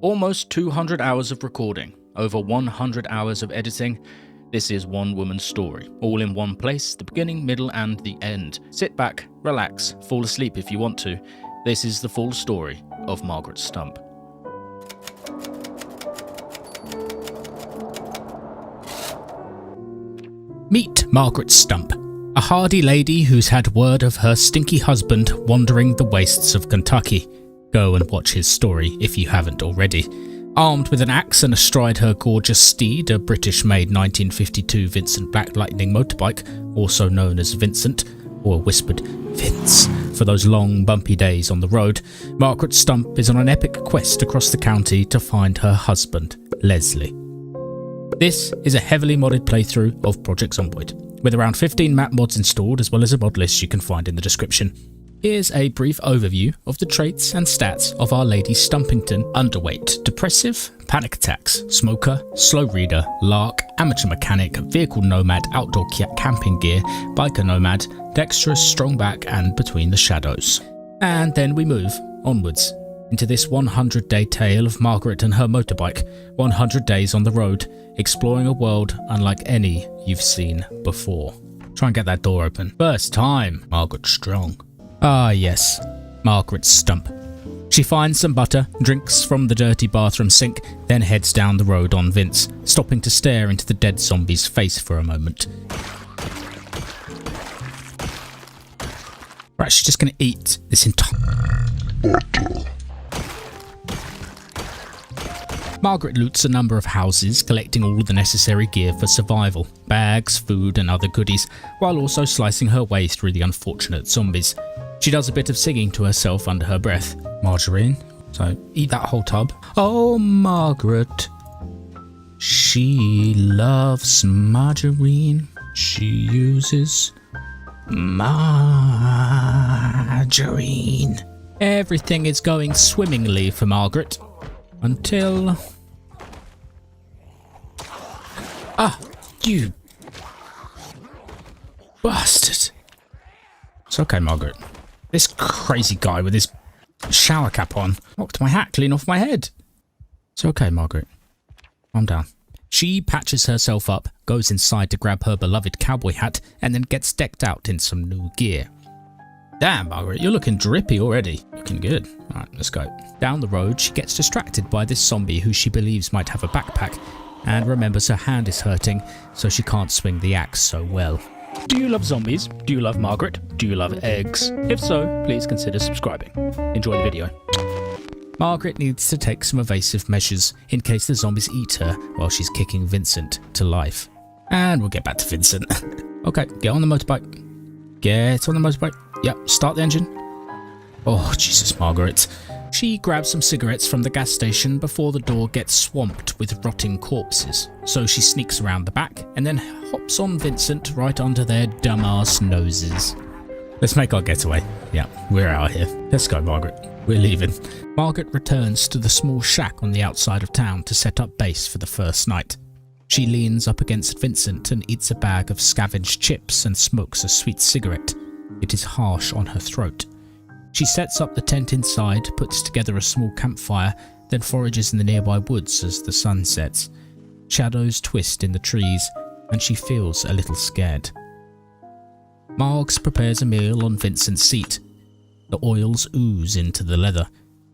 Almost 200 hours of recording, over 100 hours of editing. This is one woman's story, all in one place, the beginning, middle, and the end. Sit back, relax, fall asleep if you want to. This is the full story of Margaret Stump. Meet Margaret Stump, a hardy lady who's had word of her stinky husband wandering the wastes of Kentucky. Go and watch his story if you haven't already. Armed with an axe and astride her gorgeous steed, a British-made 1952 Vincent Black Lightning motorbike, also known as Vincent, or whispered Vince, for those long, bumpy days on the road, Margaret Stump is on an epic quest across the county to find her husband, Leslie. This is a heavily modded playthrough of Project Zomboid, with around 15 map mods installed as well as a mod list you can find in the description. Here's a brief overview of the traits and stats of our Lady Stumpington: underweight, depressive, panic attacks, smoker, slow reader, lark, amateur mechanic, vehicle nomad, outdoor camping gear, biker nomad, dexterous, strong back, and between the shadows. And then we move onwards into this 100-day tale of Margaret and her motorbike, 100 days on the road, exploring a world unlike any you've seen before. Try and get that door open. First time, Margaret Strong. Ah yes, Margaret Stump. She finds some butter, drinks from the dirty bathroom sink, then heads down the road on Vince, stopping to stare into the dead zombie's face for a moment. Right, she's just going to eat this entire butter. Margaret loots a number of houses, collecting all the necessary gear for survival, bags, food and other goodies, while also slicing her way through the unfortunate zombies. She does a bit of singing to herself under her breath. Margarine, so eat that whole tub. Oh, Margaret, she loves margarine. She uses margarine. Everything is going swimmingly for Margaret. Until... Ah, you bastard. It's okay, Margaret. This crazy guy with his shower cap on knocked my hat clean off my head. It's okay, Margaret. Calm down. She patches herself up, goes inside to grab her beloved cowboy hat, and then gets decked out in some new gear. Damn, Margaret, you're looking drippy already. Looking good. Alright, let's go. Down the road, she gets distracted by this zombie who she believes might have a backpack, and remembers her hand is hurting, so she can't swing the axe so well. Do you love zombies? Do you love Margaret? Do you love eggs? If so, please consider subscribing. Enjoy the video. Margaret needs to take some evasive measures in case the zombies eat her while she's kicking Vincent to life. And we'll get back to Vincent. Okay, get on the motorbike. Get on the motorbike. Yep, start the engine. Oh, Jesus, Margaret. She grabs some cigarettes from the gas station before the door gets swamped with rotting corpses. So she sneaks around the back and then hops on Vincent right under their dumbass noses. Let's make our getaway. Yeah, we're out here. Let's go, Margaret. We're leaving. Margaret returns to the small shack on the outside of town to set up base for the first night. She leans up against Vincent and eats a bag of scavenged chips and smokes a sweet cigarette. It is harsh on her throat. She sets up the tent inside, puts together a small campfire, then forages in the nearby woods as the sun sets. Shadows twist in the trees, and she feels a little scared. Margs prepares a meal on Vincent's seat. The oils ooze into the leather.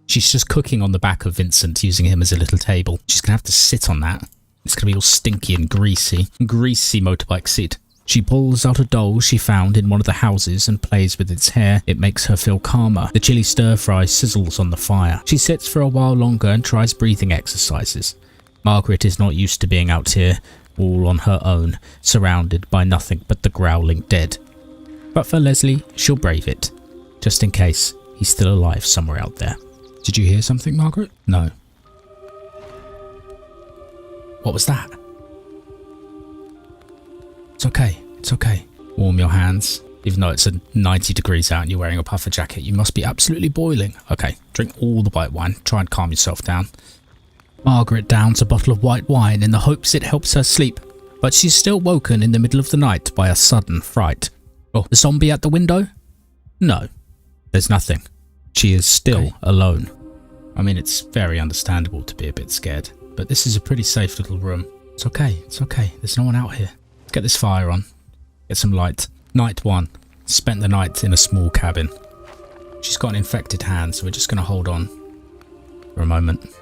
She's just cooking on the back of Vincent, using him as a little table. She's going to have to sit on that. It's going to be all stinky and greasy. Greasy motorbike seat. She pulls out a doll she found in one of the houses and plays with its hair. It makes her feel calmer. The chili stir-fry sizzles on the fire. She sits for a while longer and tries breathing exercises. Margaret is not used to being out here, all on her own, surrounded by nothing but the growling dead. But for Leslie, she'll brave it, just in case he's still alive somewhere out there. Did you hear something, Margaret? No. What was that? It's okay, it's okay. Warm your hands. Even though it's 90 degrees out and you're wearing a puffer jacket, you must be absolutely boiling. Okay, drink all the white wine. Try and calm yourself down. Margaret downs a bottle of white wine in the hopes it helps her sleep, but she's still woken in the middle of the night by a sudden fright. Oh, the zombie at the window? No, there's nothing. She is still alone. I mean, it's very understandable to be a bit scared, but this is a pretty safe little room. It's okay, there's no one out here. Let's get this fire on, get some light. Night 1. Spent the night in a small cabin. She's got an infected hand, so we're just going to hold on for a moment.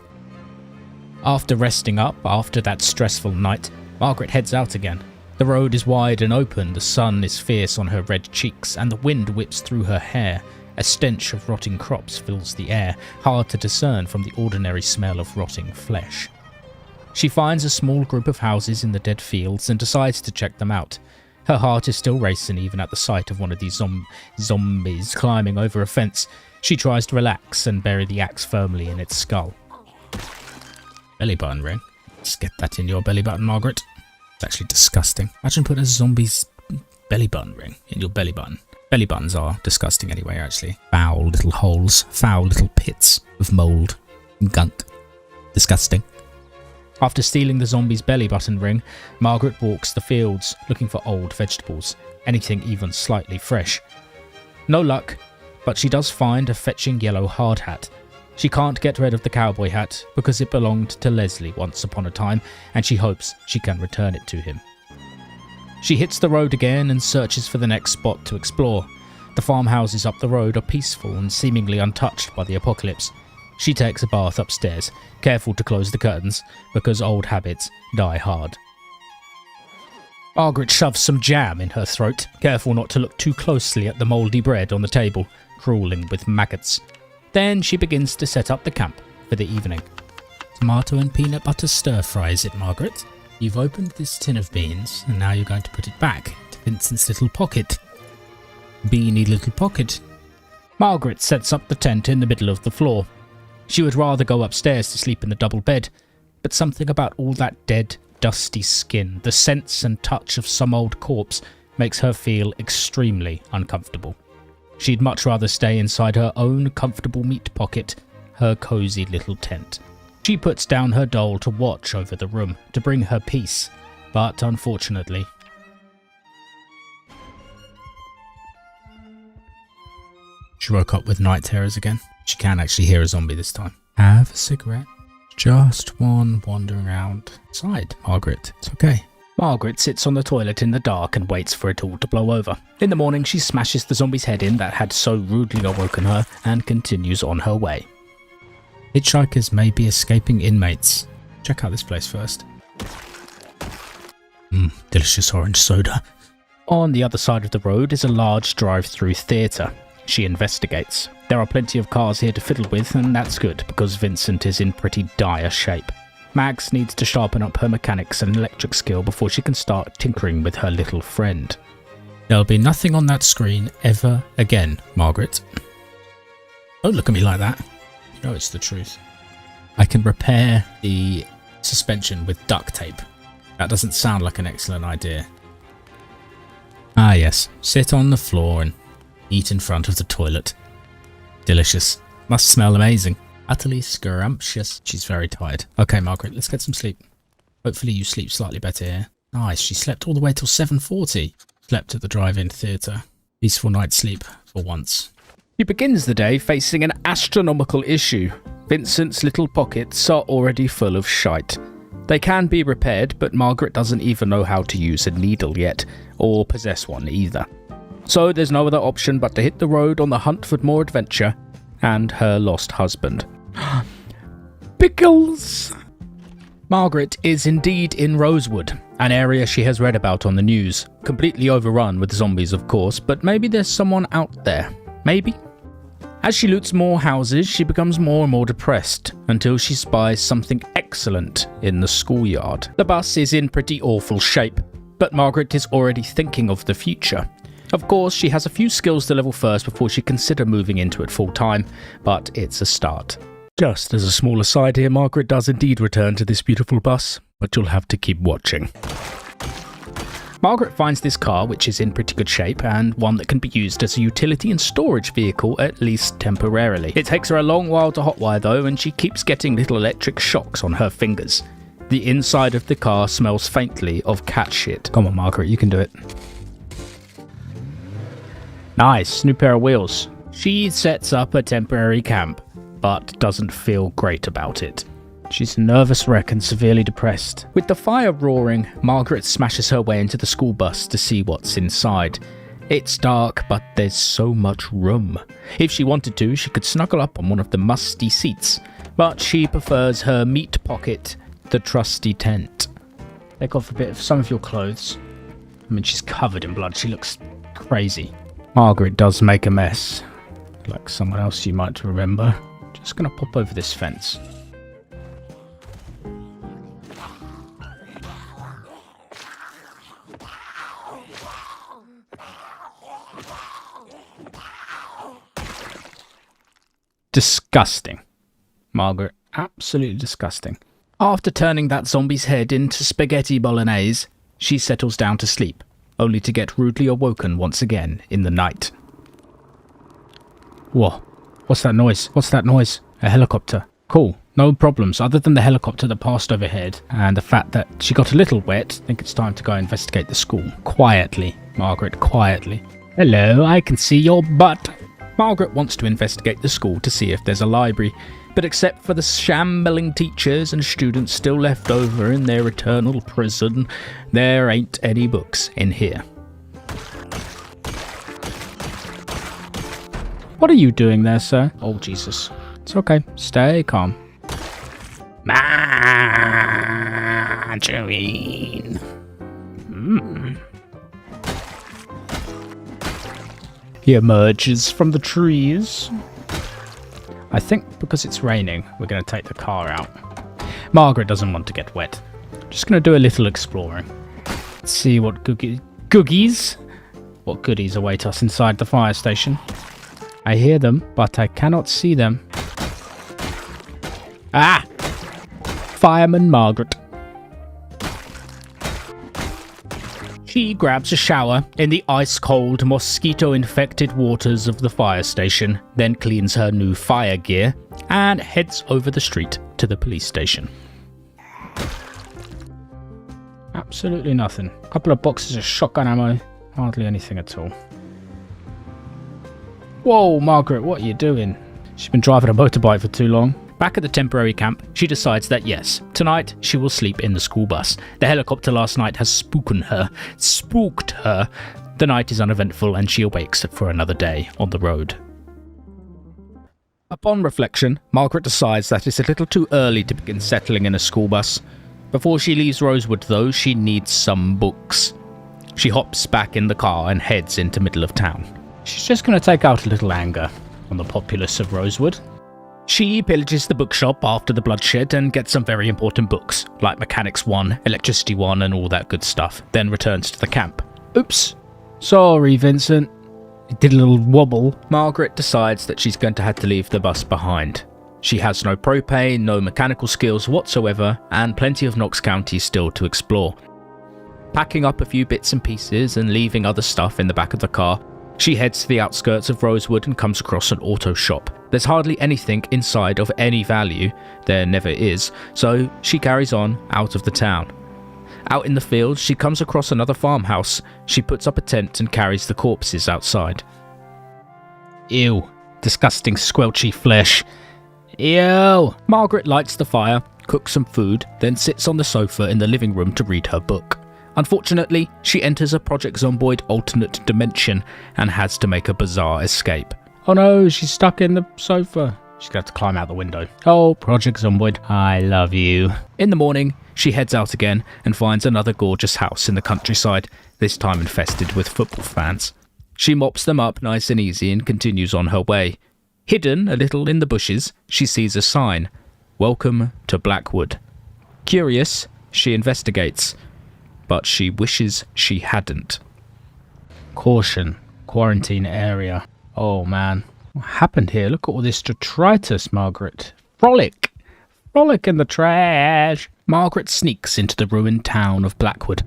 After resting up after that stressful night, Margaret heads out again. The road is wide and open, the sun is fierce on her red cheeks, and the wind whips through her hair. A stench of rotting crops fills the air, hard to discern from the ordinary smell of rotting flesh. She finds a small group of houses in the dead fields and decides to check them out. Her heart is still racing even at the sight of one of these zombies climbing over a fence. She tries to relax and bury the axe firmly in its skull. Belly button ring. Let's get that in your belly button, Margaret. It's actually disgusting. Imagine putting a zombie's belly button ring in your belly button. Belly buttons are disgusting anyway, actually. Foul little holes, foul little pits of mould and gunk. Disgusting. After stealing the zombie's belly button ring, Margaret walks the fields looking for old vegetables, anything even slightly fresh. No luck, but she does find a fetching yellow hard hat. She can't get rid of the cowboy hat because it belonged to Leslie once upon a time, and she hopes she can return it to him. She hits the road again and searches for the next spot to explore. The farmhouses up the road are peaceful and seemingly untouched by the apocalypse. She takes a bath upstairs, careful to close the curtains, because old habits die hard. Margaret shoves some jam in her throat, careful not to look too closely at the mouldy bread on the table, crawling with maggots. Then she begins to set up the camp for the evening. Tomato and peanut butter stir-fry, is it, Margaret? You've opened this tin of beans, and now you're going to put it back to Vincent's little pocket. Beany little pocket. Margaret sets up the tent in the middle of the floor. She would rather go upstairs to sleep in the double bed, but something about all that dead, dusty skin, the sense and touch of some old corpse, makes her feel extremely uncomfortable. She'd much rather stay inside her own comfortable meat pocket, her cosy little tent. She puts down her doll to watch over the room, to bring her peace, but unfortunately... She woke up with night terrors again. She can actually hear a zombie this time. Have a cigarette. Just one wandering around. Inside, Margaret. It's okay. Margaret sits on the toilet in the dark and waits for it all to blow over. In the morning, she smashes the zombie's head in that had so rudely awoken her and continues on her way. Hitchhikers may be escaping inmates. Check out this place first. Delicious orange soda. On the other side of the road is a large drive-through theatre. She investigates. There are plenty of cars here to fiddle with, and that's good because Vincent is in pretty dire shape. Mags needs to sharpen up her mechanics and electric skill before she can start tinkering with her little friend. There'll be nothing on that screen ever again, Margaret. Don't look at me like that. You know it's the truth. I can repair the suspension with duct tape. That doesn't sound like an excellent idea. Ah yes, sit on the floor and eat in front of the toilet. Delicious. Must smell amazing. Utterly scrumptious. She's very tired. Okay, Margaret, let's get some sleep. Hopefully you sleep slightly better here. Nice, she slept all the way till 7:40. Slept at the drive-in theatre. Peaceful night's sleep for once. She begins the day facing an astronomical issue. Vincent's little pockets are already full of shite. They can be repaired, but Margaret doesn't even know how to use a needle yet, or possess one either. So there's no other option but to hit the road on the hunt for more adventure and her lost husband. Pickles! Margaret is indeed in Rosewood, an area she has read about on the news. Completely overrun with zombies, of course, but maybe there's someone out there. Maybe? As she loots more houses, she becomes more and more depressed, until she spies something excellent in the schoolyard. The bus is in pretty awful shape, but Margaret is already thinking of the future. Of course, she has a few skills to level first before she consider moving into it full time, but it's a start. Just as a small aside here, Margaret does indeed return to this beautiful bus, but you'll have to keep watching. Margaret finds this car, which is in pretty good shape, and one that can be used as a utility and storage vehicle, at least temporarily. It takes her a long while to hotwire though, and she keeps getting little electric shocks on her fingers. The inside of the car smells faintly of cat shit. Come on, Margaret, you can do it. Nice, new pair of wheels. She sets up a temporary camp. but doesn't feel great about it. She's a nervous wreck and severely depressed. With the fire roaring, Margaret smashes her way into the school bus to see what's inside. It's dark, but there's so much room. If she wanted to, she could snuggle up on one of the musty seats, but she prefers her meat pocket, the trusty tent. Take off a bit of some of your clothes. I mean, she's covered in blood. She looks crazy. Margaret does make a mess, like someone else you might remember. Just gonna pop over this fence. Disgusting. Margaret, absolutely disgusting. After turning that zombie's head into spaghetti bolognese, she settles down to sleep, only to get rudely awoken once again in the night. Whoa, what's that noise? What's that noise? A helicopter. Cool, no problems other than the helicopter that passed overhead and the fact that she got a little wet. I think it's time to go investigate the school. Quietly, Margaret, quietly. Hello, I can see your butt. Margaret wants to investigate the school to see if there's a library, but except for the shambling teachers and students still left over in their eternal prison, there ain't any books in here. What are you doing there, sir? Oh, Jesus. It's okay. Stay calm. Margarine. He emerges from the trees. I think because it's raining, we're going to take the car out. Margaret doesn't want to get wet. Just going to do a little exploring. Let's see what goodies await us inside the fire station. I hear them, but I cannot see them. Ah! Fireman Margaret. She grabs a shower in the ice-cold, mosquito-infected waters of the fire station, then cleans her new fire gear, and heads over the street to the police station. Absolutely nothing. A couple of boxes of shotgun ammo. Hardly anything at all. Whoa, Margaret, what are you doing? She's been driving a motorbike for too long. Back at the temporary camp, she decides that yes, tonight she will sleep in the school bus. The helicopter last night has spooked her. The night is uneventful and she awakes for another day on the road. Upon reflection, Margaret decides that it's a little too early to begin settling in a school bus. Before she leaves Rosewood though, she needs some books. She hops back in the car and heads into middle of town. She's just going to take out a little anger on the populace of Rosewood. She pillages the bookshop after the bloodshed and gets some very important books, like Mechanics 1, Electricity 1 and all that good stuff, then returns to the camp. Oops. Sorry, Vincent. It did a little wobble. Margaret decides that she's going to have to leave the bus behind. She has no propane, no mechanical skills whatsoever, and plenty of Knox County still to explore. Packing up a few bits and pieces and leaving other stuff in the back of the car, she heads to the outskirts of Rosewood and comes across an auto shop. There's hardly anything inside of any value, there never is, so she carries on out of the town. Out in the field, she comes across another farmhouse. She puts up a tent and carries the corpses outside. Ew, disgusting squelchy flesh. Ew. Margaret lights the fire, cooks some food, then sits on the sofa in the living room to read her book. Unfortunately, she enters a Project Zomboid alternate dimension and has to make a bizarre escape. Oh no, she's stuck in the sofa. She's going to have to climb out the window. Oh, Project Zomboid, I love you. In the morning, she heads out again and finds another gorgeous house in the countryside, this time infested with football fans. She mops them up nice and easy and continues on her way. Hidden a little in the bushes, she sees a sign. Welcome to Blackwood. Curious, she investigates, but she wishes she hadn't. Caution, quarantine area. Oh man, what happened here? Look at all this detritus, Margaret. Frolic in the trash. Margaret sneaks into the ruined town of Blackwood,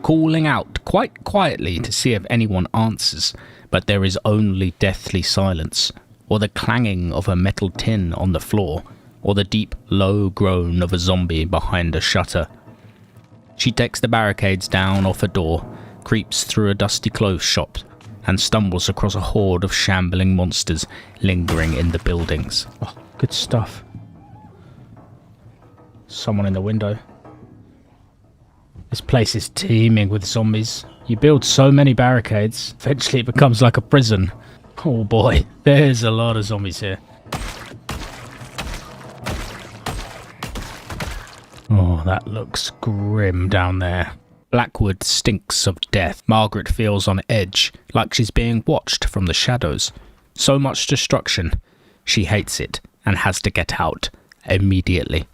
calling out quite quietly to see if anyone answers, but there is only deathly silence, or the clanging of a metal tin on the floor, or the deep, low groan of a zombie behind a shutter. She takes the barricades down off a door, creeps through a dusty clothes shop, and stumbles across a horde of shambling monsters lingering in the buildings. Oh, Good stuff. Someone in the window. This place is teeming with zombies. You build so many barricades, eventually it becomes like a prison. Oh boy, there's a lot of zombies here. Oh, that looks grim down there. Blackwood stinks of death. Margaret feels on edge, like she's being watched from the shadows. So much destruction. She hates it and has to get out immediately.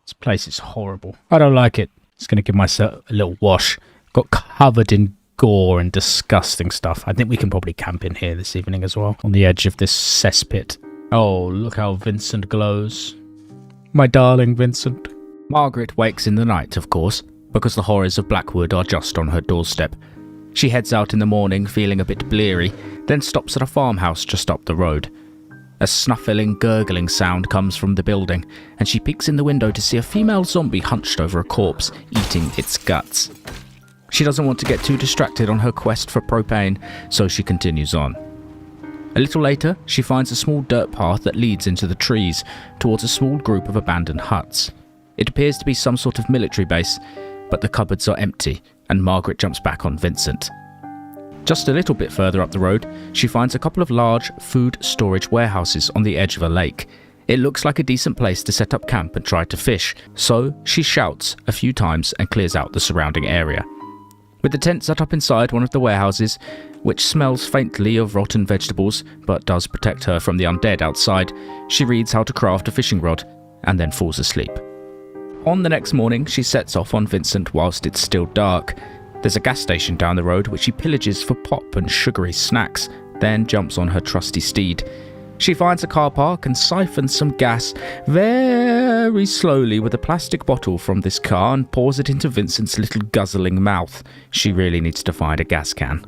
This place is horrible. I don't like it. Just going to give myself a little wash. Got covered in gore and disgusting stuff. I think we can probably camp in here this evening as well, on the edge of this cesspit. Oh, look how Vincent glows. My darling Vincent. Margaret wakes in the night, of course, because the horrors of Blackwood are just on her doorstep. She heads out in the morning feeling a bit bleary, then stops at a farmhouse just up the road. A snuffling, gurgling sound comes from the building, and she peeks in the window to see a female zombie hunched over a corpse, eating its guts. She doesn't want to get too distracted on her quest for propane, so she continues on. A little later, she finds a small dirt path that leads into the trees, towards a small group of abandoned huts. It appears to be some sort of military base, but the cupboards are empty, and Margaret jumps back on Vincent. Just a little bit further up the road, she finds a couple of large food storage warehouses on the edge of a lake. It looks like a decent place to set up camp and try to fish, so she shouts a few times and clears out the surrounding area. With the tent set up inside one of the warehouses, which smells faintly of rotten vegetables but does protect her from the undead outside, she reads how to craft a fishing rod and then falls asleep. On the next morning, she sets off on Vincent whilst it's still dark. There's a gas station down the road which she pillages for pop and sugary snacks, then jumps on her trusty steed. She finds a car park and siphons some gas very slowly with a plastic bottle from this car and pours it into Vincent's little guzzling mouth. She really needs to find a gas can.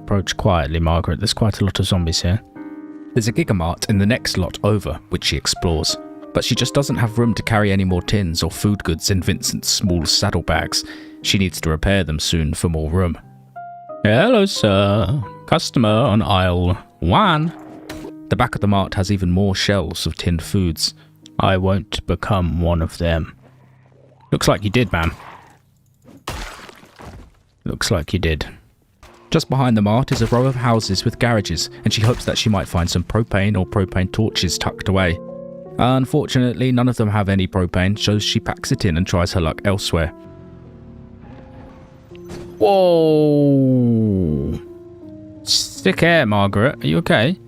Approach quietly, Margaret. There's quite a lot of zombies here. There's a Gigamart in the next lot over, which she explores. But she just doesn't have room to carry any more tins or food goods in Vincent's small saddlebags. She needs to repair them soon for more room. Hello, sir. Customer on aisle 1. The back of the mart has even more shelves of tinned foods. I won't become one of them. Looks like you did, ma'am. Looks like you did. Just behind the mart is a row of houses with garages, and she hopes that she might find some propane or propane torches tucked away. Unfortunately, none of them have any propane, so she packs it in and tries her luck elsewhere. Whoa! Sick air, Margaret. Are you okay?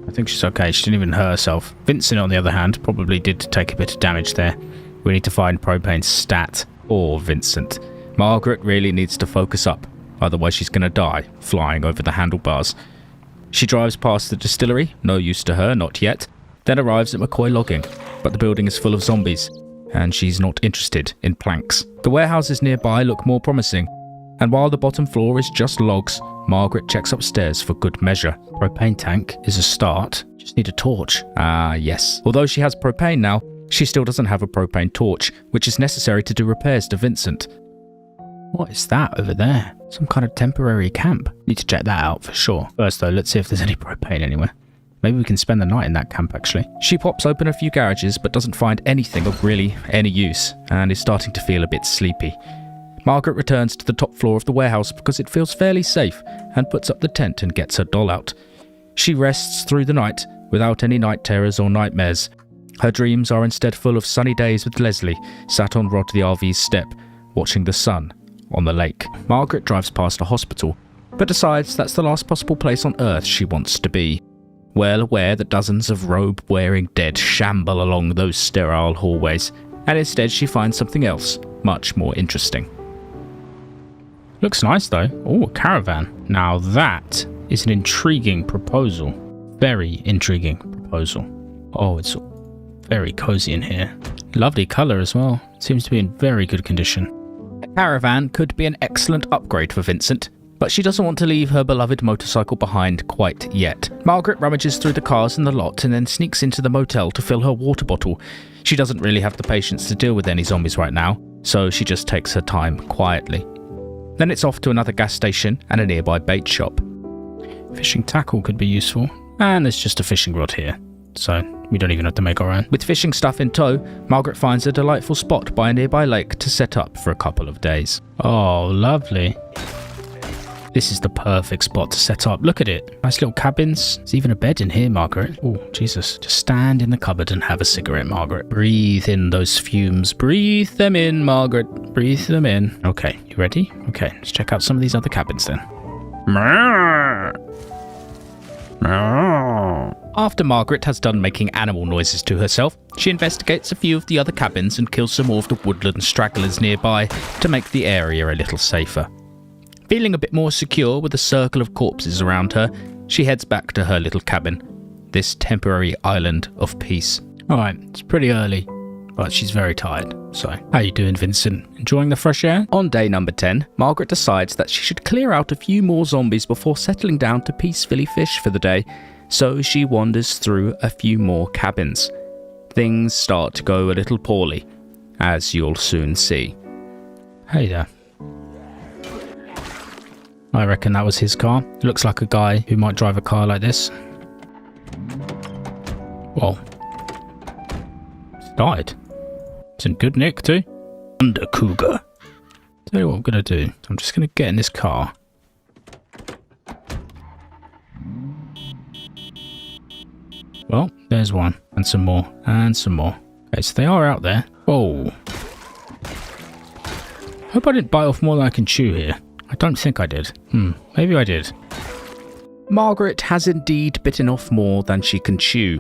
I think she's okay. She didn't even hurt herself. Vincent, on the other hand, probably did take a bit of damage there. We need to find propane's stat. Or Vincent. Margaret really needs to focus up, otherwise she's going to die, flying over the handlebars. She drives past the distillery, no use to her, not yet, then arrives at McCoy Logging, but the building is full of zombies, and she's not interested in planks. The warehouses nearby look more promising, and while the bottom floor is just logs, Margaret checks upstairs for good measure. Propane tank is a start, just need a torch. Ah, yes. Although she has propane now, she still doesn't have a propane torch, which is necessary to do repairs to Vincent. What is that over there? Some kind of temporary camp. Need to check that out for sure. First though, let's see if there's any propane anywhere. Maybe we can spend the night in that camp actually. She pops open a few garages but doesn't find anything of really any use and is starting to feel a bit sleepy. Margaret returns to the top floor of the warehouse because it feels fairly safe and puts up the tent and gets her doll out. She rests through the night without any night terrors or nightmares. Her dreams are instead full of sunny days with Leslie, sat on Rod the RV's step, watching the sun on the lake. Margaret drives past a hospital, but decides that's the last possible place on Earth she wants to be. Well aware that dozens of robe-wearing dead shamble along those sterile hallways, and instead she finds something else, much more interesting. Looks nice though. Oh, a caravan. Now that is an intriguing proposal. Very intriguing proposal. Oh, it's very cozy in here. Lovely colour as well. Seems to be in very good condition. A caravan could be an excellent upgrade for Vincent, but she doesn't want to leave her beloved motorcycle behind quite yet. Margaret rummages through the cars in the lot and then sneaks into the motel to fill her water bottle. She doesn't really have the patience to deal with any zombies right now, so she just takes her time quietly. Then it's off to another gas station and a nearby bait shop. Fishing tackle could be useful, and there's just a fishing rod here. so we don't even have to make our own. With fishing stuff in tow, Margaret finds a delightful spot by a nearby lake to set up for a couple of days. Oh, lovely. This is the perfect spot to set up. Look at it. Nice little cabins. There's even a bed in here, Margaret. Oh, Jesus. Just stand in the cupboard and have a cigarette, Margaret. Breathe in those fumes. Breathe them in, Margaret. Breathe them in. Okay, you ready? Okay, let's check out some of these other cabins then. After Margaret has done making animal noises to herself, she investigates a few of the other cabins and kills some more of the woodland stragglers nearby to make the area a little safer. Feeling a bit more secure with a circle of corpses around her, she heads back to her little cabin, this temporary island of peace. Alright, it's pretty early, but she's very tired, so how you doing, Vincent? Enjoying the fresh air? On day number 10, Margaret decides that she should clear out a few more zombies before settling down to peacefully fish for the day, so she wanders through a few more cabins. Things start to go a little poorly, as you'll soon see. Hey there. I reckon that was his car. It looks like a guy who might drive a car like this. Whoa. It's died. It's in good nick too. Under Cougar. Tell you what I'm going to do. I'm just going to get in this car. Well, there's one. And some more. And some more. Okay, so they are out there. Whoa. Hope I didn't bite off more than I can chew here. I don't think I did. Maybe I did. Margaret has indeed bitten off more than she can chew.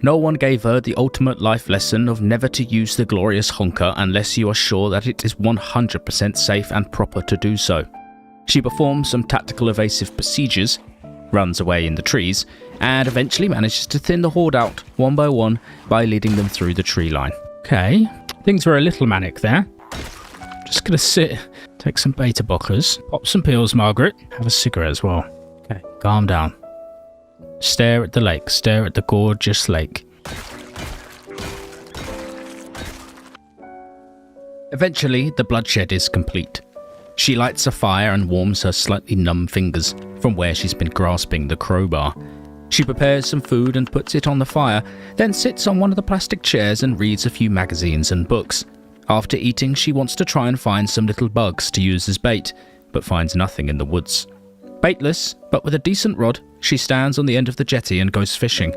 No one gave her the ultimate life lesson of never to use the glorious honker unless you are sure that it is 100% safe and proper to do so. She performs some tactical evasive procedures, runs away in the trees, and eventually manages to thin the horde out one by one by leading them through the tree line. Okay, things were a little manic there. Just gonna sit, take some beta blockers, pop some pills, Margaret, have a cigarette as well. Okay, calm down. Stare at the lake, stare at the gorgeous lake. Eventually, the bloodshed is complete. She lights a fire and warms her slightly numb fingers from where she's been grasping the crowbar. She prepares some food and puts it on the fire, then sits on one of the plastic chairs and reads a few magazines and books. After eating, she wants to try and find some little bugs to use as bait, but finds nothing in the woods. Baitless, but with a decent rod, she stands on the end of the jetty and goes fishing.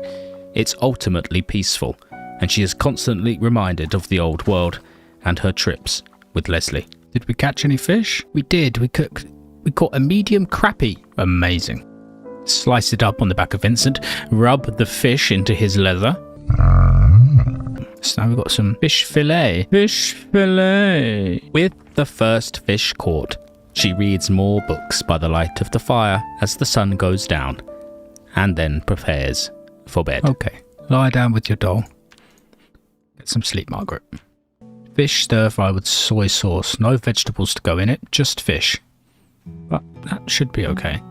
It's ultimately peaceful, and she is constantly reminded of the old world and her trips with Leslie. Did we catch any fish? We did. We caught a medium crappie. Amazing. Slice it up on the back of Vincent, rub the fish into his leather. So now we've got some fish fillet. Fish fillet. With the first fish caught, she reads more books by the light of the fire as the sun goes down, and then prepares for bed. Okay, lie down with your doll. Get some sleep, Margaret. Fish stir-fry with soy sauce. No vegetables to go in it, just fish. But that should be okay.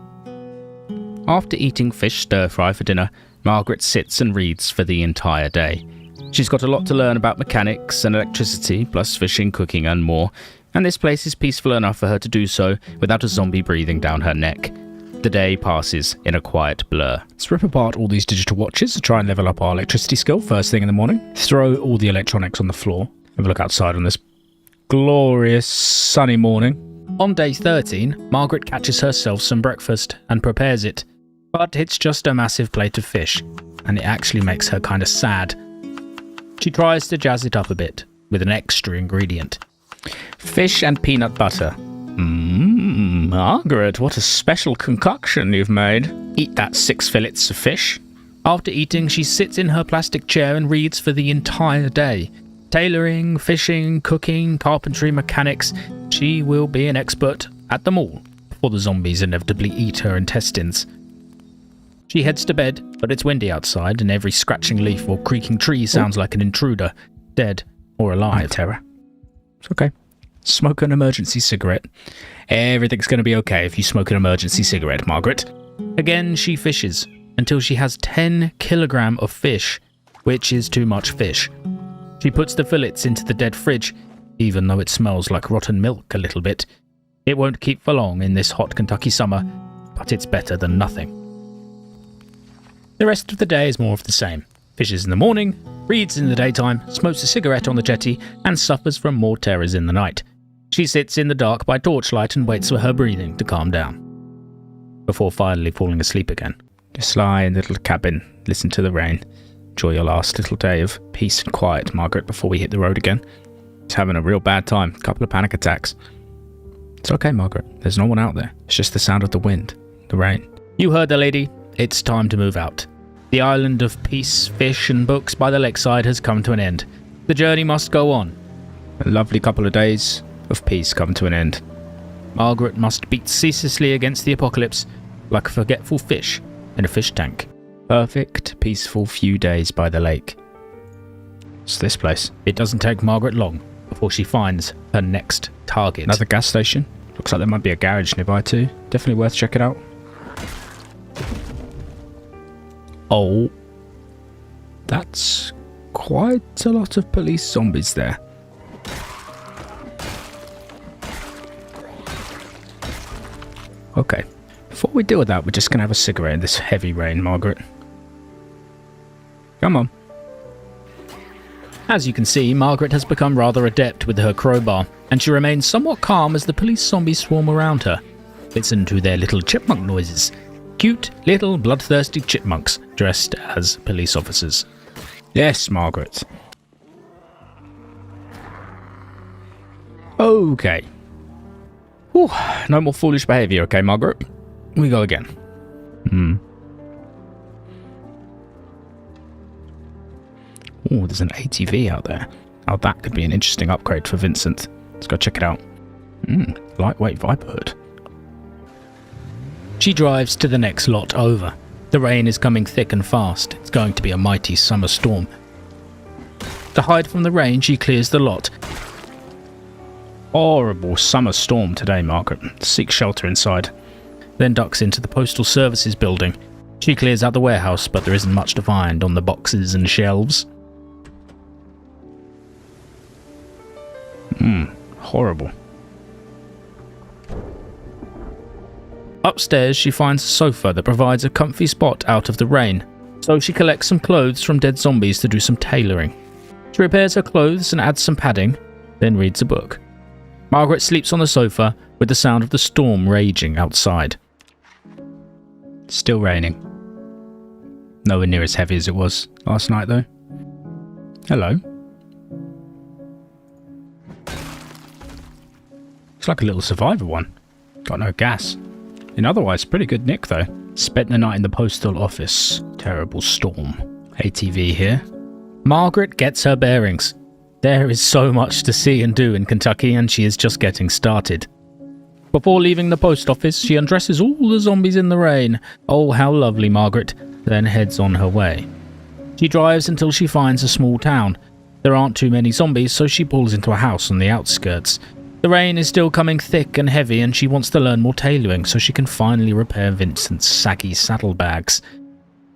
After eating fish stir-fry for dinner, Margaret sits and reads for the entire day. She's got a lot to learn about mechanics and electricity, plus fishing, cooking and more, and this place is peaceful enough for her to do so without a zombie breathing down her neck. The day passes in a quiet blur. Let's rip apart all these digital watches to try and level up our electricity skill first thing in the morning. Throw all the electronics on the floor. Have a look outside on this glorious sunny morning. On day 13, Margaret catches herself some breakfast and prepares it, but it's just a massive plate of fish, and it actually makes her kind of sad. She tries to jazz it up a bit with an extra ingredient. Fish and peanut butter. Margaret, what a special concoction you've made. Eat that 6 fillets of fish. After eating, she sits in her plastic chair and reads for the entire day. Tailoring, fishing, cooking, carpentry, mechanics. She will be an expert at them all before the zombies inevitably eat her intestines. She heads to bed, but it's windy outside and every scratching leaf or creaking tree sounds like an intruder, dead or alive. Terror. It's okay. Smoke an emergency cigarette. Everything's going to be okay if you smoke an emergency cigarette, Margaret. Again, she fishes until she has 10 kilograms of fish, which is too much fish. She puts the fillets into the dead fridge, even though it smells like rotten milk a little bit. It won't keep for long in this hot Kentucky summer, but it's better than nothing. The rest of the day is more of the same. fishes in the morning, reads in the daytime, smokes a cigarette on the jetty, and suffers from more terrors in the night. She sits in the dark by torchlight and waits for her breathing to calm down, before finally falling asleep again. Just lie in the little cabin, listen to the rain. Enjoy your last little day of peace and quiet, Margaret, before we hit the road again. It's having a real bad time. A couple of panic attacks. It's okay, Margaret. There's no one out there. It's just the sound of the wind, the rain. You heard the lady. It's time to move out. The island of peace, fish and books by the lakeside has come to an end. The journey must go on. A lovely couple of days of peace come to an end. Margaret must beat ceaselessly against the apocalypse like a forgetful fish in a fish tank. Perfect, peaceful few days by the lake. It's this place. It doesn't take Margaret long before she finds her next target. Another gas station. Looks like there might be a garage nearby too. Definitely worth checking out. Oh, that's quite a lot of police zombies there. Okay, before we deal with that, we're just going to have a cigarette in this heavy rain, Margaret. Come on. As you can see, Margaret has become rather adept with her crowbar, and she remains somewhat calm as the police zombies swarm around her. Listen to their little chipmunk noises. Cute, little, bloodthirsty chipmunks dressed as police officers. Yes, Margaret. Okay. Whew, no more foolish behaviour, okay, Margaret? We go again. Oh, there's an ATV out there. Oh, that could be an interesting upgrade for Vincent. Let's go check it out. Lightweight Viper hood. She drives to the next lot over. The rain is coming thick and fast. It's going to be a mighty summer storm. To hide from the rain, she clears the lot. Horrible summer storm today, Margaret. Seek shelter inside. Then ducks into the Postal Services building. She clears out the warehouse, but there isn't much to find on the boxes and shelves. Horrible. Upstairs, she finds a sofa that provides a comfy spot out of the rain, so she collects some clothes from dead zombies to do some tailoring. She repairs her clothes and adds some padding, then reads a book. Margaret sleeps on the sofa with the sound of the storm raging outside. Still raining. Nowhere near as heavy as it was last night, though. Hello. Looks like a little survivor one. Got no gas. In otherwise pretty good nick, though. Spent the night in the postal office. Terrible storm. ATV here. Margaret gets her bearings. There is so much to see and do in Kentucky, and she is just getting started. Before leaving the post office, she undresses all the zombies in the rain. Oh, how lovely, Margaret. Then heads on her way. She drives until she finds a small town. There aren't too many zombies, so she pulls into a house on the outskirts. The rain is still coming thick and heavy, and she wants to learn more tailoring so she can finally repair Vincent's saggy saddlebags.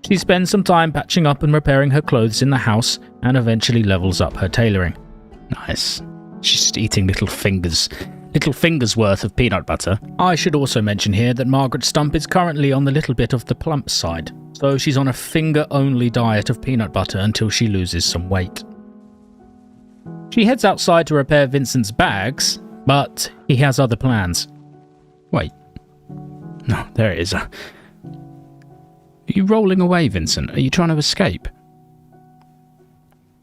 She spends some time patching up and repairing her clothes in the house, and eventually levels up her tailoring. Nice. She's just eating little fingers worth of peanut butter. I should also mention here that Margaret Stump is currently on the little bit of the plump side, so she's on a finger-only diet of peanut butter until she loses some weight. She heads outside to repair Vincent's bags, but he has other plans. Wait. No, there it is. Are you rolling away, Vincent? Are you trying to escape?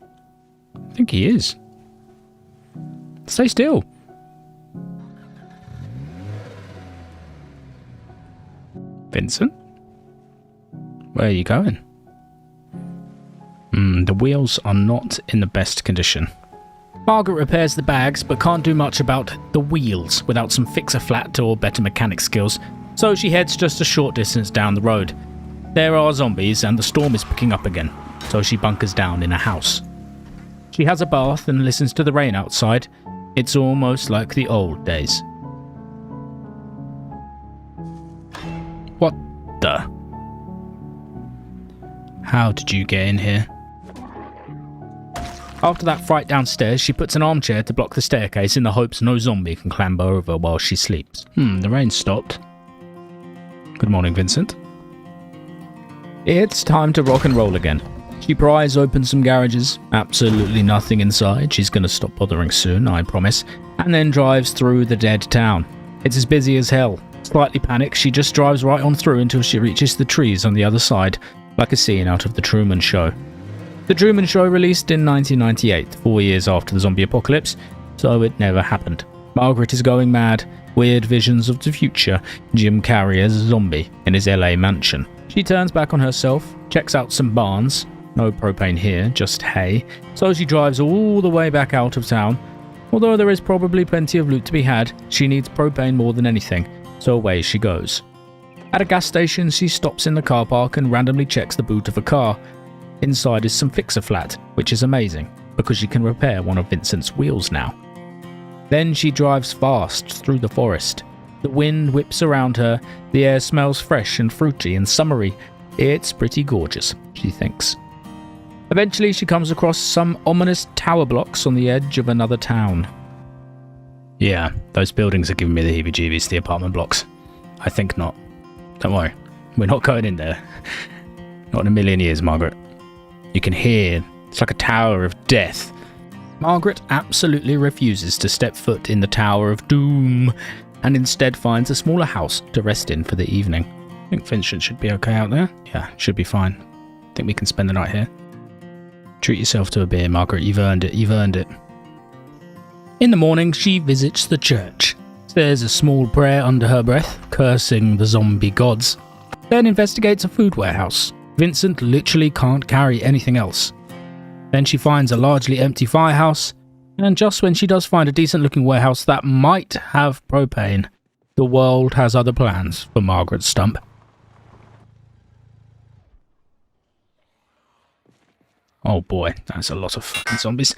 I think he is. Stay still. Vincent? Where are you going? The wheels are not in the best condition. Margaret repairs the bags, but can't do much about the wheels without some fix-a-flat or better mechanic skills, so she heads just a short distance down the road. There are zombies, and the storm is picking up again, so she bunkers down in a house. She has a bath and listens to the rain outside. It's almost like the old days. What the? How did you get in here? After that fright downstairs, she puts an armchair to block the staircase in the hopes no zombie can clamber over while she sleeps. The rain stopped. Good morning, Vincent. It's time to rock and roll again. She She pries open some garages. Absolutely nothing inside. She's going to stop bothering soon, I promise. And then drives through the dead town. It's as busy as hell. Slightly panicked, she just drives right on through until she reaches the trees on the other side, like a scene out of The Truman Show. The Truman Show released in 1998, 4 years after the zombie apocalypse, so it never happened. Margaret is going mad. Weird visions of the future. Jim Carrey as a zombie in his LA mansion. She turns back on herself, checks out some barns. No propane here, just hay. So she drives all the way back out of town. Although there is probably plenty of loot to be had, she needs propane more than anything, so away she goes. At a gas station, she stops in the car park and randomly checks the boot of a car. Inside is some fix-a-flat, which is amazing, because she can repair one of Vincent's wheels now. Then she drives fast through the forest. The wind whips around her, the air smells fresh and fruity and summery. It's pretty gorgeous, she thinks. Eventually, she comes across some ominous tower blocks on the edge of another town. Yeah, those buildings are giving me the heebie-jeebies, the apartment blocks. I think not. Don't worry, we're not going in there. Not in a million years, Margaret. You can hear, it's like a tower of death. Margaret absolutely refuses to step foot in the Tower of Doom, and instead finds a smaller house to rest in for the evening. I think Vincent should be okay out there. Yeah, should be fine. Think we can spend the night here. Treat yourself to a beer, Margaret. You've earned it. You've earned it. In the morning, she visits the church. Says a small prayer under her breath, cursing the zombie gods. Then investigates a food warehouse. Vincent literally can't carry anything else. Then she finds a largely empty firehouse, and just when she does find a decent-looking warehouse that might have propane, the world has other plans for Margaret Stump. Oh boy, that's a lot of fucking zombies.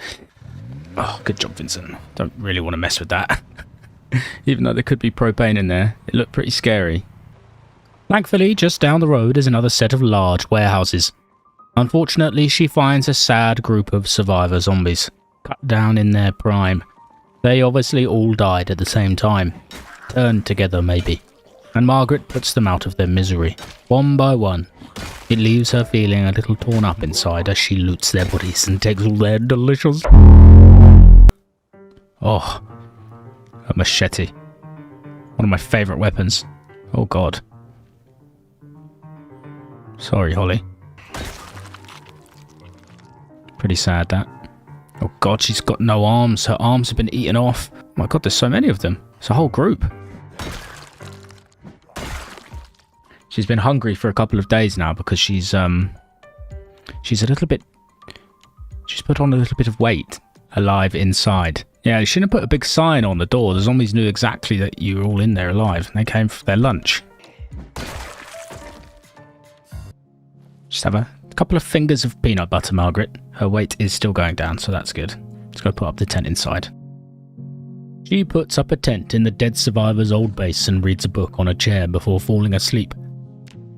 Oh, good job, Vincent. Don't really want to mess with that. Even though there could be propane in there, it looked pretty scary. Thankfully, just down the road is another set of large warehouses. Unfortunately, she finds a sad group of survivor zombies, cut down in their prime. They obviously all died at the same time. Turned together, maybe. And Margaret puts them out of their misery, one by one. It leaves her feeling a little torn up inside as she loots their bodies and takes all their delicious... Oh, a machete. One of my favourite weapons. Oh god. Sorry, Holly. Pretty sad, that. Oh god, she's got no arms. Her arms have been eaten off. Oh my god, there's so many of them. It's a whole group. She's been hungry for a couple of days now because she's a little bit... She's put on a little bit of weight alive inside. Yeah, you shouldn't have put a big sign on the door. The zombies knew exactly that you were all in there alive. They came for their lunch. Just have a couple of fingers of peanut butter, Margaret. Her weight is still going down, so that's good. Let's go put up the tent inside. She puts up a tent in the dead survivor's old base and reads a book on a chair before falling asleep.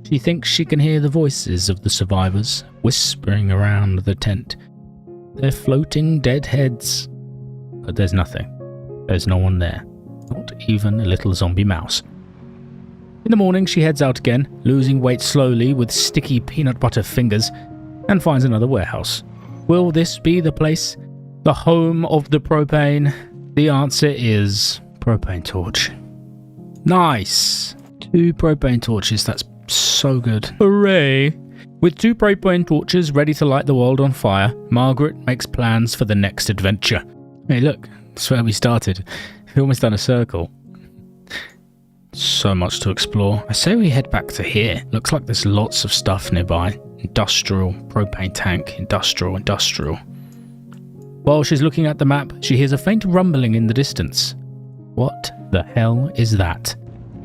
She thinks she can hear the voices of the survivors whispering around the tent. They're floating dead heads. But there's nothing. There's no one there. Not even a little zombie mouse. In the morning, she heads out again, losing weight slowly with sticky peanut butter fingers, and finds another warehouse. Will this be the place? The home of the propane? The answer is propane torch. Nice! 2 propane torches, that's so good. Hooray! With 2 propane torches ready to light the world on fire, Margaret makes plans for the next adventure. Hey look, that's where we started. We've almost done a circle. So much to explore. I say we head back to here. Looks like there's lots of stuff nearby. Industrial, propane tank, industrial. While she's looking at the map, she hears a faint rumbling in the distance. What the hell is that?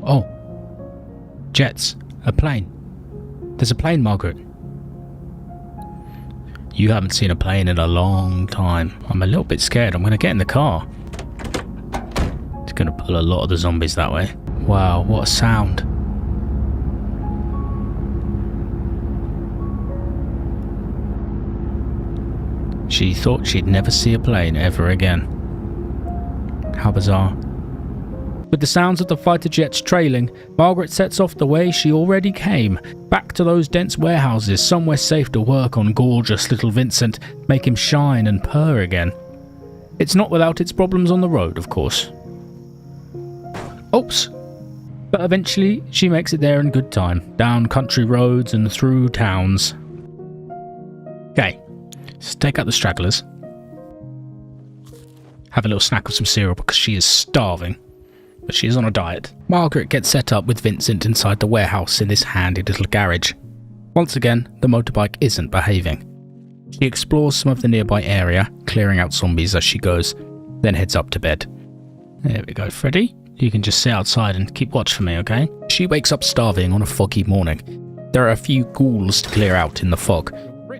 Oh. Jets. A plane. There's a plane, Margaret. You haven't seen a plane in a long time. I'm a little bit scared. I'm going to get in the car. It's going to pull a lot of the zombies that way. Wow, what a sound. She thought she'd never see a plane ever again. How bizarre. With the sounds of the fighter jets trailing, Margaret sets off the way she already came, back to those dense warehouses, somewhere safe to work on gorgeous little Vincent, make him shine and purr again. It's not without its problems on the road, of course. Oops. But eventually, she makes it there in good time, down country roads and through towns. Okay, let's take out the stragglers. Have a little snack of some cereal because she is starving. But she is on a diet. Margaret gets set up with Vincent inside the warehouse in this handy little garage. Once again, the motorbike isn't behaving. She explores some of the nearby area, clearing out zombies as she goes, then heads up to bed. There we go, Freddy. You can just sit outside and keep watch for me, okay? She wakes up starving on a foggy morning. There are a few ghouls to clear out in the fog.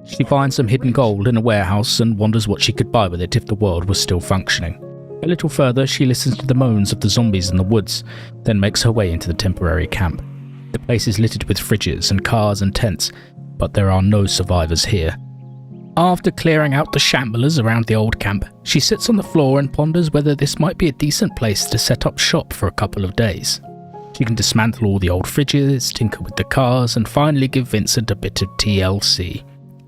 She finds some hidden gold in a warehouse and wonders what she could buy with it if the world was still functioning. A little further, she listens to the moans of the zombies in the woods, then makes her way into the temporary camp. The place is littered with fridges and cars and tents, but there are no survivors here. After clearing out the shamblers around the old camp, she sits on the floor and ponders whether this might be a decent place to set up shop for a couple of days. She can dismantle all the old fridges, tinker with the cars, and finally give Vincent a bit of TLC.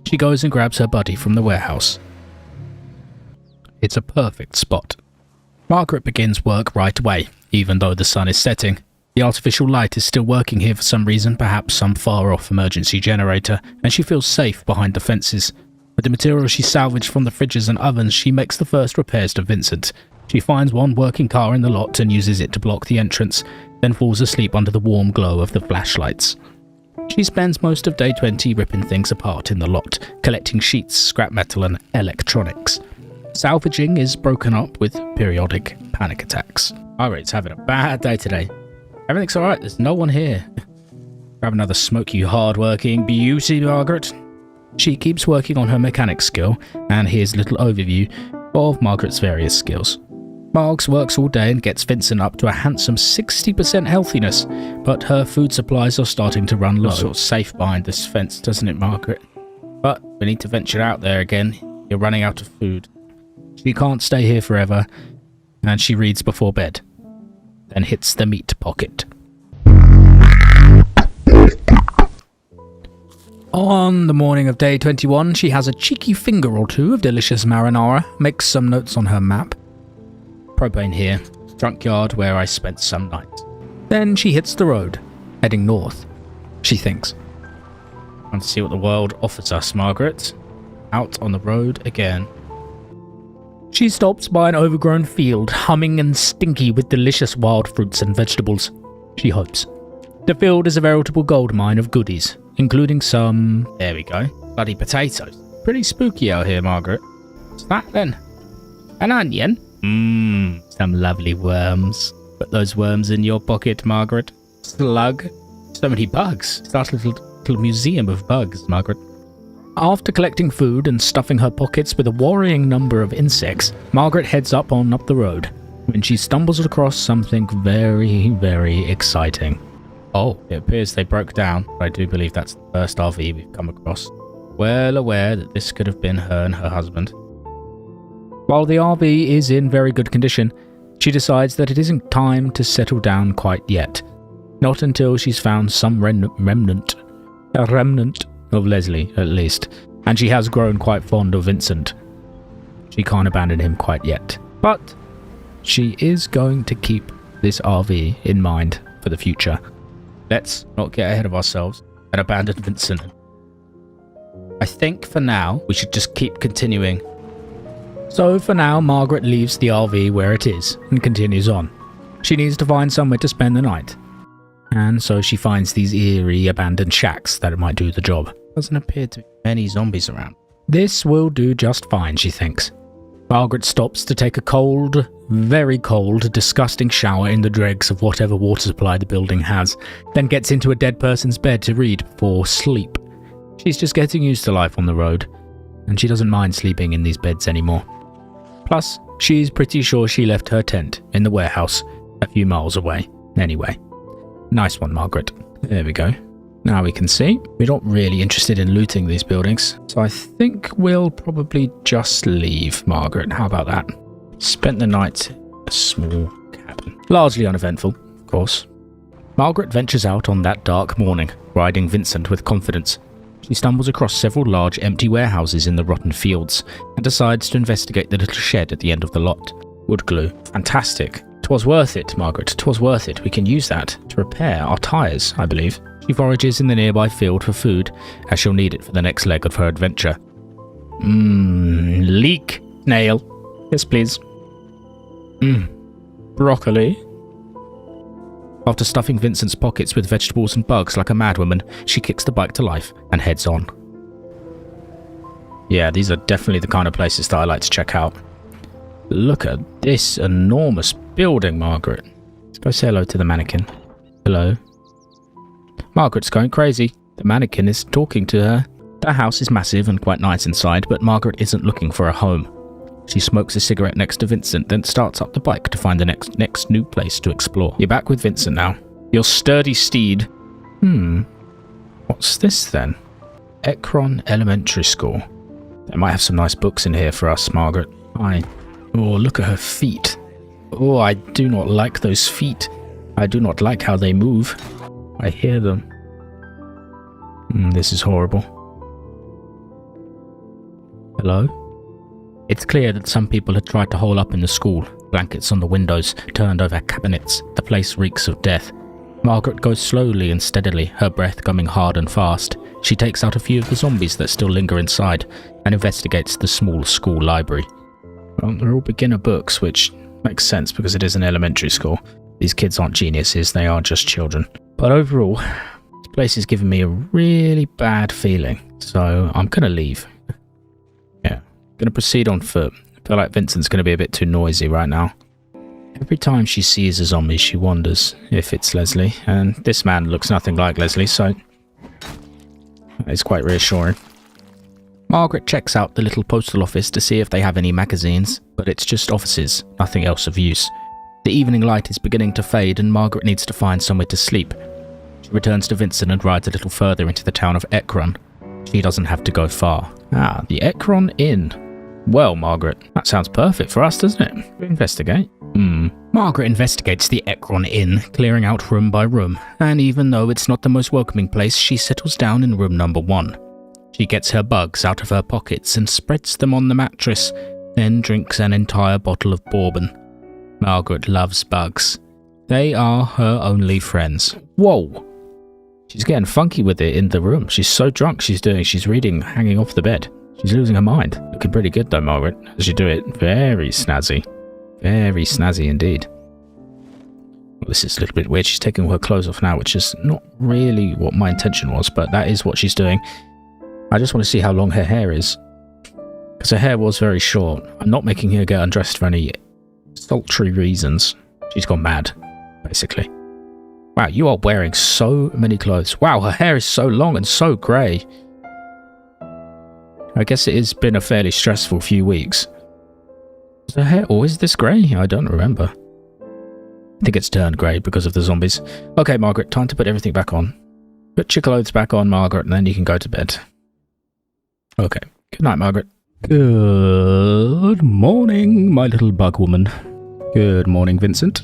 She goes and grabs her buddy from the warehouse. It's a perfect spot. Margaret begins work right away, even though the sun is setting. The artificial light is still working here for some reason, perhaps some far-off emergency generator, and she feels safe behind the fences. With the materials she salvaged from the fridges and ovens, she makes the first repairs to Vincent. She finds one working car in the lot and uses it to block the entrance, then falls asleep under the warm glow of the flashlights. She spends most of day 20 ripping things apart in the lot, collecting sheets, scrap metal and electronics. Salvaging is broken up with periodic panic attacks. Margaret's having a bad day today. Everything's alright, there's no one here. Grab another smoke, you hard-working beauty, Margaret. She keeps working on her mechanic skill, and here's a little overview of Margaret's various skills. Margs works all day and gets Vincent up to a handsome 60% healthiness, but her food supplies are starting to run low. Sort of safe behind this fence, doesn't it, Margaret? But we need to venture out there again. You're running out of food. She can't stay here forever, and she reads before bed, then hits the meat pocket. On the morning of day 21, she has a cheeky finger or two of delicious marinara, makes some notes on her map. Propane here, junkyard where I spent some nights. Then she hits the road, heading north, she thinks. Want to see what the world offers us, Margaret. Out on the road again. She stops by an overgrown field, humming and stinky with delicious wild fruits and vegetables. She hopes. The field is a veritable gold mine of goodies, including some... There we go. Bloody potatoes. Pretty spooky out here, Margaret. What's that then? An onion? Some lovely worms. Put those worms in your pocket, Margaret. Slug. So many bugs. Start a little museum of bugs, Margaret. After collecting food and stuffing her pockets with a worrying number of insects, Margaret heads up the road, when she stumbles across something very, very exciting. Oh, it appears they broke down, but I do believe that's the first RV we've come across. Well aware that this could have been her and her husband. While the RV is in very good condition, she decides that it isn't time to settle down quite yet. Not until she's found some remnant of Leslie, at least, and she has grown quite fond of Vincent. She can't abandon him quite yet, but she is going to keep this RV in mind for the future. Let's not get ahead of ourselves and abandon Vincent. I think for now, we should just keep continuing. So for now, Margaret leaves the RV where it is and continues on. She needs to find somewhere to spend the night. And so she finds these eerie abandoned shacks that might do the job. Doesn't appear to be many zombies around. This will do just fine, she thinks. Margaret stops to take a cold, very cold, disgusting shower in the dregs of whatever water supply the building has, then gets into a dead person's bed to read before sleep. She's just getting used to life on the road, and she doesn't mind sleeping in these beds anymore. Plus, she's pretty sure she left her tent in the warehouse a few miles away. Anyway. Nice one, Margaret. There we go. Now we can see. We're not really interested in looting these buildings, so I think we'll probably just leave, Margaret. How about that? Spent the night in a small cabin. Largely uneventful, of course. Margaret ventures out on that dark morning, riding Vincent with confidence. She stumbles across several large empty warehouses in the rotten fields, and decides to investigate the little shed at the end of the lot. Wood glue. Fantastic. 'Twas worth it, Margaret. 'Twas worth it. We can use that to repair our tyres, I believe. She forages in the nearby field for food, as she'll need it for the next leg of her adventure. Leek. Nail. Yes, please. Broccoli. After stuffing Vincent's pockets with vegetables and bugs like a madwoman, she kicks the bike to life and heads on. Yeah, these are definitely the kind of places that I like to check out. Look at this enormous building, Margaret. Let's go say hello to the mannequin. Hello. Margaret's going crazy. The mannequin is talking to her. The house is massive and quite nice inside, but Margaret isn't looking for a home. She smokes a cigarette next to Vincent, then starts up the bike to find the next new place to explore. You're back with Vincent now. Your sturdy steed. What's this then? Ekron Elementary School. They might have some nice books in here for us, Margaret. Oh, look at her feet. Oh, I do not like those feet. I do not like how they move. I hear them. This is horrible. Hello? It's clear that some people had tried to hole up in the school. Blankets on the windows, turned over cabinets. The place reeks of death. Margaret goes slowly and steadily, her breath coming hard and fast. She takes out a few of the zombies that still linger inside, and investigates the small school library. Well, they're all beginner books, which makes sense because it is an elementary school. These kids aren't geniuses, they are just children. But overall, this place is giving me a really bad feeling, so I'm gonna leave. Yeah, gonna proceed on foot. I feel like Vincent's gonna be a bit too noisy right now. Every time she sees a zombie, she wonders if it's Leslie, and this man looks nothing like Leslie, so it's quite reassuring. Margaret checks out the little postal office to see if they have any magazines, but it's just offices, nothing else of use. The evening light is beginning to fade and Margaret needs to find somewhere to sleep. She returns to Vincent and rides a little further into the town of Ekron. She doesn't have to go far. The Ekron Inn. Well, Margaret, that sounds perfect for us, doesn't it? Investigate. Margaret investigates the Ekron Inn, clearing out room by room, and even though it's not the most welcoming place, she settles down in room number 1. She gets her bugs out of her pockets and spreads them on the mattress, then drinks an entire bottle of bourbon. Margaret loves bugs. They are her only friends. Whoa! She's getting funky with it in the room. She's so drunk she's reading hanging off the bed. She's losing her mind. Looking pretty good though, Margaret, as you do it. Very snazzy. Very snazzy indeed. Well, this is a little bit weird. She's taking all her clothes off now, which is not really what my intention was, but that is what she's doing. I just want to see how long her hair is, because her hair was very short. I'm not making her get undressed for any sultry reasons. She's gone mad, basically. Wow, you are wearing so many clothes. Wow, her hair is so long and so grey. I guess it has been a fairly stressful few weeks. Is her hair always this grey? I don't remember. I think it's turned grey because of the zombies. Okay, Margaret, time to put everything back on. Put your clothes back on, Margaret, and then you can go to bed. Okay. Good night, Margaret. Good morning, my little bug woman. Good morning, Vincent.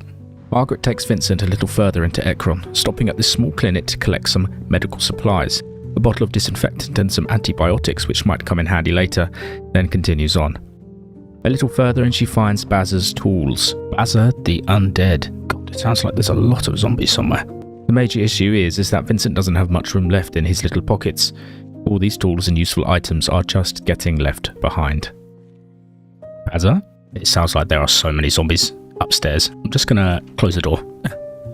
Margaret takes Vincent a little further into Ekron, stopping at this small clinic to collect some medical supplies, a bottle of disinfectant and some antibiotics which might come in handy later, then continues on. A little further and she finds Bazza's tools. Bazza the Undead. God, it sounds like there's a lot of zombies somewhere. The major issue is that Vincent doesn't have much room left in his little pockets. All these tools and useful items are just getting left behind. Bazza? It sounds like there are so many zombies upstairs. I'm just gonna close the door.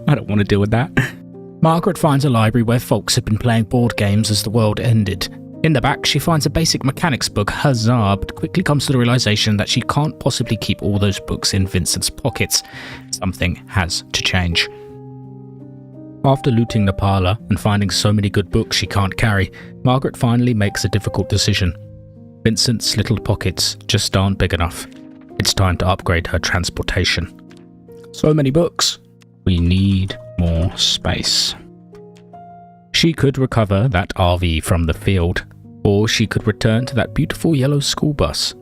I don't want to deal with that. Margaret finds a library where folks have been playing board games as the world ended. In the back, she finds a basic mechanics book, huzzah, but quickly comes to the realization that she can't possibly keep all those books in Vincent's pockets. Something has to change. After looting the parlour and finding so many good books she can't carry, Margaret finally makes a difficult decision. Vincent's little pockets just aren't big enough. It's time to upgrade her transportation. So many books. We need more space. She could recover that RV from the field, or she could return to that beautiful yellow school bus.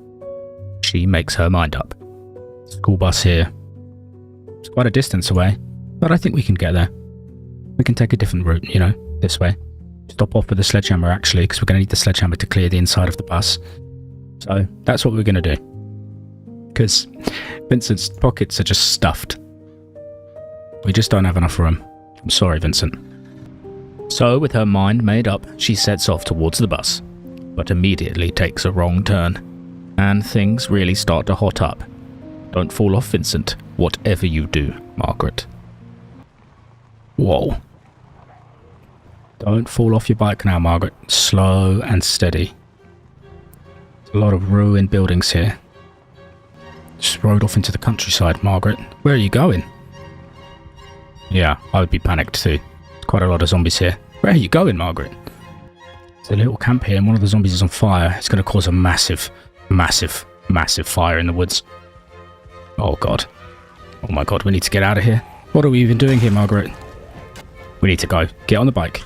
She makes her mind up. School bus here. It's quite a distance away, but I think we can get there. We can take a different route, you know, this way. Stop off with the sledgehammer, actually, because we're going to need the sledgehammer to clear the inside of the bus. So that's what we're going to do. Because Vincent's pockets are just stuffed. We just don't have enough room. I'm sorry, Vincent. So, with her mind made up, she sets off towards the bus, but immediately takes a wrong turn, and things really start to hot up. Don't fall off, Vincent, whatever you do, Margaret. Whoa. Don't fall off your bike now, Margaret. Slow and steady. There's a lot of ruined buildings here. Just rode off into the countryside, Margaret. Where are you going? Yeah, I would be panicked too. There's quite a lot of zombies here. Where are you going, Margaret? There's a little camp here and one of the zombies is on fire. It's going to cause a massive, massive, massive fire in the woods. Oh god. Oh my god, we need to get out of here. What are we even doing here, Margaret? We need to go. Get on the bike.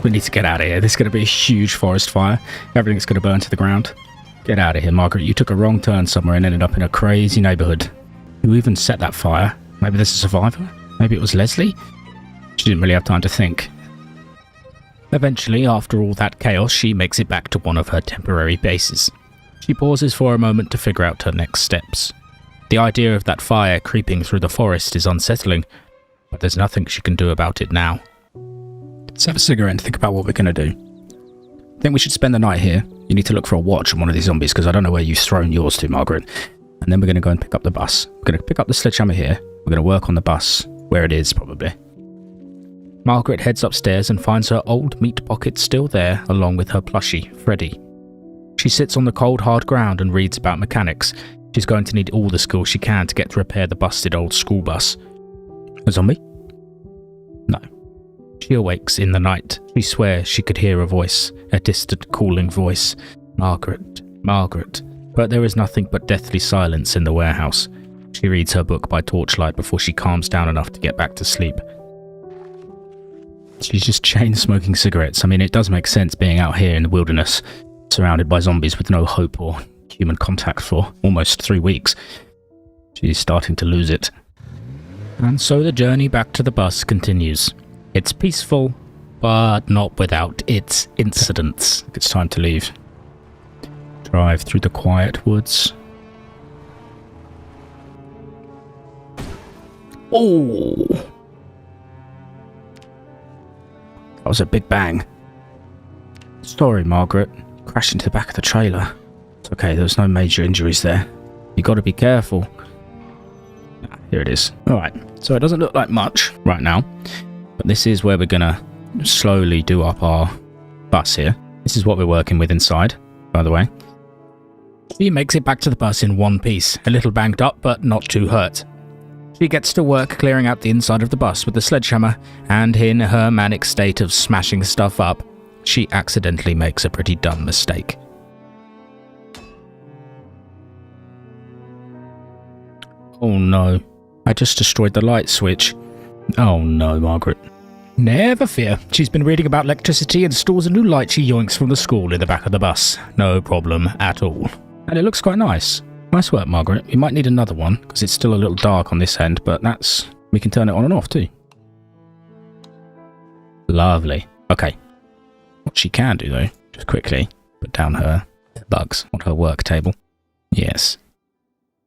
We need to get out of here. There's going to be a huge forest fire. Everything's going to burn to the ground. Get out of here, Margaret. You took a wrong turn somewhere and ended up in a crazy neighbourhood. Who even set that fire? Maybe there's a survivor? Maybe it was Leslie? She didn't really have time to think. Eventually, after all that chaos, she makes it back to one of her temporary bases. She pauses for a moment to figure out her next steps. The idea of that fire creeping through the forest is unsettling, but there's nothing she can do about it now. Let's have a cigarette and think about what we're going to do. I think we should spend the night here. You need to look for a watch on one of these zombies because I don't know where you've thrown yours to, Margaret. And then we're going to go and pick up the bus. We're going to pick up the sledgehammer here. We're going to work on the bus, where it is probably. Margaret heads upstairs and finds her old meat pocket still there, along with her plushie, Freddy. She sits on the cold, hard ground and reads about mechanics. She's going to need all the skills she can to get to repair the busted old school bus. A zombie? No. She awakes in the night. She swears she could hear a voice, a distant calling voice. Margaret, Margaret. But there is nothing but deathly silence in the warehouse. She reads her book by torchlight before she calms down enough to get back to sleep. She's just chain-smoking cigarettes. I mean, it does make sense being out here in the wilderness, surrounded by zombies with no hope or human contact for almost 3 weeks. She's starting to lose it. And so the journey back to the bus continues. It's peaceful, but not without its incidents. It's time to leave. Drive through the quiet woods. Oh! That was a big bang. Sorry, Margaret. Crashed into the back of the trailer. It's okay, there's no major injuries there. You gotta be careful. Here it is. Alright, so it doesn't look like much right now. But this is where we're gonna slowly do up our bus here. This is what we're working with inside, by the way. She makes it back to the bus in one piece, a little banged up, but not too hurt. She gets to work clearing out the inside of the bus with the sledgehammer, and in her manic state of smashing stuff up, she accidentally makes a pretty dumb mistake. Oh no, I just destroyed the light switch. Oh no, Margaret. Never fear, she's been reading about electricity and stores a new light she yoinks from the school in the back of the bus. No problem at all. And it looks quite nice. Nice work, Margaret. You might need another one, because it's still a little dark on this end, but we can turn it on and off too. Lovely. Okay. What she can do though, just quickly put down her bugs on her work table. Yes.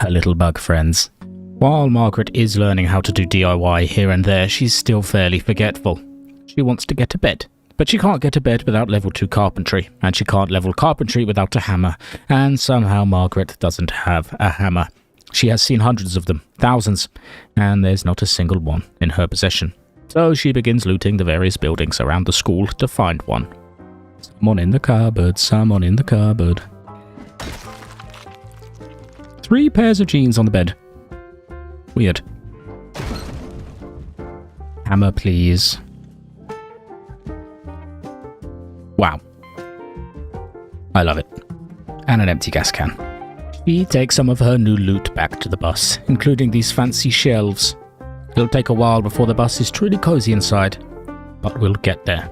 Her little bug friends. While Margaret is learning how to do DIY here and there, she's still fairly forgetful. She wants to get to bed, but she can't get to bed without level 2 carpentry, and she can't level carpentry without a hammer, and somehow Margaret doesn't have a hammer. She has seen hundreds of them, thousands, and there's not a single one in her possession. So she begins looting the various buildings around the school to find one. Someone in the cupboard, someone in the cupboard. 3 pairs of jeans on the bed. Weird. Hammer, please. Wow. I love it. And an empty gas can. She takes some of her new loot back to the bus, including these fancy shelves. It'll take a while before the bus is truly cozy inside, but we'll get there.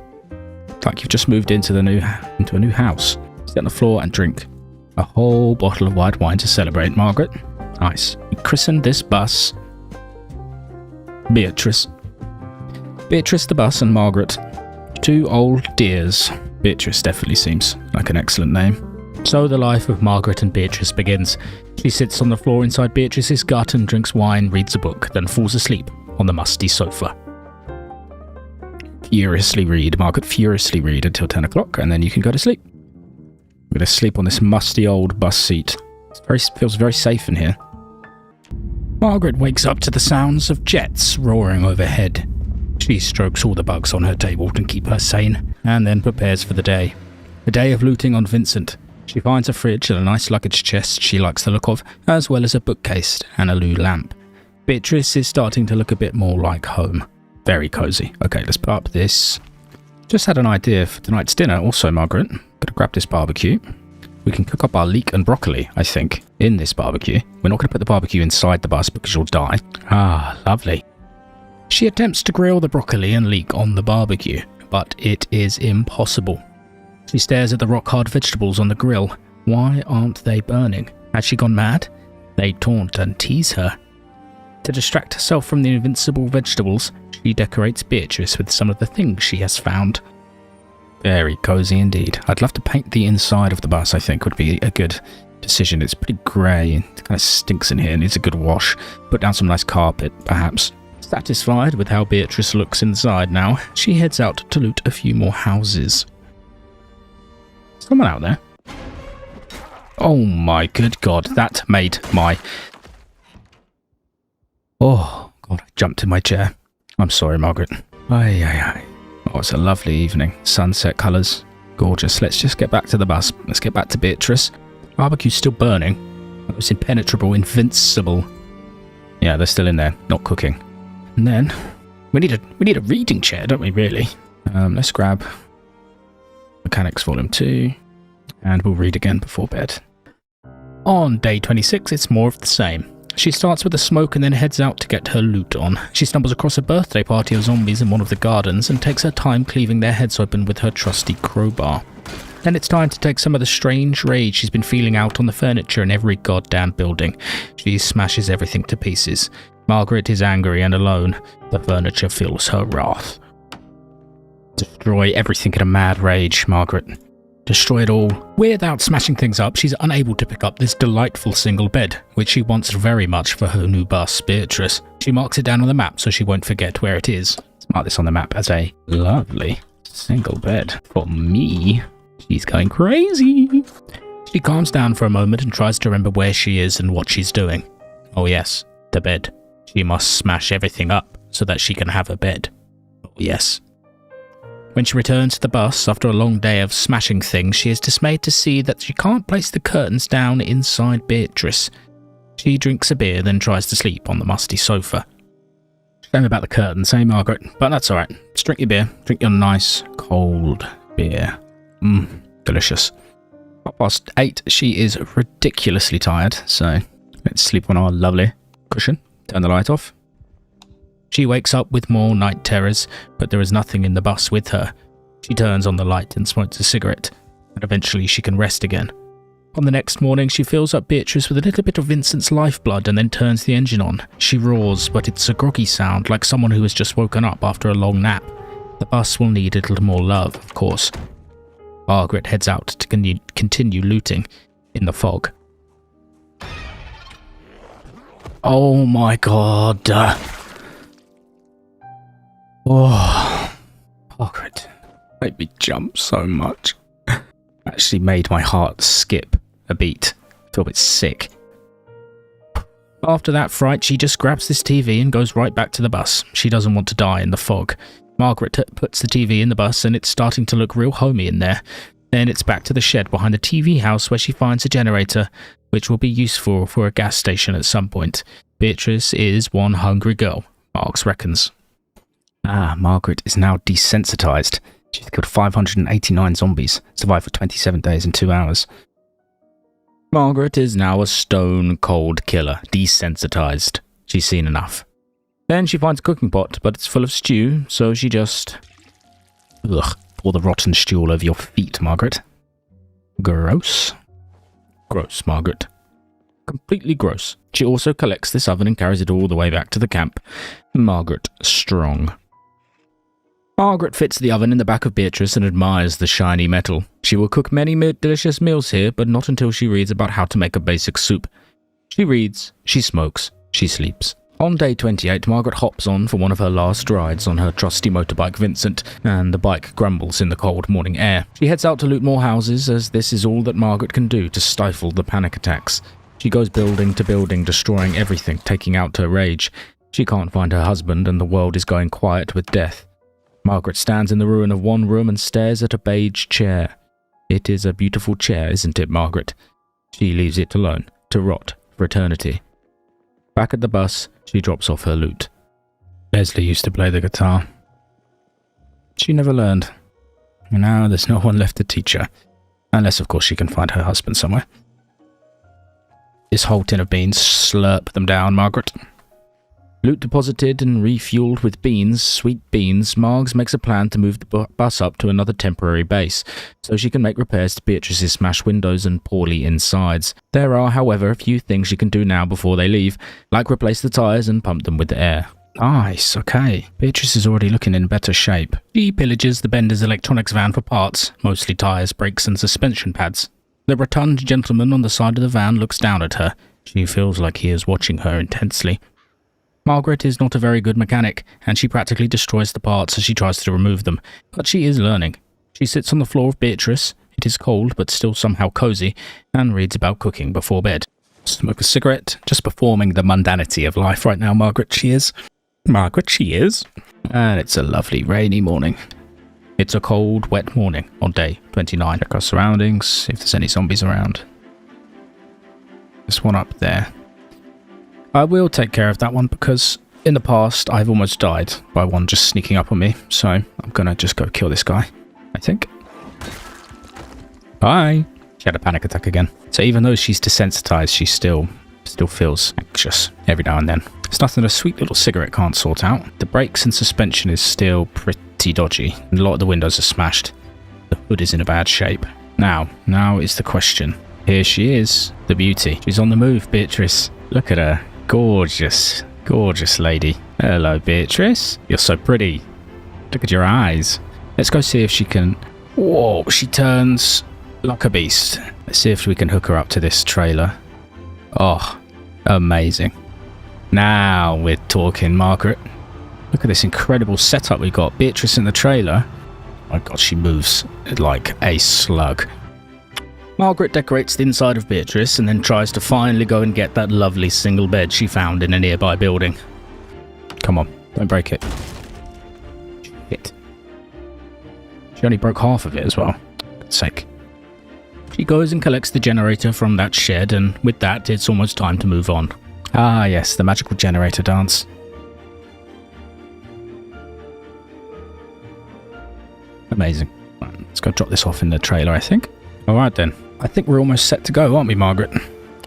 It's like you've just moved into a new house. Sit on the floor and drink. A whole bottle of white wine to celebrate, Margaret. Nice. We christened this bus Beatrice. Beatrice the bus and Margaret. 2 old dears. Beatrice definitely seems like an excellent name. So the life of Margaret and Beatrice begins. She sits on the floor inside Beatrice's gut and drinks wine, reads a book, then falls asleep on the musty sofa. Furiously read, Margaret, furiously read until 10 o'clock, and then you can go to sleep. I'm going to sleep on this musty old bus seat. It feels very safe in here. Margaret wakes up to the sounds of jets roaring overhead. She strokes all the bugs on her table to keep her sane, and then prepares for the day. A day of looting on Vincent. She finds a fridge and a nice luggage chest she likes the look of, as well as a bookcase and a loo lamp. Beatrice is starting to look a bit more like home. Very cosy. Okay, let's put up this. Just had an idea for tonight's dinner also, Margaret. Gonna grab this barbecue. We can cook up our leek and broccoli, I think, in this barbecue. We're not going to put the barbecue inside the bus because you'll die. Ah, lovely. She attempts to grill the broccoli and leek on the barbecue, but it is impossible. She stares at the rock-hard vegetables on the grill. Why aren't they burning? Has she gone mad? They taunt and tease her. To distract herself from the invincible vegetables, she decorates Beatrice with some of the things she has found. Very cozy indeed. I'd love to paint the inside of the bus, I think, would be a good decision. It's pretty grey and it kind of stinks in here, needs a good wash. Put down some nice carpet, perhaps. Satisfied with how Beatrice looks inside now, she heads out to loot a few more houses. Someone out there? Oh my good god, that made my... Oh god, I jumped in my chair. I'm sorry, Margaret. Aye. Oh, it's a lovely evening. Sunset colours. Gorgeous. Let's just get back to the bus. Let's get back to Beatrice. Barbecue's still burning. It's impenetrable, invincible. Yeah, they're still in there, not cooking. And then, we need a reading chair, don't we, really? Let's grab Mechanics Volume 2, and we'll read again before bed. On day 26, it's more of the same. She starts with a smoke and then heads out to get her loot on. She stumbles across a birthday party of zombies in one of the gardens and takes her time cleaving their heads open with her trusty crowbar. Then it's time to take some of the strange rage she's been feeling out on the furniture in every goddamn building. She smashes everything to pieces. Margaret is angry and alone. The furniture fills her wrath. Destroy everything in a mad rage, Margaret. Destroy it all. Without smashing things up, she's unable to pick up this delightful single bed, which she wants very much for her new bus, Beatrice. She marks it down on the map so she won't forget where it is. Let's mark this on the map as a lovely single bed for me. She's going crazy. She calms down for a moment and tries to remember where she is and what she's doing. Oh yes, the bed. She must smash everything up so that she can have a bed. Oh yes. When she returns to the bus after a long day of smashing things, she is dismayed to see that she can't place the curtains down inside Beatrice. She drinks a beer, then tries to sleep on the musty sofa. Shame about the curtains, eh, Margaret? But that's alright. Just drink your beer. Drink your nice, cold beer. Delicious. 8:30, she is ridiculously tired, so let's sleep on our lovely cushion. Turn the light off. She wakes up with more night terrors, but there is nothing in the bus with her. She turns on the light and smokes a cigarette, and eventually she can rest again. On the next morning, she fills up Beatrice with a little bit of Vincent's lifeblood and then turns the engine on. She roars, but it's a groggy sound, like someone who has just woken up after a long nap. The bus will need a little more love, of course. Margaret heads out to continue looting in the fog. Oh my god. Oh, Margaret made me jump so much. Actually made my heart skip a beat. I feel a bit sick. After that fright, she just grabs this TV and goes right back to the bus. She doesn't want to die in the fog. Margaret puts the TV in the bus and it's starting to look real homey in there. Then it's back to the shed behind the TV house where she finds a generator, which will be useful for a gas station at some point. Beatrice is one hungry girl, Marx reckons. Margaret is now desensitized. She's killed 589 zombies, survived for 27 days and 2 hours. Margaret is now a stone-cold killer, desensitized. She's seen enough. Then she finds a cooking pot, but it's full of stew, so she just... Ugh, pour the rotten stew all over your feet, Margaret. Gross. Gross, Margaret. Completely gross. She also collects this oven and carries it all the way back to the camp. Margaret Strong. Margaret fits the oven in the back of Beatrice and admires the shiny metal. She will cook many delicious meals here, but not until she reads about how to make a basic soup. She reads, she smokes, she sleeps. On day 28, Margaret hops on for one of her last rides on her trusty motorbike Vincent, and the bike grumbles in the cold morning air. She heads out to loot more houses, as this is all that Margaret can do to stifle the panic attacks. She goes building to building, destroying everything, taking out her rage. She can't find her husband, and the world is going quiet with death. Margaret stands in the ruin of one room and stares at a beige chair. It is a beautiful chair, isn't it, Margaret? She leaves it alone, to rot for eternity. Back at the bus, she drops off her loot. Leslie used to play the guitar. She never learned. And now there's no one left to teach her. Unless, of course, she can find her husband somewhere. This whole tin of beans, slurp them down, Margaret. Loot deposited and refueled with beans, sweet beans, Margs makes a plan to move the bus up to another temporary base, so she can make repairs to Beatrice's smashed windows and poorly insides. There are, however, a few things she can do now before they leave, like replace the tyres and pump them with air. Nice, okay. Beatrice is already looking in better shape. She pillages the Bender's electronics van for parts, mostly tyres, brakes and suspension pads. The rotund gentleman on the side of the van looks down at her. She feels like he is watching her intensely. Margaret is not a very good mechanic, and she practically destroys the parts as she tries to remove them, but she is learning. She sits on the floor of Beatrice, it is cold but still somehow cosy, and reads about cooking before bed. Smoke a cigarette, just performing the mundanity of life right now, Margaret she is. Margaret she is. And it's a lovely rainy morning. It's a cold, wet morning on day 29. Check our surroundings, if there's any zombies around. There's one up there. I will take care of that one because in the past I've almost died by one just sneaking up on me, so I'm gonna just go kill this guy, I think. Hi! She had a panic attack again. So even though she's desensitized, she still feels anxious every now and then. It's nothing a sweet little cigarette can't sort out. The brakes and suspension is still pretty dodgy, and a lot of the windows are smashed. The hood is in a bad shape. Now is the question. Here she is, the beauty. She's on the move, Beatrice. Look at her. Gorgeous, gorgeous lady. Hello, Beatrice. You're so pretty. Look at your eyes. Let's go see if she can... Whoa, she turns like a beast. Let's see if we can hook her up to this trailer. Oh, amazing. Now we're talking, Margaret. Look at this incredible setup we got. Beatrice in the trailer. Oh my god, she moves like a slug. Margaret decorates the inside of Beatrice and then tries to finally go and get that lovely single bed she found in a nearby building. Come on, don't break it. Shit. She only broke half of it as well. For God's sake. She goes and collects the generator from that shed, and with that, it's almost time to move on. Ah yes, the magical generator dance. Amazing. Right, let's go drop this off in the trailer, I think. Alright then. I think we're almost set to go, aren't we, Margaret?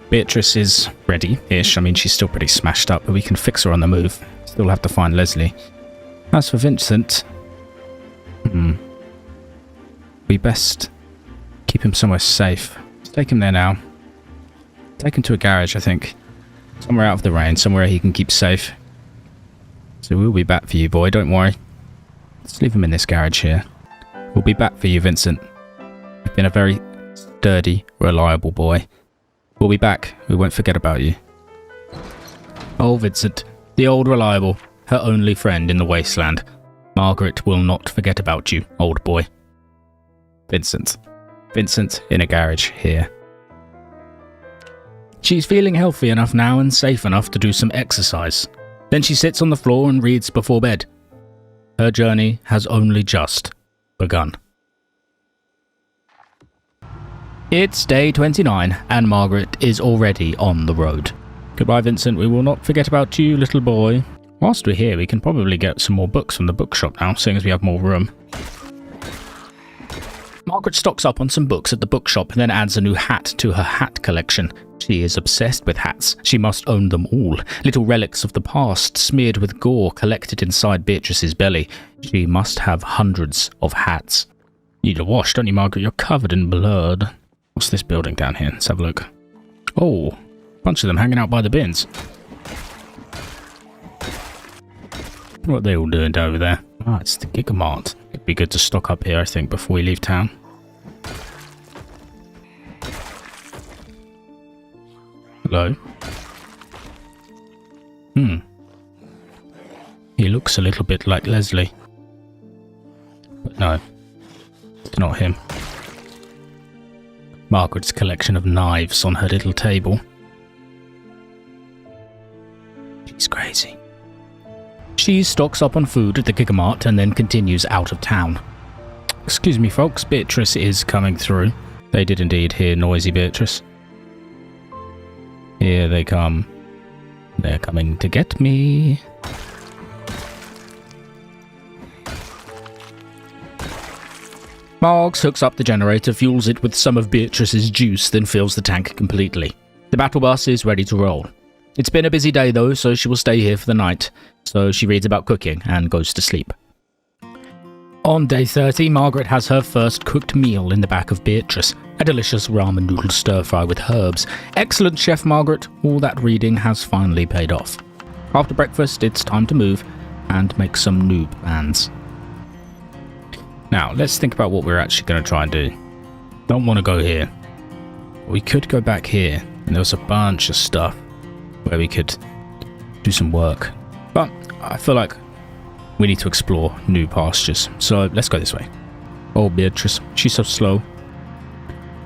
Beatrice is ready-ish. I mean, she's still pretty smashed up, but we can fix her on the move. Still have to find Leslie. As for Vincent... we best keep him somewhere safe. Let's take him there now. Take him to a garage, I think. Somewhere out of the rain, somewhere he can keep safe. So we'll be back for you, boy, don't worry. Let's leave him in this garage here. We'll be back for you, Vincent. You've been a very sturdy, reliable boy. We'll be back. We won't forget about you. Oh, Vincent, the old reliable, her only friend in the wasteland. Margaret will not forget about you, old boy. Vincent. Vincent in a garage here. She's feeling healthy enough now and safe enough to do some exercise. Then she sits on the floor and reads before bed. Her journey has only just begun. It's day 29, and Margaret is already on the road. Goodbye, Vincent. We will not forget about you, little boy. Whilst we're here, we can probably get some more books from the bookshop now, seeing as we have more room. Margaret stocks up on some books at the bookshop and then adds a new hat to her hat collection. She is obsessed with hats. She must own them all. Little relics of the past, smeared with gore, collected inside Beatrice's belly. She must have hundreds of hats. You need a wash, don't you, Margaret? You're covered in blood. What's this building down here? Let's have a look. Oh, Bunch of them hanging out by the bins. What are they all doing over there? Ah, it's the Gigamart. It'd be good to stock up here, I think, before we leave town. Hello? He looks a little bit like Leslie. But no, it's not him. Margaret's collection of knives on her little table. She's crazy. She stocks up on food at the Gigamart and then continues out of town. Excuse me, folks, Beatrice is coming through. They did indeed hear noisy Beatrice. Here they come. They're coming to get me. Margs hooks up the generator, fuels it with some of Beatrice's juice, then fills the tank completely. The battle bus is ready to roll. It's been a busy day though, so she will stay here for the night. So she reads about cooking and goes to sleep. On day 30, Margaret has her first cooked meal in the back of Beatrice. A delicious ramen noodle stir-fry with herbs. Excellent, Chef Margaret. All that reading has finally paid off. After breakfast, it's time to move and make some new plans. Now, let's think about what we're actually going to try and do. Don't want to go here. We could go back here, and there was a bunch of stuff where we could do some work. But I feel like we need to explore new pastures, so let's go this way. Oh, Beatrice, she's so slow.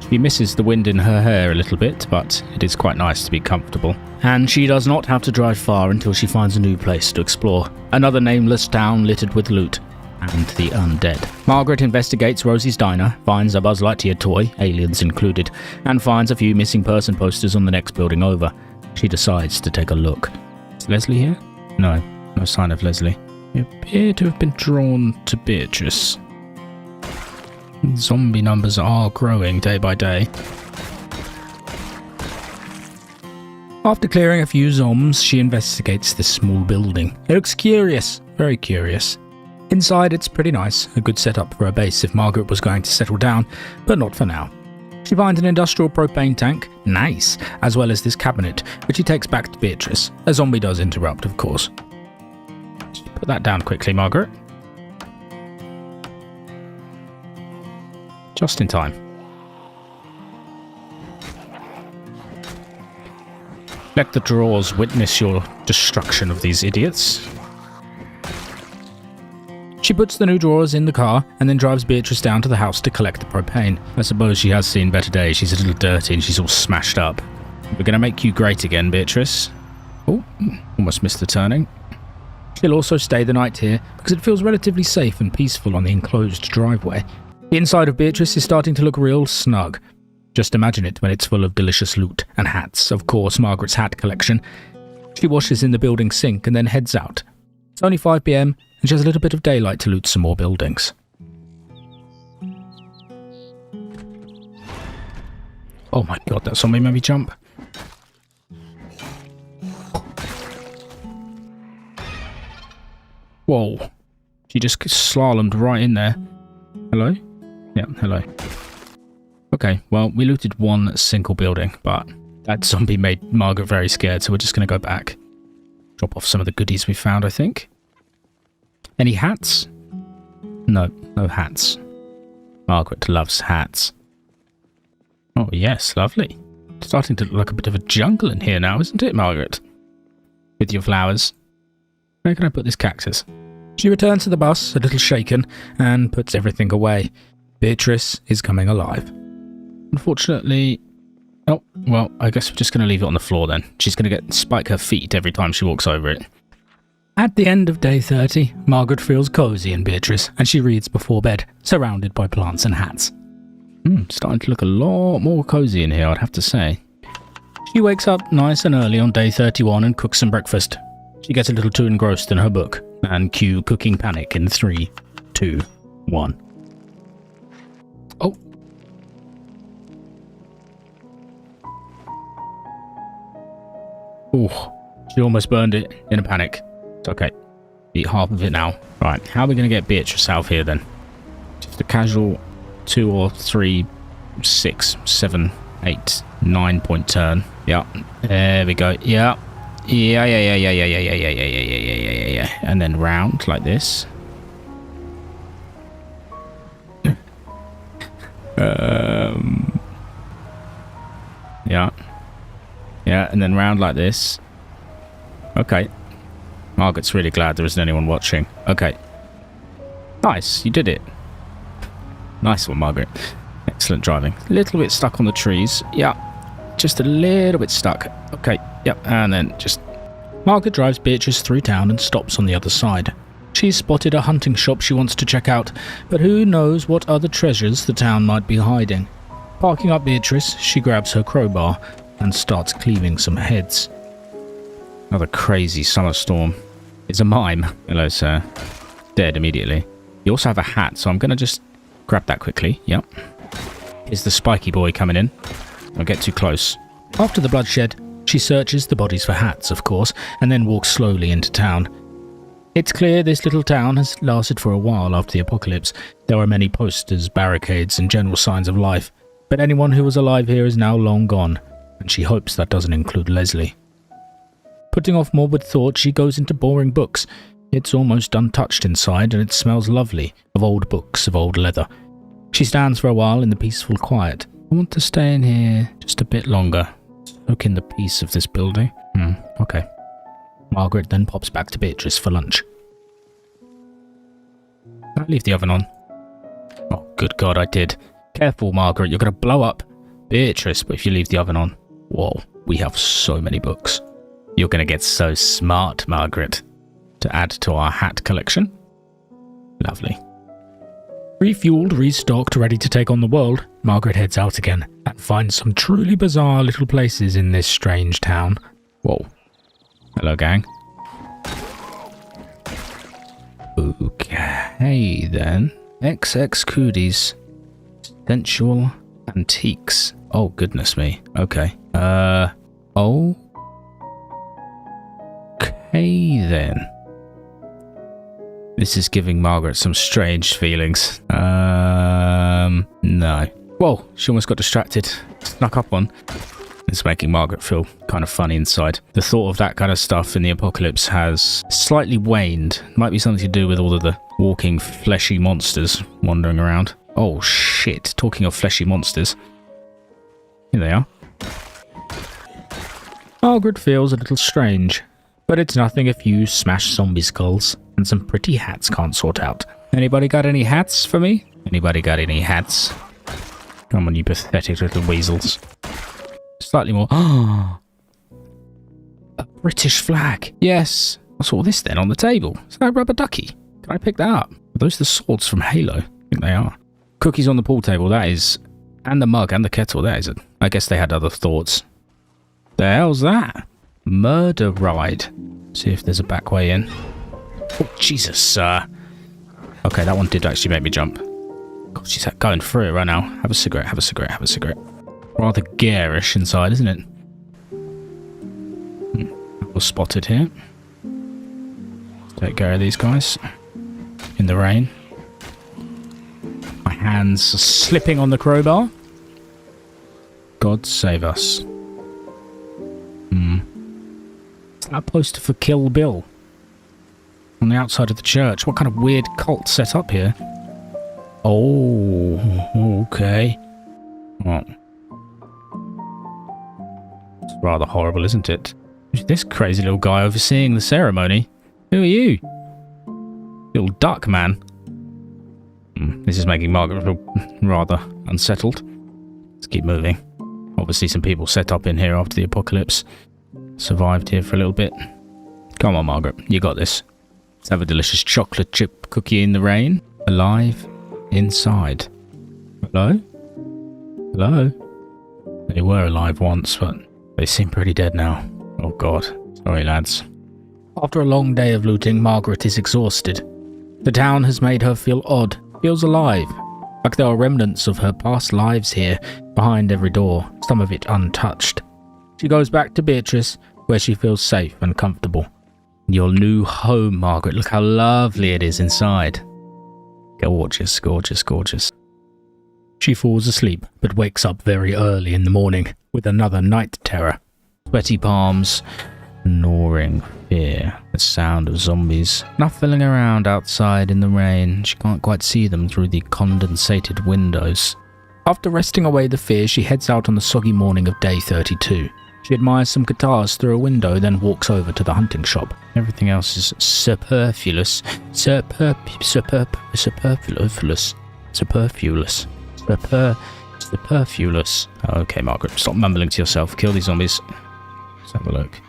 She misses the wind in her hair a little bit, but it is quite nice to be comfortable. And she does not have to drive far until she finds a new place to explore. Another nameless town littered with loot and the undead. Margaret investigates Rosie's diner, finds a Buzz Lightyear toy, aliens included, and finds a few missing person posters on the next building over. She decides to take a look. Is Leslie here? No sign of Leslie. You appear to have been drawn to Beatrice. Zombie numbers are growing day by day. After clearing a few zombs, she investigates this small building. It looks curious, very curious. Inside, it's pretty nice, a good setup for a base if Margaret was going to settle down, but not for now. She finds an industrial propane tank, nice, as well as this cabinet, which she takes back to Beatrice. A zombie does interrupt, of course. Just put that down quickly, Margaret. Just in time. Let the drawers witness your destruction of these idiots. She puts the new drawers in the car and then drives Beatrice down to the house to collect the propane. I suppose she has seen better days. She's a little dirty and she's all smashed up. We're going to make you great again, Beatrice. Oh, almost missed the turning. She'll also stay the night here because it feels relatively safe and peaceful on the enclosed driveway. The inside of Beatrice is starting to look real snug. Just imagine it when it's full of delicious loot and hats. Of course, Margaret's hat collection. She washes in the building sink and then heads out. It's only 5 PM and she has a little bit of daylight to loot some more buildings. Oh my god, that zombie made me jump. Whoa. She just slalomed right in there. Hello? Yeah, hello. Okay, well, we looted one single building, but that zombie made Margaret very scared, so we're just going to go back. Drop off some of the goodies we found, I think. Any hats? No hats. Margaret loves hats. Oh, yes, lovely. Starting to look like a bit of a jungle in here now, isn't it, Margaret? With your flowers. Where can I put this cactus? She returns to the bus, a little shaken, and puts everything away. Beatrice is coming alive. Unfortunately... Oh, well, I guess we're just going to leave it on the floor then. She's going to spike her feet every time she walks over it. At the end of day 30, Margaret feels cozy in Beatrice, and she reads before bed, surrounded by plants and hats. Starting to look a lot more cozy in here, I'd have to say. She wakes up nice and early on day 31 and cooks some breakfast. She gets a little too engrossed in her book, and cue cooking panic in 3, 2, 1. Oh. Oh, she almost burned it in a panic. It's okay. Eat half of it now. Right, how are we going to get Beatrice out of here then? Just a casual 2 or 3, 6, 7, 8, 9 point turn. Yeah. There we go. Yeah. Yeah. And then round like this. Yeah. Yeah, and then round like this. Okay. Margaret's really glad there isn't anyone watching. Okay. Nice, you did it. Nice one, Margaret. Excellent driving. A little bit stuck on the trees. Yeah. Just a little bit stuck. Okay. Yep. And then just... Margaret drives Beatrice through town and stops on the other side. She's spotted a hunting shop she wants to check out, but who knows what other treasures the town might be hiding. Parking up Beatrice, she grabs her crowbar and starts cleaving some heads. Another crazy summer storm. It's a mime. Hello, sir. Dead immediately. You also have a hat, so I'm going to just grab that quickly. Yep. Here's the spiky boy coming in. Don't get too close. After the bloodshed, she searches the bodies for hats, of course, and then walks slowly into town. It's clear this little town has lasted for a while after the apocalypse. There are many posters, barricades, and general signs of life. But anyone who was alive here is now long gone, and she hopes that doesn't include Leslie. Putting off morbid thought, she goes into boring books. It's almost untouched inside, and it smells lovely, of old books, of old leather. She stands for a while in the peaceful quiet. I want to stay in here just a bit longer. Soak in the peace of this building. Okay. Margaret then pops back to Beatrice for lunch. Can I leave the oven on? Oh, good God, I did. Careful, Margaret, you're going to blow up. Beatrice, but if you leave the oven on... Whoa, we have so many books. You're going to get so smart, Margaret. To add to our hat collection. Lovely. Refueled, restocked, ready to take on the world, Margaret heads out again and finds some truly bizarre little places in this strange town. Whoa. Hello, gang. Okay, then. XX cooties. Sensual antiques. Oh, goodness me. Okay. Oh. Okay, then. This is giving Margaret some strange feelings. No. Whoa, she almost got distracted. Snuck up on. It's making Margaret feel kind of funny inside. The thought of that kind of stuff in the apocalypse has slightly waned. Might be something to do with all of the walking fleshy monsters wandering around. Oh shit, talking of fleshy monsters. Here they are. Margaret feels a little strange, but it's nothing a few smashed zombie skulls and some pretty hats can't sort out. Anybody got any hats for me? Anybody got any hats? Come on, you pathetic little weasels. Slightly more. A British flag. Yes. I saw this then on the table. Is that a rubber ducky? Can I pick that up? Are those the swords from Halo? I think they are. Cookies on the pool table, that is. And the mug and the kettle, that is it. I guess they had other thoughts. The hell's that? Murder ride. See if there's a back way in. Oh, Jesus. Okay, that one did actually make me jump. God, she's going through it right now. Have a cigarette, have a cigarette, have a cigarette. Rather garish inside, isn't it? That was spotted here. Take care of these guys. In the rain. My hands are slipping on the crowbar. God save us. Is that a poster for Kill Bill? On the outside of the church. What kind of weird cult set up here? Oh, okay. Well, it's rather horrible, isn't it? Who's this crazy little guy overseeing the ceremony? Who are you? Little duck man. This is making Margaret feel rather unsettled. Let's keep moving. Obviously some people set up in here after the apocalypse. Survived here for a little bit. Come on, Margaret. You got this. Let's have a delicious chocolate chip cookie in the rain. Alive inside. Hello? Hello? They were alive once, but they seem pretty dead now. Oh god. Sorry, lads. After a long day of looting, Margaret is exhausted. The town has made her feel odd. Feels alive. Like there are remnants of her past lives here, behind every door, some of it untouched. She goes back to Beatrice, where she feels safe and comfortable. Your new home, Margaret. Look how lovely it is inside. Gorgeous, gorgeous, gorgeous. She falls asleep, but wakes up very early in the morning with another night terror. Sweaty palms, gnawing fear, the sound of zombies snuffling around outside in the rain. She can't quite see them through the condensated windows. After resting away the fear, she heads out on the soggy morning of day 32. She admires some guitars through a window, then walks over to the hunting shop. Everything else is superfluous. Superfluous. Okay, Margaret, stop mumbling to yourself. Kill these zombies. Let's have a look.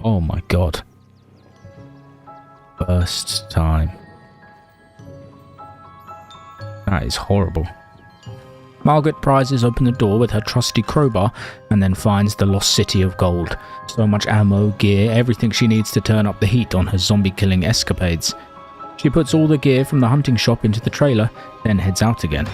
Oh my god. First time. That is horrible. Margaret prizes open the door with her trusty crowbar and then finds the lost city of gold. So much ammo, gear, everything she needs to turn up the heat on her zombie-killing escapades. She puts all the gear from the hunting shop into the trailer, then heads out again.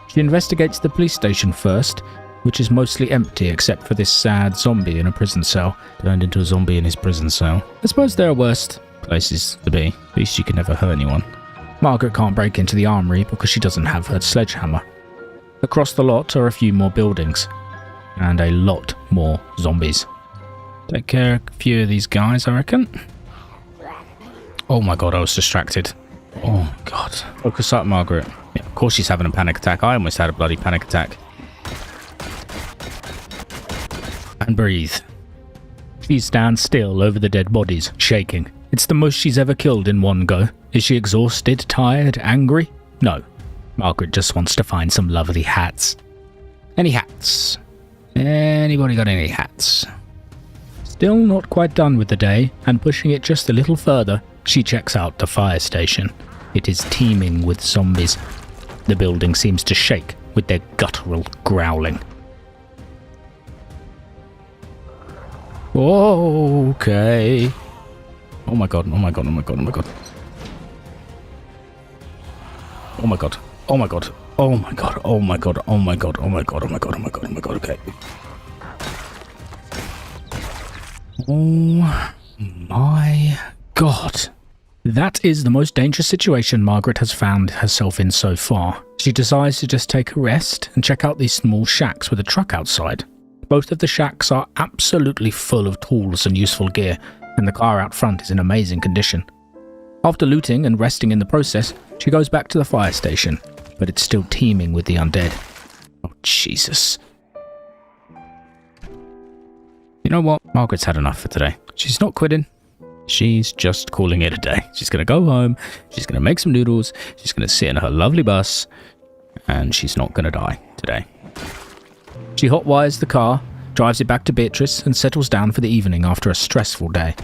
She investigates the police station first, which is mostly empty except for this sad zombie in a prison cell. Turned into a zombie in his prison cell. I suppose there are worse places to be. At least you can never hurt anyone. Margaret can't break into the armory because she doesn't have her sledgehammer. Across the lot are a few more buildings. And a lot more zombies. Take care of a few of these guys, I reckon. Oh my god, I was distracted. Oh my god. Focus up, Margaret. Yeah, of course she's having a panic attack. I almost had a bloody panic attack. And breathe. She stands still over the dead bodies, shaking. It's the most she's ever killed in one go. Is she exhausted, tired, angry? No. Margaret just wants to find some lovely hats. Any hats? Anybody got any hats? Still not quite done with the day, and pushing it just a little further, she checks out the fire station. It is teeming with zombies. The building seems to shake with their guttural growling. Okay. Oh my god, oh my god, oh my god, oh my god. Oh my god, oh my god, oh my god, oh my god, oh my god, oh my god, oh my god, oh my god, oh my god, okay. Oh my god. That is the most dangerous situation Margaret has found herself in so far. She decides to just take a rest and check out these small shacks with a truck outside. Both of the shacks are absolutely full of tools and useful gear, and the car out front is in amazing condition. After looting and resting in the process, she goes back to the fire station, but it's still teeming with the undead. Oh, Jesus. You know what? Margaret's had enough for today. She's not quitting. She's just calling it a day. She's going to go home, she's going to make some noodles, she's going to sit in her lovely bus, and she's not going to die today. She hotwires the car, drives it back to Beatrice, and settles down for the evening after a stressful day.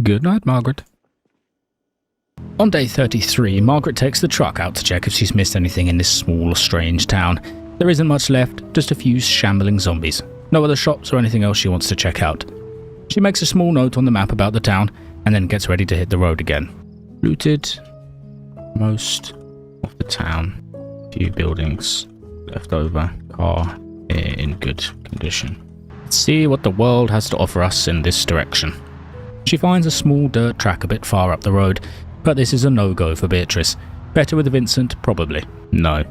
Good night, Margaret. On day 33, Margaret takes the truck out to check if she's missed anything in this small, strange town. There isn't much left, just a few shambling zombies. No other shops or anything else she wants to check out. She makes a small note on the map about the town, and then gets ready to hit the road again. Looted most of the town. Few buildings left over. Car in good condition. Let's see what the world has to offer us in this direction. She finds a small dirt track a bit far up the road, but this is a no-go for Beatrice. Better with Vincent, probably. No.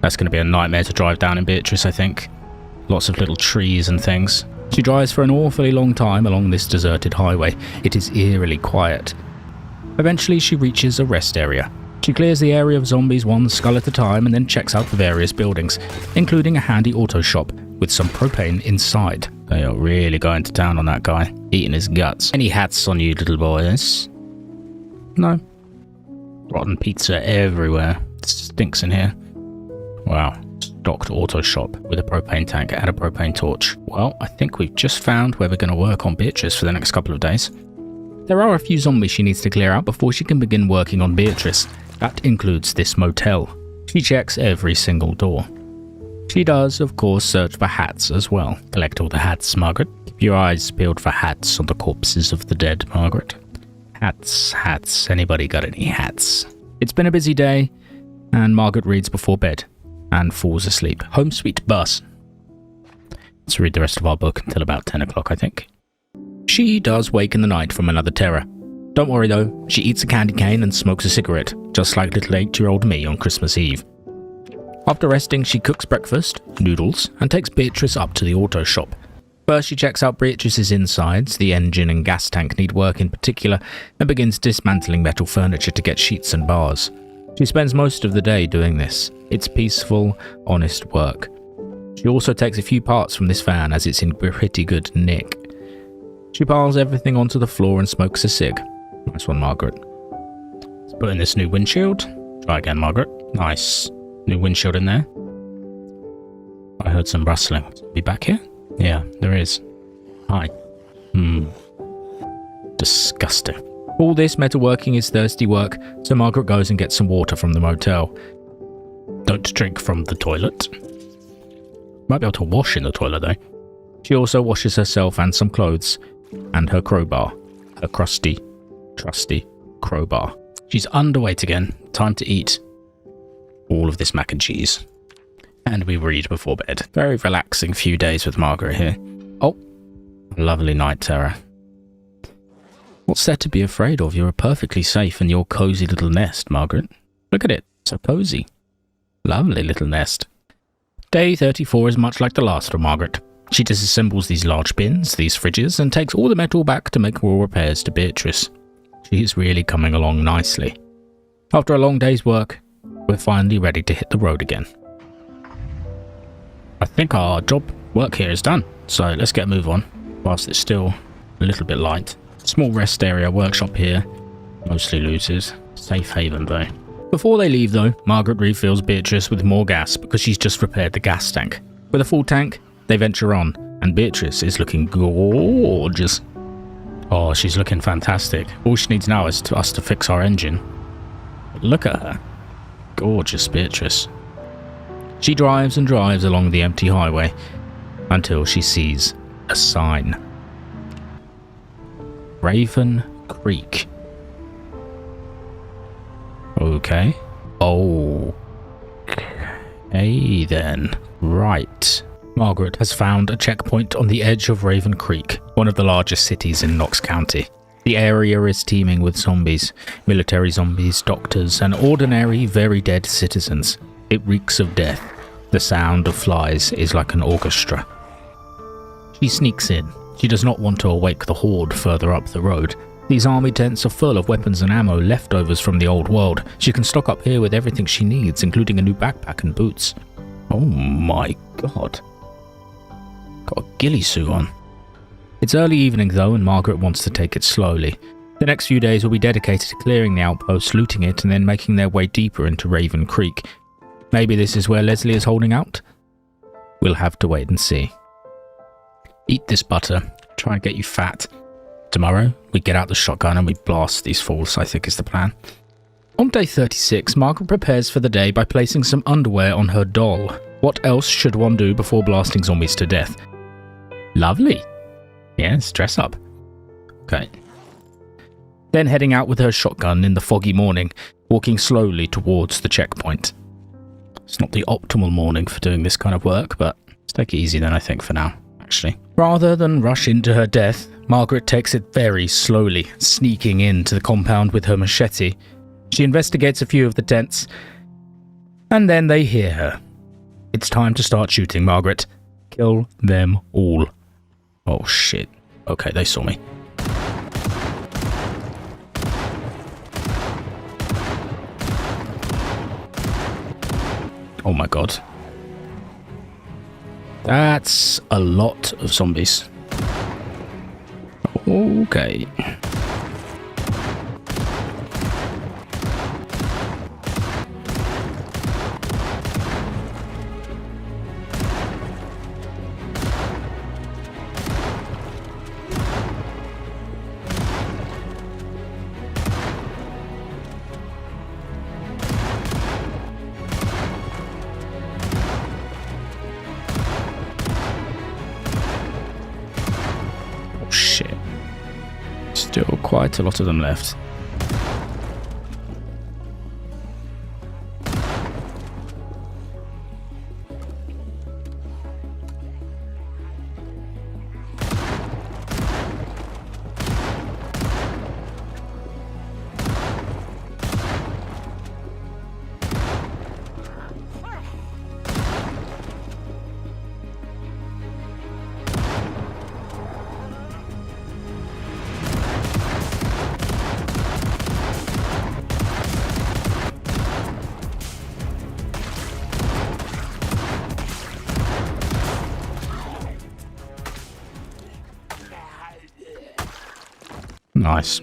That's going to be a nightmare to drive down in Beatrice, I think. Lots of little trees and things. She drives for an awfully long time along this deserted highway. It is eerily quiet. Eventually she reaches a rest area. She clears the area of zombies one skull at a time and then checks out the various buildings, including a handy auto shop with some propane inside. They are really going to town on that guy, eating his guts. Any hats on you, little boys? No. Rotten pizza everywhere. It stinks in here. Wow. Stocked auto shop with a propane tank and a propane torch. Well, I think we've just found where we're going to work on Beatrice for the next couple of days. There are a few zombies she needs to clear out before she can begin working on Beatrice. That includes this motel. She checks every single door. She does, of course, search for hats as well. Collect all the hats, Margaret. Keep your eyes peeled for hats on the corpses of the dead, Margaret. Hats, hats. Anybody got any hats? It's been a busy day, and Margaret reads before bed and falls asleep. Home sweet bus. Let's read the rest of our book until about 10 o'clock, I think. She does wake in the night from another terror. Don't worry though, she eats a candy cane and smokes a cigarette, just like little 8-year-old me on Christmas Eve. After resting, she cooks breakfast, noodles, and takes Beatrice up to the auto shop. First, she checks out Beatrice's insides. The engine and gas tank need work in particular, and begins dismantling metal furniture to get sheets and bars. She spends most of the day doing this. It's peaceful, honest work. She also takes a few parts from this van as it's in pretty good nick. She piles everything onto the floor and smokes a cig. Nice one, Margaret. Let's put in this new windshield. Try again, Margaret. Nice. New windshield in there. I heard some rustling. Be back here? Yeah, there is. Hi. Disgusting. All this metalworking is thirsty work, so Margaret goes and gets some water from the motel. Don't drink from the toilet. Might be able to wash in the toilet though. She also washes herself and some clothes, and her crowbar. Her crusty, trusty crowbar. She's underweight again. Time to eat all of this mac and cheese. And we read before bed. Very relaxing few days with Margaret here. Oh, lovely night terror. What's there to be afraid of? You're perfectly safe in your cozy little nest, Margaret. Look at it. So cozy. Lovely little nest. Day 34 is much like the last for Margaret. She disassembles these large bins, these fridges, and takes all the metal back to make more repairs to Beatrice. She is really coming along nicely. After a long day's work, we're finally ready to hit the road again. I think our work here is done, so let's get a move on, whilst it's still a little bit light. Small rest area, workshop here, mostly losers. Safe haven though. Before they leave though, Margaret refills Beatrice with more gas because she's just repaired the gas tank. With a full tank, they venture on, and Beatrice is looking gorgeous. Oh, she's looking fantastic. All she needs now is us to fix our engine. Look at her. Gorgeous Beatrice. She drives and drives along the empty highway until she sees a sign. Raven Creek. Okay. Oh. Okay then. Right. Margaret has found a checkpoint on the edge of Raven Creek, one of the largest cities in Knox County. The area is teeming with zombies, military zombies, doctors, and ordinary, very dead citizens. It reeks of death. The sound of flies is like an orchestra. She sneaks in. She does not want to awake the horde further up the road. These army tents are full of weapons and ammo, leftovers from the old world. She can stock up here with everything she needs, including a new backpack and boots. Oh my god. Got a ghillie suit on. It's early evening though, and Margaret wants to take it slowly. The next few days will be dedicated to clearing the outpost, looting it, and then making their way deeper into Raven Creek. Maybe this is where Leslie is holding out? We'll have to wait and see. Eat this butter. Try and get you fat. Tomorrow, we get out the shotgun and we blast these fools, I think is the plan. On day 36, Margaret prepares for the day by placing some underwear on her doll. What else should one do before blasting zombies to death? Lovely. Yes, dress up. Okay. Then heading out with her shotgun in the foggy morning, walking slowly towards the checkpoint. It's not the optimal morning for doing this kind of work, but let's take it easy then, I think, for now, actually. Rather than rush into her death, Margaret takes it very slowly, sneaking into the compound with her machete. She investigates a few of the tents, and then they hear her. It's time to start shooting, Margaret. Kill them all. Oh shit. Okay, they saw me. Oh my god. That's a lot of zombies. Okay. Shit. Still quite a lot of them left. Nice.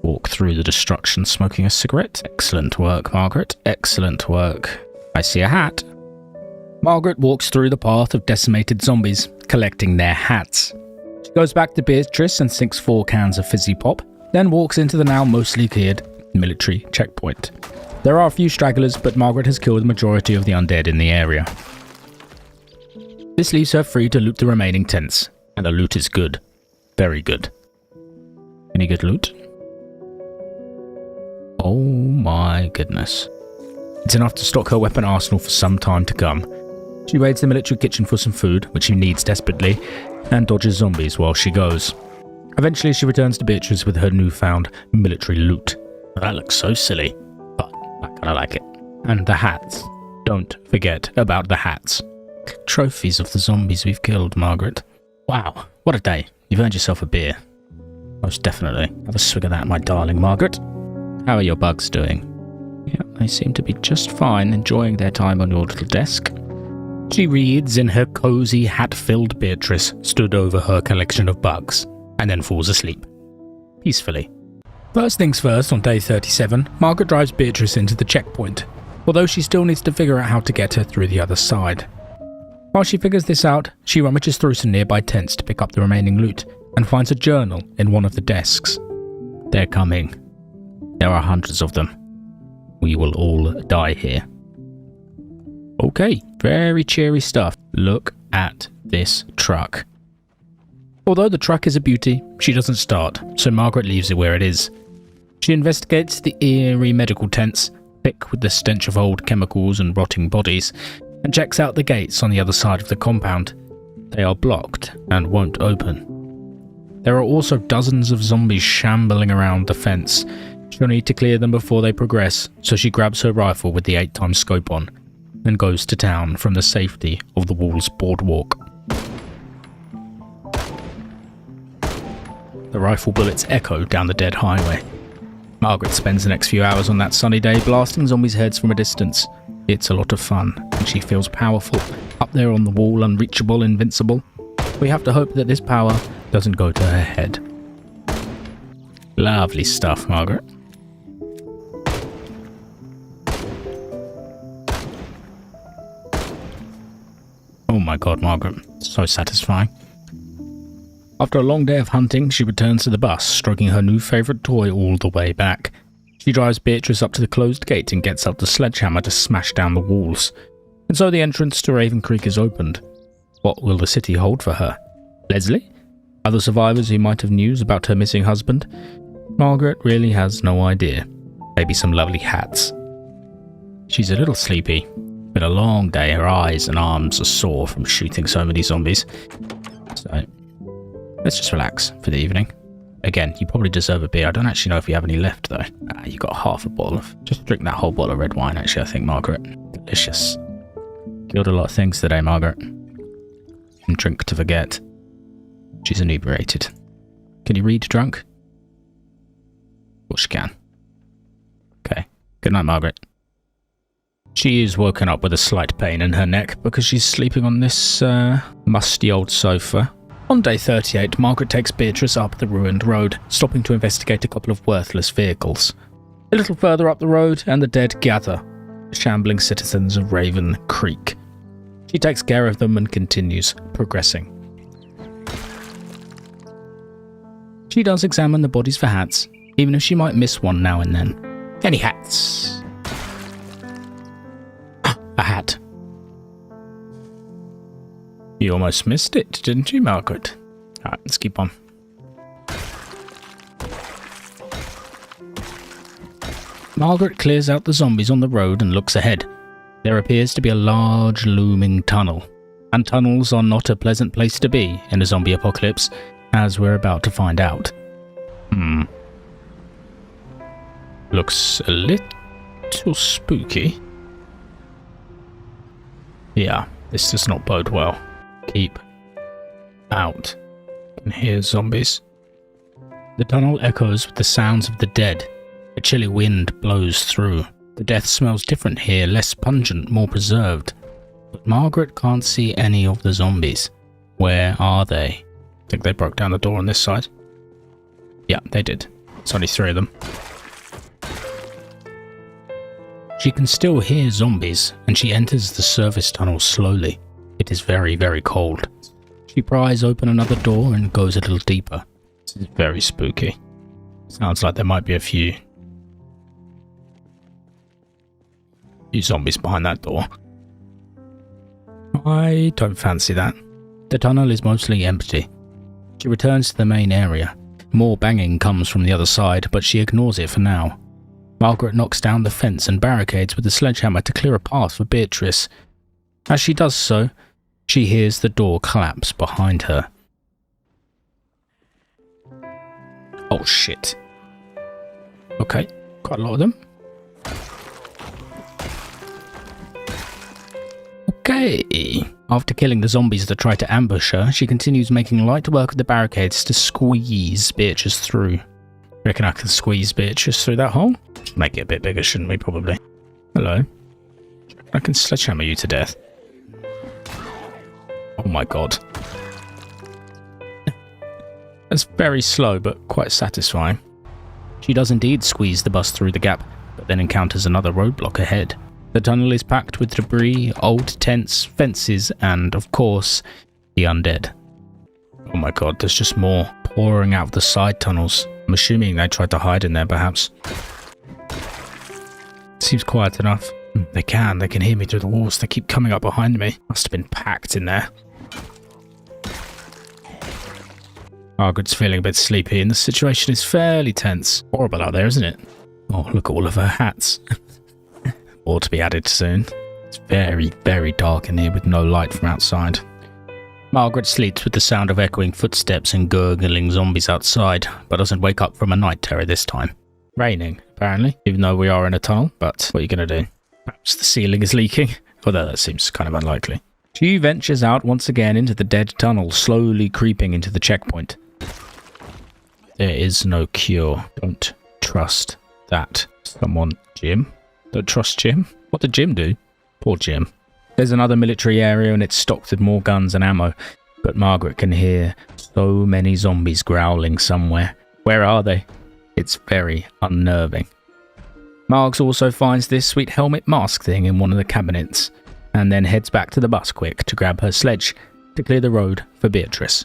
Walk through the destruction smoking a cigarette. Excellent work, Margaret. Excellent work. I see a hat. Margaret walks through the path of decimated zombies, collecting their hats. She goes back to Beatrice and sinks 4 cans of fizzy pop, then walks into the now mostly cleared military checkpoint. There are a few stragglers, but Margaret has killed the majority of the undead in the area. This leaves her free to loot the remaining tents, and the loot is good. Very good. Any good loot? Oh my goodness. It's enough to stock her weapon arsenal for some time to come. She raids the military kitchen for some food, which she needs desperately, and dodges zombies while she goes. Eventually she returns to Beatrice with her newfound military loot. That looks so silly, but I kinda like it. And the hats. Don't forget about the hats. Trophies of the zombies we've killed, Margaret. Wow, what a day. You've earned yourself a beer. Most definitely. Have a swig of that, my darling Margaret. How are your bugs doing? Yeah, they seem to be just fine, enjoying their time on your little desk. She reads in her cozy, hat-filled Beatrice stood over her collection of bugs, and then falls asleep. Peacefully. First things first, on day 37, Margaret drives Beatrice into the checkpoint, although she still needs to figure out how to get her through the other side. While she figures this out, she rummages through some nearby tents to pick up the remaining loot, and finds a journal in one of the desks. They're coming. There are hundreds of them. We will all die here. Okay, very cheery stuff. Look at this truck. Although the truck is a beauty, she doesn't start, so Margaret leaves it where it is. She investigates the eerie medical tents, thick with the stench of old chemicals and rotting bodies, and checks out the gates on the other side of the compound. They are blocked and won't open. There are also dozens of zombies shambling around the fence. She'll need to clear them before they progress, so she grabs her rifle with the 8x scope on, and goes to town from the safety of the Walls boardwalk. The rifle bullets echo down the dead highway. Margaret spends the next few hours on that sunny day blasting zombies' heads from a distance. It's a lot of fun, and she feels powerful, up there on the wall, unreachable, invincible. We have to hope that this power doesn't go to her head. Lovely stuff, Margaret. Oh my god, Margaret. So satisfying. After a long day of hunting, she returns to the bus, stroking her new favourite toy all the way back. She drives Beatrice up to the closed gate and gets out the sledgehammer to smash down the walls. And so the entrance to Raven Creek is opened. What will the city hold for her? Leslie? Other survivors who might have news about her missing husband? Margaret really has no idea. Maybe some lovely hats. She's a little sleepy. Been a long day, her eyes and arms are sore from shooting so many zombies. So, let's just relax for the evening. Again, you probably deserve a beer. I don't actually know if we have any left though. You got half a bottle of... Just drink that whole bottle of red wine actually, I think, Margaret. Delicious. Killed a lot of things today, Margaret. And drink to forget. She's inebriated. Can you read drunk? Of course you can. Okay. Good night, Margaret. She is woken up with a slight pain in her neck because she's sleeping on this musty old sofa. On day 38, Margaret takes Beatrice up the ruined road, stopping to investigate a couple of worthless vehicles. A little further up the road, and the dead gather, the shambling citizens of Raven Creek. She takes care of them and continues progressing. She does examine the bodies for hats, even if she might miss one now and then. Any hats? A hat. You almost missed it, didn't you, Margaret? Alright, let's keep on. Margaret clears out the zombies on the road and looks ahead. There appears to be a large, looming tunnel. And tunnels are not a pleasant place to be in a zombie apocalypse, as we're about to find out. Looks a little spooky. Yeah, this does not bode well. Keep out. I can hear zombies. The tunnel echoes with the sounds of the dead. A chilly wind blows through. The death smells different here, less pungent, more preserved. But Margaret can't see any of the zombies. Where are they? Think they broke down the door on this side? Yeah, they did. It's only 3 of them. She can still hear zombies, and she enters the service tunnel slowly. It is very, very cold. She pries open another door and goes a little deeper. This is very spooky. Sounds like there might be a few zombies behind that door. I don't fancy that. The tunnel is mostly empty. She returns to the main area. More banging comes from the other side, but she ignores it for now. Margaret knocks down the fence and barricades with a sledgehammer to clear a path for Beatrice. As she does so, she hears the door collapse behind her. Oh shit. Okay, quite a lot of them. Okay. After killing the zombies that try to ambush her, she continues making light work of the barricades to squeeze Beatrice through. Reckon I can squeeze Beatrice through that hole? Make it a bit bigger, shouldn't we, probably? Hello. I can sledgehammer you to death. Oh my god. That's very slow, but quite satisfying. She does indeed squeeze the bus through the gap, but then encounters another roadblock ahead. The tunnel is packed with debris, old tents, fences, and, of course, the undead. Oh my god, there's just more pouring out of the side tunnels. I'm assuming they tried to hide in there, perhaps. Seems quiet enough. They can hear me through the walls. They keep coming up behind me. Must have been packed in there. Margaret's feeling a bit sleepy, and the situation is fairly tense. Horrible out there, isn't it? Oh, look at all of her hats. More to be added soon. It's very, very dark in here with no light from outside. Margaret sleeps with the sound of echoing footsteps and gurgling zombies outside, but doesn't wake up from a night terror this time. Raining, apparently, even though we are in a tunnel, but what are you going to do? Perhaps the ceiling is leaking, although that seems kind of unlikely. She ventures out once again into the dead tunnel, slowly creeping into the checkpoint. There is no cure. Don't trust that. Someone... Jim? Don't trust Jim? What did Jim do? Poor Jim. There's another military area and it's stocked with more guns and ammo, but Margaret can hear so many zombies growling somewhere. Where are they? It's very unnerving. Margs also finds this sweet helmet mask thing in one of the cabinets, and then heads back to the bus quick to grab her sledge to clear the road for Beatrice.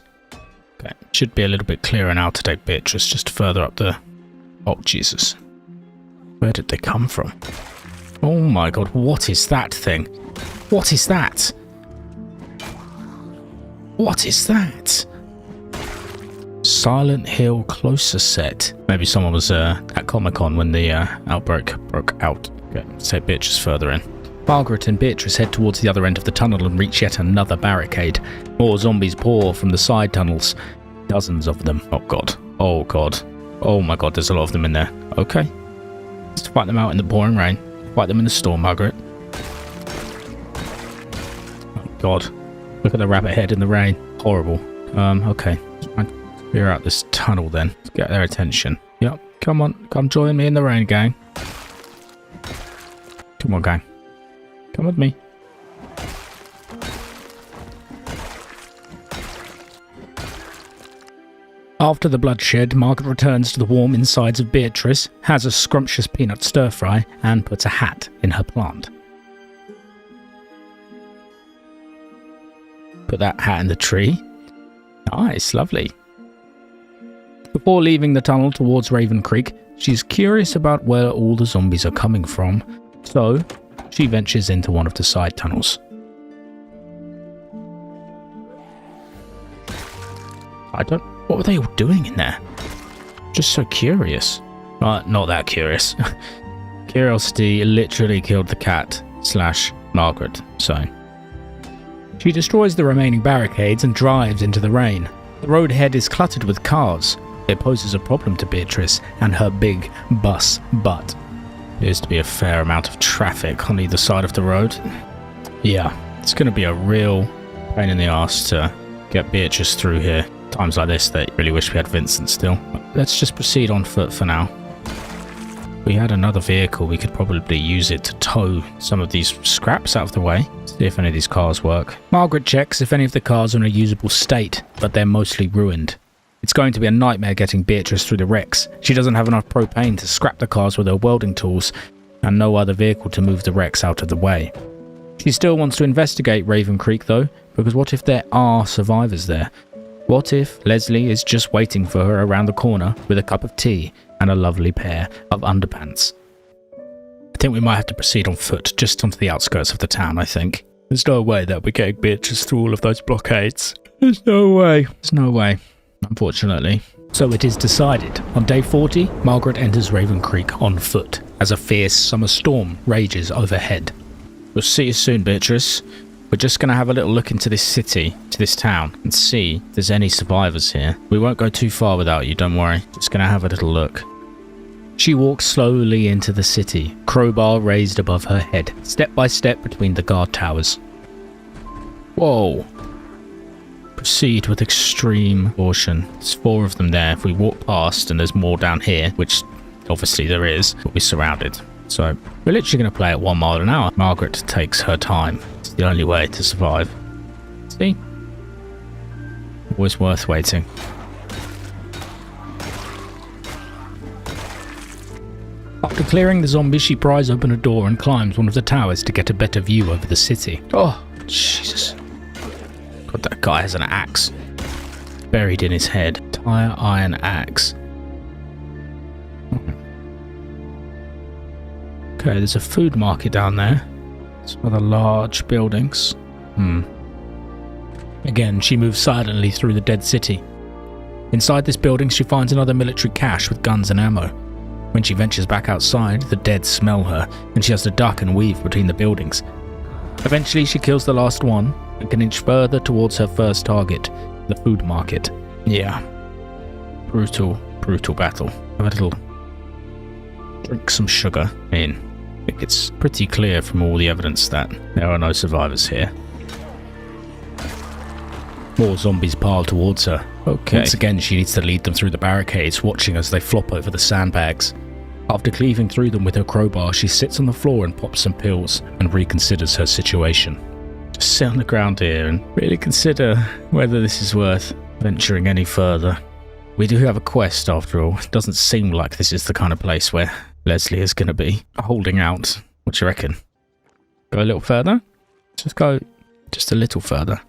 Okay, should be a little bit clearer now to take Beatrice just further up the... Oh, Jesus. Where did they come from? Oh my god, what is that thing? What is that? What is that? Silent Hill closer set. Maybe someone was at Comic-Con when the outbreak broke out. Okay, let's take Beatrice further in. Margaret and Beatrice head towards the other end of the tunnel and reach yet another barricade. More zombies pour from the side tunnels. Dozens of them. Oh god. Oh god. Oh my god, there's a lot of them in there. Okay. Let's fight them out in the pouring rain. Fight them in the storm, Margaret. Oh god. Look at the rabbit head in the rain. Horrible. Okay. Try and clear out this tunnel then. Let's get their attention. Yep. Come on. Come join me in the rain, gang. Come on, gang. Come with me. After the bloodshed, Margaret returns to the warm insides of Beatrice, has a scrumptious peanut stir-fry, and puts a hat in her plant. Put that hat in the tree. Nice, lovely. Before leaving the tunnel towards Raven Creek, she's curious about where all the zombies are coming from, so she ventures into one of the side tunnels. What were they all doing in there? Just so curious. Not that curious. Curiosity literally killed the cat / Margaret, so. She destroys the remaining barricades and drives into the rain. The road ahead is cluttered with cars. It poses a problem to Beatrice and her big bus butt. Appears to be a fair amount of traffic on either side of the road. Yeah, it's going to be a real pain in the arse to get Beatrice through here. Times like this, they really wish we had Vincent still. Let's just proceed on foot for now. If we had another vehicle, we could probably use it to tow some of these scraps out of the way. See if any of these cars work. Margaret checks if any of the cars are in a usable state, but they're mostly ruined. It's going to be a nightmare getting Beatrice through the wrecks. She doesn't have enough propane to scrap the cars with her welding tools, and no other vehicle to move the wrecks out of the way. She still wants to investigate Raven Creek though, because what if there are survivors there? What if Leslie is just waiting for her around the corner with a cup of tea and a lovely pair of underpants? I think we might have to proceed on foot, just onto the outskirts of the town, I think. There's no way that we're getting Beatrice through all of those blockades. There's no way. There's no way, unfortunately. So it is decided. On day 40, Margaret enters Raven Creek on foot, as a fierce summer storm rages overhead. We'll see you soon, Beatrice. We're just going to have a little look into this city, to this town, and see if there's any survivors here. We won't go too far without you, don't worry. Just going to have a little look. She walks slowly into the city, crowbar raised above her head, step by step between the guard towers. Whoa. Proceed with extreme caution. There's 4 of them there. If we walk past and there's more down here, which obviously there is, we'll be surrounded. So we're literally going to play at 1 mile an hour. Margaret takes her time. It's the only way to survive. See? Always worth waiting. After clearing the zombies, she pries open a door and climbs one of the towers to get a better view over the city. Oh, Jesus. God, that guy has an axe buried in his head. Tire iron axe. Okay, there's a food market down there. Some other large buildings. Again, she moves silently through the dead city. Inside this building, she finds another military cache with guns and ammo. When she ventures back outside, the dead smell her, and she has to duck and weave between the buildings. Eventually, she kills the last one and can inch further towards her first target, the food market. Yeah. Brutal battle. Have a little drink some sugar in. I think it's pretty clear from all the evidence that there are no survivors here. More zombies pile towards her. Okay. Once again, she needs to lead them through the barricades, watching as they flop over the sandbags. After cleaving through them with her crowbar, she sits on the floor and pops some pills and reconsiders her situation. Just sit on the ground here and really consider whether this is worth venturing any further. We do have a quest after all. It doesn't seem like this is the kind of place where Leslie is going to be holding out. What do you reckon? Go a little further? Just go just a little further.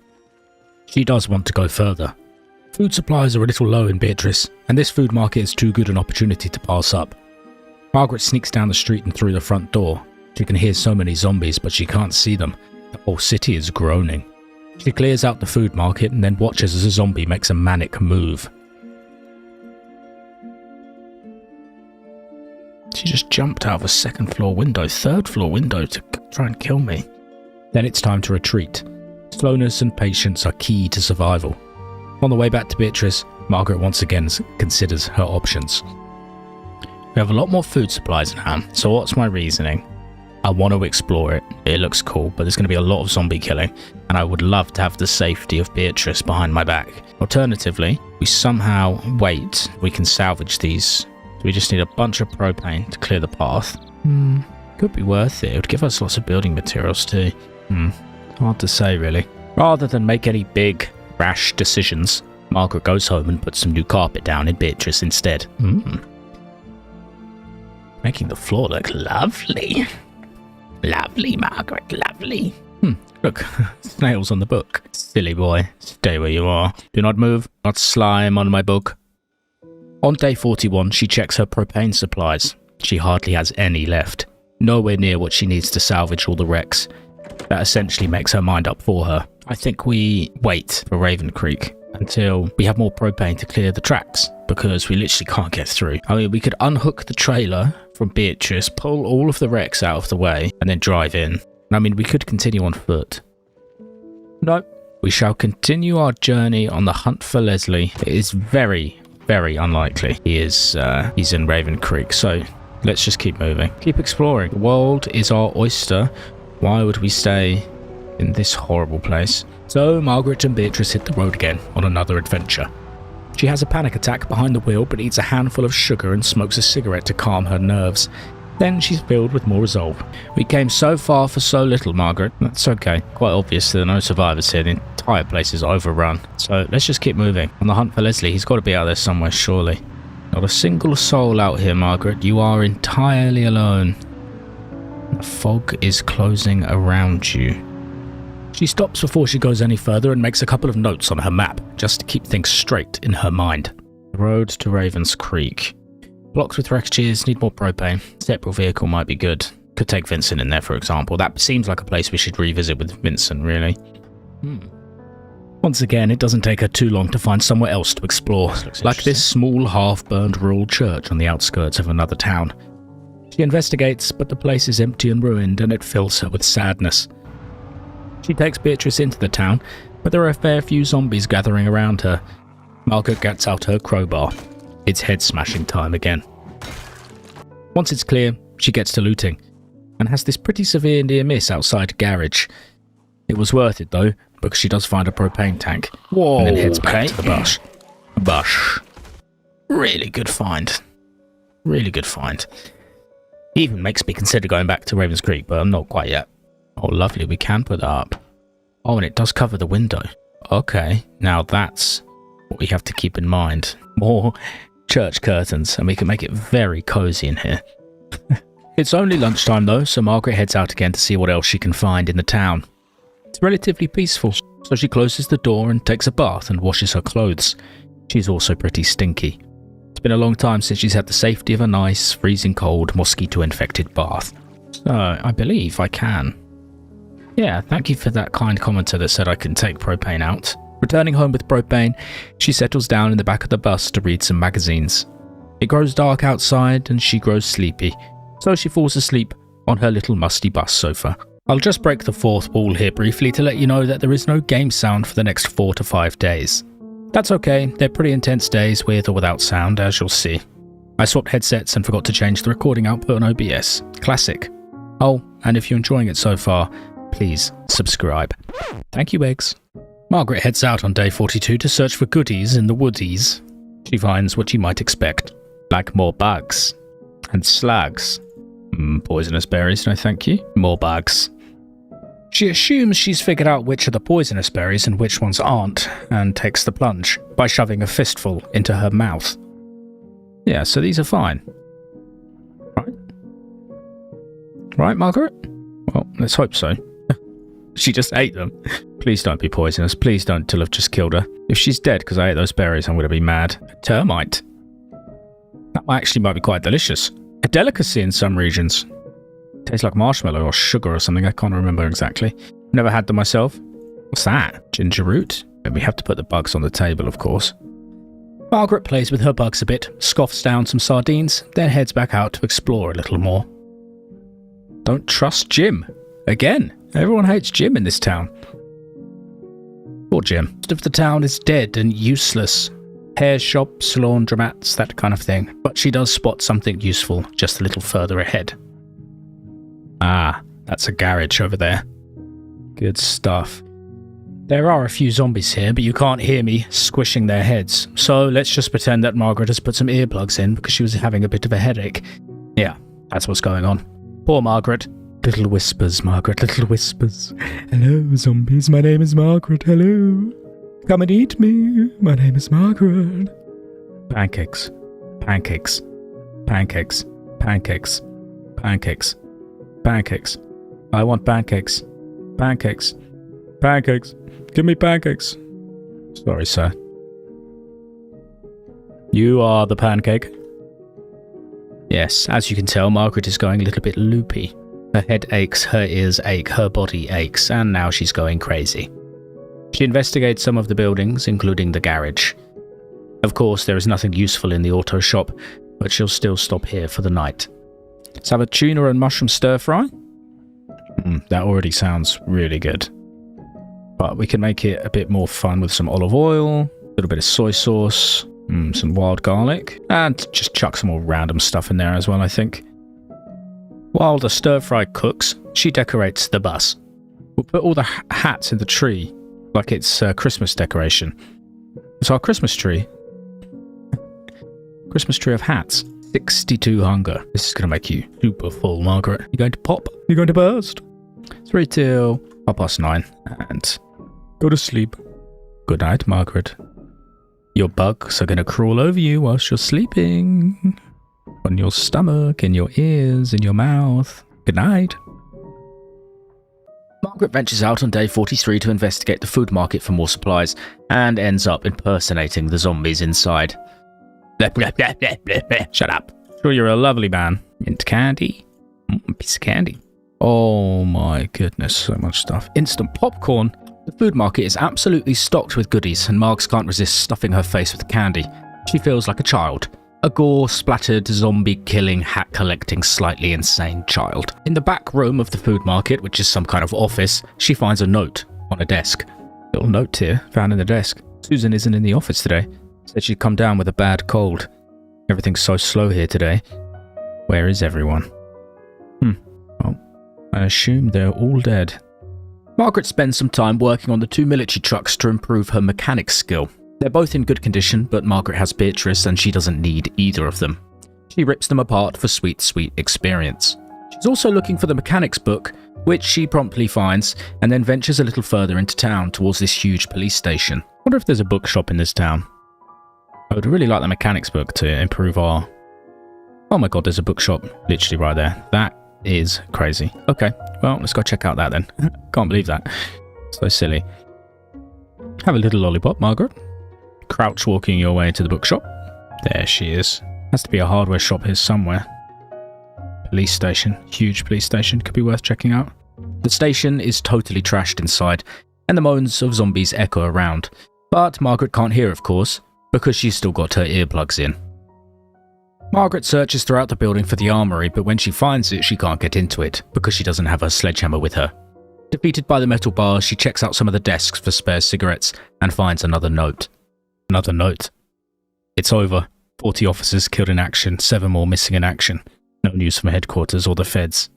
She does want to go further. Food supplies are a little low in Beatrice, and this food market is too good an opportunity to pass up. Margaret sneaks down the street and through the front door. She can hear so many zombies, but she can't see them. The whole city is groaning. She clears out the food market and then watches as a zombie makes a manic move. She just jumped out of a second floor window, third floor window to try and kill me. Then it's time to retreat. Slowness and patience are key to survival. On the way back to Beatrice, Margaret once again considers her options. We have a lot more food supplies in hand, so what's my reasoning? I want to explore it. It looks cool, but there's going to be a lot of zombie killing, and I would love to have the safety of Beatrice behind my back. Alternatively, we somehow wait. We can salvage these. We just need a bunch of propane to clear the path. Could be worth it. It would give us lots of building materials too. Hard to say, really. Rather than make any big, rash decisions, Margaret goes home and puts some new carpet down in Beatrice instead. Making the floor look lovely. Lovely, Margaret, lovely. Look, snails on the book. Silly boy, stay where you are. Do not move, not slime on my book. On day 41, she checks her propane supplies. She hardly has any left. Nowhere near what she needs to salvage all the wrecks. That essentially makes her mind up for her. I think we wait for Raven Creek until we have more propane to clear the tracks, because we literally can't get through. I mean, we could unhook the trailer from Beatrice, pull all of the wrecks out of the way, and then drive in. I mean, we could continue on foot. No, we shall continue our journey on the hunt for Leslie. It is very, very unlikely he's in Raven Creek, so let's just keep moving. Keep exploring. The world is our oyster. Why would we stay in this horrible place? So Margaret and Beatrice hit the road again on another adventure. She has a panic attack behind the wheel, but eats a handful of sugar and smokes a cigarette to calm her nerves. Then she's filled with more resolve. We came so far for so little, Margaret. That's okay. Quite obvious there are no survivors here. The entire place is overrun. So let's just keep moving. On the hunt for Leslie. He's got to be out there somewhere, surely. Not a single soul out here, Margaret. You are entirely alone. The fog is closing around you. She stops before she goes any further and makes a couple of notes on her map, just to keep things straight in her mind. The road to Ravens Creek. Blocks with wreckage, need more propane. Separate vehicle might be good. Could take Vincent in there, for example. That seems like a place we should revisit with Vincent, really. Once again, it doesn't take her too long to find somewhere else to explore, like this small, half-burned rural church on the outskirts of another town. She investigates, but the place is empty and ruined, and it fills her with sadness. She takes Beatrice into the town, but there are a fair few zombies gathering around her. Margaret gets out her crowbar. It's head-smashing time again. Once it's clear, she gets to looting, and has this pretty severe near-miss outside a garage. It was worth it, though, because she does find a propane tank. Whoa, and then heads back to the bush. Really good find. Really good find. Even makes me consider going back to Ravens Creek, but I'm not quite yet. Oh, lovely, we can put that up. Oh, and it does cover the window. Okay, now that's what we have to keep in mind. More church curtains, and we can make it very cozy in here. It's only lunchtime, though, so Margaret heads out again to see what else she can find in the town. It's relatively peaceful, so she closes the door and takes a bath and washes her clothes. She's also pretty stinky. It's been a long time since she's had the safety of a nice, freezing cold, mosquito-infected bath. So, I believe I can. Yeah, thank you for that kind commenter that said I can take propane out. Returning home with propane, she settles down in the back of the bus to read some magazines. It grows dark outside and she grows sleepy, so she falls asleep on her little musty bus sofa. I'll just break the fourth wall here briefly to let you know that there is no game sound for the next 4 to 5 days. That's okay, they're pretty intense days with or without sound, as you'll see. I swapped headsets and forgot to change the recording output on OBS. Classic. Oh, and if you're enjoying it so far, please subscribe. Thank you, eggs. Margaret heads out on day 42 to search for goodies in the woodies. She finds what you might expect, like more bugs and slugs. Poisonous berries, no thank you. More bugs. She assumes she's figured out which are the poisonous berries and which ones aren't, and takes the plunge by shoving a fistful into her mouth. Yeah, so these are fine. Right, Margaret? Well, let's hope so. She just ate them. Please don't be poisonous. Please don't till I've just killed her. If she's dead because I ate those berries, I'm going to be mad. A termite. That actually might be quite delicious. A delicacy in some regions. Tastes like marshmallow or sugar or something. I can't remember exactly. Never had them myself. What's that? Ginger root? And we have to put the bugs on the table, of course. Margaret plays with her bugs a bit, scoffs down some sardines, then heads back out to explore a little more. Don't trust Jim. Again. Everyone hates Jim in this town. Poor Jim. Most of the town is dead and useless. Hair shops, laundromats, that kind of thing. But she does spot something useful just a little further ahead. Ah, that's a garage over there. Good stuff. There are a few zombies here, but you can't hear me squishing their heads. So let's just pretend that Margaret has put some earplugs in because she was having a bit of a headache. Yeah, that's what's going on. Poor Margaret. Little whispers, Margaret, little whispers. Hello, zombies, my name is Margaret, hello. Come and eat me, my name is Margaret. Pancakes, pancakes, pancakes, pancakes, pancakes, pancakes. I want pancakes, pancakes, pancakes. Give me pancakes. Sorry, sir. You are the pancake. Yes, as you can tell, Margaret is going a little bit loopy. Her head aches, her ears ache, her body aches, and now she's going crazy. She investigates some of the buildings, including the garage. Of course, there is nothing useful in the auto shop, but she'll still stop here for the night. Let's have a tuna and mushroom stir-fry. That already sounds really good. But we can make it a bit more fun with some olive oil, a little bit of soy sauce, some wild garlic, and just chuck some more random stuff in there as well, I think. While the stir-fry cooks, she decorates the bus. We'll put all the hats in the tree, like it's a Christmas decoration. It's our Christmas tree. Christmas tree of hats. 62 hunger. This is going to make you super full, Margaret. You're going to pop. You're going to burst. 3 till 9:30 and go to sleep. Good night, Margaret. Your bugs are going to crawl over you whilst you're sleeping. On your stomach, in your ears, in your mouth. Good night. Margaret ventures out on day 43 to investigate the food market for more supplies and ends up impersonating the zombies inside. Shut up. Sure, you're a lovely man. Mint candy. Piece of candy. Oh my goodness, so much stuff. Instant popcorn. The food market is absolutely stocked with goodies, and Margs can't resist stuffing her face with candy. She feels like a child. A gore-splattered, zombie-killing, hat-collecting, slightly insane child. In the back room of the food market, which is some kind of office, she finds a note on a desk. Little note here, found in the desk. Susan isn't in the office today. Said she'd come down with a bad cold. Everything's so slow here today. Where is everyone? Well, I assume they're all dead. Margaret spends some time working on the 2 military trucks to improve her mechanics skill. They're both in good condition, but Margaret has Beatrice and she doesn't need either of them. She rips them apart for sweet, sweet experience. She's also looking for the mechanics book, which she promptly finds, and then ventures a little further into town towards this huge police station. I wonder if there's a bookshop in this town. I would really like the mechanics book to improve our... Oh my god, there's a bookshop literally right there. That is crazy. Okay, well, let's go check out that then. Can't believe that. So silly. Have a little lollipop, Margaret. Crouch walking your way to the bookshop. There she is. Has to be a hardware shop here somewhere. Police station. Huge police station. Could be worth checking out. The station is totally trashed inside, and the moans of zombies echo around. But Margaret can't hear, of course, because she's still got her earplugs in. Margaret searches throughout the building for the armory, but when she finds it, she can't get into it, because she doesn't have her sledgehammer with her. Defeated by the metal bars, she checks out some of the desks for spare cigarettes, and finds another note. Another note. It's over. 40 officers killed in action, 7 more missing in action. No news from headquarters or the feds.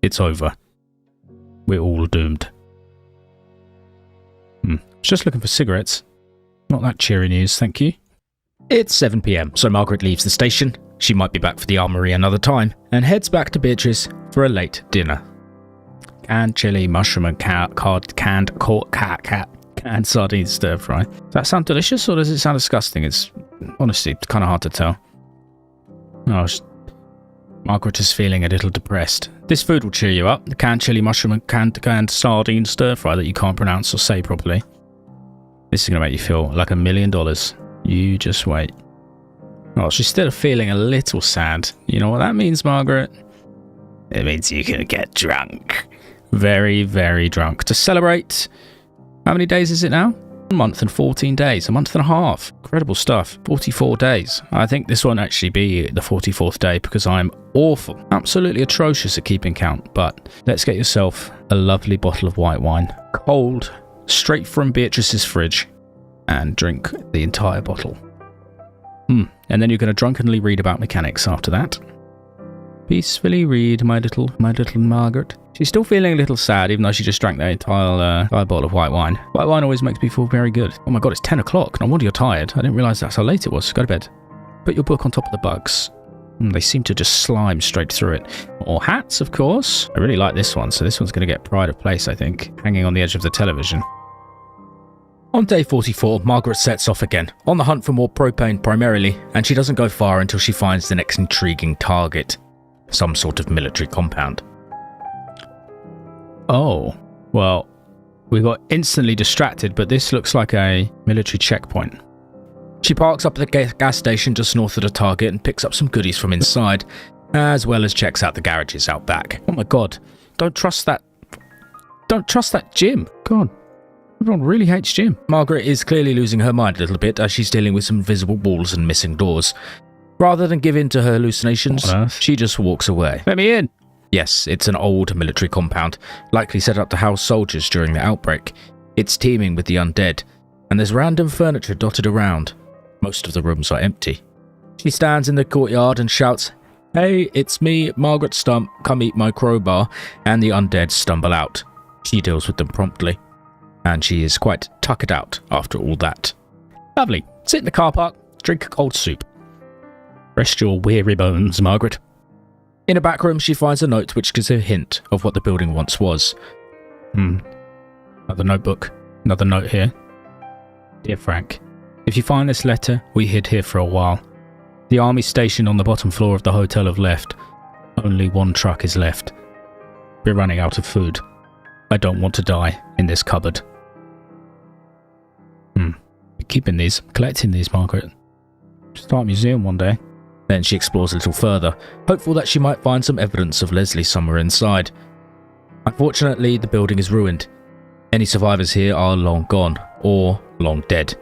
It's over. We're all doomed. Just looking for cigarettes. Not that cheery news, thank you. It's 7 PM, so Margaret leaves the station. She might be back for the armory another time, and heads back to Beatrice for a late dinner. Canned chili, mushroom and canned sardine stir fry. Does that sound delicious or does it sound disgusting? It's honestly kind of hard to tell. Margaret is feeling a little depressed. This food will cheer you up. The canned chili, mushroom and canned sardine stir fry that you can't pronounce or say properly. This is going to make you feel like $1 million. You just wait. Oh, she's still feeling a little sad. You know what that means, Margaret? It means you can get drunk. Very, very drunk. To celebrate... How many days is it now? 1 month and 14 days. A month and a half. Incredible stuff. 44 days. I think this won't actually be the 44th day because I'm awful. Absolutely atrocious at keeping count. But let's get yourself a lovely bottle of white wine. Cold. Straight from Beatrice's fridge. And drink the entire bottle. And then you're going to drunkenly read about mechanics after that. Peacefully read, my little Margaret. She's still feeling a little sad, even though she just drank the entire bottle of white wine. White wine always makes me feel very good. Oh my god, it's 10 o'clock. No wonder you're tired. I didn't realise that's how late it was. Go to bed. Put your book on top of the bugs. They seem to just slime straight through it. Or hats, of course. I really like this one, so this one's going to get pride of place, I think. Hanging on the edge of the television. On day 44, Margaret sets off again, on the hunt for more propane primarily, and she doesn't go far until she finds the next intriguing target. Some sort of military compound. Oh, well, we got instantly distracted, but this looks like a military checkpoint. She parks up at the gas station just north of the target and picks up some goodies from inside, as well as checks out the garages out back. Oh my god, don't trust that Jim. God. Everyone really hates Jim. Margaret is clearly losing her mind a little bit as she's dealing with some invisible walls and missing doors. Rather than give in to her hallucinations, she just walks away. Let me in! Yes, it's an old military compound, likely set up to house soldiers during the outbreak. It's teeming with the undead, and there's random furniture dotted around. Most of the rooms are empty. She stands in the courtyard and shouts, "Hey, it's me, Margaret Stump, come eat my crowbar," and the undead stumble out. She deals with them promptly. And she is quite tuckered out after all that. Lovely. Sit in the car park, drink a cold soup. Rest your weary bones, Margaret. In a back room, she finds a note which gives a hint of what the building once was. Another notebook. Another note here. Dear Frank, if you find this letter, we hid here for a while. The army station on the bottom floor of the hotel have left. Only one truck is left. We're running out of food. I don't want to die in this cupboard. Keeping these, collecting these, Margaret. Start a museum one day. Then she explores a little further, hopeful that she might find some evidence of Leslie somewhere inside. Unfortunately, the building is ruined. Any survivors here are long gone, or long dead.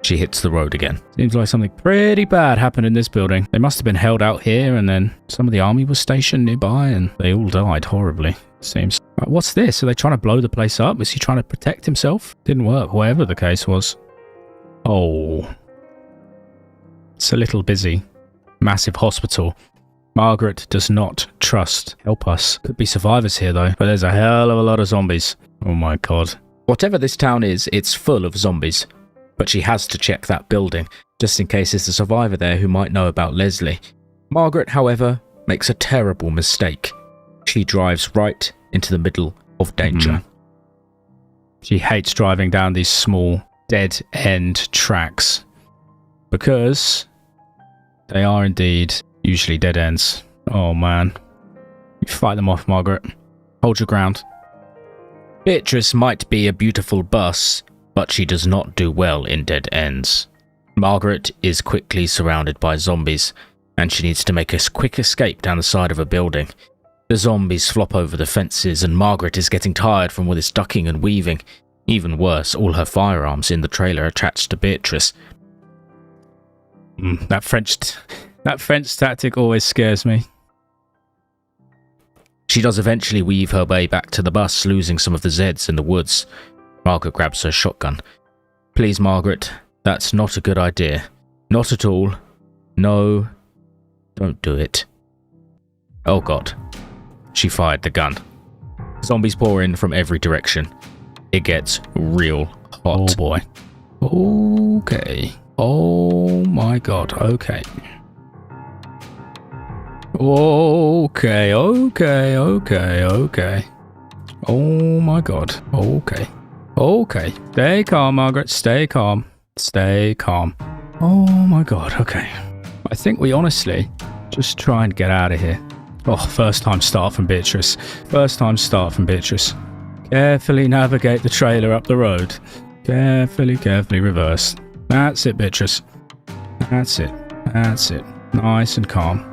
She hits the road again. Seems like something pretty bad happened in this building. They must have been held out here, and then some of the army was stationed nearby, and they all died horribly, it seems. What's this? Are they trying to blow the place up? Is he trying to protect himself? Didn't work, whatever the case was. Oh. It's a little busy. Massive hospital. Margaret does not trust. Help us. Could be survivors here, though, but there's a hell of a lot of zombies. Oh my god. Whatever this town is, it's full of zombies. But she has to check that building, just in case there's a survivor there who might know about Leslie. Margaret, however, makes a terrible mistake. She drives right into the middle of danger. She hates driving down these small, dead-end tracks. Because they are indeed usually dead ends. Oh man. You fight them off, Margaret. Hold your ground. Beatrice might be a beautiful bus, but she does not do well in dead ends. Margaret is quickly surrounded by zombies, and she needs to make a quick escape down the side of a building. The zombies flop over the fences, and Margaret is getting tired from all this ducking and weaving. Even worse, all her firearms in the trailer attached to Beatrice. That French tactic always scares me. She does eventually weave her way back to the bus, losing some of the Zeds in the woods. Margaret grabs her shotgun. Please, Margaret, that's not a good idea. Not at all. No, don't do it. Oh god. She fired the gun. Zombies pour in from every direction. It gets real hot. Oh boy. Okay. Oh my god, okay. Okay. Oh my god, okay. Okay. Stay calm, Margaret, stay calm. Stay calm. Oh my god, okay. I think we honestly just try and get out of here. Oh, first time start from Beatrice. First time start from Beatrice. Carefully navigate the trailer up the road. Carefully reverse. That's it, Beatrice. That's it. Nice and calm.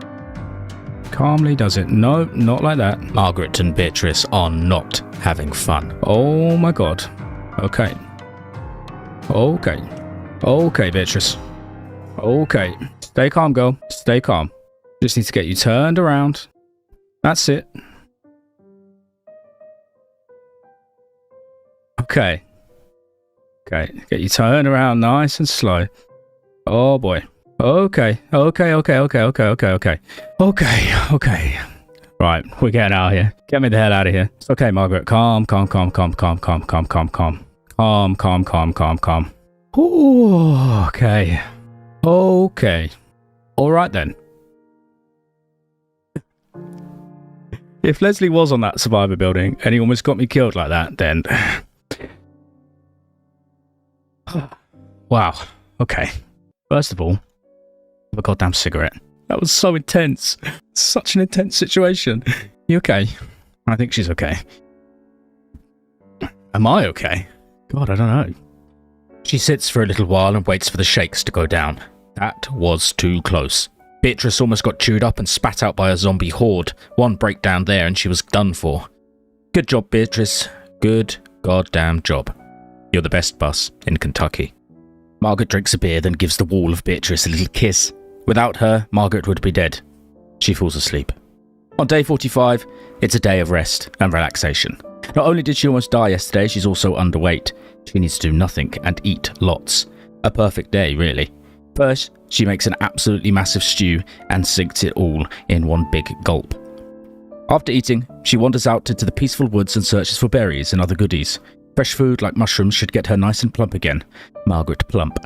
Calmly does it. No, not like that. Margaret and Beatrice are not having fun. Oh my god. Okay. Okay, Beatrice. Okay. Stay calm, girl. Stay calm. Just need to get you turned around. That's it. Okay. Get you turned around nice and slow. Oh boy. Okay. Right, we're getting out of here. Get me the hell out of here. It's okay, Margaret. Calm. Ooh, okay. All right then. If Leslie was on that survivor building and he almost got me killed like that, then... Wow. Okay. First of all, have a goddamn cigarette. That was so intense. Such an intense situation. You okay? I think she's okay. Am I okay? God, I don't know. She sits for a little while and waits for the shakes to go down. That was too close. Beatrice almost got chewed up and spat out by a zombie horde. One breakdown there and she was done for. Good job, Beatrice. Good goddamn job. You're the best bus in Kentucky. Margaret drinks a beer, then gives the wall of Beatrice a little kiss. Without her, Margaret would be dead. She falls asleep. On day 45, it's a day of rest and relaxation. Not only did she almost die yesterday, she's also underweight. She needs to do nothing and eat lots. A perfect day, really. First, she makes an absolutely massive stew and sinks it all in one big gulp. After eating, she wanders out into the peaceful woods and searches for berries and other goodies. Fresh food like mushrooms should get her nice and plump again. Margaret Plump.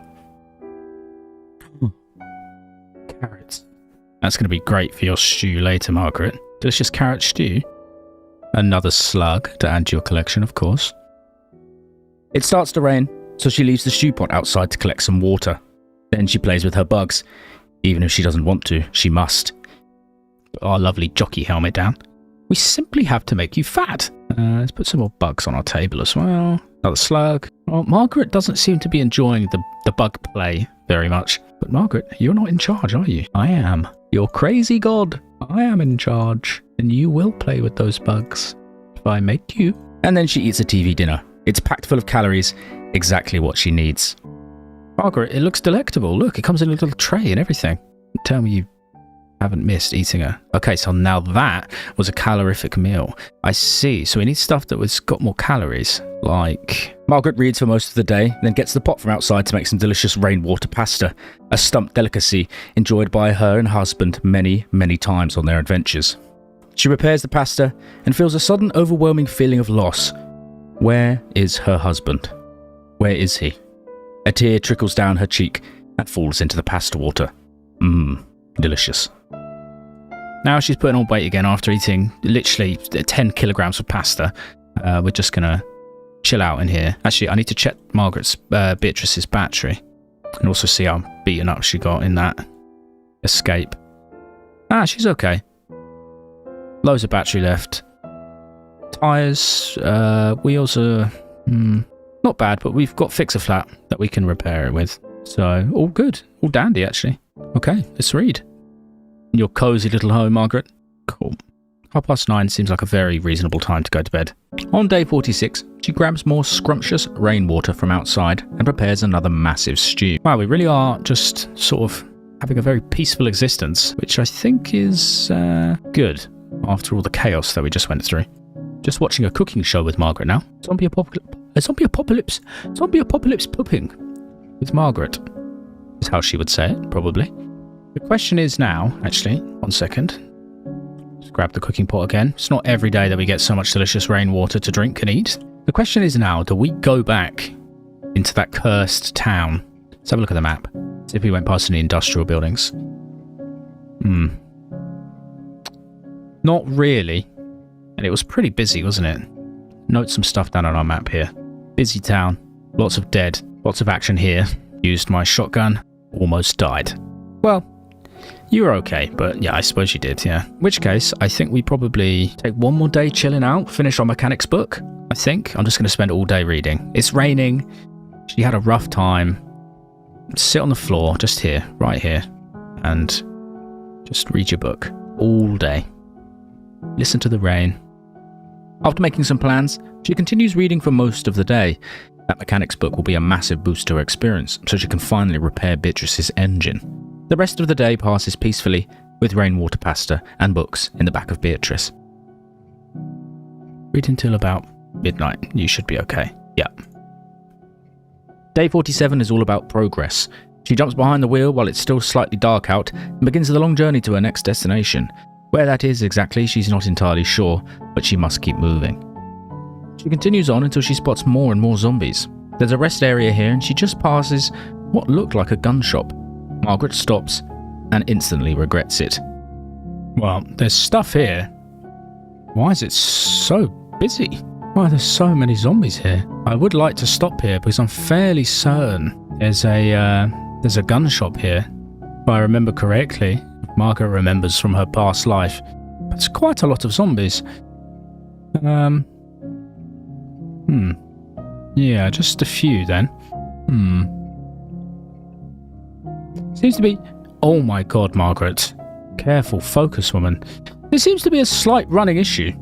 That's going to be great for your stew later, Margaret. Delicious carrot stew. Another slug to add to your collection, of course. It starts to rain, so she leaves the stew pot outside to collect some water. Then she plays with her bugs. Even if she doesn't want to, she must. Put our lovely jockey helmet down. We simply have to make you fat. Let's put some more bugs on our table as well. Another slug. Well, Margaret doesn't seem to be enjoying the bug play very much. But Margaret, you're not in charge, are you? I am. You're crazy god. I am in charge. And you will play with those bugs. If I make you. And then she eats a TV dinner. It's packed full of calories. Exactly what she needs. Margaret, it looks delectable. Look, it comes in a little tray and everything. Tell me you haven't missed eating her. Okay, so now that was a calorific meal. I see. So we need stuff that was got more calories, like... Margaret reads for most of the day, then gets the pot from outside to make some delicious rainwater pasta, a Stump delicacy enjoyed by her and husband many, many times on their adventures. She prepares the pasta and feels a sudden overwhelming feeling of loss. Where is her husband? Where is he? A tear trickles down her cheek and falls into the pasta water. Delicious. Now she's putting on weight again after eating literally 10 kilograms of pasta. We're just going to chill out in here. Actually, I need to check Beatrice's battery and also see how beaten up she got in that escape. She's okay. Loads of battery left. Tyres, wheels are not bad, but we've got Fix-A-Flat that we can repair it with. So, all good. All dandy, actually. Okay, let's read. In your cosy little home, Margaret. Cool. 9:30 seems like a very reasonable time to go to bed. On day 46, she grabs more scrumptious rainwater from outside and prepares another massive stew. Wow, we really are just sort of having a very peaceful existence, which I think is good after all the chaos that we just went through. Just watching a cooking show with Margaret now. Zombie apocalypse pooping with Margaret is how she would say it, probably. The question is now, actually, 1 second. Just grab the cooking pot again. It's not every day that we get so much delicious rainwater to drink and eat. The question is now, do we go back into that cursed town? Let's have a look at the map. See if we went past any industrial buildings. Not really. And it was pretty busy, wasn't it? Note some stuff down on our map here. Busy town. Lots of dead. Lots of action here. Used my shotgun. Almost died. Well, you were okay, but yeah, I suppose you did, yeah. In which case, I think we probably take one more day chilling out, finish our mechanics book. I think. I'm just going to spend all day reading. It's raining. She had a rough time. Sit on the floor, just here, right here, and just read your book all day. Listen to the rain. After making some plans, she continues reading for most of the day. That mechanics book will be a massive boost to her experience, so she can finally repair Beatrice's engine. The rest of the day passes peacefully, with rainwater pasta and books in the back of Beatrice. Read until about midnight. You should be okay. Yeah. Day 47 is all about progress. She jumps behind the wheel while it's still slightly dark out and begins the long journey to her next destination. Where that is exactly, she's not entirely sure, but she must keep moving. She continues on until she spots more and more zombies. There's a rest area here and she just passes what looked like a gun shop. Margaret stops and instantly regrets it. Well, there's stuff here. Why is it so busy? Why are there so many zombies here? I would like to stop here because I'm fairly certain there's a gun shop here. If I remember correctly, Margaret remembers from her past life. It's quite a lot of zombies. Yeah, just a few then. Seems to be... Oh my god, Margaret. Careful, focus, woman. There seems to be a slight running issue.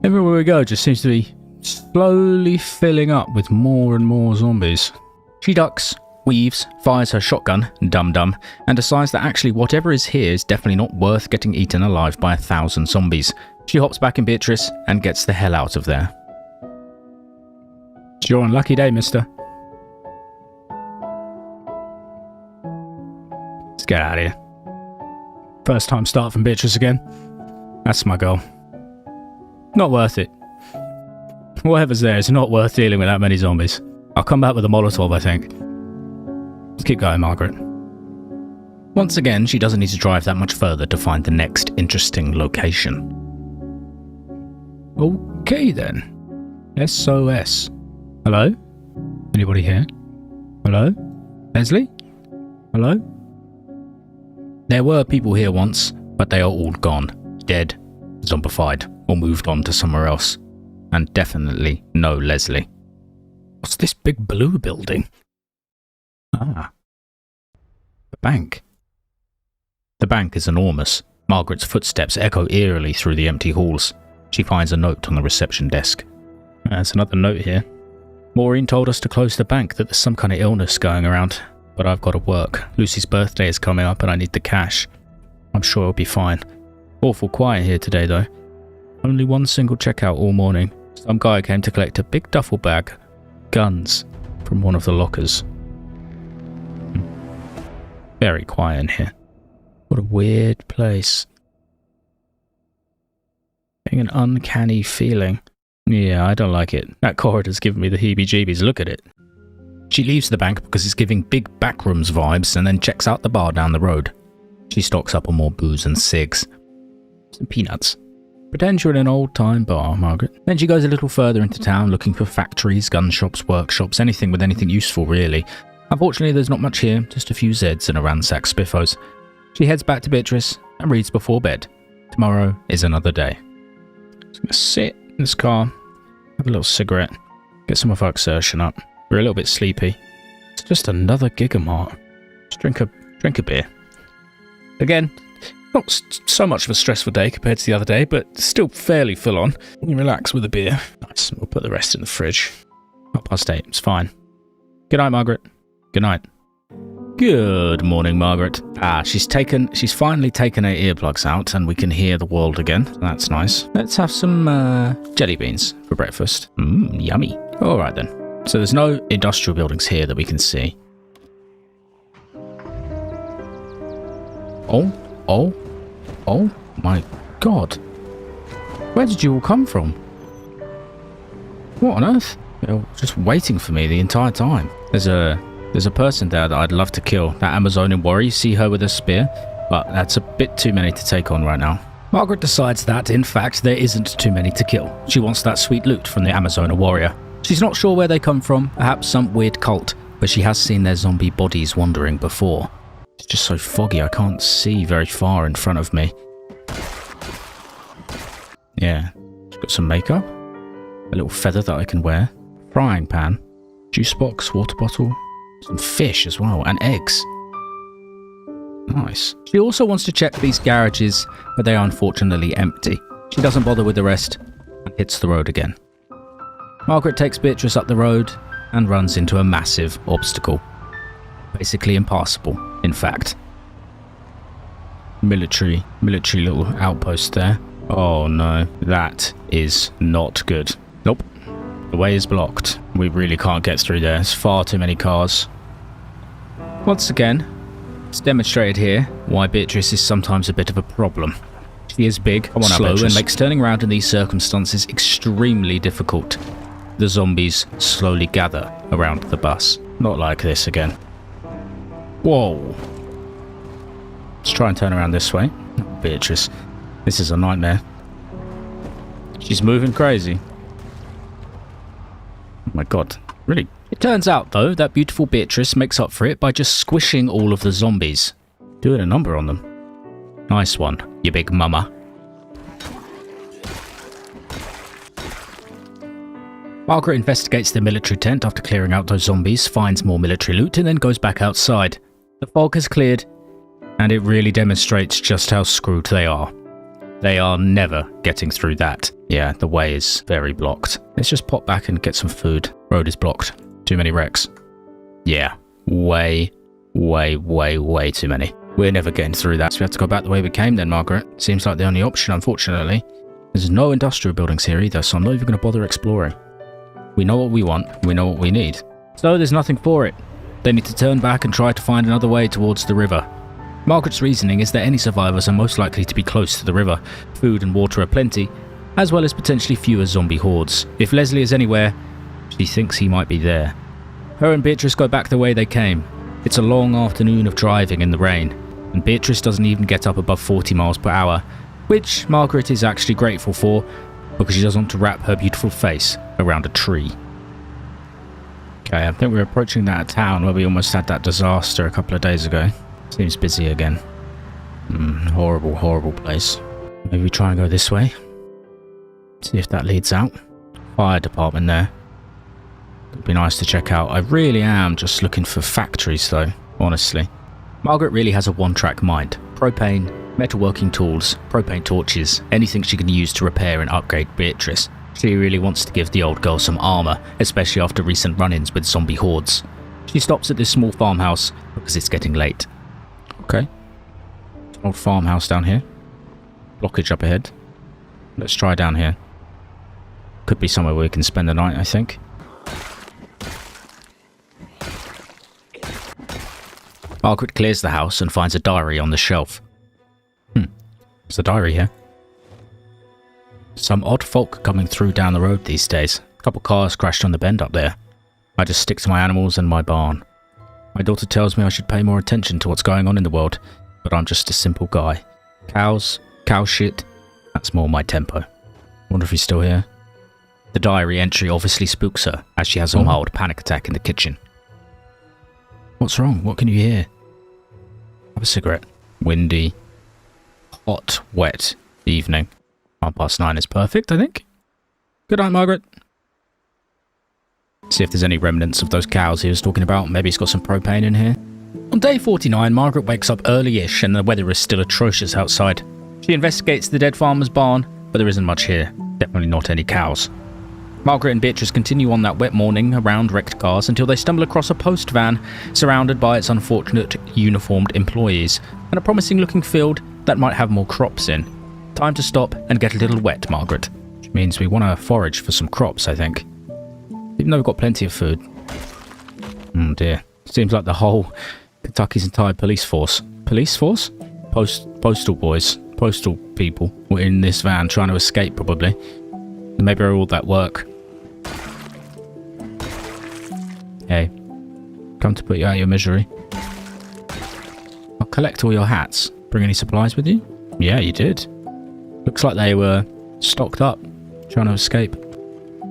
Everywhere we go just seems to be slowly filling up with more and more zombies. She ducks, weaves, fires her shotgun, dum-dum, and decides that actually whatever is here is definitely not worth getting eaten alive by 1,000 zombies. She hops back in Beatrice and gets the hell out of there. It's your unlucky day, mister. Let's get out of here. First time start from Beatrice again. That's my goal. Not worth it. Whatever's there is not worth dealing with that many zombies. I'll come back with a Molotov, I think. Let's keep going, Margaret. Once again, she doesn't need to drive that much further to find the next interesting location. Okay then. SOS. Hello? Anybody here? Hello? Leslie? Hello? There were people here once, but they are all gone. Dead, zombified, or moved on to somewhere else. And definitely no Leslie. What's this big blue building? Ah. The bank. The bank is enormous. Margaret's footsteps echo eerily through the empty halls. She finds a note on the reception desk. There's another note here. Maureen told us to close the bank, that there's some kind of illness going around. But I've got to work. Lucy's birthday is coming up and I need the cash. I'm sure it'll be fine. Awful quiet here today though. Only one single checkout all morning. Some guy came to collect a big duffel bag. Guns. From one of the lockers. Very quiet in here. What a weird place. Getting an uncanny feeling. Yeah, I don't like it. That corridor's giving me the heebie-jeebies. Look at it. She leaves the bank because it's giving big backrooms vibes and then checks out the bar down the road. She stocks up on more booze and cigs. Some peanuts. Pretend you're in an old-time bar, Margaret. Then she goes a little further into town looking for factories, gun shops, workshops, anything with anything useful really. Unfortunately, there's not much here, just a few Zeds and a ransacked spiffos. She heads back to Beatrice and reads before bed. Tomorrow is another day. I'm gonna sit in this car, have a little cigarette, get some of our exertion up. We're a little bit sleepy. It's just another Gigamart. Just drink a beer. Again, not so much of a stressful day compared to the other day, but still fairly full on. You relax with a beer. Nice. We'll put the rest in the fridge. 8:30. It's fine. Good night, Margaret. Good night. Good morning, Margaret. She's finally taken her earplugs out and we can hear the world again. That's nice. Let's have some jelly beans for breakfast. Yummy. All right then. So there's no industrial buildings here that we can see. Oh my god. Where did you all come from? What on earth? They're just waiting for me the entire time. There's a person there that I'd love to kill. That Amazonian warrior, you see her with a spear? But that's a bit too many to take on right now. Margaret decides that, in fact, there isn't too many to kill. She wants that sweet loot from the Amazonian warrior. She's not sure where they come from, perhaps some weird cult, but she has seen their zombie bodies wandering before. It's just so foggy, I can't see very far in front of me. Yeah, she's got some makeup, a little feather that I can wear, frying pan, juice box, water bottle, some fish as well, and eggs. Nice. She also wants to check these garages, but they are unfortunately empty. She doesn't bother with the rest and hits the road again. Margaret takes Beatrice up the road and runs into a massive obstacle. Basically impassable, in fact. Military little outpost there. Oh no, that is not good. Nope. The way is blocked. We really can't get through there. There's far too many cars. Once again, it's demonstrated here why Beatrice is sometimes a bit of a problem. She is big, slow, and makes turning around in these circumstances extremely difficult. The zombies slowly gather around the bus. Not like this again. Whoa. Let's try and turn around this way. Oh, Beatrice, this is a nightmare. She's moving crazy. Oh my god, really? It turns out, though, that beautiful Beatrice makes up for it by just squishing all of the zombies. Doing a number on them. Nice one, you big mama. Margaret investigates the military tent after clearing out those zombies, finds more military loot, and then goes back outside. The fog has cleared, and it really demonstrates just how screwed they are. They are never getting through that. Yeah, the way is very blocked. Let's just pop back and get some food. Road is blocked. Too many wrecks. Yeah, way too many. We're never getting through that, so we have to go back the way we came then, Margaret. Seems like the only option, unfortunately. There's no industrial buildings here either, so I'm not even going to bother exploring. We know what we want, we know what we need. So there's nothing for it. They need to turn back and try to find another way towards the river. Margaret's reasoning is that any survivors are most likely to be close to the river. Food and water are plenty, as well as potentially fewer zombie hordes. If Leslie is anywhere, she thinks he might be there. Her and Beatrice go back the way they came. It's a long afternoon of driving in the rain. and Beatrice doesn't even get up above 40 miles per hour, which Margaret is actually grateful for because she doesn't want to wrap her beautiful face around a tree. Okay, I think we're approaching that town where we almost had that disaster a couple of days ago. Seems busy again. Horrible, horrible place. Maybe we try and go this way. See if that leads out. Fire department there. It'd be nice to check out. I really am just looking for factories though, honestly. Margaret really has a one-track mind. Propane, metalworking tools, propane torches, anything she can use to repair and upgrade Beatrice. She really wants to give the old girl some armour, especially after recent run-ins with zombie hordes. She stops at this small farmhouse because it's getting late. Okay. Old farmhouse down here. Blockage up ahead. Let's try down here. Could be somewhere where we can spend the night, I think. Margaret clears the house and finds a diary on the shelf. There's a diary here. Some odd folk coming through down the road these days. A couple cars crashed on the bend up there. I just stick to my animals and my barn. My daughter tells me I should pay more attention to what's going on in the world, but I'm just a simple guy. Cows, cow shit, that's more my tempo. Wonder if he's still here. The diary entry obviously spooks her, as she has a mild panic attack in the kitchen. What's wrong? What can you hear? Have a cigarette. Windy. Hot, wet evening. 9:30 is perfect, I think. Good night, Margaret. See if there's any remnants of those cows he was talking about. Maybe he's got some propane in here. On day 49, Margaret wakes up early-ish and the weather is still atrocious outside. She investigates the dead farmer's barn, but there isn't much here. Definitely not any cows. Margaret and Beatrice continue on that wet morning around wrecked cars until they stumble across a post van surrounded by its unfortunate uniformed employees and a promising-looking field that might have more crops in. Time to stop and get a little wet, Margaret. Which means we want to forage for some crops, I think. Even though we've got plenty of food. Oh dear. Seems like the whole Kentucky's entire police force. Police force? Postal boys. Postal people were in this van trying to escape, probably. And maybe all that work. Hey. Come to put you out of your misery. I'll collect all your hats. Bring any supplies with you? Yeah, you did. Looks like they were stocked up, trying to escape.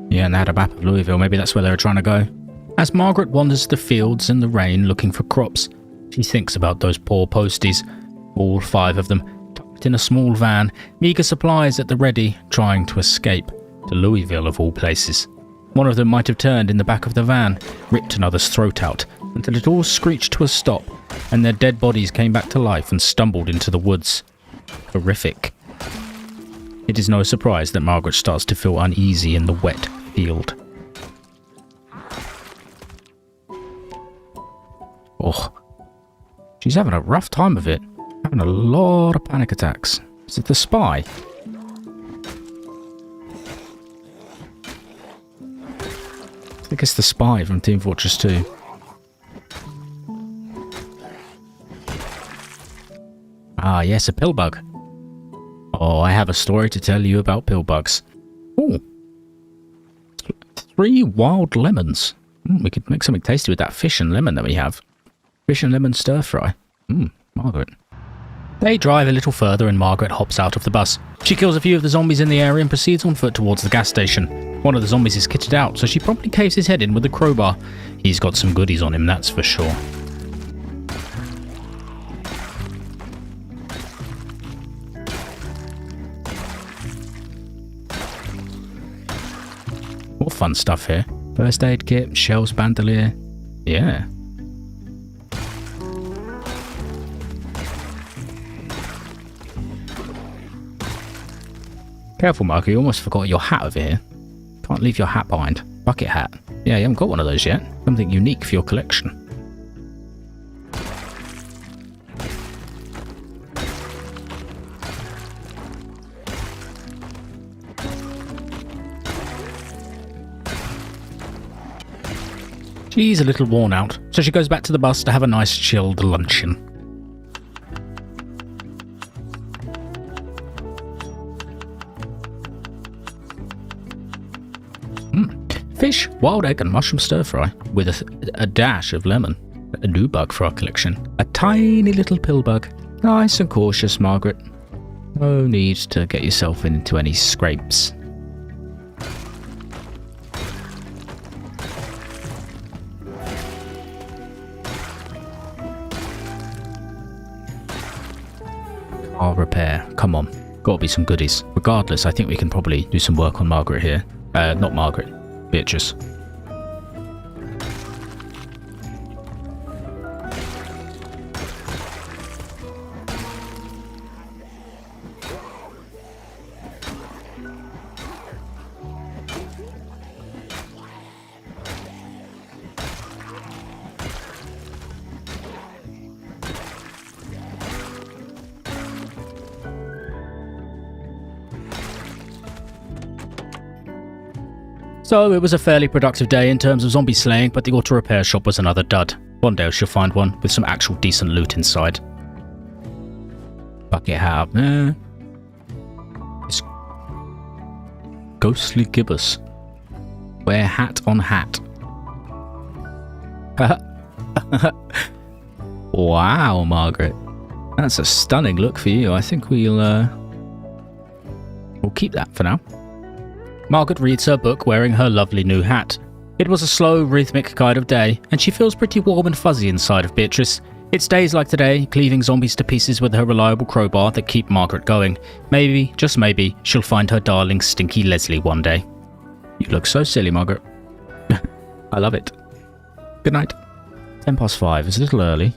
Yeah, and they had a map of Louisville. Maybe that's where they were trying to go. As Margaret wanders the fields in the rain looking for crops, she thinks about those poor posties, all 5 of them, tucked in a small van, meagre supplies at the ready, trying to escape to Louisville of all places. One of them might have turned in the back of the van, ripped another's throat out, until it all screeched to a stop, and their dead bodies came back to life and stumbled into the woods. Horrific. It is no surprise that Margaret starts to feel uneasy in the wet field. Oh, she's having a rough time of it. Having a lot of panic attacks. Is it the spy? I think it's the spy from Team Fortress 2. Ah, yes, a pill bug. Oh, I have a story to tell you about pill bugs. Oh, 3 wild lemons. We could make something tasty with that fish and lemon that we have. Fish and lemon stir fry. Margaret. They drive a little further and Margaret hops out of the bus. She kills a few of the zombies in the area and proceeds on foot towards the gas station. One of the zombies is kitted out, so she promptly caves his head in with a crowbar. He's got some goodies on him, that's for sure. More fun stuff here. First aid kit, shells bandolier. Yeah. Careful, Mark, you almost forgot your hat over here. Can't leave your hat behind. Bucket hat. Yeah, you haven't got one of those yet. Something unique for your collection. She's a little worn out, so she goes back to the bus to have a nice chilled luncheon. Fish, wild egg and mushroom stir fry with a dash of lemon. A new bug for our collection. A tiny little pill bug. Nice and cautious, Margaret. No need to get yourself into any scrapes. Car repair. Come on. Gotta be some goodies. Regardless, I think we can probably do some work on Margaret here. Not Margaret. Beatrice. So it was a fairly productive day in terms of zombie slaying, but the auto repair shop was another dud. One day I shall find one with some actual decent loot inside. Bucket hat up there. It's ghostly gibbous. Wear hat on hat. Wow, Margaret. That's a stunning look for you. I think we'll keep that for now. Margaret reads her book wearing her lovely new hat. It was a slow, rhythmic kind of day, and she feels pretty warm and fuzzy inside of Beatrice. It's days like today, cleaving zombies to pieces with her reliable crowbar that keep Margaret going. Maybe, just maybe, she'll find her darling Stinky Leslie one day. You look so silly, Margaret. I love it. Good night. 5:10. It's a little early.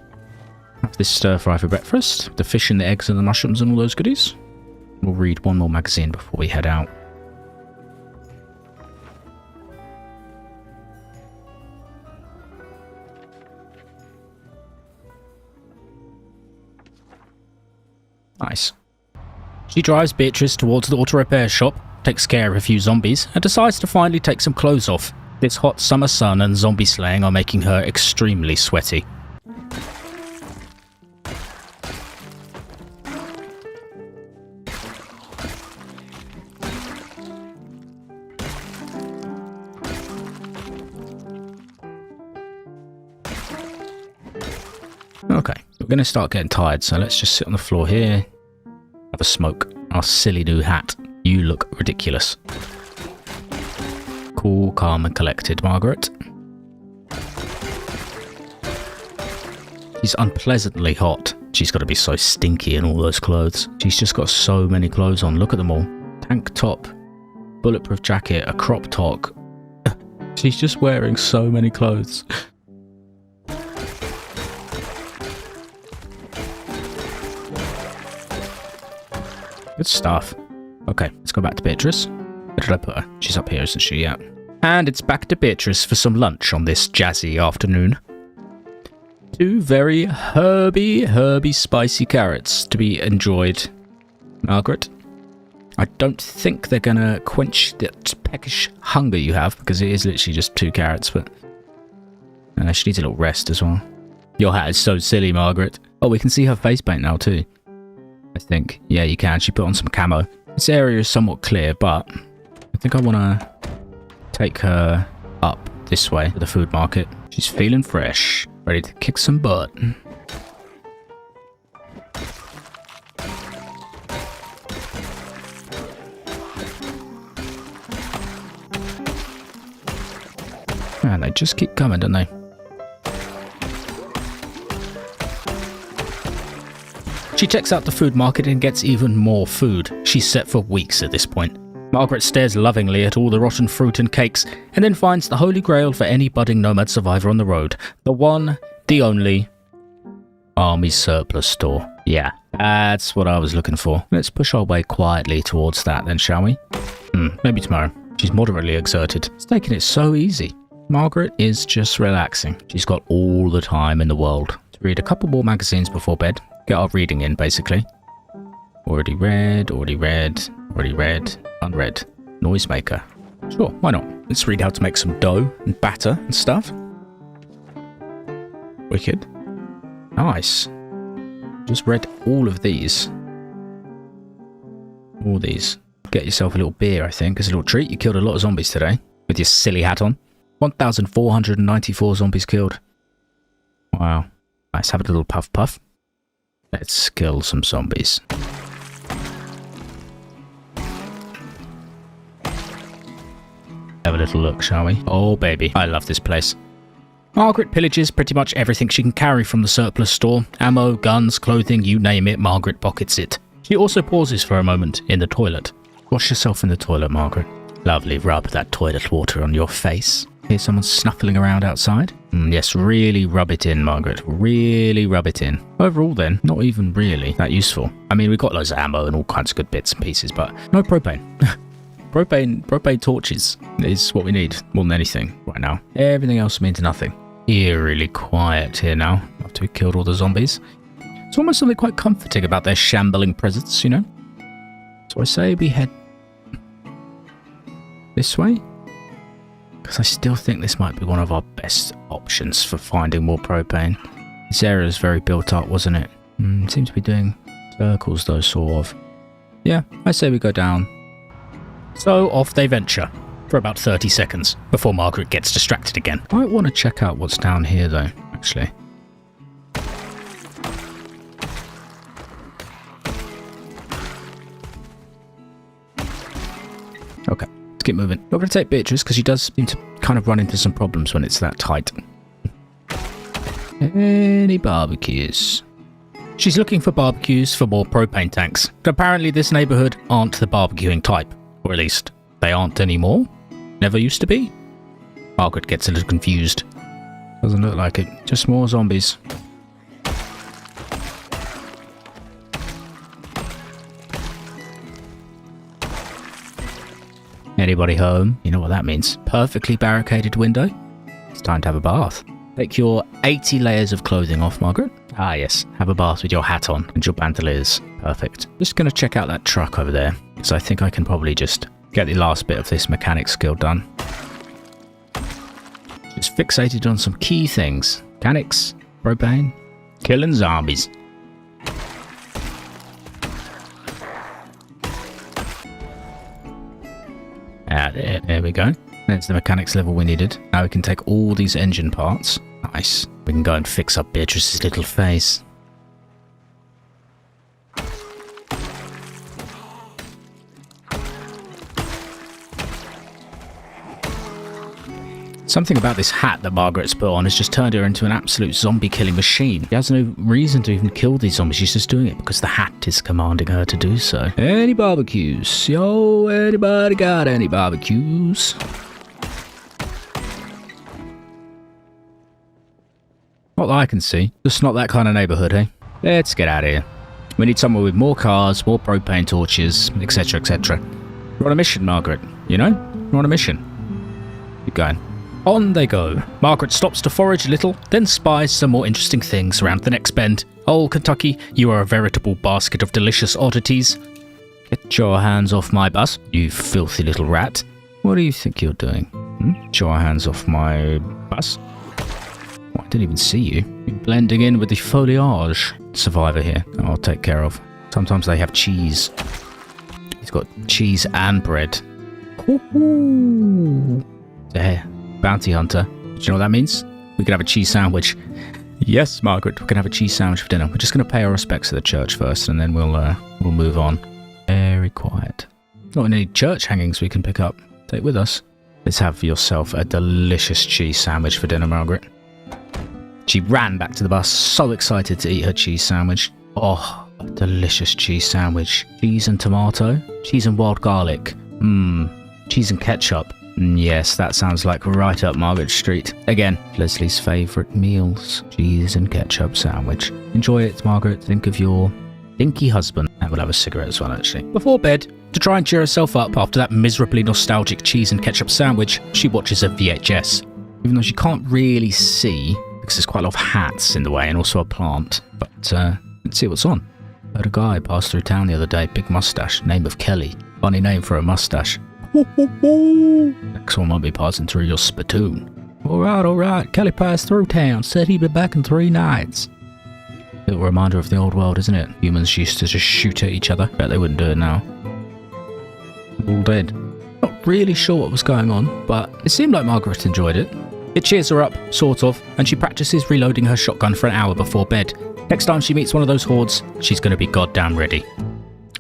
Have this stir fry for breakfast. The fish and the eggs and the mushrooms and all those goodies. We'll read one more magazine before we head out. Nice. She drives Beatrice towards the auto repair shop, takes care of a few zombies, and decides to finally take some clothes off. This hot summer sun and zombie slaying are making her extremely sweaty. Okay, we're going to start getting tired, so let's just sit on the floor here. Have a smoke. Our silly new hat. You look ridiculous. Cool, calm and collected, Margaret. She's unpleasantly hot. She's got to be so stinky in all those clothes. She's just got so many clothes on. Look at them all. Tank top, bulletproof jacket, a crop top. She's just wearing so many clothes. Good stuff. Okay, let's go back to Beatrice. Where did I put her? She's up here, isn't she? Yeah. And it's back to Beatrice for some lunch on this jazzy afternoon. 2 very herby, spicy carrots to be enjoyed. Margaret, I don't think they're gonna quench that peckish hunger you have, because it is literally just 2 carrots, but she needs a little rest as well. Your hat is so silly, Margaret. Oh, we can see her face paint now too. I think. Yeah, you can. She put on some camo. This area is somewhat clear, but I think I want to take her up this way to the food market. She's feeling fresh, ready to kick some butt. Man, they just keep coming, don't they? She checks out the food market and gets even more food. She's set for weeks at this point. Margaret stares lovingly at all the rotten fruit and cakes, and then finds the holy grail for any budding nomad survivor on the road. The one, the only, army surplus store. Yeah, that's what I was looking for. Let's push our way quietly towards that then, shall we? Maybe tomorrow. She's moderately exerted. It's taking it so easy. Margaret is just relaxing. She's got all the time in the world to read a couple more magazines before bed. Get our reading in, basically. Already read, unread. Noisemaker. Sure, why not? Let's read how to make some dough and batter and stuff. Wicked. Nice. Just read all of these. All these. Get yourself a little beer, I think, as a little treat. You killed a lot of zombies today with your silly hat on. 1,494 zombies killed. Wow. Nice, have a little puff. Let's kill some zombies. Have a little look, shall we? Oh, baby. I love this place. Margaret pillages pretty much everything she can carry from the surplus store. Ammo, guns, clothing, you name it, Margaret pockets it. She also pauses for a moment in the toilet. Wash yourself in the toilet, Margaret. Lovely, rub that toilet water on your face. Hear someone snuffling around outside? Yes, really rub it in, Margaret. Really rub it in. Overall then, not even really that useful. I mean, we've got loads of ammo and all kinds of good bits and pieces, but no propane. Propane torches is what we need more than anything right now. Everything else means nothing. Eerily quiet here now, after we killed all the zombies. It's almost something quite comforting about their shambling presence, you know? So I say we head this way? Because I still think this might be one of our best options for finding more propane. This area is very built up, wasn't it? Seems to be doing circles though, sort of. Yeah, I say we go down. So off they venture for about 30 seconds before Margaret gets distracted again. I want to check out what's down here though, actually. Okay, let's keep moving. Not going to take Beatrice because she does seem to kind of run into some problems when it's that tight. Any barbecues? She's looking for barbecues for more propane tanks. But apparently this neighbourhood aren't the barbecuing type. Or at least, they aren't anymore. Never used to be. Margaret gets a little confused. Doesn't look like it. Just more zombies. Anybody home? You know what that means. Perfectly barricaded window. It's time to have a bath. Take your 80 layers of clothing off, Margaret. Ah yes, have a bath with your hat on and your bandoliers. Perfect. Just going to check out that truck over there, because I think I can probably just get the last bit of this mechanic skill done. Just fixated on some key things. Mechanics, propane, killing zombies. There we go. There's the mechanics level we needed. Now we can take all these engine parts. Nice. We can go and fix up Beatrice's little face. Something about this hat that Margaret's put on has just turned her into an absolute zombie killing machine. She has no reason to even kill these zombies. She's just doing it because the hat is commanding her to do so. Any barbecues? Yo, anybody got any barbecues? Not that I can see. Just not that kind of neighbourhood, eh? Let's get out of here. We need somewhere with more cars, more propane torches, etc, etc. We're on a mission, Margaret. You know? We're on a mission. Keep going. On they go. Margaret stops to forage a little, then spies some more interesting things around the next bend. Oh, Kentucky, you are a veritable basket of delicious oddities. Get your hands off my bus, you filthy little rat. What do you think you're doing? Get your hands off my bus. Oh, I didn't even see you. You're blending in with the foliage. Survivor here. I'll take care of. Sometimes they have cheese. He's got cheese and bread. Woohoo! There. Bounty hunter. Do you know what that means? We could have a cheese sandwich. Yes, Margaret, we can have a cheese sandwich for dinner. We're just going to pay our respects to the church first, and then we'll move on. Very quiet. Not any church hangings we can pick up. Take with us. Let's have yourself a delicious cheese sandwich for dinner, Margaret. She ran back to the bus, so excited to eat her cheese sandwich. Oh, a delicious cheese sandwich. Cheese and tomato. Cheese and wild garlic. Cheese and ketchup. Yes, that sounds like right up Margaret Street. Again, Leslie's favourite meals. Cheese and ketchup sandwich. Enjoy it, Margaret. Think of your dinky husband. And we'll have a cigarette as well, actually. Before bed, to try and cheer herself up after that miserably nostalgic cheese and ketchup sandwich, she watches a VHS. Even though she can't really see, because there's quite a lot of hats in the way and also a plant. But let's see what's on. Heard a guy pass through town the other day, big mustache, name of Kelly. Funny name for a mustache. Next one might be passing through your spittoon. Alright. Kelly passed through town, said he'd be back in 3 nights. Little reminder of the old world, isn't it? Humans used to just shoot at each other. Bet they wouldn't do it now. All dead. Not really sure what was going on, but it seemed like Margaret enjoyed it. It cheers her up, sort of, and she practices reloading her shotgun for an hour before bed. Next time she meets one of those hordes, she's going to be goddamn ready.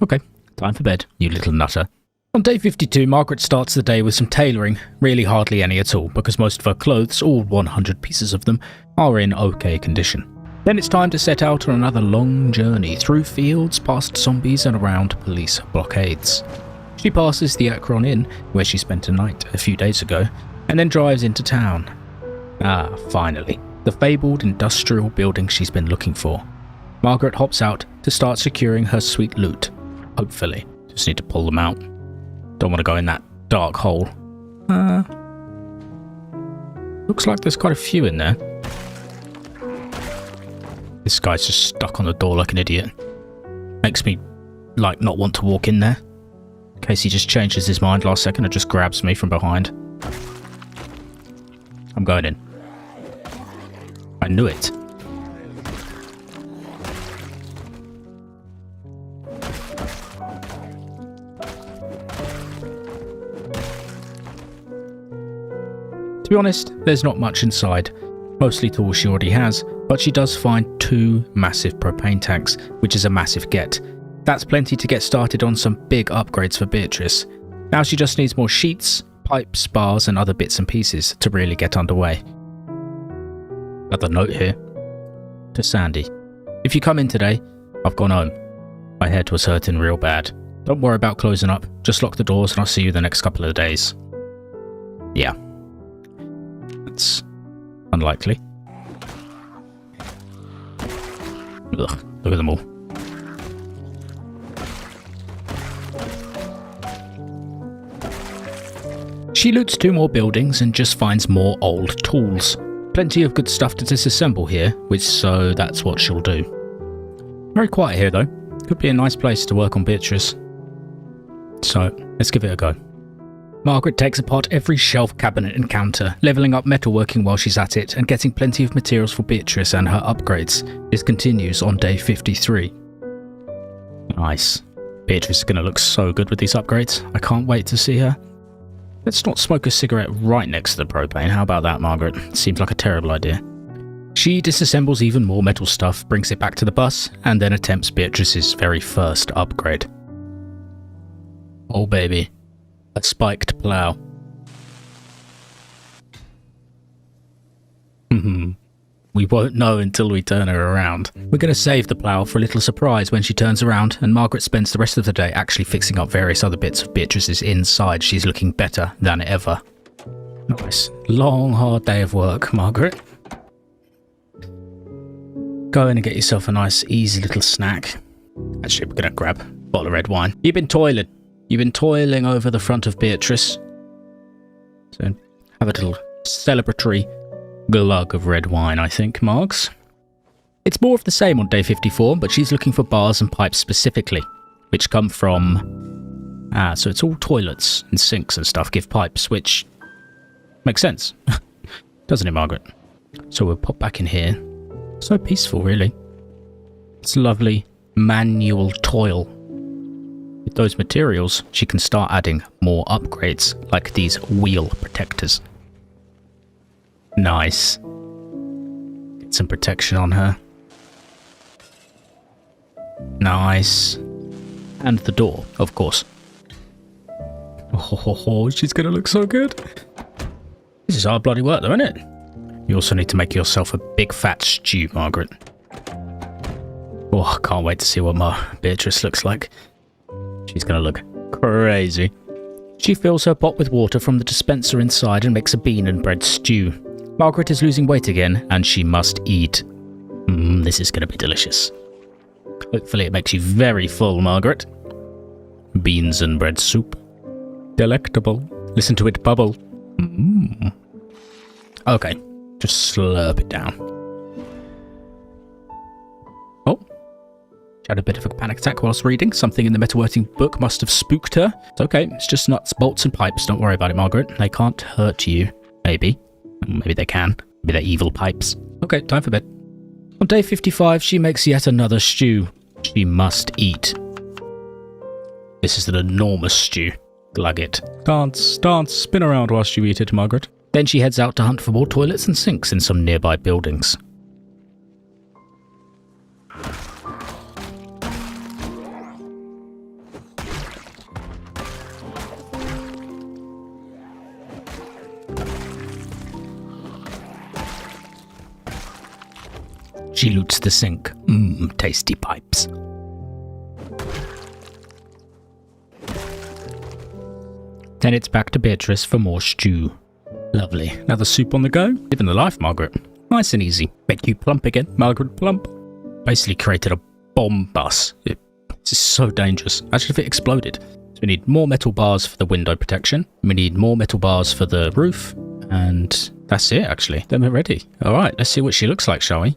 Okay, time for bed, you little nutter. On day 52, Margaret starts the day with some tailoring, really hardly any at all, because most of her clothes, all 100 pieces of them, are in okay condition. Then it's time to set out on another long journey through fields, past zombies and around police blockades. She passes the Ekron Inn, where she spent a night a few days ago, and then drives into town. Ah, finally, the fabled industrial building she's been looking for. Margaret hops out to start securing her sweet loot. Hopefully. Just need to pull them out. Don't want to go in that dark hole. Looks like there's quite a few in there. This guy's just stuck on the door like an idiot. Makes me, not want to walk in there. In case he just changes his mind last second and just grabs me from behind. I'm going in. I knew it. To be honest, there's not much inside. Mostly tools she already has, but she does find 2 massive propane tanks, which is a massive get. That's plenty to get started on some big upgrades for Beatrice. Now she just needs more sheets, pipes, bars and other bits and pieces to really get underway. Another note here. To Sandy. If you come in today, I've gone home. My head was hurting real bad. Don't worry about closing up, just lock the doors and I'll see you the next couple of days. Yeah. That's unlikely. Ugh, look at them all. She loots 2 more buildings and just finds more old tools. Plenty of good stuff to disassemble here, so that's what she'll do. Very quiet here though. Could be a nice place to work on Beatrice. So, let's give it a go. Margaret takes apart every shelf, cabinet and counter, levelling up metalworking while she's at it and getting plenty of materials for Beatrice and her upgrades. This continues on day 53. Nice. Beatrice is going to look so good with these upgrades. I can't wait to see her. Let's not smoke a cigarette right next to the propane. How about that, Margaret? Seems like a terrible idea. She disassembles even more metal stuff, brings it back to the bus, and then attempts Beatrice's very first upgrade. Oh baby. A spiked plough. We won't know until we turn her around. We're going to save the plough for a little surprise when she turns around, and Margaret spends the rest of the day actually fixing up various other bits of Beatrice's inside. She's looking better than ever. Nice. Long, hard day of work, Margaret. Go in and get yourself a nice, easy little snack. Actually, we're going to grab a bottle of red wine. You've been toiling. You've been toiling over the front of Beatrice. So, have a little celebratory glug of red wine, I think, Margs. It's more of the same on day 54, but she's looking for bars and pipes specifically, which come from... so it's all toilets and sinks and stuff give pipes, which makes sense. Doesn't it, Margaret? So we'll pop back in here. So peaceful, really. It's lovely manual toil. With those materials, she can start adding more upgrades, like these wheel protectors. Nice. Get some protection on her. Nice. And the door, of course. Oh, she's gonna look so good. This is hard bloody work though, isn't it? You also need to make yourself a big fat stew, Margaret. Oh, I can't wait to see what my Beatrice looks like. She's gonna look crazy. She fills her pot with water from the dispenser inside and makes a bean and bread stew. Margaret is losing weight again, and she must eat. This is gonna be delicious. Hopefully it makes you very full, Margaret. Beans and bread soup. Delectable. Listen to it bubble. Okay, just slurp it down. Oh. She had a bit of a panic attack whilst reading. Something in the metalworking book must have spooked her. It's okay, it's just nuts, bolts and pipes. Don't worry about it, Margaret. They can't hurt you. Maybe. Maybe they can. Maybe they're evil pipes. Okay, time for bed. On day 55, she makes yet another stew. She must eat. This is an enormous stew. Glug it. Dance, dance, spin around whilst you eat it, Margaret. Then she heads out to hunt for more toilets and sinks in some nearby buildings. She loots the sink. Tasty pipes. Then it's back to Beatrice for more stew. Lovely. Another soup on the go? Living the life, Margaret. Nice and easy. Make you plump again, Margaret Plump. Basically created a bomb bus. This is so dangerous. Imagine if it exploded. So we need more metal bars for the window protection. We need more metal bars for the roof. And that's it, actually. Then we're ready. All right, let's see what she looks like, shall we?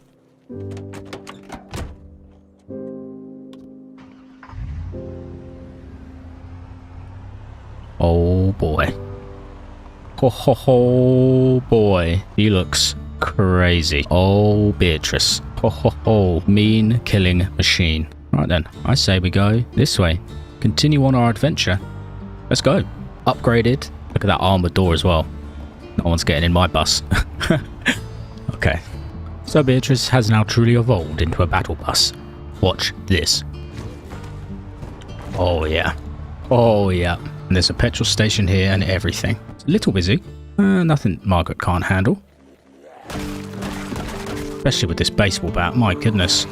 Oh boy. Ho boy. He looks crazy. Oh, Beatrice. Ho, mean killing machine. Right then, I say we go this way. Continue on our adventure. Let's go. Upgraded. Look at that armored door as well. No one's getting in my bus. Okay. So Beatrice has now truly evolved into a battle bus. Watch this. Oh yeah. Oh yeah. And there's a petrol station here and everything. It's a little busy. Nothing Margaret can't handle. Especially with this baseball bat, my goodness.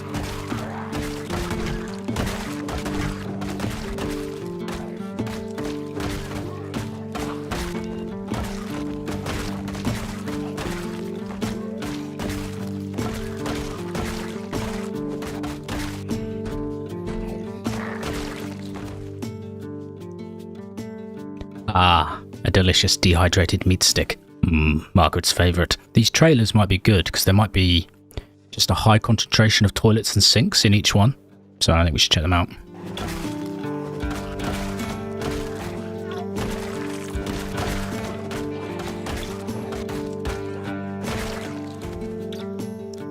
Ah, a delicious dehydrated meat stick. Margaret's favourite. These trailers might be good because there might be just a high concentration of toilets and sinks in each one. So I think we should check them out.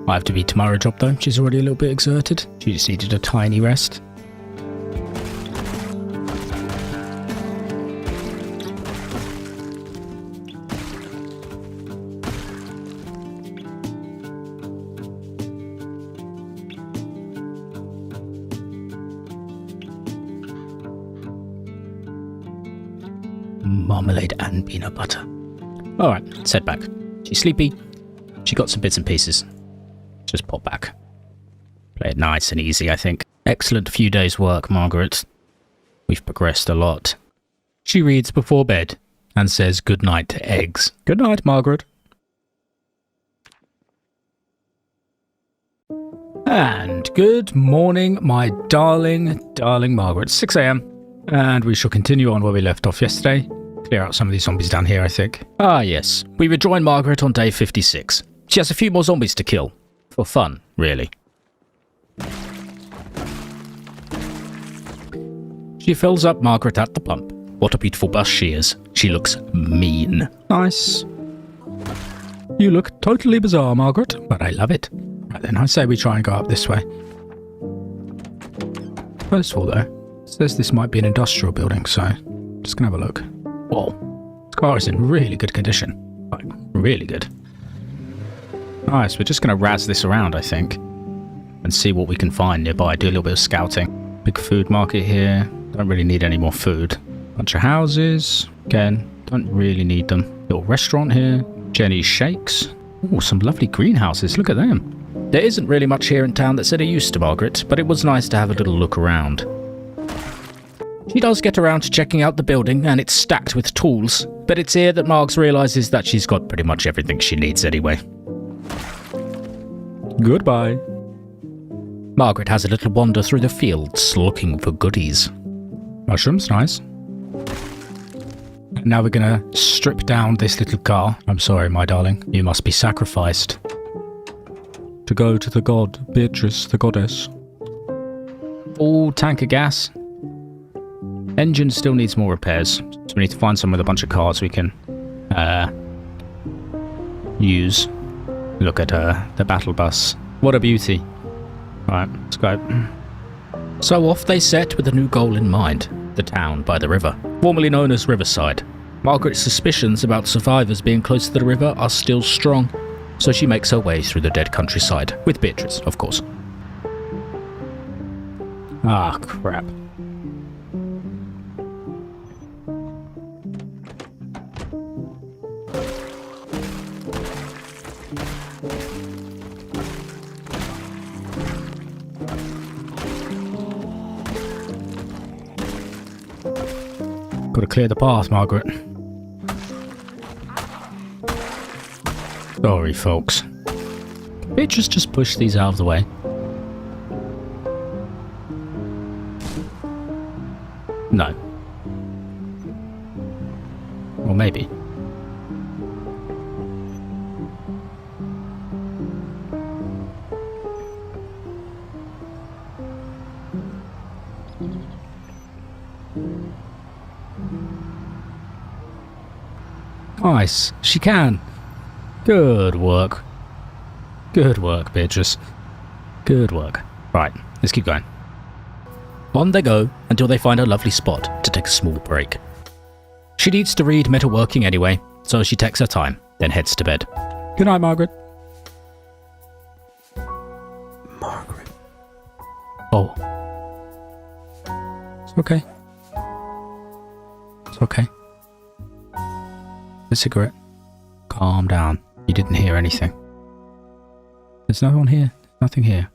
I have to be tomorrow job though. She's already a little bit exerted. She just needed a tiny rest. Marmalade and peanut butter. Alright, let's head back. She's sleepy. She got some bits and pieces. Just pop back. Play it nice and easy, I think. Excellent few days' work, Margaret. We've progressed a lot. She reads before bed and says goodnight to eggs. Good night, Margaret. And good morning, my darling Margaret. 6 a.m. And we shall continue on where we left off yesterday. Clear out some of these zombies down here, I think. Ah, yes. We rejoin Margaret on day 56. She has a few more zombies to kill. For fun, really. She fills up Margaret at the pump. What a beautiful bus she is. She looks mean. Nice. You look totally bizarre, Margaret, but I love it. Right then, I say we try and go up this way. First of all, though, it says this might be an industrial building, so just gonna have a look. Whoa. This car is in really good condition. Like, really good. Nice, we're just gonna razz this around, I think. And see what we can find nearby. Do a little bit of scouting. Big food market here. Don't really need any more food. Bunch of houses. Again, don't really need them. Little restaurant here. Jenny's Shakes. Oh, some lovely greenhouses. Look at them. There isn't really much here in town that's any use to Margaret, but it was nice to have a little look around. She does get around to checking out the building, and it's stacked with tools, but it's here that Margs realises that she's got pretty much everything she needs anyway. Goodbye. Margaret has a little wander through the fields, looking for goodies. Mushrooms, nice. Now we're gonna strip down this little car. I'm sorry, my darling. You must be sacrificed. To go to the god, Beatrice, the goddess. Full tank of gas. Engine still needs more repairs. So we need to find somewhere with a bunch of cars we can use. Look at the battle bus. What a beauty. Right, let's go. So off they set with a new goal in mind. The town by the river, formerly known as Riverside. Margaret's suspicions about survivors being close to the river are still strong, so she makes her way through the dead countryside, with Beatrice, of course. Ah, crap. Gotta clear the path, Margaret. Sorry, folks. Beatrice just push these out of the way. No. Or maybe. Nice. She can. Good work. Good work, Beatrice. Good work. Right, let's keep going. On they go until they find a lovely spot to take a small break. She needs to read Metalworking anyway, so she takes her time, then heads to bed. Good night, Margaret. Margaret. Oh. It's okay. It's okay. A cigarette. Calm down. You didn't hear anything. There's no one here. Nothing here.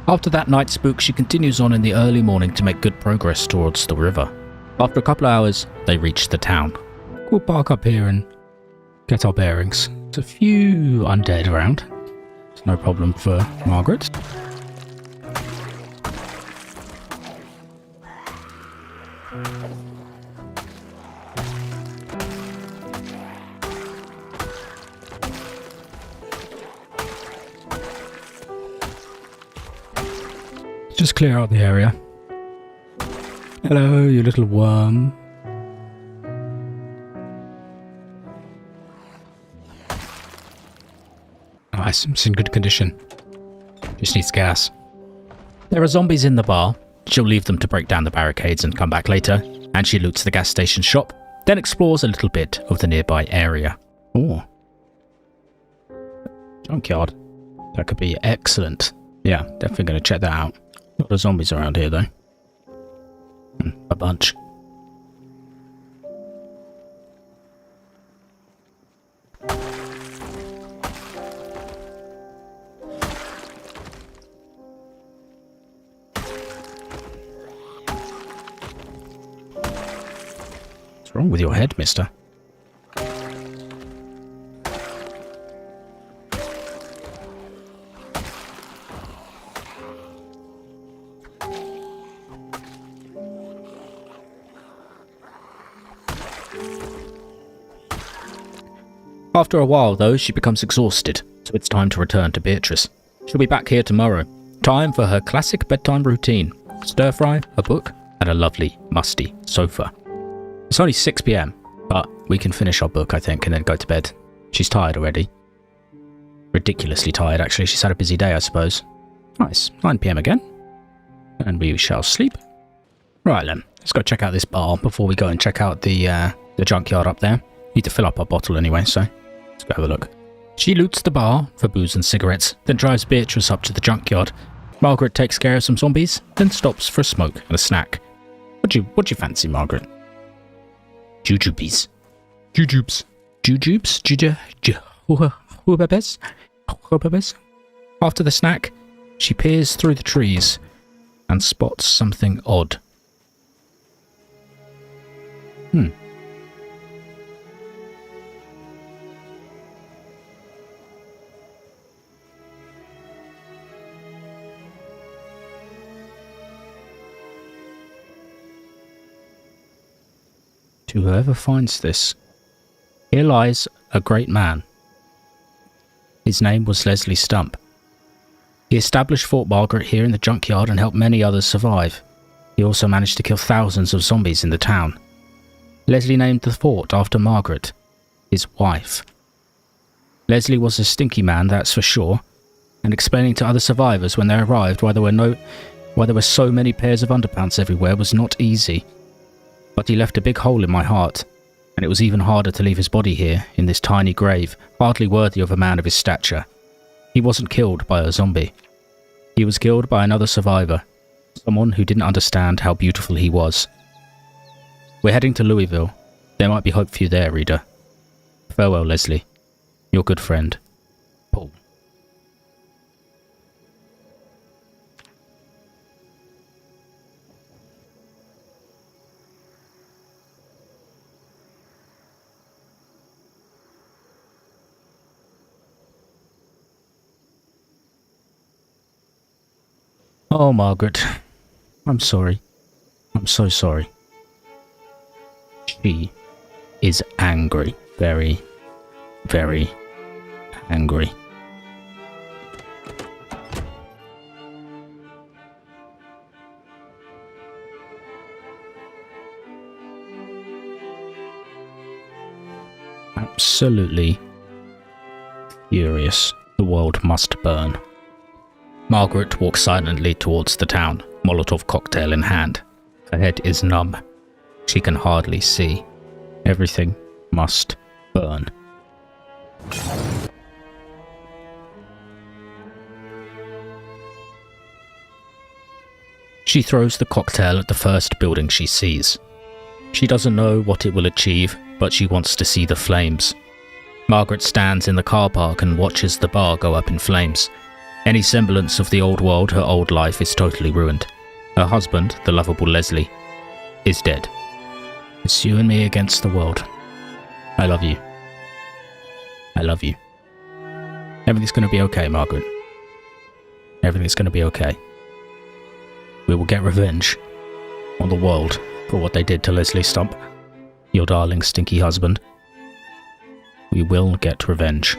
After that night spook, she continues on in the early morning to make good progress towards the river. After a couple of hours, they reach the town. We'll park up here and get our bearings. There's a few undead around. It's no problem for Margaret. Just clear out the area. Hello, you little worm. Nice, it's in good condition. Just needs gas. There are zombies in the bar. She'll leave them to break down the barricades and come back later, and she loots the gas station shop, then explores a little bit of the nearby area. Oh. Junkyard. That could be excellent. Yeah, definitely going to check that out. A lot of zombies around here, though. A bunch. What's wrong with your head, mister? After a while, though, she becomes exhausted, so it's time to return to Beatrice. She'll be back here tomorrow. Time for her classic bedtime routine. Stir-fry, a book, and a lovely, musty sofa. It's only 6 PM, but we can finish our book, I think, and then go to bed. She's tired already. Ridiculously tired, actually. She's had a busy day, I suppose. Nice. 9 PM again. And we shall sleep. Right then, let's go check out this bar before we go and check out the junkyard up there. Need to fill up our bottle anyway, so let's go have a look. She loots the bar for booze and cigarettes, then drives Beatrice up to the junkyard. Margaret takes care of some zombies, then stops for a smoke and a snack. What you fancy, Margaret? Jujubes. Jujubes. Jujubes? Jujubes? After the snack, she peers through the trees and spots something odd. To whoever finds this, here lies a great man. His name was Leslie Stump. He established Fort Margaret here in the junkyard and helped many others survive. He also managed to kill thousands of zombies in the town. Leslie named the fort after Margaret, his wife. Leslie was a stinky man, that's for sure, and explaining to other survivors when they arrived why there were so many pairs of underpants everywhere was not easy. But he left a big hole in my heart. and it was even harder to leave his body here, in this tiny grave, hardly worthy of a man of his stature. He wasn't killed by a zombie. He was killed by another survivor, someone who didn't understand how beautiful he was. We're heading to Louisville. There might be hope for you there, reader. Farewell, Leslie. Your good friend, Paul. Oh, Margaret. I'm sorry. I'm so sorry. She is angry. Very, very angry. Absolutely furious. The world must burn. Margaret walks silently towards the town, Molotov cocktail in hand. Her head is numb. She can hardly see. Everything must burn. She throws the cocktail at the first building she sees. She doesn't know what it will achieve, but she wants to see the flames. Margaret stands in the car park and watches the bar go up in flames. Any semblance of the old world, her old life, is totally ruined. Her husband, the lovable Leslie, is dead. It's you and me against the world. I love you. I love you. Everything's going to be okay, Margaret. Everything's going to be okay. We will get revenge on the world for what they did to Leslie Stump, your darling stinky husband. We will get revenge.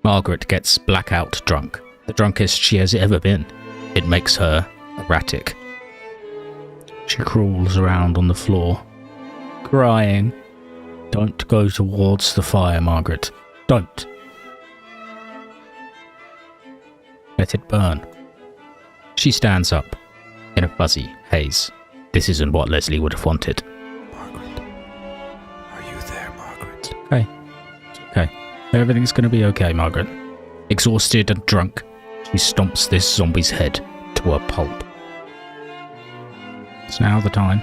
Margaret gets blackout drunk, the drunkest she has ever been. It makes her erratic. She crawls around on the floor, crying. Don't go towards the fire, Margaret. Don't. Let it burn. She stands up, in a fuzzy haze. This isn't what Leslie would have wanted. Margaret. Are you there, Margaret? Okay. It's okay. Everything's going to be okay, Margaret. Exhausted and drunk, she stomps this zombie's head to a pulp. It's now the time.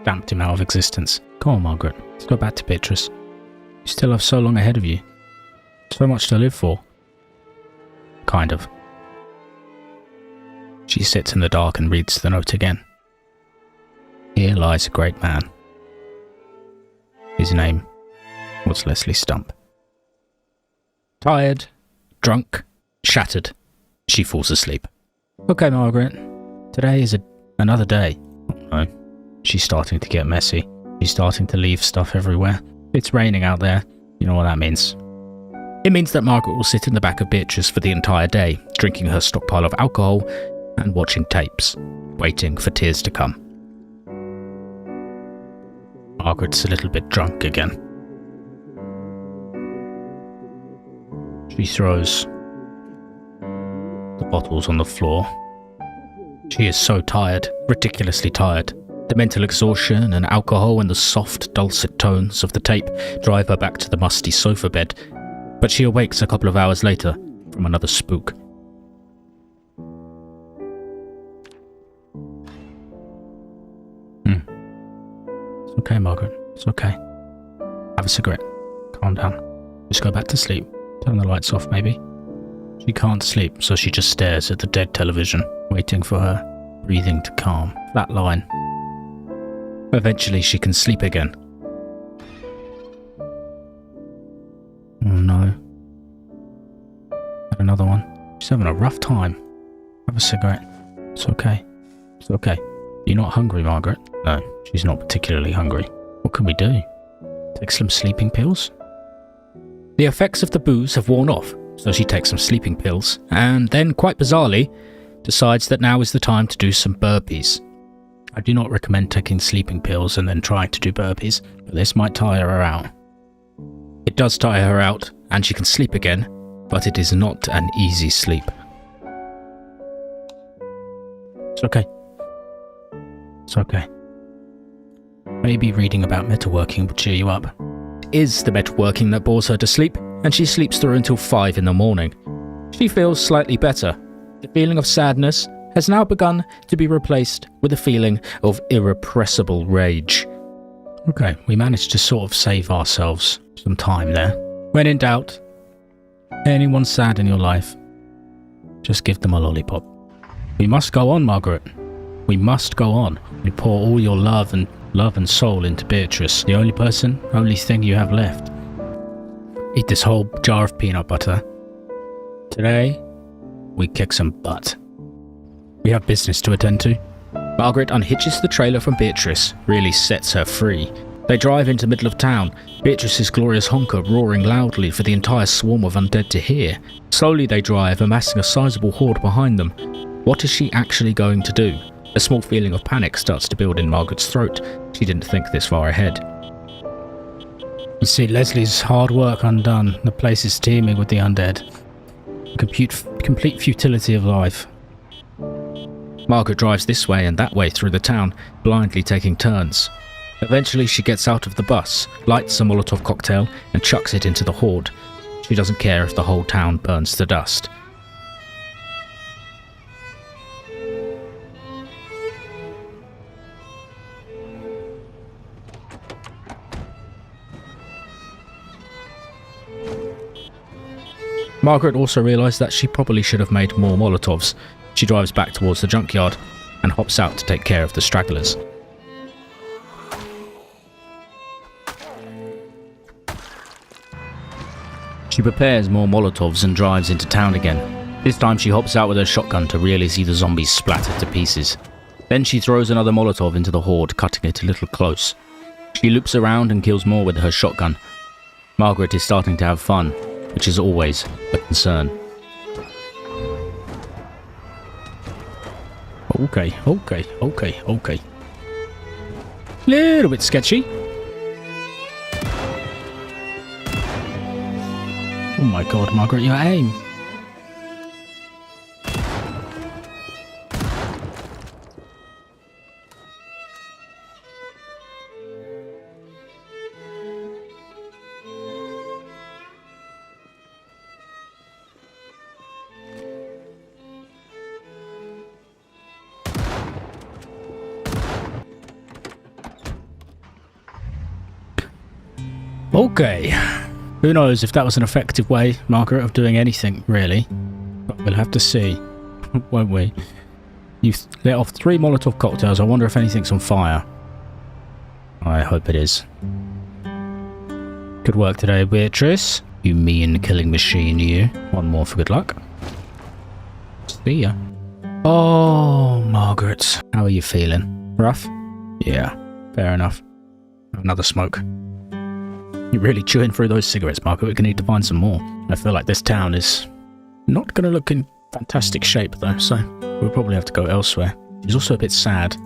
Stamped him out of existence. Come on, Margaret. Let's go back to Beatrice. You still have so long ahead of you. So much to live for. Kind of. She sits in the dark and reads the note again. Here lies a great man. His name was Leslie Stump. Tired, drunk, shattered, she falls asleep. Okay, Margaret. Today is another day. Oh no. She's starting to get messy. She's starting to leave stuff everywhere. It's raining out there. You know what that means. It means that Margaret will sit in the back of Beatrice for the entire day, drinking her stockpile of alcohol and watching tapes, waiting for tears to come. Margaret's a little bit drunk again. She throws the bottles on the floor. She is so tired, ridiculously tired. The mental exhaustion and alcohol and the soft, dulcet tones of the tape drive her back to the musty sofa bed, but she awakes a couple of hours later from another spook. It's okay, Margaret. It's okay. Have a cigarette. Calm down. Just go back to sleep. Turn the lights off, maybe. She can't sleep, so she just stares at the dead television, waiting for her breathing to calm. Flat line. Eventually she can sleep again. Oh no. Had another one. She's having a rough time. Have a cigarette. It's okay. It's okay. You're not hungry, Margaret? No, she's not particularly hungry. What can we do? Take some sleeping pills? The effects of the booze have worn off, so she takes some sleeping pills, and then, quite bizarrely, decides that now is the time to do some burpees. I do not recommend taking sleeping pills and then trying to do burpees, but this might tire her out. It does tire her out, and she can sleep again, but it is not an easy sleep. It's okay. It's okay. Maybe reading about metalworking will cheer you up. It is the metalworking that bores her to sleep, and she sleeps through until 5 in the morning. She feels slightly better. The feeling of sadness has now begun to be replaced with a feeling of irrepressible rage. Okay, we managed to sort of save ourselves some time there. When in doubt, anyone sad in your life, just give them a lollipop. We must go on, Margaret. We must go on. You pour all your love and soul into Beatrice, the only thing you have left. Eat this whole jar of peanut butter. Today, we kick some butt. We have business to attend to. Margaret unhitches the trailer from Beatrice, really sets her free. They drive into the middle of town, Beatrice's glorious honker roaring loudly for the entire swarm of undead to hear. Slowly they drive, amassing a sizable horde behind them. What is she actually going to do? A small feeling of panic starts to build in Margaret's throat. She didn't think this far ahead. You see Leslie's hard work undone. The place is teeming with the undead. Complete futility of life. Margaret drives this way and that way through the town, blindly taking turns. Eventually she gets out of the bus, lights a Molotov cocktail and chucks it into the horde. She doesn't care if the whole town burns to dust. Margaret also realised that she probably should have made more Molotovs. She drives back towards the junkyard and hops out to take care of the stragglers. She prepares more Molotovs and drives into town again. This time she hops out with her shotgun to really see the zombies splattered to pieces. Then she throws another Molotov into the horde, cutting it a little close. She loops around and kills more with her shotgun. Margaret is starting to have fun, which is always a concern. Okay. Little bit sketchy. Oh my god, Margaret, your aim. Okay. Who knows if that was an effective way, Margaret, of doing anything, really. But we'll have to see, won't we? You've let off 3 Molotov cocktails. I wonder if anything's on fire. I hope it is. Good work today, Beatrice. You mean killing machine, you. One more for good luck. See ya. Oh, Margaret. How are you feeling? Rough? Yeah, fair enough. Have another smoke. You're really chewing through those cigarettes, Margaret. We're going to need to find some more. I feel like this town is not going to look in fantastic shape, though, so we'll probably have to go elsewhere. She's also a bit sad,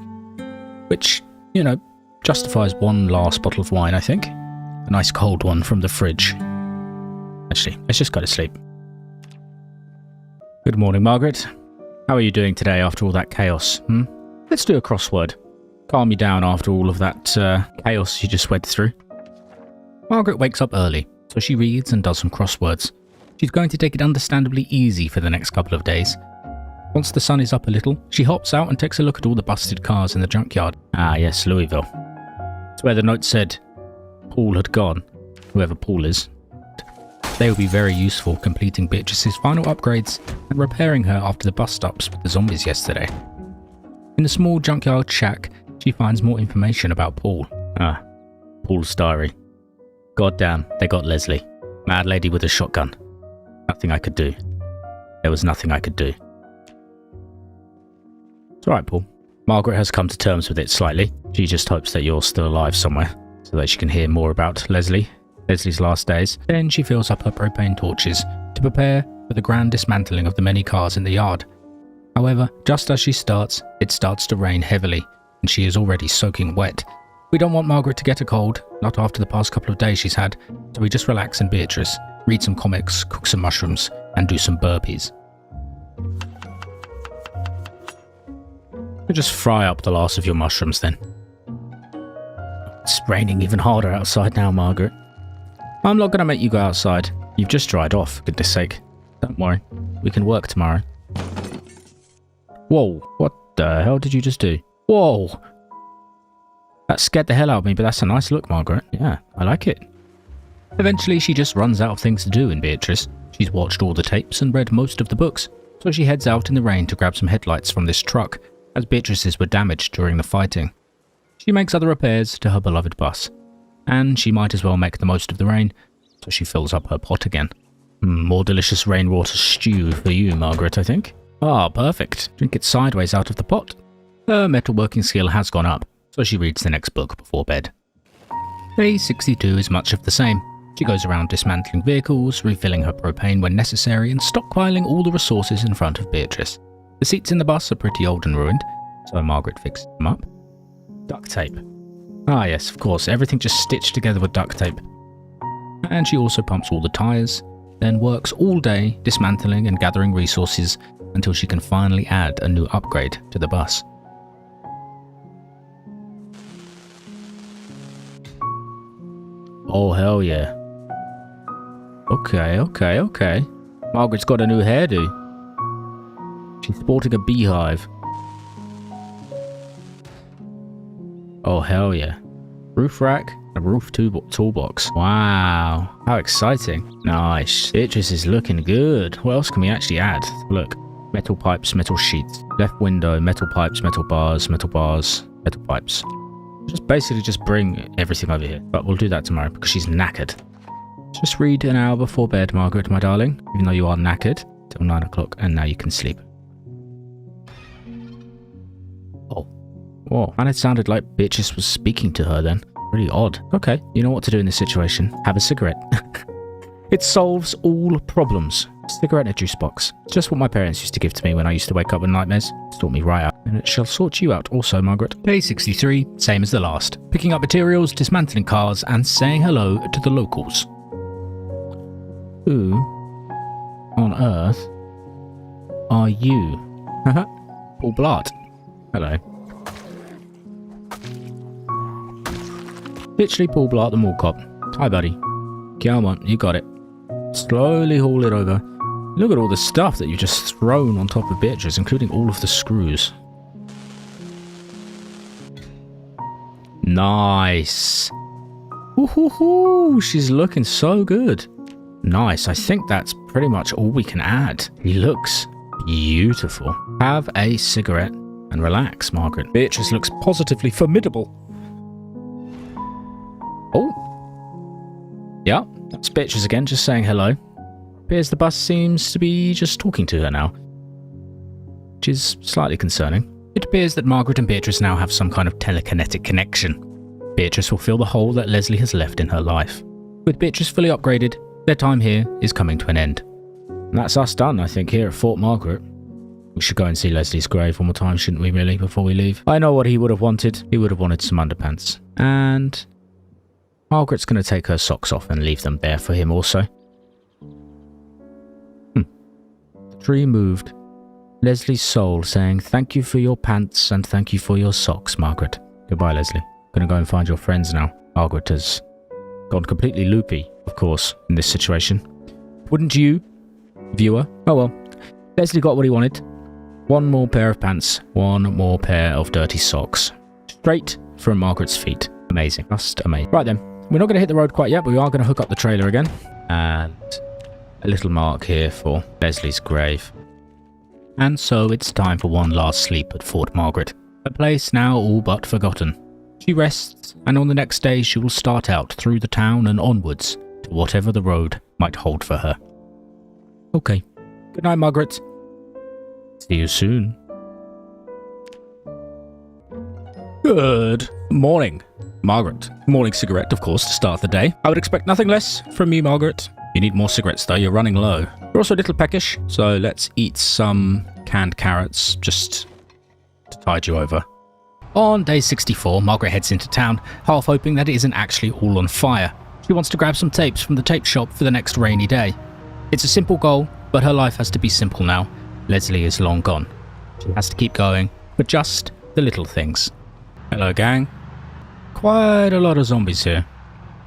which, you know, justifies one last bottle of wine, I think. A nice cold one from the fridge. Actually, let's just go to sleep. Good morning, Margaret. How are you doing today after all that chaos? Let's do a crossword. Calm you down after all of that chaos you just went through. Margaret wakes up early, so she reads and does some crosswords. She's going to take it understandably easy for the next couple of days. Once the sun is up a little, she hops out and takes a look at all the busted cars in the junkyard. Ah yes, Louisville. It's where the note said Paul had gone, whoever Paul is. They will be very useful completing Beatrice's final upgrades and repairing her after the bust-ups with the zombies yesterday. In the small junkyard shack, she finds more information about Paul. Paul's diary. Goddamn, they got Leslie. Mad lady with a shotgun. Nothing I could do. There was nothing I could do. It's alright, Paul. Margaret has come to terms with it slightly. She just hopes that you're still alive somewhere, so that she can hear more about Leslie's last days. Then she fills up her propane torches to prepare for the grand dismantling of the many cars in the yard. However, just as she starts, it starts to rain heavily, and she is already soaking wet. We don't want Margaret to get a cold, not after the past couple of days she's had, so we just relax in Beatrice. read some comics, cook some mushrooms, and do some burpees. You just fry up the last of your mushrooms then. It's raining even harder outside now, Margaret. I'm not going to make you go outside. You've just dried off, for goodness sake. Don't worry, we can work tomorrow. Whoa, what the hell did you just do? Whoa! That scared the hell out of me, but that's a nice look, Margaret. Yeah, I like it. Eventually, she just runs out of things to do in Beatrice. She's watched all the tapes and read most of the books, so she heads out in the rain to grab some headlights from this truck, as Beatrice's were damaged during the fighting. She makes other repairs to her beloved bus, and she might as well make the most of the rain, so she fills up her pot again. More delicious rainwater stew for you, Margaret, I think. Ah, perfect. Drink it sideways out of the pot. Her metalworking skill has gone up, so she reads the next book before bed. Day 62 is much of the same. She goes around dismantling vehicles, refilling her propane when necessary, and stockpiling all the resources in front of Beatrice. The seats in the bus are pretty old and ruined, so Margaret fixes them up. Duct tape. Ah yes, of course, everything just stitched together with duct tape. And she also pumps all the tyres, then works all day dismantling and gathering resources until she can finally add a new upgrade to the bus. Oh hell yeah. Okay. Margaret's got a new hairdo. She's sporting a beehive. Oh hell yeah. Roof rack and a roof toolbox. Wow, how exciting. Nice. Beatrice is looking good. What else can we actually add? Look. Metal pipes, metal sheets. Left window, metal pipes, metal bars, metal pipes. Just bring everything over here. But we'll do that tomorrow because she's knackered. Just read an hour before bed, Margaret, my darling. Even though you are knackered. Till 9 o'clock and now you can sleep. Oh. Whoa. And it sounded like Beatrice was speaking to her then. Really odd. Okay, you know what to do in this situation. Have a cigarette. It solves all problems. Cigarette in a juice box. It's just what my parents used to give to me when I used to wake up with nightmares. Sort me right out. And it shall sort you out also, Margaret. Day 63, same as the last. Picking up materials, dismantling cars, and saying hello to the locals. Who on earth are you? Paul Blart. Hello. Literally Paul Blart the mall cop. Hi, buddy. Come on, you got it. Slowly haul it over. Look at all the stuff that you've just thrown on top of Beatrice, including all of the screws. Nice. Woohoo! She's looking so good. Nice. I think that's pretty much all we can add. He looks beautiful. Have a cigarette and relax, Margaret. Beatrice looks positively formidable. Oh. Yeah, that's Beatrice again, just saying hello. Appears the bus seems to be just talking to her now, which is slightly concerning. It appears that Margaret and Beatrice now have some kind of telekinetic connection. Beatrice will fill the hole that Leslie has left in her life. With Beatrice fully upgraded, their time here is coming to an end. And that's us done, I think, here at Fort Margaret. We should go and see Leslie's grave one more time, shouldn't we, really, before we leave? I know what he would have wanted. He would have wanted some underpants. And Margaret's going to take her socks off and leave them there for him also. The tree moved. Leslie's soul saying, thank you for your pants and thank you for your socks, Margaret. Goodbye, Leslie. Gonna go and find your friends now. Margaret has gone completely loopy, of course, in this situation. Wouldn't you, viewer? Oh well. Leslie got what he wanted. One more pair of pants. One more pair of dirty socks. Straight from Margaret's feet. Amazing. Just amazing. Right then. We're not going to hit the road quite yet, but we are going to hook up the trailer again. And a little mark here for Leslie's grave. And so it's time for one last sleep at Fort Margaret, a place now all but forgotten. She rests, and on the next day she will start out through the town and onwards to whatever the road might hold for her. Okay. Good night, Margaret. See you soon. Good morning, Margaret. Morning cigarette, of course, to start the day. I would expect nothing less from you, Margaret. You need more cigarettes, though. You're running low. You're also a little peckish, so let's eat some canned carrots just to tide you over. On day 64, Margaret heads into town, half hoping that it isn't actually all on fire. She wants to grab some tapes from the tape shop for the next rainy day. It's a simple goal, but her life has to be simple now. Leslie is long gone. She has to keep going for just the little things. Hello, gang. Quite a lot of zombies here.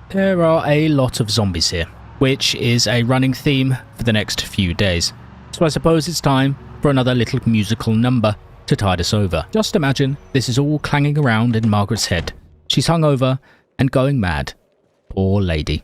There are a lot of zombies here, which is a running theme for the next few days. So I suppose it's time for another little musical number to tide us over. Just imagine this is all clanging around in Margaret's head. She's hungover and going mad. Poor lady.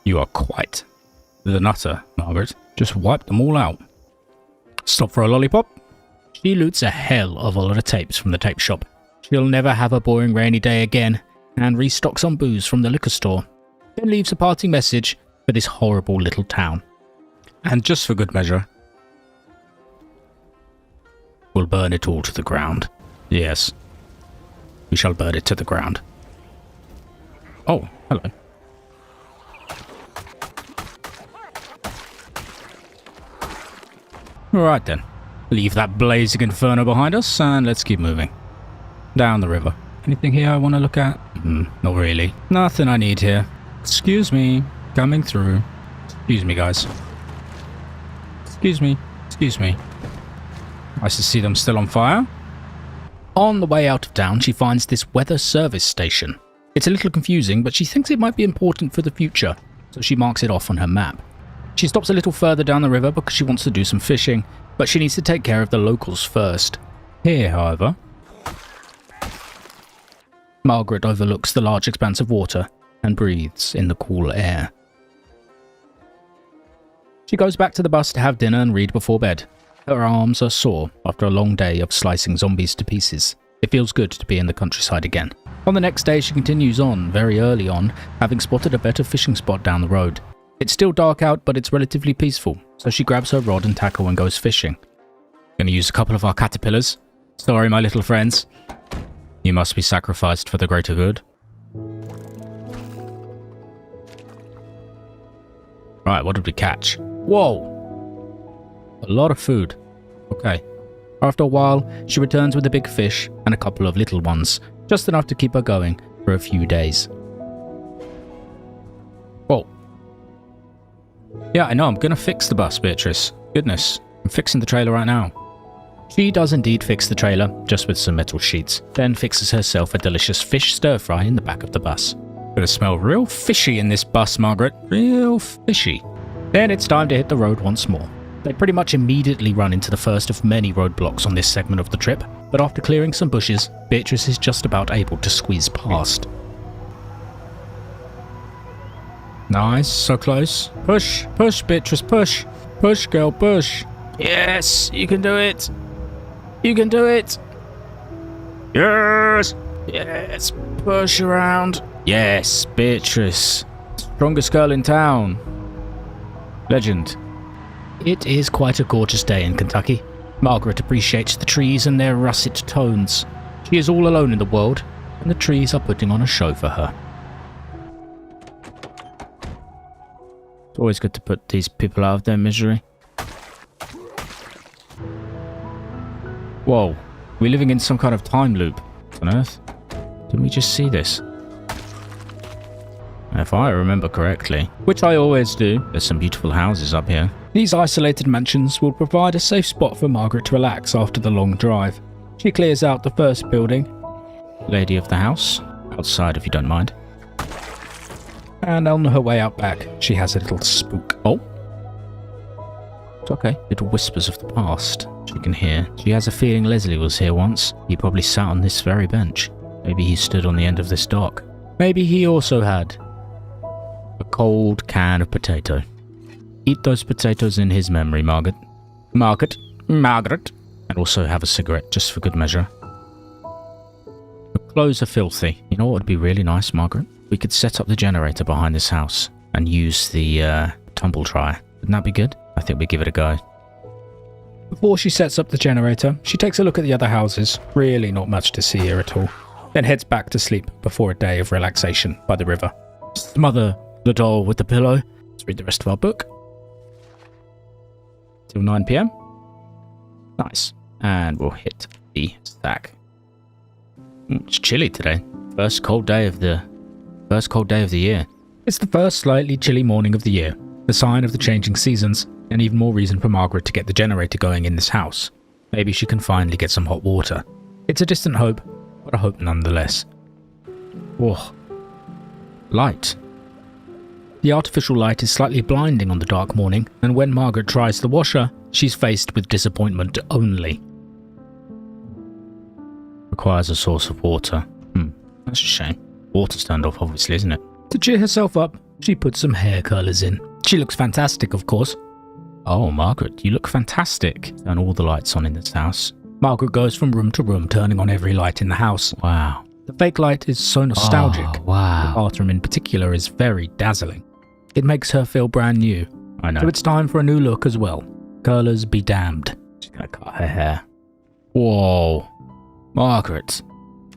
You are quite the nutter, Margaret. Just wipe them all out. Stop for a lollipop? She loots a hell of a lot of tapes from the tape shop. She'll never have a boring rainy day again and restocks on booze from the liquor store. Then leaves a parting message for this horrible little town. And just for good measure, we'll burn it all to the ground. Yes, we shall burn it to the ground. Oh, hello. Alright then, leave that blazing inferno behind us and let's keep moving. Down the river. Anything here I want to look at? Not really. Nothing I need here. Excuse me, coming through. Excuse me, guys. Excuse me, excuse me. Nice to see them still on fire. On the way out of town, she finds this weather service station. It's a little confusing, but she thinks it might be important for the future, so she marks it off on her map. She stops a little further down the river because she wants to do some fishing, but she needs to take care of the locals first. Here, however, Margaret overlooks the large expanse of water and breathes in the cool air. She goes back to the bus to have dinner and read before bed. Her arms are sore after a long day of slicing zombies to pieces. It feels good to be in the countryside again. On the next day, she continues on, very early on, having spotted a better fishing spot down the road. It's still dark out, but it's relatively peaceful, so she grabs her rod and tackle and goes fishing. Gonna use a couple of our caterpillars. Sorry, my little friends. You must be sacrificed for the greater good. Right, what did we catch? Whoa! A lot of food. Okay. After a while, she returns with a big fish and a couple of little ones, just enough to keep her going for a few days. Whoa. Yeah, I know, I'm gonna fix the bus, Beatrice. Goodness, I'm fixing the trailer right now. She does indeed fix the trailer, just with some metal sheets, then fixes herself a delicious fish stir-fry in the back of the bus. Gonna smell real fishy in this bus, Margaret. Real fishy. Then it's time to hit the road once more. They pretty much immediately run into the first of many roadblocks on this segment of the trip, but after clearing some bushes, Beatrice is just about able to squeeze past. Nice, so close. Push, push, Beatrice, push. Push, girl, push. Yes, you can do it. You can do it. Yes. Yes, push around. Yes, Beatrice. Strongest girl in town. Legend. It is quite a gorgeous day in Kentucky. Margaret appreciates the trees and their russet tones. She is all alone in the world, and the trees are putting on a show for her. It's always good to put these people out of their misery. Whoa, we're living in some kind of time loop. What on earth? Didn't we just see this? If I remember correctly, which I always do, there's some beautiful houses up here. These isolated mansions will provide a safe spot for Margaret to relax after the long drive. She clears out the first building. Lady of the house, outside if you don't mind. And on her way out back, she has a little spook. Oh. It's okay. Little whispers of the past she can hear. She has a feeling Leslie was here once. He probably sat on this very bench. Maybe he stood on the end of this dock. Maybe he also had a cold can of potato. Eat those potatoes in his memory, Margaret. Margaret. Margaret. And also have a cigarette, just for good measure. The clothes are filthy. You know what would be really nice, Margaret? We could set up the generator behind this house and use the tumble dryer. Wouldn't that be good? I think we give it a go. Before she sets up the generator, she takes a look at the other houses. Really not much to see here at all. Then heads back to sleep before a day of relaxation by the river. Smother The doll with the pillow. Let's read the rest of our book. Till 9 PM. Nice. And we'll hit the stack. It's chilly today. First cold day of the year. It's the first slightly chilly morning of the year, the sign of the changing seasons, and even more reason for Margaret to get the generator going in this house. Maybe she can finally get some hot water. It's a distant hope, but a hope nonetheless. Whoa. Light. The artificial light is slightly blinding on the dark morning, and when Margaret tries the washer, she's faced with disappointment only. Requires a source of water. That's a shame. Water's turned off, obviously, isn't it? To cheer herself up, she puts some hair curlers in. She looks fantastic, of course. Oh, Margaret, you look fantastic. Turn all the lights on in this house. Margaret goes from room to room, turning on every light in the house. Wow. The fake light is so nostalgic. Oh, wow. The bathroom in particular is very dazzling. It makes her feel brand new. I know. So it's time for a new look as well. Curlers be damned. She's gonna cut her hair. Whoa. Margaret.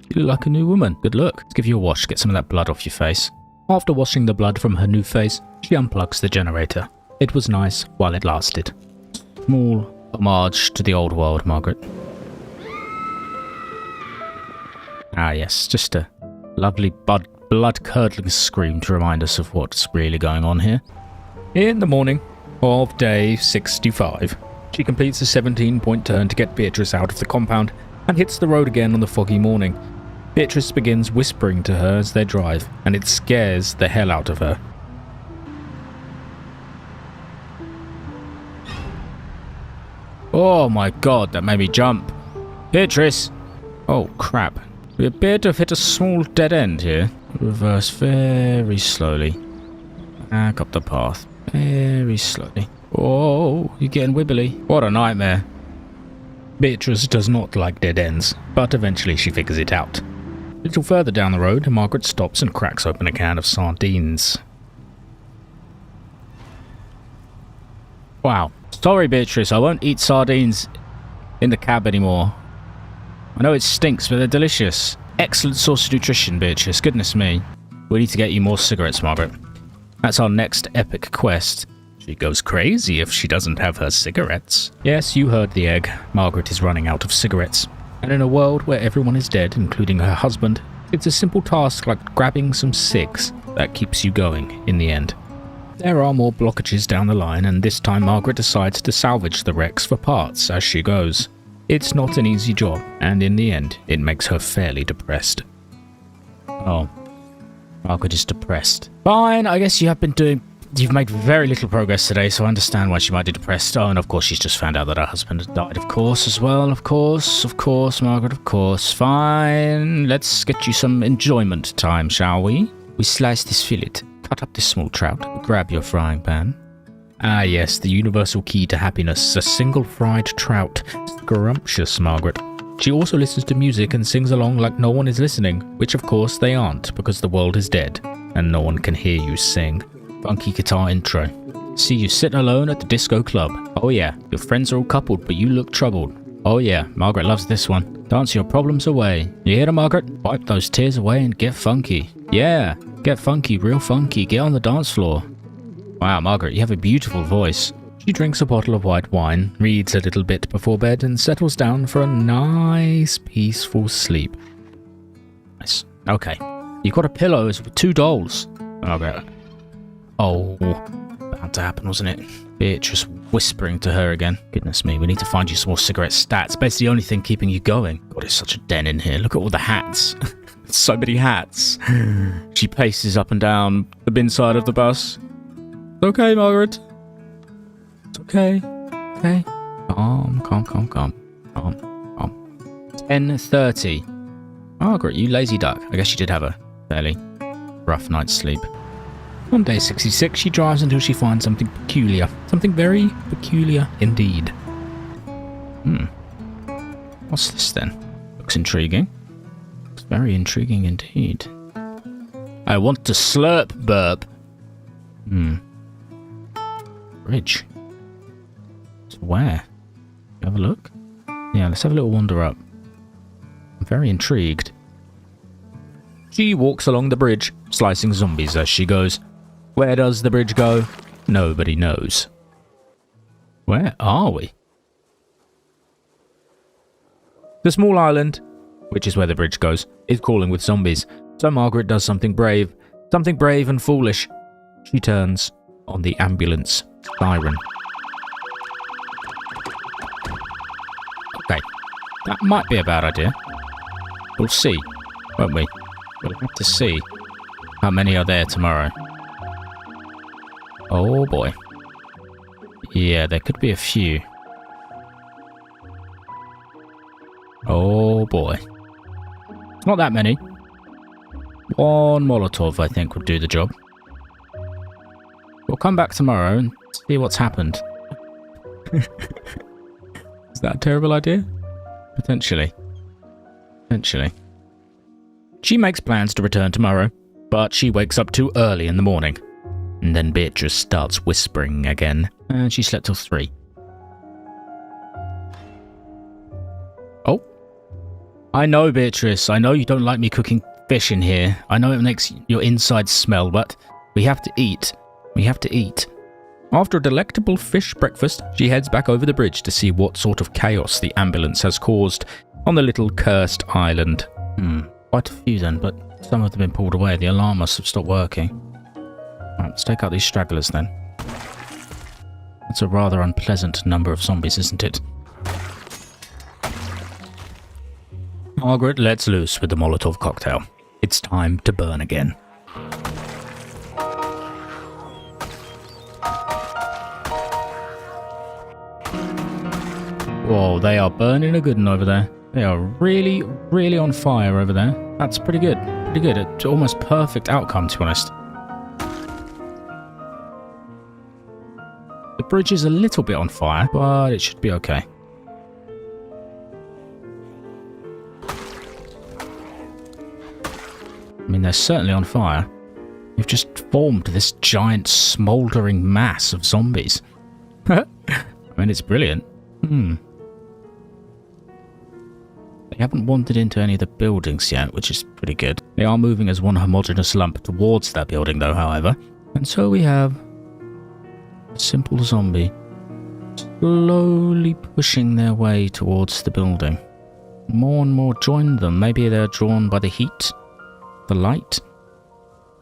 You look like a new woman. Good look. Let's give you a wash. Get some of that blood off your face. After washing the blood from her new face, she unplugs the generator. It was nice while it lasted. Small homage to the old world, Margaret. Ah yes, just a lovely blood-curdling scream to remind us of what's really going on here. In the morning of day 65, she completes a 17-point turn to get Beatrice out of the compound and hits the road again on the foggy morning. Beatrice begins whispering to her as they drive, and it scares the hell out of her. Oh my god, that made me jump. Beatrice! Oh crap. We appear to have hit a small dead end here. Reverse very slowly. Back up the path. Very slowly. Oh, you're getting wibbly. What a nightmare. Beatrice does not like dead ends, but eventually she figures it out. A little further down the road, Margaret stops and cracks open a can of sardines. Wow. Sorry, Beatrice, I won't eat sardines in the cab anymore. I know it stinks, but they're delicious. Excellent source of nutrition, Beatrice. Goodness me. We need to get you more cigarettes, Margaret. That's our next epic quest. She goes crazy if she doesn't have her cigarettes. Yes, you heard the egg. Margaret is running out of cigarettes. And in a world where everyone is dead, including her husband, it's a simple task like grabbing some cigs that keeps you going in the end. There are more blockages down the line, and this time Margaret decides to salvage the wrecks for parts as she goes. It's not an easy job, and in the end, it makes her fairly depressed. Oh, Margaret is depressed. Fine, I guess you've made very little progress today, so I understand why she might be depressed. Oh, and of course she's just found out that her husband had died, of course, as well. Of course, Margaret, of course. Fine, let's get you some enjoyment time, shall we? We slice this fillet, cut up this small trout, grab your frying pan. Ah yes, the universal key to happiness, a single fried trout. Scrumptious, Margaret. She also listens to music and sings along like no one is listening, which of course they aren't, because the world is dead, and no one can hear you sing. Funky guitar intro. See you sitting alone at the disco club. Oh yeah, your friends are all coupled, but you look troubled. Oh yeah, Margaret loves this one. Dance your problems away. You hear her, Margaret? Wipe those tears away and get funky. Yeah, get funky, real funky. Get on the dance floor. Wow, Margaret, you have a beautiful voice. She drinks a bottle of white wine, reads a little bit before bed, and settles down for a nice, peaceful sleep. Nice. Okay. You've got a pillow with 2 dolls. Margaret. Oh, bound to happen, wasn't it? Beatrice whispering to her again. Goodness me, we need to find you some more cigarette stats. But it's the only thing keeping you going. God, it's such a den in here. Look at all the hats. So many hats. She paces up and down the bin side of the bus. It's okay, Margaret. It's okay. Okay. Calm. 10:30. Margaret, you lazy duck. I guess she did have a fairly rough night's sleep. On day 66, she drives until she finds something peculiar. Something very peculiar indeed. What's this then? Looks intriguing. Looks very intriguing indeed. I want to slurp burp. Bridge. So where? Have a look? Yeah, let's have a little wander up. I'm very intrigued. She walks along the bridge, slicing zombies as she goes. Where does the bridge go? Nobody knows. Where are we? The small island, which is where the bridge goes, is crawling with zombies. So Margaret does something brave and foolish. She turns on the ambulance siren. Okay, that might be a bad idea. We'll see, won't we? We'll have to see how many are there tomorrow. Oh boy. Yeah, there could be a few. Oh boy. Not that many. One Molotov, I think, would do the job. We'll come back tomorrow and see what's happened. Is that a terrible idea? Potentially. Potentially. She makes plans to return tomorrow, but she wakes up too early in the morning. And then Beatrice starts whispering again, and she slept till 3. Oh. I know, Beatrice, I know you don't like me cooking fish in here. I know it makes your insides smell, but we have to eat. We have to eat. After a delectable fish breakfast, she heads back over the bridge to see what sort of chaos the ambulance has caused on the little cursed island. Quite a few then, but some of them have been pulled away. The alarm must have stopped working. Right, let's take out these stragglers then. That's a rather unpleasant number of zombies, isn't it? Margaret lets loose with the Molotov cocktail. It's time to burn again. Whoa, they are burning a good one over there. They are really, really on fire over there. That's pretty good. Pretty good. It's almost perfect outcome, to be honest. The bridge is a little bit on fire, but it should be okay. I mean, they're certainly on fire. You've just formed this giant smouldering mass of zombies. I mean, it's brilliant. They haven't wandered into any of the buildings yet, which is pretty good. They are moving as one homogeneous lump towards that building, though, however. And so we have a simple zombie slowly pushing their way towards the building. More and more join them. Maybe they're drawn by the heat, the light,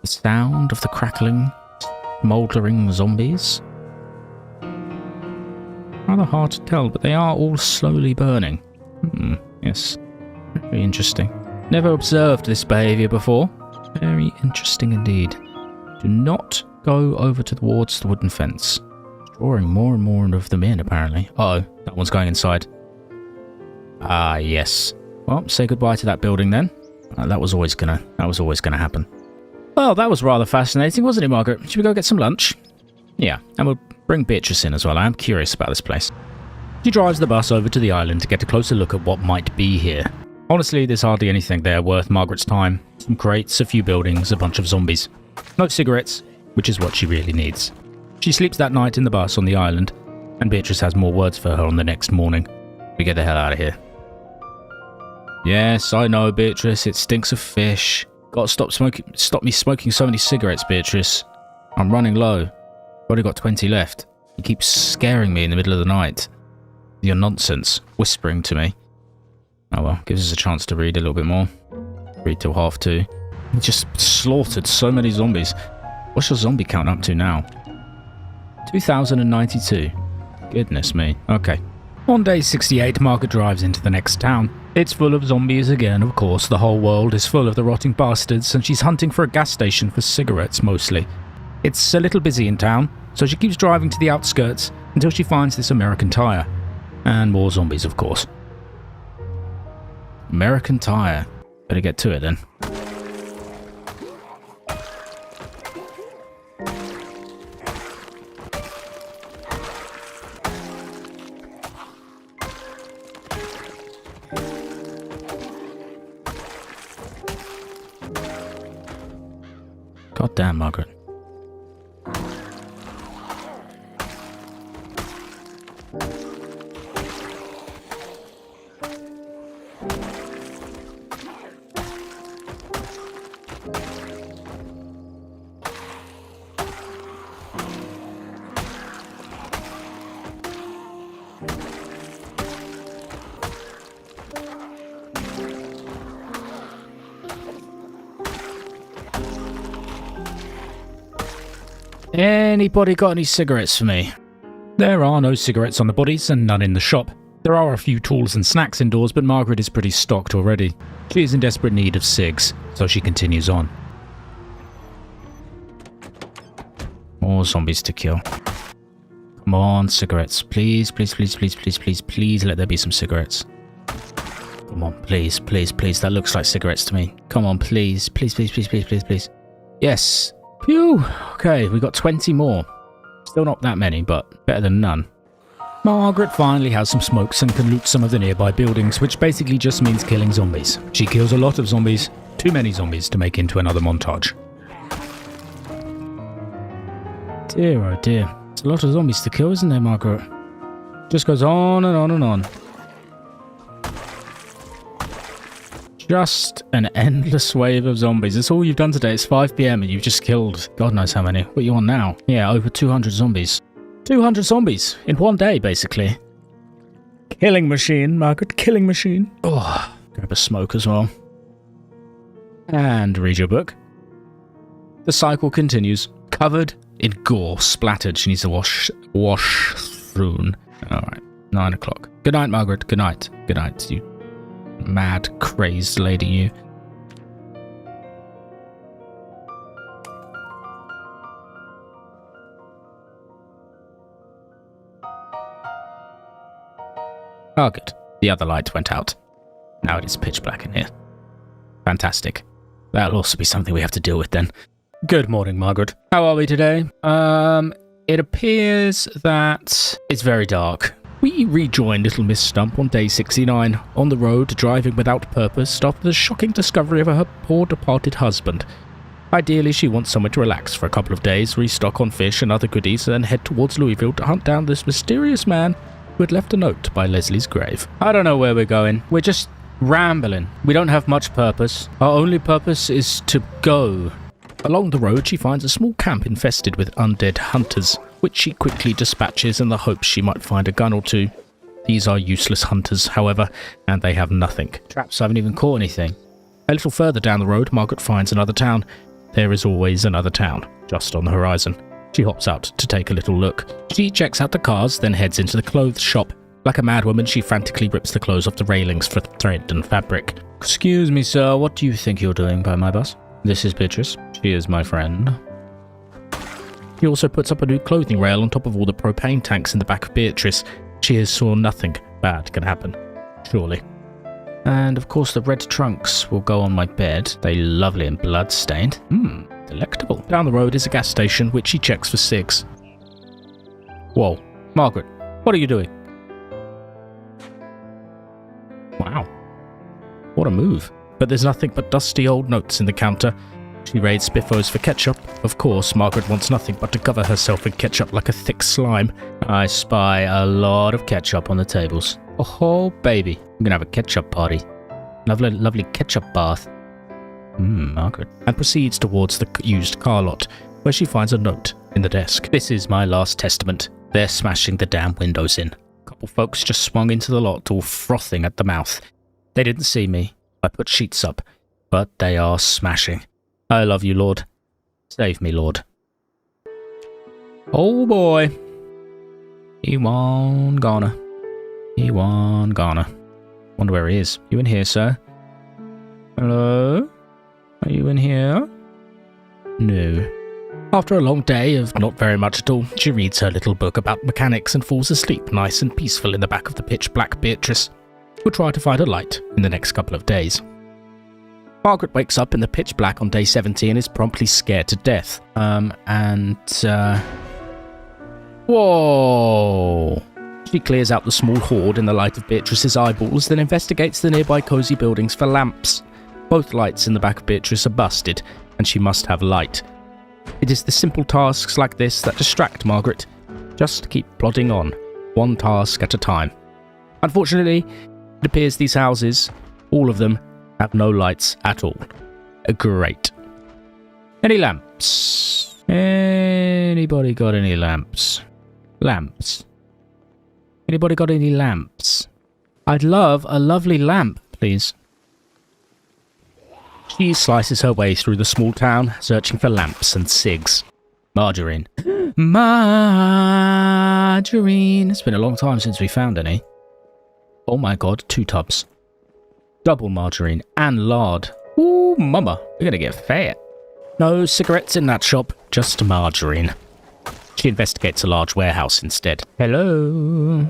the sound of the crackling, smouldering zombies. Rather hard to tell, but they are all slowly burning. Yes. Very interesting. Never observed this behaviour before. Very interesting indeed. Do not go over towards the wooden fence. Drawing more and more of them in, apparently. Uh-oh, that one's going inside. Ah, yes. Well, say goodbye to that building then. That was always gonna happen. Well, that was rather fascinating, wasn't it, Margaret? Should we go get some lunch? Yeah, and we'll bring Beatrice in as well. I am curious about this place. She drives the bus over to the island to get a closer look at what might be here. Honestly, there's hardly anything there worth Margaret's time. Some crates, a few buildings, a bunch of zombies. No cigarettes, which is what she really needs. She sleeps that night in the bus on the island, and Beatrice has more words for her on the next morning. We get the hell out of here. Yes, I know, Beatrice, it stinks of fish. Gotta stop me smoking so many cigarettes, Beatrice. I'm running low. Only got 20 left. You keep scaring me in the middle of the night. Your nonsense, whispering to me. Oh well, gives us a chance to read a little bit more. Read till 2:30. We just slaughtered so many zombies. What's your zombie count up to now? 2092. Goodness me. Okay. On day 68, Margaret drives into the next town. It's full of zombies again, of course. The whole world is full of the rotting bastards, and she's hunting for a gas station for cigarettes, mostly. It's a little busy in town, so she keeps driving to the outskirts until she finds this American Tire. And more zombies, of course. American Tire. Better get to it then. God damn, Margaret. Anybody got any cigarettes for me? There are no cigarettes on the bodies and none in the shop. There are a few tools and snacks indoors, but Margaret is pretty stocked already. She is in desperate need of cigs, so she continues on. More zombies to kill. Come on, cigarettes. Please, please, please, please, please, please, please let there be some cigarettes. Come on, please, please, please. That looks like cigarettes to me. Come on, please. Please, please, please, please, please, please. Yes. Phew. Okay, we got 20 more. Still not that many, but better than none. Margaret finally has some smokes and can loot some of the nearby buildings, which basically just means killing zombies. She kills a lot of zombies. Too many zombies to make into another montage. Dear, oh dear. It's a lot of zombies to kill, isn't there, Margaret? Just goes on and on and on. Just an endless wave of zombies. That's all you've done today. It's 5 PM and you've just killed God knows how many. What are you on now? Yeah, over 200 zombies. 200 zombies in one day, basically. Killing machine, Margaret. Killing machine. Oh, grab a smoke as well. And read your book. The cycle continues. Covered in gore, splattered. She needs to wash soon. Alright, 9 o'clock. Good night, Margaret. Good night. Good night, you mad, crazed lady, you. Oh, good. The other light went out. Now it is pitch black in here. Fantastic. That'll also be something we have to deal with then. Good morning, Margaret. How are we today? It appears that it's very dark. We rejoin little Miss Stump on day 69, on the road, driving without purpose, after the shocking discovery of her poor departed husband. Ideally, she wants somewhere to relax for a couple of days, restock on fish and other goodies, and then head towards Louisville to hunt down this mysterious man who had left a note by Leslie's grave. I don't know where we're going. We're just rambling. We don't have much purpose. Our only purpose is to go. Along the road, she finds a small camp infested with undead hunters, which she quickly dispatches in the hopes she might find a gun or two. These are useless hunters, however, and they have nothing. Traps haven't even caught anything. A little further down the road, Margaret finds another town. There is always another town, just on the horizon. She hops out to take a little look. She checks out the cars, then heads into the clothes shop. Like a madwoman, she frantically rips the clothes off the railings for thread and fabric. Excuse me, sir, what do you think you're doing by my bus? This is Beatrice. She is my friend. He also puts up a new clothing rail on top of all the propane tanks in the back of Beatrice. She has saw nothing bad can happen. Surely. And of course the red trunks will go on my bed. They lovely and blood-stained. Delectable. Down the road is a gas station, which she checks for cigs. Whoa. Margaret, what are you doing? Wow. What a move. But there's nothing but dusty old notes in the counter. She raids Spiffos for ketchup. Of course, Margaret wants nothing but to cover herself in ketchup like a thick slime. I spy a lot of ketchup on the tables. Oh, baby. I'm gonna have a ketchup party. Lovely, lovely ketchup bath. Margaret. And proceeds towards the used car lot, where she finds a note in the desk. This is my last testament. They're smashing the damn windows in. A couple folks just swung into the lot, all frothing at the mouth. They didn't see me. I put sheets up, but they are smashing. I love you, Lord. Save me, Lord. Oh boy. He won't gonna. He won't gonna. Wonder where he is. You in here, sir? Hello? Are you in here? No. After a long day of not very much at all, she reads her little book about mechanics and falls asleep nice and peaceful in the back of the pitch black Beatrice. We'll try to find a light in the next couple of days. Margaret wakes up in the pitch black on day 70 and is promptly scared to death. Whoa! She clears out the small hoard in the light of Beatrice's eyeballs, then investigates the nearby cozy buildings for lamps. Both lights in the back of Beatrice are busted, and she must have light. It is the simple tasks like this that distract Margaret. Just keep plodding on, one task at a time. Unfortunately, it appears these houses, all of them, have no lights at all. Great. Any lamps? Anybody got any lamps? Lamps. Anybody got any lamps? I'd love a lovely lamp, please. She slices her way through the small town, searching for lamps and cigs. Margarine. Margarine. It's been a long time since we found any. Oh my god, 2 tubs. Double margarine and lard. Ooh, mama, we're gonna get fat. No cigarettes in that shop, just margarine. She investigates a large warehouse instead. Hello.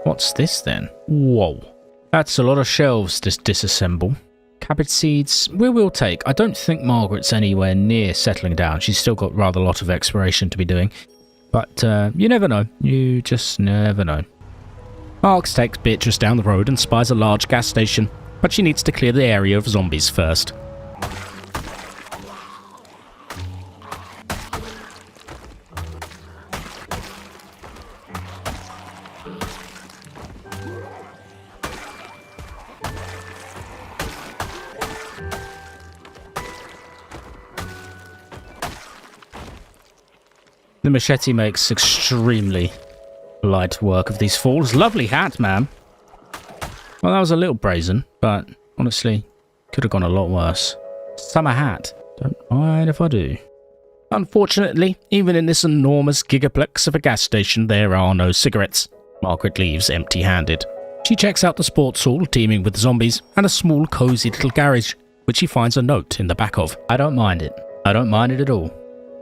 What's this then? Whoa. That's a lot of shelves to disassemble. Cabbage seeds, we will take. I don't think Margaret's anywhere near settling down. She's still got rather a lot of exploration to be doing. But you never know. You just never know. Marks takes Beatrice down the road and spies a large gas station, but she needs to clear the area of zombies first. The machete makes extremely light work of these falls. Lovely hat, ma'am. Well, that was a little brazen, but honestly, could have gone a lot worse. Summer hat. Don't mind if I do. Unfortunately, even in this enormous gigaplex of a gas station, there are no cigarettes. Margaret leaves empty-handed. She checks out the sports hall teeming with zombies and a small, cozy little garage, which she finds a note in the back of. I don't mind it. I don't mind it at all.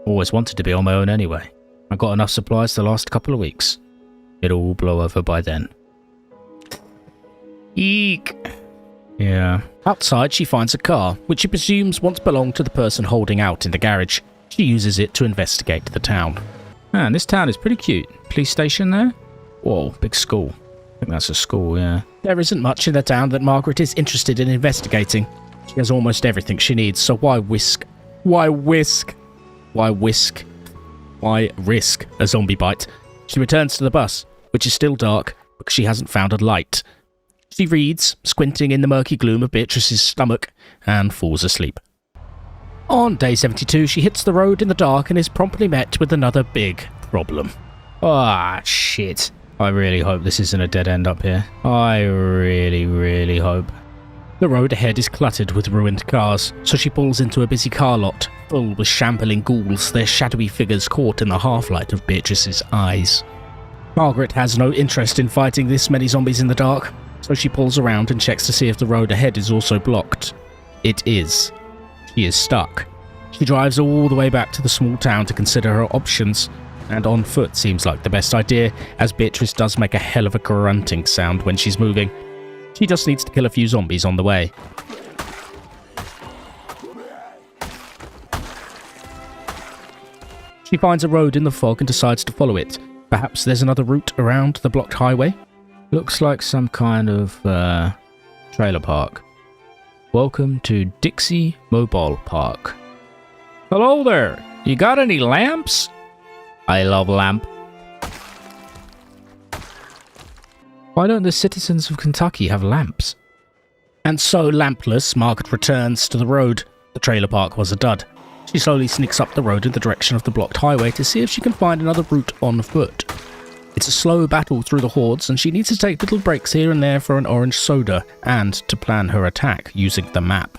Always wanted to be on my own anyway. I got enough supplies to last a couple of weeks. It'll all blow over by then. Eek. Yeah. Outside, she finds a car, which she presumes once belonged to the person holding out in the garage. She uses it to investigate the town. Man, this town is pretty cute. Police station there? Whoa, big school. I think that's a school, yeah. There isn't much in the town that Margaret is interested in investigating. She has almost everything she needs, so why whisk? Why whisk? Why whisk? Why risk a zombie bite? She returns to the bus, which is still dark because she hasn't found a light. She reads, squinting in the murky gloom of Beatrice's stomach, and falls asleep. On day 72, she hits the road in the dark and is promptly met with another big problem. Ah, shit. I really hope this isn't a dead end up here. I really, really hope. The road ahead is cluttered with ruined cars, so she pulls into a busy car lot, full with shambling ghouls, their shadowy figures caught in the half-light of Beatrice's eyes. Margaret has no interest in fighting this many zombies in the dark, so she pulls around and checks to see if the road ahead is also blocked. It is. She is stuck. She drives all the way back to the small town to consider her options, and on foot seems like the best idea, as Beatrice does make a hell of a grunting sound when she's moving. She just needs to kill a few zombies on the way. She finds a road in the fog and decides to follow it. Perhaps there's another route around the blocked highway? Looks like some kind of trailer park. Welcome to Dixie Mobile Park. Hello there. You got any lamps? I love lamp. Why don't the citizens of Kentucky have lamps? And so, lampless, Margaret returns to the road. The trailer park was a dud. She slowly sneaks up the road in the direction of the blocked highway to see if she can find another route on foot. It's a slow battle through the hordes, and she needs to take little breaks here and there for an orange soda, and to plan her attack using the map.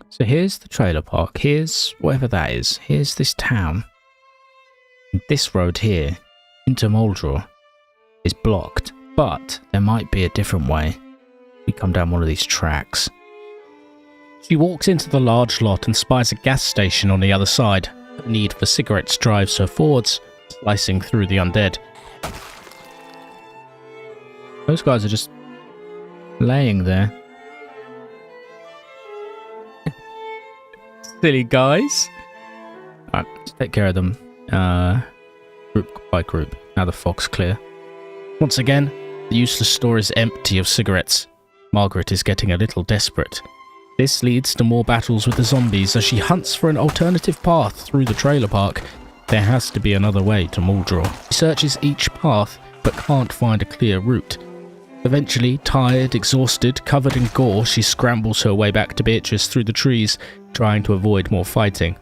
So here's the trailer park, here's whatever that is, here's this town. This road here, into Muldraw, is blocked. But there might be a different way. We come down one of these tracks. She walks into the large lot and spies a gas station on the other side. Her need for cigarettes drives her forwards, slicing through the undead. Those guys are just laying there. Silly guys. Alright, let's take care of them. Group by group. Now the fog's clear. Once again, the useless store is empty of cigarettes. Margaret is getting a little desperate. This leads to more battles with the zombies as she hunts for an alternative path through the trailer park. There has to be another way to Muldraw. She searches each path, but can't find a clear route. Eventually, tired, exhausted, covered in gore, she scrambles her way back to Beatrice through the trees, trying to avoid more fighting.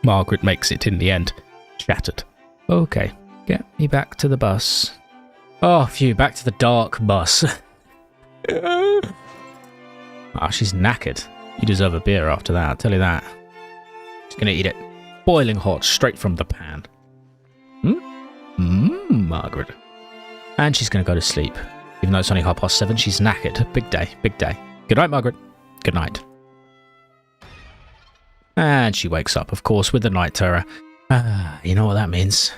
Margaret makes it in the end, shattered. Okay, get me back to the bus. Oh, phew, back to the dark bus. She's knackered. You deserve a beer after that, I'll tell you that. She's gonna eat it. boiling hot, straight from the pan. Margaret. And she's going to go to sleep. Even though it's only 7:30, she's knackered. Big day, big day. Good night, Margaret. Good night. And she wakes up, of course, with the night terror. You know what that means.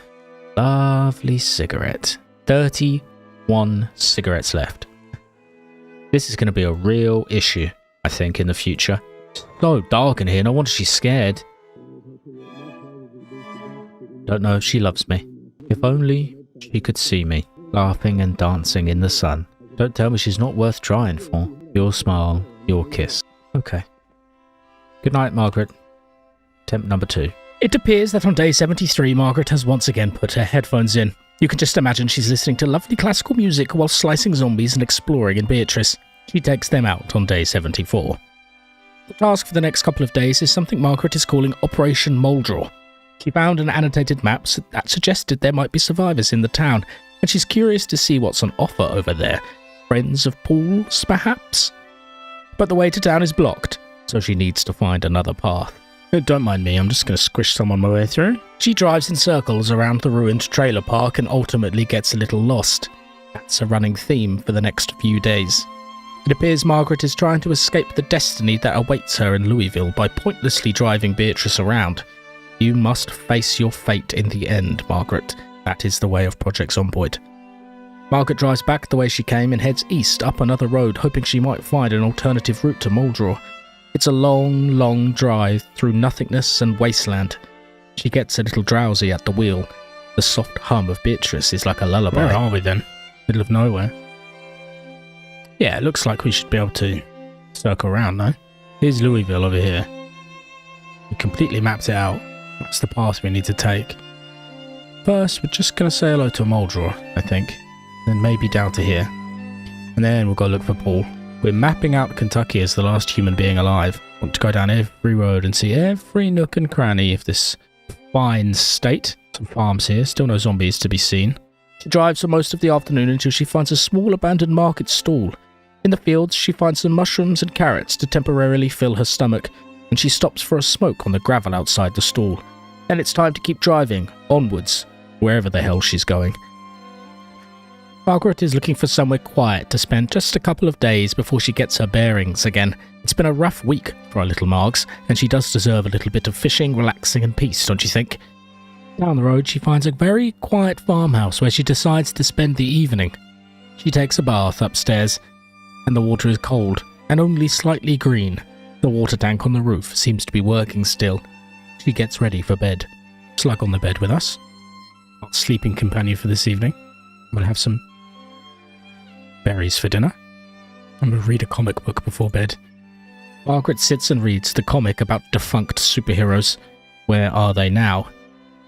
Lovely cigarette. 31 cigarettes left. This is going to be a real issue, I think, in the future. So dark in here, no wonder she's scared. Don't know if she loves me. If only she could see me, laughing and dancing in the sun. Don't tell me she's not worth trying for. Your smile, your kiss. Okay. Good night, Margaret. Attempt number 2. It appears that on day 73, Margaret has once again put her headphones in. You can just imagine she's listening to lovely classical music while slicing zombies and exploring in Beatrice. She takes them out on day 74. The task for the next couple of days is something Margaret is calling Operation Moledraw. She found an annotated map that suggested there might be survivors in the town, and she's curious to see what's on offer over there. Friends of Paul's, perhaps? But the way to town is blocked, so she needs to find another path. Don't mind me, I'm just going to squish some on my way through. She drives in circles around the ruined trailer park and ultimately gets a little lost. That's a running theme for the next few days. It appears Margaret is trying to escape the destiny that awaits her in Louisville by pointlessly driving Beatrice around. You must face your fate in the end, Margaret. That is the way of Project Zomboid. Margaret drives back the way she came and heads east up another road, hoping she might find an alternative route to Moledraw. It's a long, long drive through nothingness and wasteland. She gets a little drowsy at the wheel. The soft hum of Beatrice is like a lullaby. Where are we then? Middle of nowhere. Yeah, it looks like we should be able to circle around, no? Here's Louisville over here. We completely mapped it out. That's the path we need to take. First, we're just going to say hello to Moledraw, I think. Then maybe down to here. And then we'll go look for Paul. We're mapping out Kentucky as the last human being alive. Want to go down every road and see every nook and cranny of this fine state. Some farms here, still no zombies to be seen. She drives for most of the afternoon until she finds a small abandoned market stall. In the fields, she finds some mushrooms and carrots to temporarily fill her stomach, and she stops for a smoke on the gravel outside the stall. Then it's time to keep driving, onwards, wherever the hell she's going. Margaret is looking for somewhere quiet to spend just a couple of days before she gets her bearings again. It's been a rough week for our little Margs, and she does deserve a little bit of fishing, relaxing and peace, don't you think? Down the road, she finds a very quiet farmhouse where she decides to spend the evening. She takes a bath upstairs, and the water is cold and only slightly green. The water tank on the roof seems to be working still. She gets ready for bed. Slug on the bed with us. Our sleeping companion for this evening. We'll have some berries for dinner. I'm going to read a comic book before bed. Margaret sits and reads the comic about defunct superheroes. Where are they now?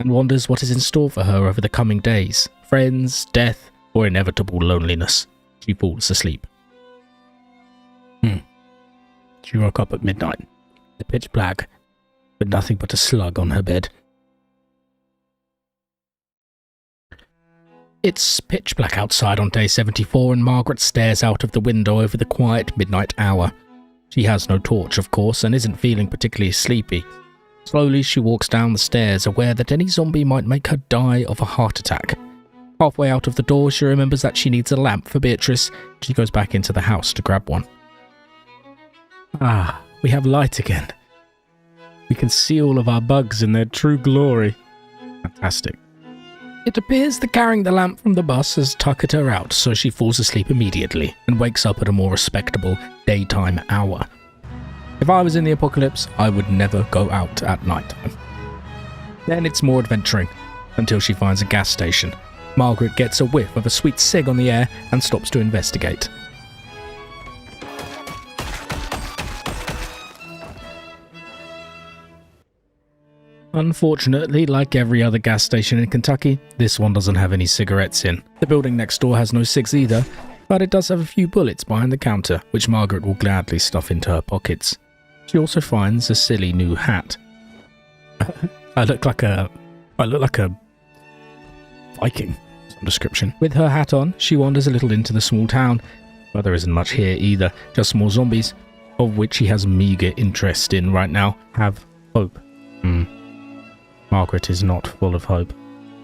And wonders what is in store for her over the coming days. Friends, death, or inevitable loneliness. She falls asleep. She woke up at midnight. The pitch black, with nothing but a slug on her bed. It's pitch black outside on day 74, and Margaret stares out of the window over the quiet midnight hour. She has no torch, of course, and isn't feeling particularly sleepy. Slowly, she walks down the stairs, aware that any zombie might make her die of a heart attack. Halfway out of the door, she remembers that she needs a lamp for Beatrice. She goes back into the house to grab one. Ah, we have light again. We can see all of our bugs in their true glory. Fantastic. It appears that carrying the lamp from the bus has tuckered her out, so she falls asleep immediately and wakes up at a more respectable daytime hour. If I was in the apocalypse, I would never go out at night time. Then it's more adventuring, until she finds a gas station. Margaret gets a whiff of a sweet cig on the air and stops to investigate. Unfortunately, like every other gas station in Kentucky, this one doesn't have any cigarettes in. The building next door has no cigs either, but it does have a few bullets behind the counter, which Margaret will gladly stuff into her pockets. She also finds a silly new hat. I look like a Viking, some description. With her hat on, she wanders a little into the small town, but there isn't much here either, just more zombies, of which she has meager interest in right now. Have hope. Margaret is not full of hope.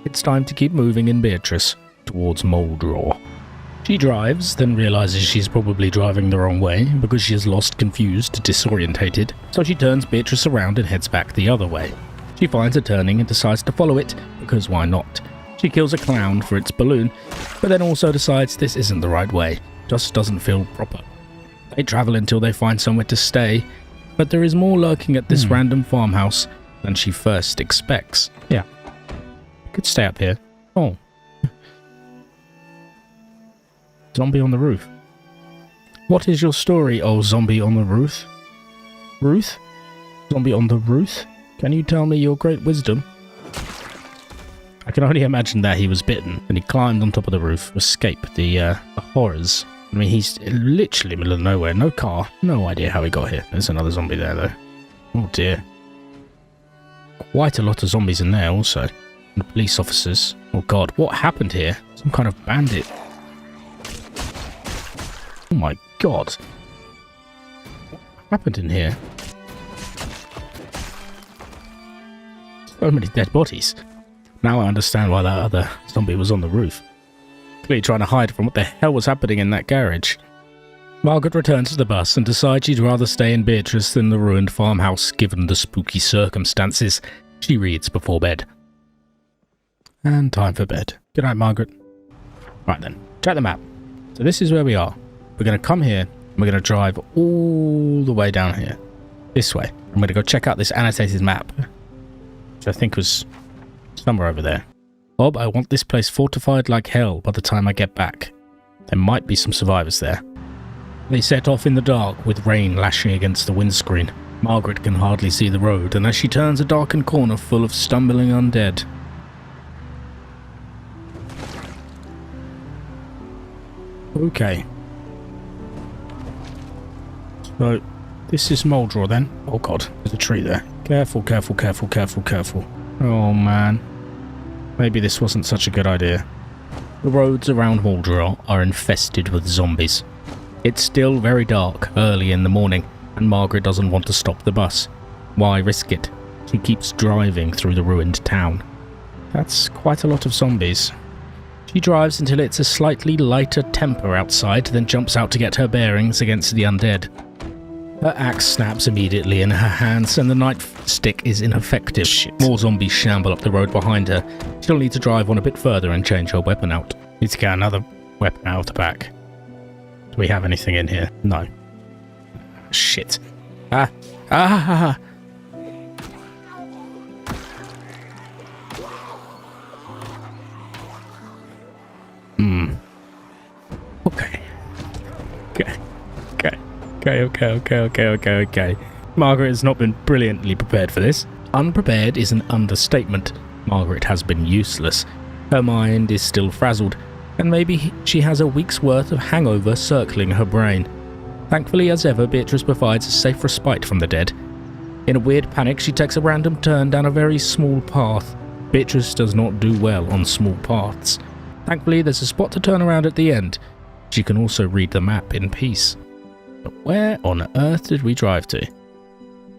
It's time to keep moving in Beatrice towards Mouldraw. She drives, then realizes she's probably driving the wrong way because she is lost, confused, disorientated, so she turns Beatrice around and heads back the other way. She finds a turning and decides to follow it, because why not? She kills a clown for its balloon, but then also decides this isn't the right way, just doesn't feel proper. They travel until they find somewhere to stay, but there is more lurking at this random farmhouse than she first expects. Yeah, could stay up here. Oh. Zombie on the roof. What is your story, oh zombie on the roof? Ruth? Zombie on the roof? Can you tell me your great wisdom? I can only imagine that he was bitten and he climbed on top of the roof to escape the horrors. I mean, he's literally in the middle of nowhere, no car, no idea how he got here. There's another zombie there though. Oh dear. Quite a lot of zombies in there also. And police officers. Oh god, what happened here? Some kind of bandit. Oh my god. What happened in here? So many dead bodies. Now I understand why that other zombie was on the roof. Clearly trying to hide from what the hell was happening in that garage. Margaret returns to the bus and decides she'd rather stay in Beatrice than the ruined farmhouse given the spooky circumstances. She reads before bed. And time for bed. Good night, Margaret. Right then, check the map. So this is where we are. We're going to come here, and we're going to drive all the way down here. This way. I'm going to go check out this annotated map, which I think was somewhere over there. Bob, I want this place fortified like hell by the time I get back. There might be some survivors there. They set off in the dark with rain lashing against the windscreen. Margaret can hardly see the road, and as she turns a darkened corner full of stumbling undead. Okay. So, this is Mouldraw then. Oh god, there's a tree there. Careful, careful, careful, careful, careful. Oh man. Maybe this wasn't such a good idea. The roads around Mouldraw are infested with zombies. It's still very dark, early in the morning, and Margaret doesn't want to stop the bus. Why risk it? She keeps driving through the ruined town. That's quite a lot of zombies. She drives until it's a slightly lighter temper outside, then jumps out to get her bearings against the undead. Her axe snaps immediately in her hands, and the nightstick is ineffective. Shit. More zombies shamble up the road behind her. She'll need to drive on a bit further and change her weapon out. Need to get another weapon out the back. Do we have anything in here? No. Shit. Ah! Ah! Okay. Okay. Margaret has not been brilliantly prepared for this. Unprepared is an understatement. Margaret has been useless. Her mind is still frazzled, and maybe she has a week's worth of hangover circling her brain. Thankfully, as ever, Beatrice provides a safe respite from the dead. In a weird panic, she takes a random turn down a very small path. Beatrice does not do well on small paths. Thankfully, there's a spot to turn around at the end. She can also read the map in peace. But where on earth did we drive to?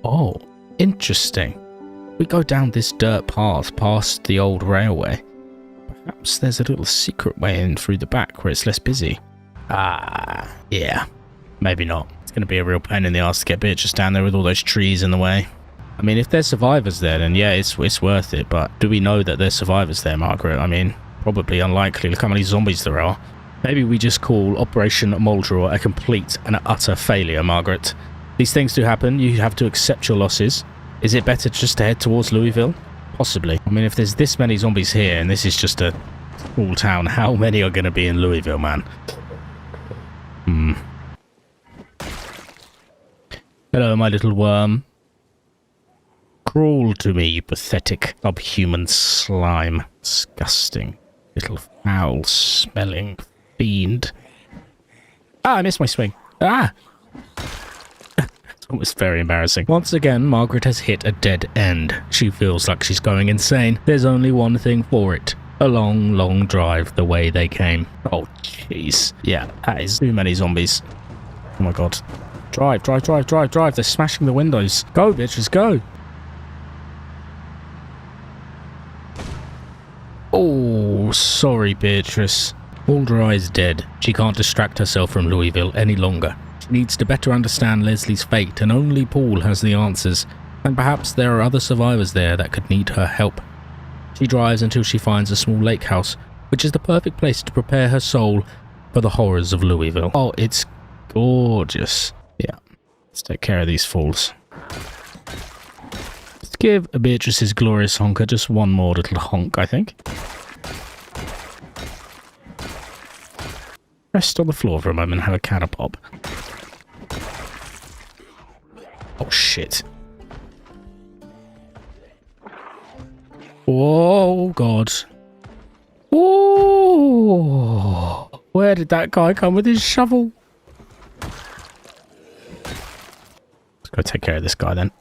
Oh, interesting. We go down this dirt path past the old railway. Perhaps there's a little secret way in through the back where it's less busy. Ah, yeah. Maybe not. It's going to be a real pain in the arse to get Beatrice down there with all those trees in the way. I mean, if there's survivors there, then yeah, it's worth it. But do we know that there's survivors there, Margaret? I mean, probably unlikely. Look how many zombies there are. Maybe we just call Operation Mouldraw a complete and utter failure, Margaret. These things do happen. You have to accept your losses. Is it better just to head towards Louisville? Possibly. I mean, if there's this many zombies here, and this is just a small town, how many are going to be in Louisville, man? Hello, my little worm. Crawl to me, you pathetic subhuman slime. Disgusting. Little foul-smelling fiend. Ah, I missed my swing. Ah! It was very embarrassing. Once again, Margaret has hit a dead end. She feels like she's going insane. There's only one thing for it. A long, long drive the way they came. Oh, jeez. Yeah, that is too many zombies. Oh my god. Drive. They're smashing the windows. Go, bitches, go. Oh, sorry, Beatrice. Aldra is dead. She can't distract herself from Louisville any longer. She needs to better understand Leslie's fate, and only Paul has the answers. And perhaps there are other survivors there that could need her help. She drives until she finds a small lake house, which is the perfect place to prepare her soul for the horrors of Louisville. Oh, it's gorgeous. Yeah, let's take care of these fools. Let's give Beatrice's glorious honker just one more little honk, I think. Rest on the floor for a moment and have a counter pop. Oh, shit. Oh, God. Oh, where did that guy come with his shovel? Let's go take care of this guy then.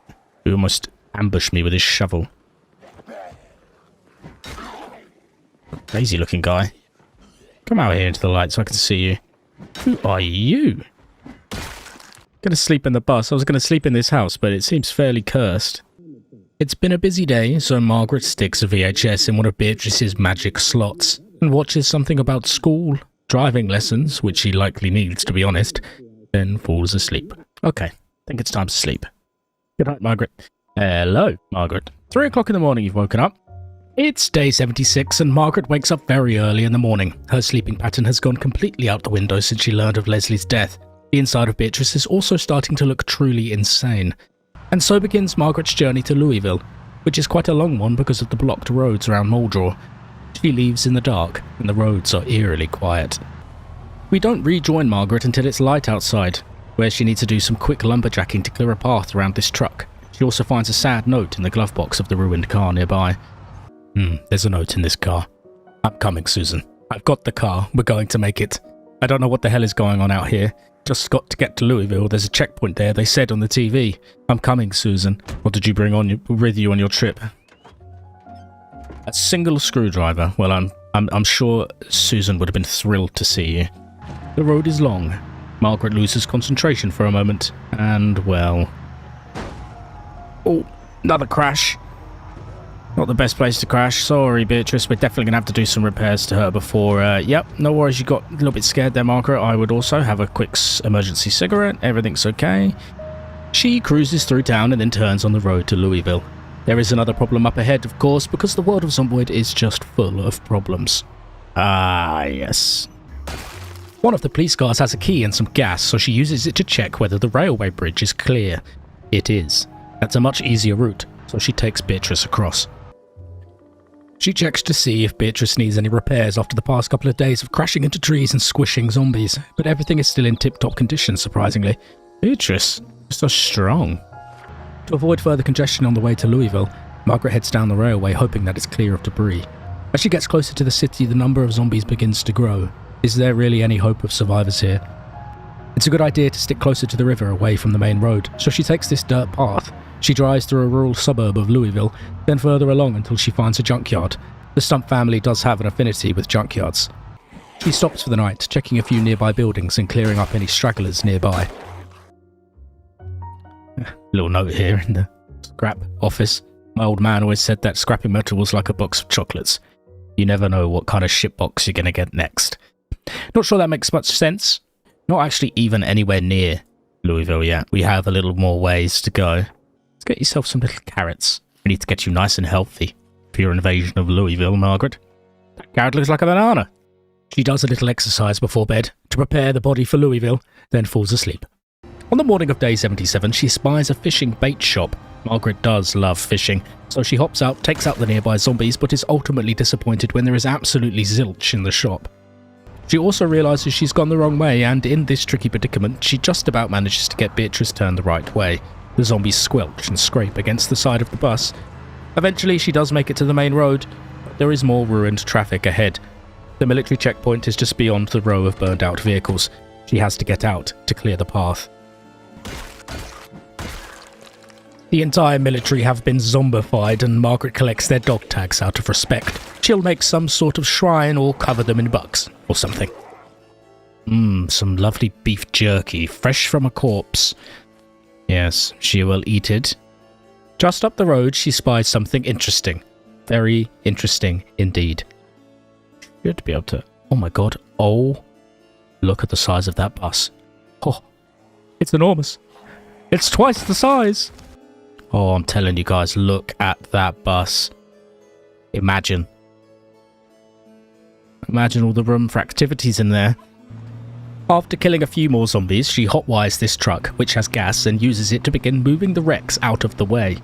He almost ambushed me with his shovel. Lazy looking guy. Come out here into the light so I can see you. Who are you? Gonna sleep in the bus. I was gonna sleep in this house, but it seems fairly cursed. It's been a busy day, so Margaret sticks a VHS in one of Beatrice's magic slots and watches something about school, driving lessons, which she likely needs to be honest, then falls asleep. Okay, think it's time to sleep. Good night, Margaret. Hello, Margaret. 3 o'clock in the morning you've woken up. It's day 76 and Margaret wakes up very early in the morning. Her sleeping pattern has gone completely out the window since she learned of Leslie's death. The inside of Beatrice is also starting to look truly insane. And so begins Margaret's journey to Louisville, which is quite a long one because of the blocked roads around Muldraw. She leaves in the dark, and the roads are eerily quiet. We don't rejoin Margaret until it's light outside, where she needs to do some quick lumberjacking to clear a path around this truck. She also finds a sad note in the glove box of the ruined car nearby. There's a note in this car. I'm coming, Susan. I've got the car. We're going to make it. I don't know what the hell is going on out here. Just got to get to Louisville. There's a checkpoint there. They said on the TV. I'm coming, Susan. What did you bring with you on your trip? A single screwdriver. Well, I'm sure Susan would have been thrilled to see you. The road is long. Margaret loses concentration for a moment, and well... Oh, another crash. Not the best place to crash. Sorry, Beatrice. We're definitely going to have to do some repairs to her before... Yep, no worries. You got a little bit scared there, Margaret. I would also have a quick emergency cigarette. Everything's okay. She cruises through town and then turns on the road to Louisville. There is another problem up ahead, of course, because the world of Zomboid is just full of problems. Ah, yes. One of the police cars has a key and some gas, so she uses it to check whether the railway bridge is clear. It is. That's a much easier route, so she takes Beatrice across. She checks to see if Beatrice needs any repairs after the past couple of days of crashing into trees and squishing zombies, but everything is still in tip-top condition, surprisingly. Beatrice, you're so strong. To avoid further congestion on the way to Louisville, Margaret heads down the railway, hoping that it's clear of debris. As she gets closer to the city, the number of zombies begins to grow. Is there really any hope of survivors here? It's a good idea to stick closer to the river, away from the main road, so she takes this dirt path. She drives through a rural suburb of Louisville, then further along until she finds a junkyard. The Stump family does have an affinity with junkyards. She stops for the night, checking a few nearby buildings and clearing up any stragglers nearby. Little note here in the scrap office. My old man always said that scrapping metal was like a box of chocolates. You never know what kind of shitbox you're going to get next. Not sure that makes much sense. Not actually even anywhere near Louisville yet. We have a little more ways to go. Let's get yourself some little carrots. We need to get you nice and healthy for your invasion of Louisville, Margaret. That carrot looks like a banana. She does a little exercise before bed to prepare the body for Louisville, then falls asleep. On the morning of day 77, she spies a fishing bait shop. Margaret does love fishing, so she hops out, takes out the nearby zombies, but is ultimately disappointed when there is absolutely zilch in the shop. She also realises she's gone the wrong way, and in this tricky predicament, she just about manages to get Beatrice turned the right way. The zombies squelch and scrape against the side of the bus. Eventually, she does make it to the main road, but there is more ruined traffic ahead. The military checkpoint is just beyond the row of burned out vehicles. She has to get out to clear the path. The entire military have been zombified, and Margaret collects their dog tags out of respect. She'll make some sort of shrine or cover them in bugs or something. Some lovely beef jerky, fresh from a corpse. Yes, she will eat it. Just up the road, she spies something interesting. Very interesting indeed. Good to be able to... Oh my god. Oh, look at the size of that bus. Oh, it's enormous. It's twice the size. Oh, I'm telling you guys, look at that bus. Imagine all the room for activities in there. After killing a few more zombies, she hotwires this truck, which has gas, and uses it to begin moving the wrecks out of the way.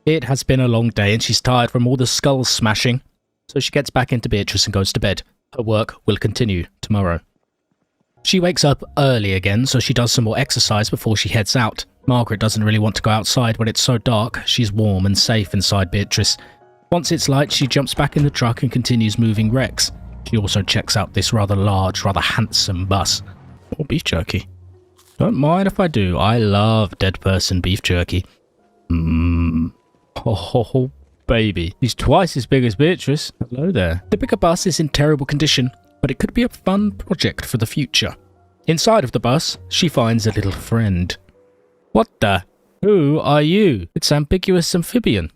It has been a long day and she's tired from all the skull smashing, so she gets back into Beatrice and goes to bed. Her work will continue tomorrow. She wakes up early again, so she does some more exercise before she heads out. Margaret doesn't really want to go outside when it's so dark. She's warm and safe inside Beatrice. Once it's light, she jumps back in the truck and continues moving wrecks. She also checks out this rather large, rather handsome bus. Oh, beef jerky. Don't mind if I do. I love dead person beef jerky. Oh, baby. She's twice as big as Beatrice. Hello there. The bigger bus is in terrible condition, but it could be a fun project for the future. Inside of the bus, she finds a little friend. What the? Who are you? It's ambiguous amphibian.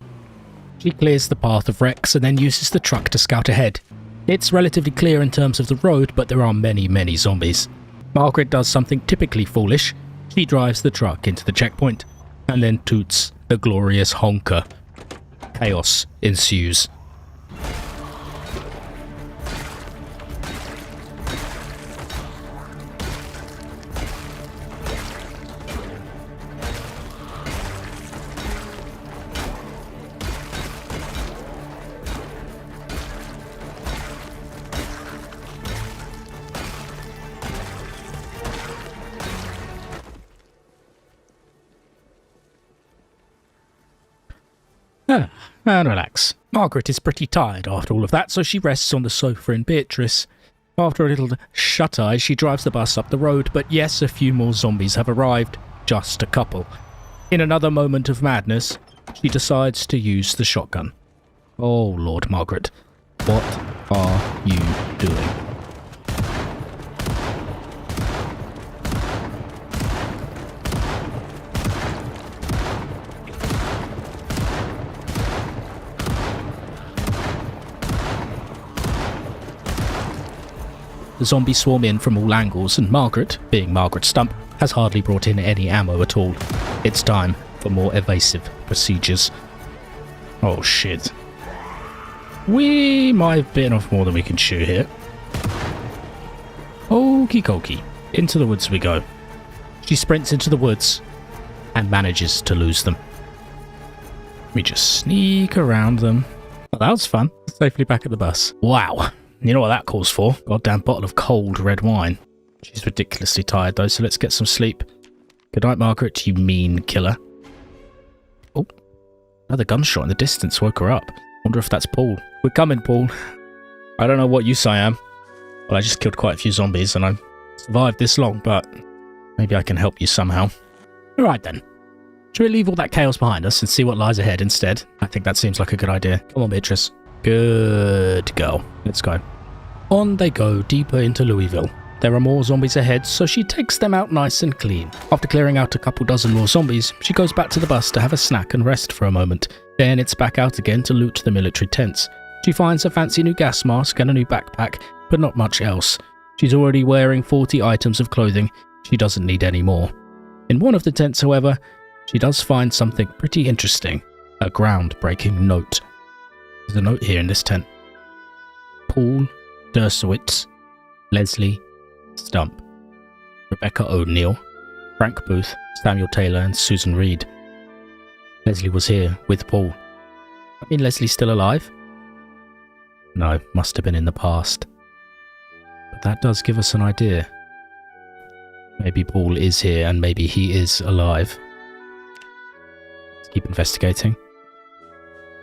She clears the path of wrecks and then uses the truck to scout ahead. It's relatively clear in terms of the road, but there are many zombies. Margaret does something typically foolish. She drives the truck into the checkpoint and then toots the glorious honker. Chaos ensues. And relax. Margaret is pretty tired after all of that, so she rests on the sofa in Beatrice. After a little shut-eye, she drives the bus up the road, but yes, a few more zombies have arrived. Just a couple. In another moment of madness, she decides to use the shotgun. Oh, Lord Margaret, what are you doing? The zombies swarm in from all angles, and Margaret, being Margaret Stump, has hardly brought in any ammo at all. It's time for more evasive procedures. Oh shit. We might have bitten off more than we can chew here. Okie dokie. Into the woods we go. She sprints into the woods and manages to lose them. We just sneak around them. Well, that was fun. Safely back at the bus. Wow. You know what that calls for? Goddamn bottle of cold red wine. She's ridiculously tired though, so let's get some sleep. Good night, Margaret, you mean killer. Oh, another gunshot in the distance woke her up. Wonder if that's Paul. We're coming, Paul. I don't know what use I am. Well, I just killed quite a few zombies and I survived this long, but maybe I can help you somehow. Alright then. Should we leave all that chaos behind us and see what lies ahead instead? I think that seems like a good idea. Come on, Beatrice. Good girl. Let's go. On they go, deeper into Louisville. There are more zombies ahead, so she takes them out nice and clean. After clearing out a couple dozen more zombies, she goes back to the bus to have a snack and rest for a moment. Then it's back out again to loot the military tents. She finds a fancy new gas mask and a new backpack, but not much else. She's already wearing 40 items of clothing. She doesn't need any more. In one of the tents, however, she does find something pretty interesting. A groundbreaking note. There's a note here in this tent. Paul Dershowitz, Leslie Stump, Rebecca O'Neill, Frank Booth, Samuel Taylor, and Susan Reed. Leslie was here with Paul. I mean, Leslie's still alive? No, must have been in the past. But that does give us an idea. Maybe Paul is here and maybe he is alive. Let's keep investigating.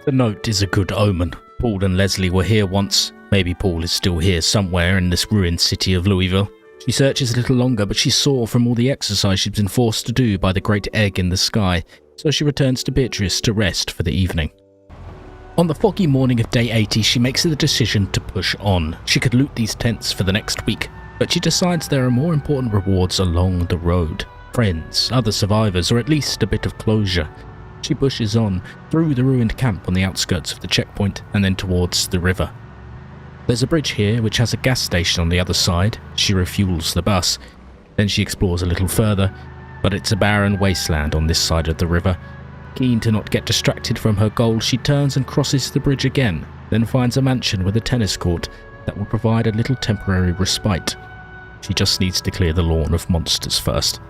The note is a good omen. Paul and Leslie were here once. Maybe Paul is still here somewhere in this ruined city of Louisville. She searches a little longer, but she's sore from all the exercise she's been forced to do by the great egg in the sky, so she returns to Beatrice to rest for the evening. On the foggy morning of day 80, she makes the decision to push on. She could loot these tents for the next week, but she decides there are more important rewards along the road. Friends, other survivors, or at least a bit of closure. She pushes on, through the ruined camp on the outskirts of the checkpoint, and then towards the river. There's a bridge here which has a gas station on the other side. She refuels the bus. Then she explores a little further, but it's a barren wasteland on this side of the river. Keen to not get distracted from her goal, she turns and crosses the bridge again, then finds a mansion with a tennis court that will provide a little temporary respite. She just needs to clear the lawn of monsters first.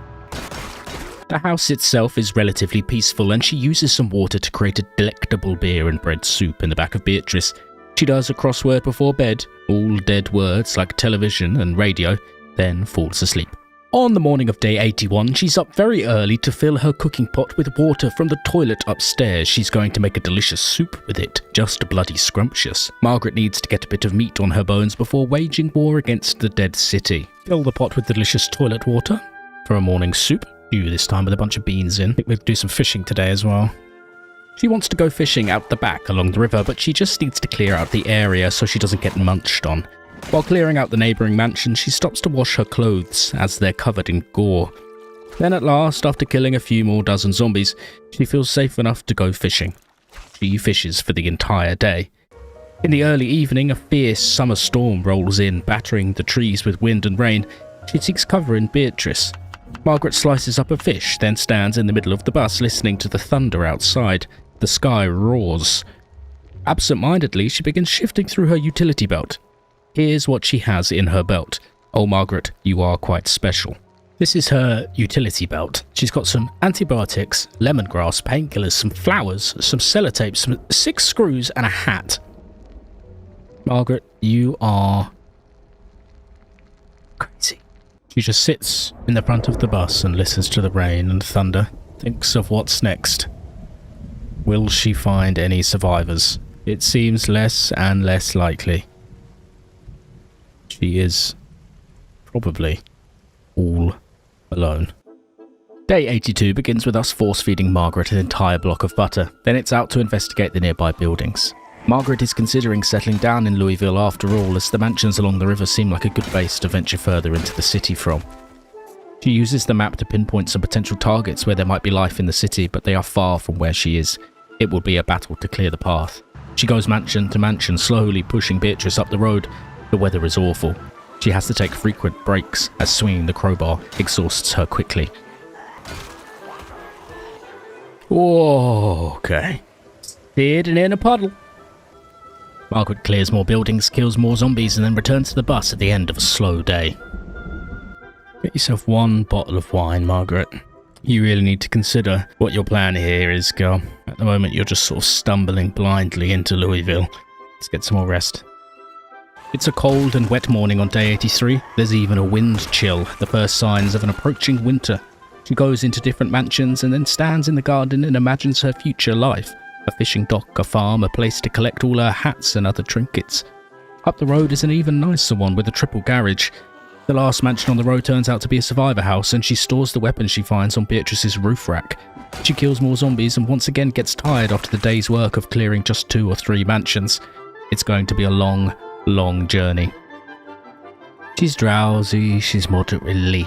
The house itself is relatively peaceful, and she uses some water to create a delectable beer and bread soup in the back of Beatrice. She does a crossword before bed, all dead words like television and radio, then falls asleep. On the morning of day 81, she's up very early to fill her cooking pot with water from the toilet upstairs. She's going to make a delicious soup with it, just bloody scrumptious. Margaret needs to get a bit of meat on her bones before waging war against the dead city. Fill the pot with delicious toilet water for a morning soup. Do this time with a bunch of beans in. I think we'll do some fishing today as well. She wants to go fishing out the back along the river, but she just needs to clear out the area so she doesn't get munched on. While clearing out the neighbouring mansion, she stops to wash her clothes as they're covered in gore. Then at last, after killing a few more dozen zombies, she feels safe enough to go fishing. She fishes for the entire day. In the early evening, a fierce summer storm rolls in, battering the trees with wind and rain. She seeks cover in Beatrice. Margaret slices up a fish, then stands in the middle of the bus listening to the thunder outside. The sky roars. Absent-mindedly, she begins shifting through her utility belt. Here's what she has in her belt. Oh, Margaret, you are quite special. This is her utility belt. She's got some antibiotics, lemongrass, painkillers, some flowers, some sellotape, some 6 screws, and a hat. Margaret, you are crazy. She just sits in the front of the bus and listens to the rain and thunder, thinks of what's next. Will she find any survivors? It seems less and less likely. She is probably all alone. Day 82 begins with us force-feeding Margaret an entire block of butter. Then it's out to investigate the nearby buildings. Margaret is considering settling down in Louisville after all, as the mansions along the river seem like a good base to venture further into the city from. She uses the map to pinpoint some potential targets where there might be life in the city, but they are far from where she is. It will be a battle to clear the path. She goes mansion to mansion, slowly pushing Beatrice up the road. The weather is awful. She has to take frequent breaks, as swinging the crowbar exhausts her quickly. Okay. Sitting in a puddle. Margaret clears more buildings, kills more zombies, and then returns to the bus at the end of a slow day. Get yourself 1 bottle of wine, Margaret. You really need to consider what your plan here is, girl. At the moment, you're just sort of stumbling blindly into Louisville. Let's get some more rest. It's a cold and wet morning on day 83. There's even a wind chill, the first signs of an approaching winter. She goes into different mansions and then stands in the garden and imagines her future life. A fishing dock, a farm, a place to collect all her hats and other trinkets. Up the road is an even nicer one with a triple garage. The last mansion on the road turns out to be a survivor house, and she stores the weapons she finds on Beatrice's roof rack. She kills more zombies and once again gets tired after the day's work of clearing just 2 or 3 mansions. It's going to be a long journey. She's drowsy, she's moderately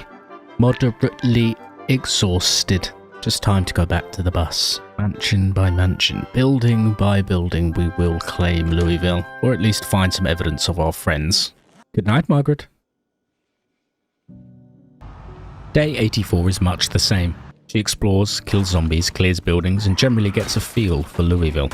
exhausted. Just time to go back to the bus. Mansion by mansion, building by building, we will claim Louisville, or at least find some evidence of our friends. Good night, Margaret. Day 84 is much the same. She explores, kills zombies, clears buildings, and generally gets a feel for Louisville.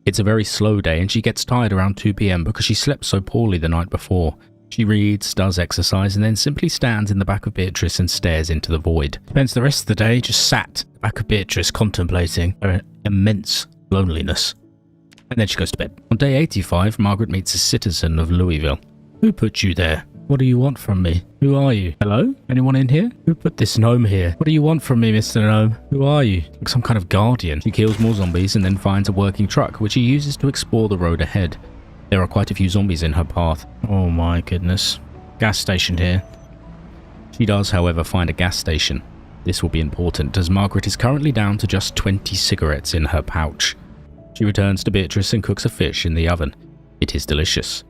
It's a very slow day, and she gets tired around 2 p.m. because she slept so poorly the night before. She reads, does exercise, and then simply stands in the back of Beatrice and stares into the void. Spends the rest of the day just sat in the back of Beatrice contemplating her immense loneliness. And then she goes to bed. On day 85, Margaret meets a citizen of Louisville. Who put you there? What do you want from me? Who are you? Hello? Anyone in here? Who put this gnome here? What do you want from me, Mr. Gnome? Who are you? Like some kind of guardian. She kills more zombies and then finds a working truck, which she uses to explore the road ahead. There are quite a few zombies in her path. Oh my goodness. Gas station here. She does, however, find a gas station. This will be important, as Margaret is currently down to just 20 cigarettes in her pouch. She returns to Beatrice and cooks a fish in the oven. It is delicious.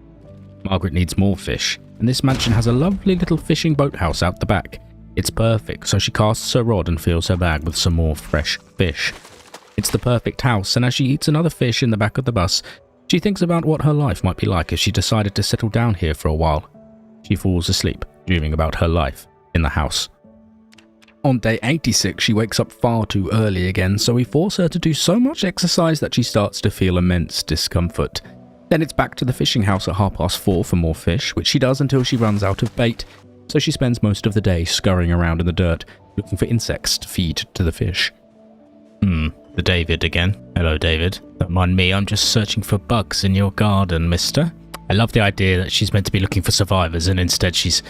Margaret needs more fish, and this mansion has a lovely little fishing boathouse out the back. It's perfect, so she casts her rod and fills her bag with some more fresh fish. It's the perfect house, and as she eats another fish in the back of the bus, She thinks about what her life might be like if she decided to settle down here for a while. She falls asleep, dreaming about her life in the house. On day 86, she wakes up far too early again, so we force her to do so much exercise that she starts to feel immense discomfort. Then it's back to the fishing house at 4:30 for more fish, which she does until she runs out of bait, so she spends most of the day scurrying around in the dirt, looking for insects to feed to the fish. The David again. Hello, David. Don't mind me, I'm just searching for bugs in your garden, mister. I love the idea that she's meant to be looking for survivors and instead she's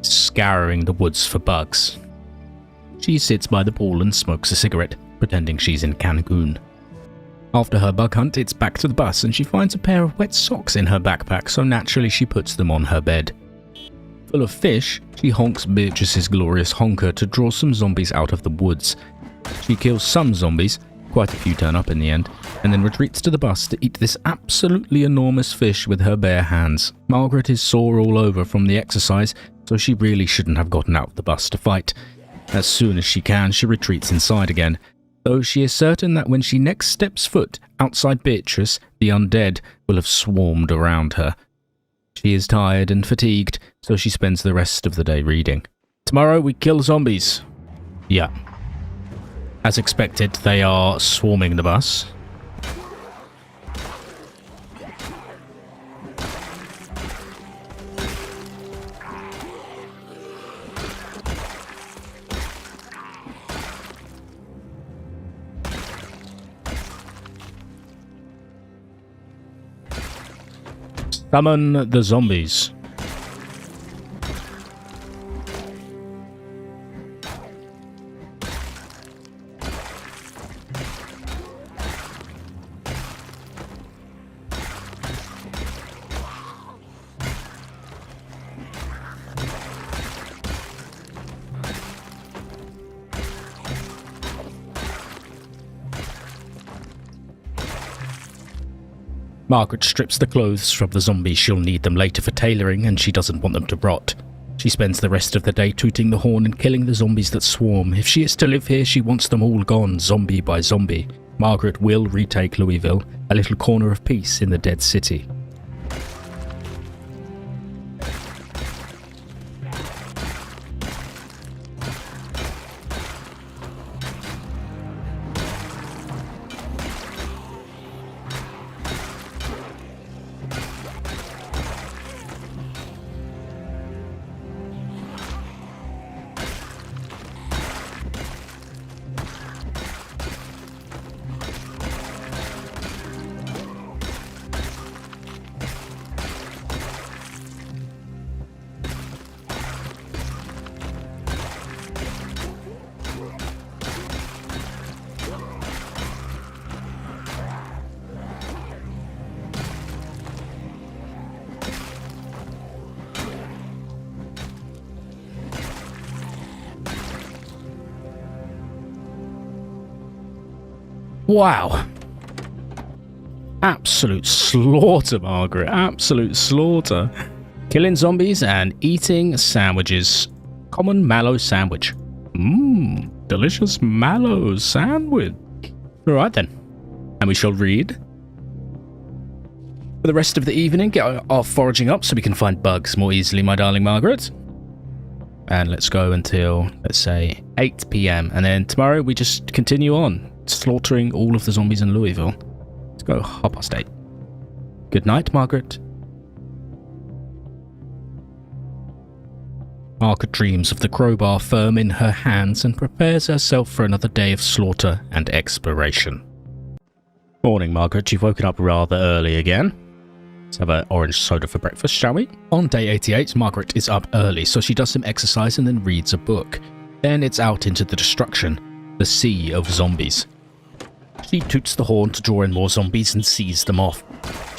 scouring the woods for bugs. She sits by the pool and smokes a cigarette, pretending she's in Cancun. After her bug hunt, it's back to the bus and she finds a pair of wet socks in her backpack, so naturally she puts them on her bed. Full of fish, she honks Beatrice's glorious honker to draw some zombies out of the woods. She kills some zombies, quite a few turn up in the end, and then retreats to the bus to eat this absolutely enormous fish with her bare hands. Margaret is sore all over from the exercise, so she really shouldn't have gotten out of the bus to fight. As soon as she can, she retreats inside again, though she is certain that when she next steps foot outside Beatrice, the undead will have swarmed around her. She is tired and fatigued, so she spends the rest of the day reading. Tomorrow we kill zombies. Yeah. As expected, they are swarming the bus. Summon the zombies. Margaret strips the clothes from the zombies. She'll need them later for tailoring, and she doesn't want them to rot. She spends the rest of the day tooting the horn and killing the zombies that swarm. If she is to live here, she wants them all gone, zombie by zombie. Margaret will retake Louisville, a little corner of peace in the dead city. Wow. Absolute slaughter, Margaret. Absolute slaughter. Killing zombies and eating sandwiches. Common mallow sandwich. Delicious mallow sandwich. Alright then. And we shall read. For the rest of the evening, get our foraging up so we can find bugs more easily, my darling Margaret. And let's go until, let's say, 8 PM. And then tomorrow we just continue on, slaughtering all of the zombies in Louisville. Let's go 8:30. Good night, Margaret. Margaret dreams of the crowbar firm in her hands and prepares herself for another day of slaughter and exploration. Morning, Margaret. You've woken up rather early again. Let's have an orange soda for breakfast, shall we? On day 88, Margaret is up early, so she does some exercise and then reads a book. Then it's out into the destruction, the sea of zombies. She toots the horn to draw in more zombies and sees them off.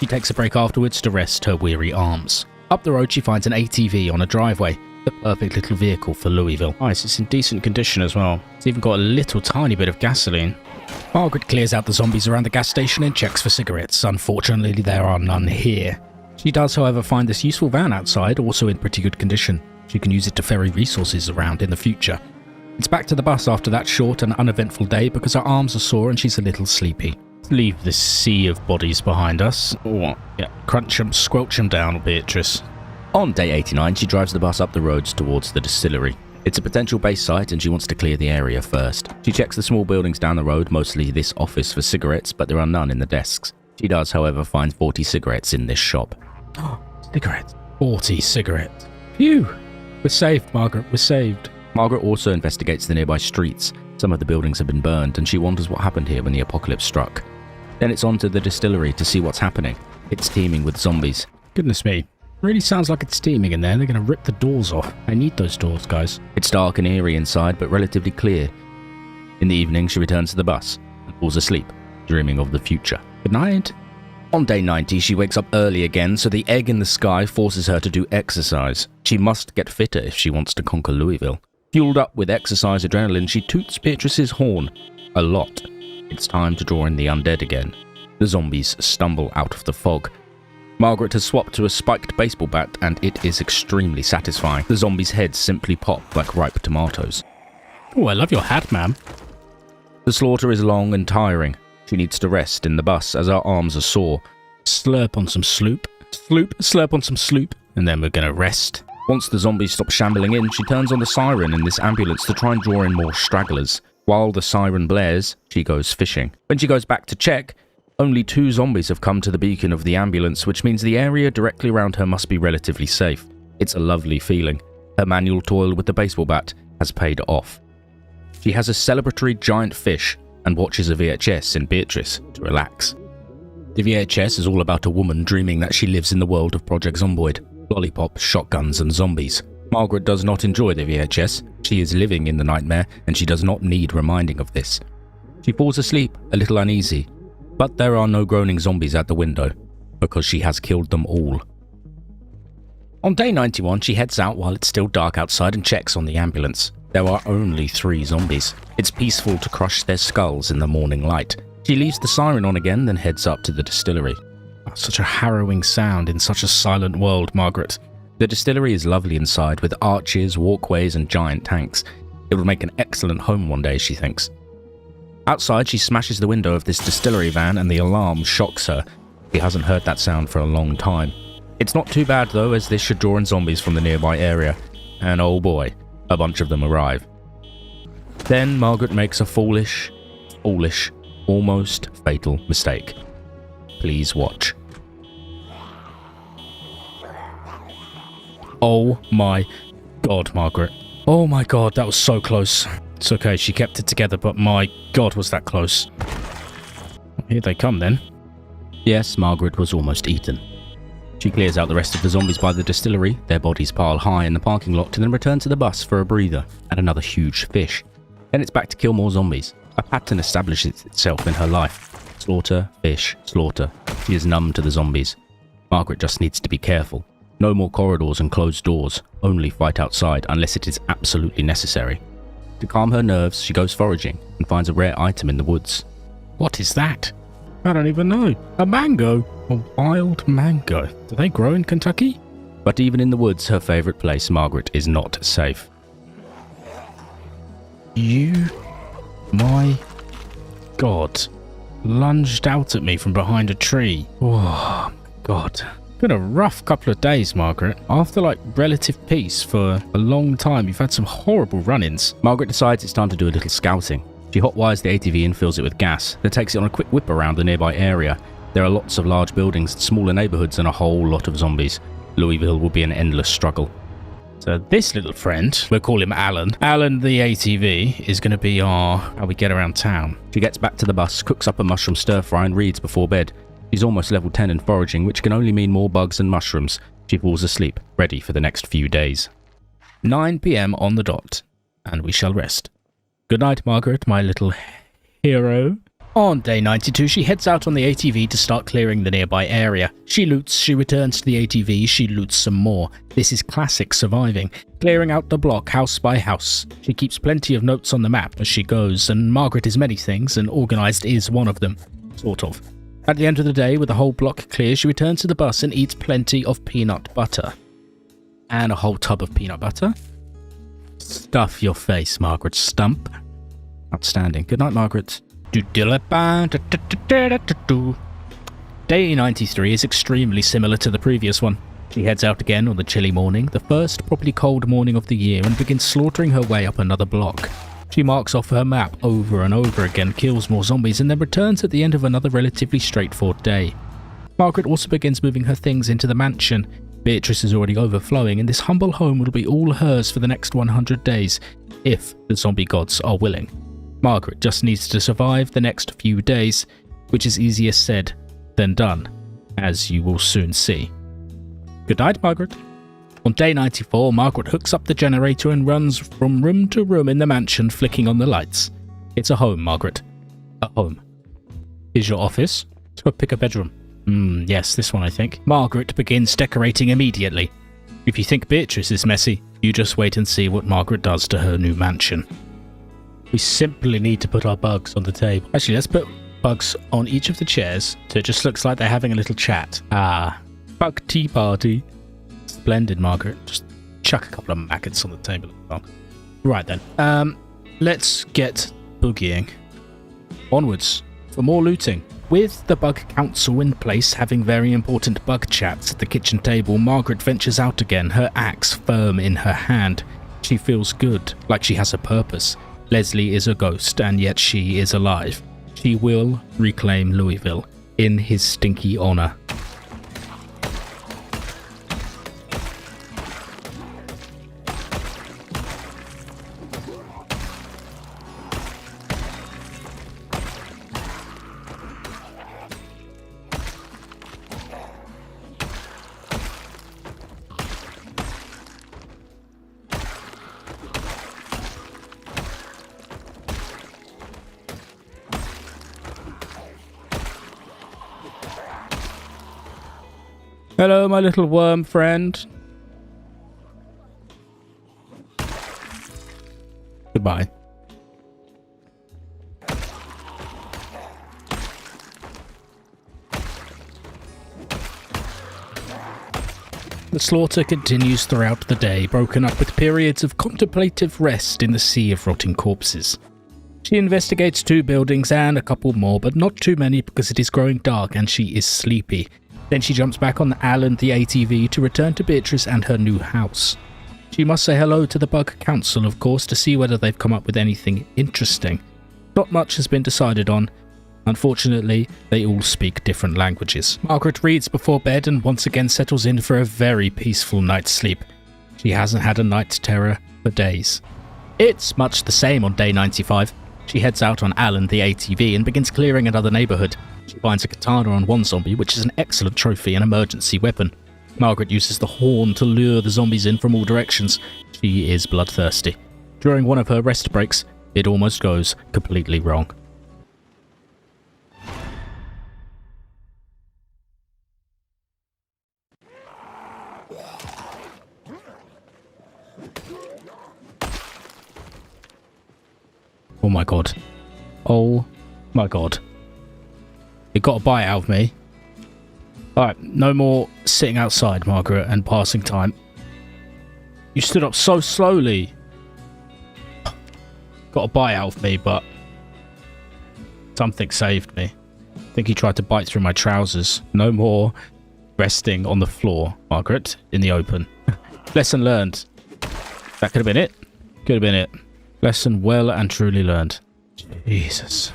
She takes a break afterwards to rest her weary arms. Up the road, she finds an ATV on a driveway, the perfect little vehicle for Louisville. Nice, it's in decent condition as well. It's even got a little tiny bit of gasoline. Margaret clears out the zombies around the gas station and checks for cigarettes. Unfortunately, there are none here. She does, however, find this useful van outside, also in pretty good condition. She can use it to ferry resources around in the future. It's back to the bus after that short and uneventful day because her arms are sore and she's a little sleepy. Leave this sea of bodies behind us. Or, yeah, crunch them, squelch them down, Beatrice. On day 89, she drives the bus up the roads towards the distillery. It's a potential base site and she wants to clear the area first. She checks the small buildings down the road, mostly this office for cigarettes, but there are none in the desks. She does, however, find 40 cigarettes in this shop. Cigarettes. 40 cigarettes. Phew. We're saved, Margaret. We're saved. Margaret also investigates the nearby streets. Some of the buildings have been burned and she wonders what happened here when the apocalypse struck. Then it's on to the distillery to see what's happening. It's teeming with zombies. Goodness me. Really sounds like it's steaming in there. They're going to rip the doors off. I need those doors, guys. It's dark and eerie inside, but relatively clear. In the evening, she returns to the bus and falls asleep, dreaming of the future. Good night. On day 90, she wakes up early again, so the egg in the sky forces her to do exercise. She must get fitter if she wants to conquer Louisville. Fueled up with exercise adrenaline, she toots Beatrice's horn. A lot. It's time to draw in the undead again. The zombies stumble out of the fog. Margaret has swapped to a spiked baseball bat, and it is extremely satisfying. The zombies' heads simply pop like ripe tomatoes. Oh, I love your hat, ma'am. The slaughter is long and tiring. She needs to rest in the bus as her arms are sore. Slurp on some sloop. Slurp on some sloop. And then we're gonna rest. Once the zombies stop shambling in, she turns on the siren in this ambulance to try and draw in more stragglers. While the siren blares, she goes fishing. When she goes back to check, only 2 zombies have come to the beacon of the ambulance, which means the area directly around her must be relatively safe. It's a lovely feeling. Her manual toil with the baseball bat has paid off. She has a celebratory giant fish and watches a VHS in Beatrice to relax. The VHS is all about a woman dreaming that she lives in the world of Project Zomboid, lollipops, shotguns and zombies. Margaret does not enjoy the VHS. She is living in the nightmare and she does not need reminding of this. She falls asleep, a little uneasy, but there are no groaning zombies at the window, because she has killed them all. On day 91, she heads out while it's still dark outside and checks on the ambulance. There are only 3 zombies. It's peaceful to crush their skulls in the morning light. She leaves the siren on again, then heads up to the distillery. Oh, such a harrowing sound in such a silent world, Margaret. The distillery is lovely inside, with arches, walkways and giant tanks. It will make an excellent home one day, she thinks. Outside, she smashes the window of this distillery van and the alarm shocks her. She hasn't heard that sound for a long time. It's not too bad though, as this should draw in zombies from the nearby area. And oh boy, a bunch of them arrive. Then Margaret makes a foolish, almost fatal mistake. Please watch. Oh my god, Margaret. Oh my god, that was so close. It's okay, she kept it together, but my god, was that close. Here they come then. Yes, Margaret was almost eaten. She clears out the rest of the zombies by the distillery, their bodies pile high in the parking lot, and then return to the bus for a breather and another huge fish. Then it's back to kill more zombies. A pattern establishes itself in her life. Slaughter, fish, slaughter. She is numb to the zombies. Margaret just needs to be careful. No more corridors and closed doors. Only fight outside unless it is absolutely necessary. To calm her nerves, she goes foraging and finds a rare item in the woods. What is that? I don't even know. A mango? A wild mango. Do they grow in Kentucky? But even in the woods, her favourite place, Margaret is not safe. You, my god, lunged out at me from behind a tree. Oh, god. Been a rough couple of days, Margaret. After relative peace for a long time, you've had some horrible run-ins. Margaret decides it's time to do a little scouting. She hotwires the ATV and fills it with gas, then takes it on a quick whip around the nearby area. There are lots of large buildings, smaller neighbourhoods and a whole lot of zombies. Louisville will be an endless struggle. So this little friend, we'll call him Alan. Alan the ATV is going to be how we get around town. She gets back to the bus, cooks up a mushroom stir-fry and reads before bed. She's almost level 10 in foraging, which can only mean more bugs and mushrooms. She falls asleep, ready for the next few days. 9 p.m. on the dot, and we shall rest. Good night, Margaret, my little hero. On day 92, she heads out on the ATV to start clearing the nearby area. She loots, she returns to the ATV, she loots some more. This is classic surviving, clearing out the block house by house. She keeps plenty of notes on the map as she goes, and Margaret is many things, and organised is one of them. Sort of. At the end of the day, with the whole block clear, she returns to the bus and eats plenty of peanut butter. And a whole tub of peanut butter. Stuff your face, Margaret Stump. Outstanding. Good night, Margaret. Day 93 is extremely similar to the previous one. She heads out again on the chilly morning, the first properly cold morning of the year, and begins slaughtering her way up another block. She marks off her map over and over again, kills more zombies, and then returns at the end of another relatively straightforward day. Margaret also begins moving her things into the mansion. Beatrice is already overflowing, and this humble home will be all hers for the next 100 days, if the zombie gods are willing. Margaret just needs to survive the next few days, which is easier said than done, as you will soon see. Good night, Margaret. On day 94, Margaret hooks up the generator and runs from room to room in the mansion, flicking on the lights. It's a home, Margaret. A home. Here's your office. Let's go pick a bedroom. Yes, this one, I think. Margaret begins decorating immediately. If you think Beatrice is messy, you just wait and see what Margaret does to her new mansion. We simply need to put our bugs on the table. Actually, let's put bugs on each of the chairs, so it just looks like they're having a little chat. Bug tea party. Splendid, Margaret. Just chuck a couple of maggots on the table as well. Right then. Let's get boogieing. Onwards for more looting. With the bug council in place having very important bug chats at the kitchen table, Margaret ventures out again, her axe firm in her hand. She feels good, like she has a purpose. Leslie is a ghost, and yet she is alive. She will reclaim Louisville in his stinky honor. Hello, my little worm friend. Goodbye. The slaughter continues throughout the day, broken up with periods of contemplative rest in the sea of rotting corpses. She investigates 2 buildings and a couple more, but not too many because it is growing dark and she is sleepy. Then she jumps back on Alan the ATV to return to Beatrice and her new house. She must say hello to the Bug Council, of course, to see whether they've come up with anything interesting. Not much has been decided on. Unfortunately, they all speak different languages. Margaret reads before bed and once again settles in for a very peaceful night's sleep. She hasn't had a night terror for days. It's much the same on day 95. She heads out on Alan the ATV and begins clearing another neighbourhood. She finds a katana on one zombie, which is an excellent trophy and emergency weapon. Margaret uses the horn to lure the zombies in from all directions. She is bloodthirsty. During one of her rest breaks, it almost goes completely wrong. Oh my god. Oh my god. It got a bite out of me. Alright, no more sitting outside, Margaret, and passing time. You stood up so slowly. Got a bite out of me, but something saved me. I think he tried to bite through my trousers. No more resting on the floor, Margaret, in the open. Lesson learned. That could have been it. Could have been it. Lesson well and truly learned. Jesus.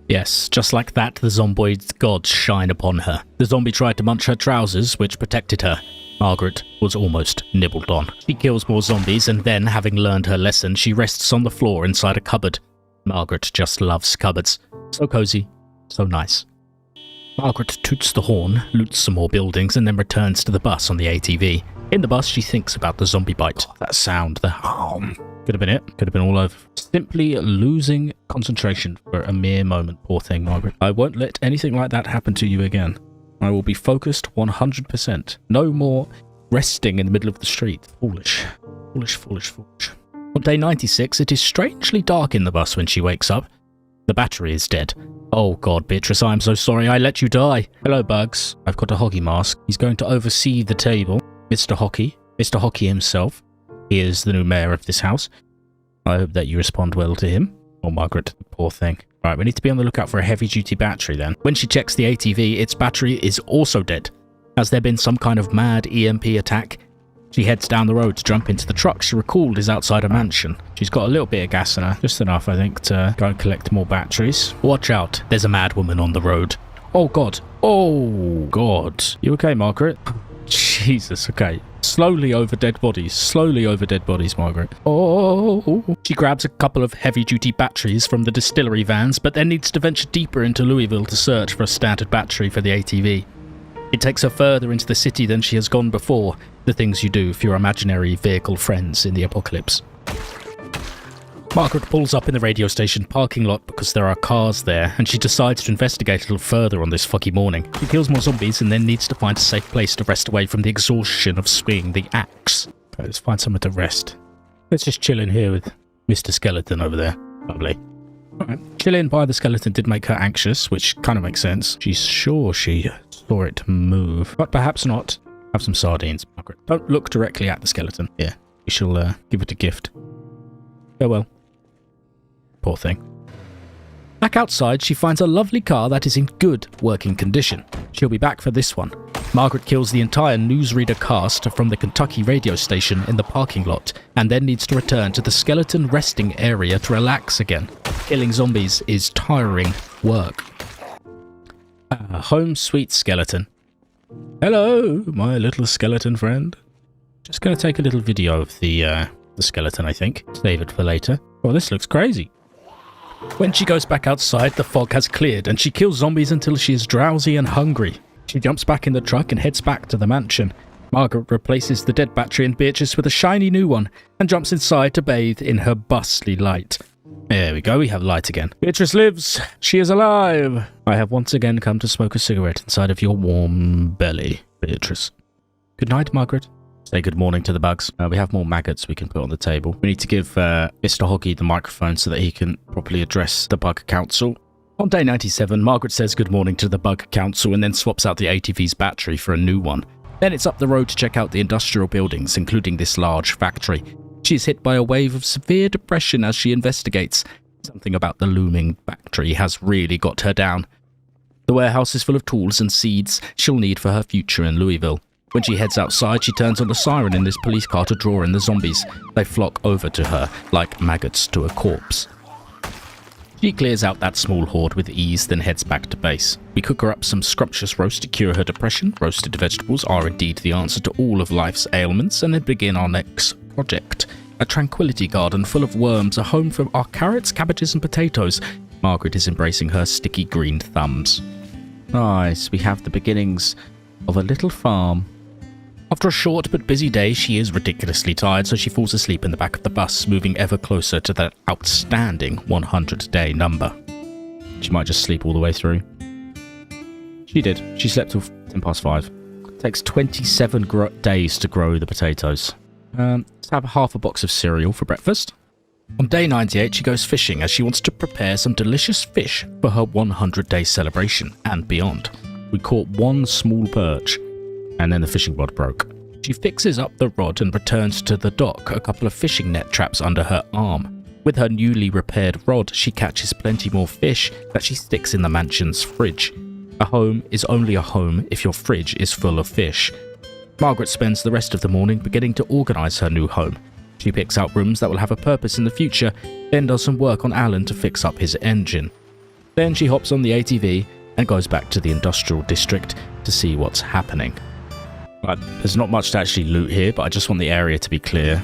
Yes, just like that, the Zomboid's gods shine upon her. The zombie tried to munch her trousers, which protected her. Margaret was almost nibbled on. She kills more zombies, and then, having learned her lesson, she rests on the floor inside a cupboard. Margaret just loves cupboards. So cozy, so nice. Margaret toots the horn, loots some more buildings, and then returns to the bus on the ATV. In the bus, she thinks about the zombie bite. Oh, that sound, the hum. Could have been it. Could have been all over. Simply losing concentration for a mere moment. Poor thing, Margaret. I won't let anything like that happen to you again. I will be focused 100%. No more resting in the middle of the street. Foolish. Foolish, foolish, foolish. On day 96, it is strangely dark in the bus when she wakes up. The battery is dead. Oh god, Beatrice, I am so sorry I let you die. Hello, Bugs. I've got a hockey mask. He's going to oversee the table. Mr. Hockey himself. He is the new mayor of this house. I hope that you respond well to him. Oh, Margaret, poor thing. Right, we need to be on the lookout for a heavy-duty battery then. When she checks the ATV, its battery is also dead. Has there been some kind of mad EMP attack? She heads down the road to jump into the truck she recalled is outside a mansion. She's got a little bit of gas in her, just enough, I think, to go and collect more batteries. Watch out, there's a mad woman on the road. Oh, God. Oh, God. You okay, Margaret? Jesus, okay. Slowly over dead bodies, Margaret. Oh. She grabs a couple of heavy-duty batteries from the distillery vans, but then needs to venture deeper into Louisville to search for a standard battery for the ATV. It takes her further into the city than she has gone before, the things you do for your imaginary vehicle friends in the apocalypse. Margaret pulls up in the radio station parking lot because there are cars there, and she decides to investigate a little further on this foggy morning. She kills more zombies and then needs to find a safe place to rest away from the exhaustion of swinging the axe. Okay, let's find somewhere to rest. Let's just chill in here with Mr. Skeleton over there. Lovely. Alright, chilling by the skeleton did make her anxious, which kind of makes sense. She's sure she saw it move, but perhaps not. Have some sardines, Margaret. Don't look directly at the skeleton. Yeah, we shall give it a gift. Farewell. Poor thing. Back outside, she finds a lovely car that is in good working condition. She'll be back for this one. Margaret kills the entire newsreader cast from the Kentucky radio station in the parking lot, and then needs to return to the skeleton resting area to relax again. Killing zombies is tiring work. Home sweet skeleton. Hello, my little skeleton friend. Just going to take a little video of the skeleton, I think. Save it for later. Oh, this looks crazy. When she goes back outside, the fog has cleared, and she kills zombies until she is drowsy and hungry. She jumps back in the truck and heads back to the mansion. Margaret replaces the dead battery in Beatrice with a shiny new one, and jumps inside to bathe in her bustly light. There we go, we have light again. Beatrice lives! She is alive! I have once again come to smoke a cigarette inside of your warm belly, Beatrice. Good night, Margaret. Say good morning to the bugs. We have more maggots we can put on the table. We need to give Mr. Hoggy the microphone so that he can properly address the bug council. On day 97, Margaret says good morning to the bug council and then swaps out the ATV's battery for a new one. Then it's up the road to check out the industrial buildings, including this large factory. She is hit by a wave of severe depression as she investigates. Something about the looming factory has really got her down. The warehouse is full of tools and seeds she'll need for her future in Louisville. When she heads outside, she turns on the siren in this police car to draw in the zombies. They flock over to her, like maggots to a corpse. She clears out that small horde with ease, then heads back to base. We cook her up some scrumptious roast to cure her depression. Roasted vegetables are indeed the answer to all of life's ailments, and then begin our next project. A tranquility garden full of worms, a home for our carrots, cabbages and potatoes. Margaret is embracing her sticky green thumbs. Nice, we have the beginnings of a little farm. After a short but busy day, she is ridiculously tired, so she falls asleep in the back of the bus, moving ever closer to that outstanding 100-day number. She might just sleep all the way through. She did. She slept till 5:10. It takes 27 days to grow the potatoes. Let's have half a box of cereal for breakfast. On day 98, she goes fishing as she wants to prepare some delicious fish for her 100-day celebration and beyond. We caught one small perch, and then the fishing rod broke. She fixes up the rod and returns to the dock, a couple of fishing net traps under her arm. With her newly repaired rod, she catches plenty more fish that she sticks in the mansion's fridge. A home is only a home if your fridge is full of fish. Margaret spends the rest of the morning beginning to organise her new home. She picks out rooms that will have a purpose in the future, then does some work on Alan to fix up his engine. Then she hops on the ATV and goes back to the industrial district to see what's happening. Right, there's not much to actually loot here, but I just want the area to be clear.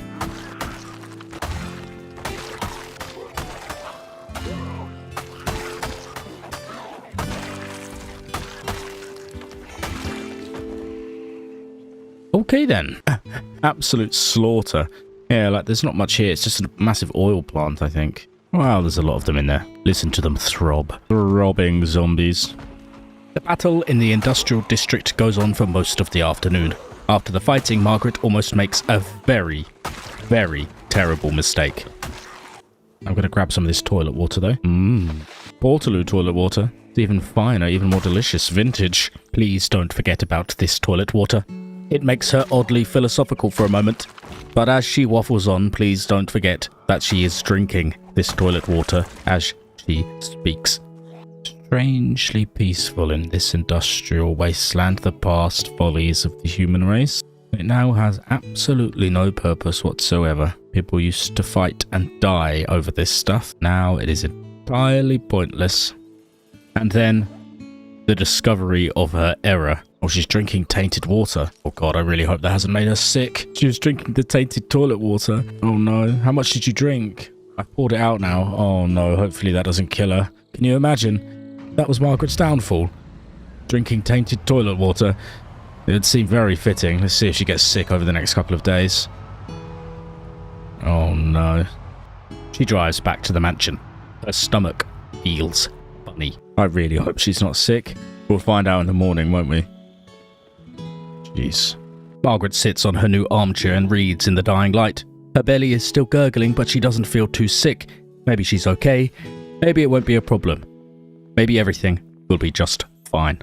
Okay then. Absolute slaughter. Yeah, like there's not much here. It's just a massive oil plant, I think. Wow, there's a lot of them in there. Listen to them throb. Throbbing zombies. The battle in the industrial district goes on for most of the afternoon. After the fighting, Margaret almost makes a very, very terrible mistake. I'm going to grab some of this toilet water though. Portaloo toilet water. It's even finer, even more delicious. Vintage. Please don't forget about this toilet water. It makes her oddly philosophical for a moment. But as she waffles on, please don't forget that she is drinking this toilet water as she speaks. Strangely peaceful in this industrial wasteland, the past follies of the human race. It now has absolutely no purpose whatsoever. People used to fight and die over this stuff. Now it is entirely pointless. And then the discovery of her error. Oh, she's drinking tainted water. Oh god, I really hope that hasn't made her sick. She was drinking the tainted toilet water. Oh no, how much did you drink? I poured it out now. Oh no, hopefully that doesn't kill her. Can you imagine? That was Margaret's downfall. Drinking tainted toilet water. It would seem very fitting. Let's see if she gets sick over the next couple of days. Oh no. She drives back to the mansion. Her stomach feels funny. I really hope she's not sick. We'll find out in the morning, won't we? Jeez. Margaret sits on her new armchair and reads in the dying light. Her belly is still gurgling, but she doesn't feel too sick. Maybe she's okay. Maybe it won't be a problem. Maybe everything will be just fine.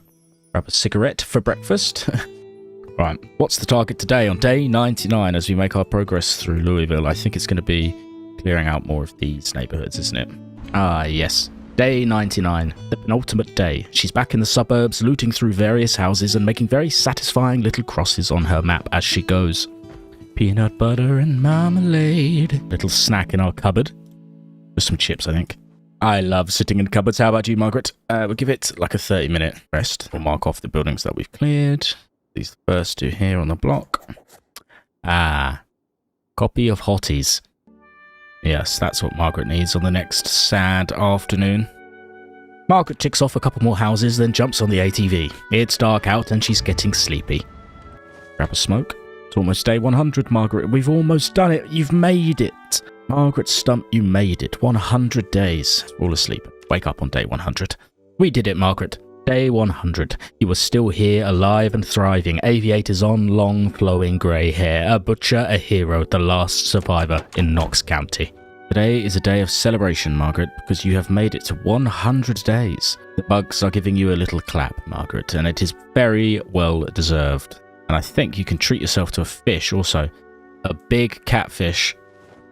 Grab a cigarette for breakfast. Right, what's the target today on day 99 as we make our progress through Louisville? I think it's going to be clearing out more of these neighborhoods, isn't it? Ah, yes. Day 99, the penultimate day. She's back in the suburbs, looting through various houses and making very satisfying little crosses on her map as she goes. Peanut butter and marmalade. Little snack in our cupboard. With some chips, I think. I love sitting in cupboards. How about you, Margaret? We'll give it like a 30-minute rest. We'll mark off the buildings that we've cleared. These the first two here on the block. Ah, copy of Hotties. Yes, that's what Margaret needs on the next sad afternoon. Margaret ticks off a couple more houses, then jumps on the ATV. It's dark out and she's getting sleepy. Grab a smoke. It's almost day 100, Margaret. We've almost done it. You've made it. Margaret Stump, you made it. 100 days. Fall asleep. Wake up on day 100. We did it, Margaret. Day 100. You were still here, alive and thriving. Aviators on, long, flowing grey hair. A butcher, a hero, the last survivor in Knox County. Today is a day of celebration, Margaret, because you have made it to 100 days. The bugs are giving you a little clap, Margaret, and it is very well deserved. And I think you can treat yourself to a fish also. A big catfish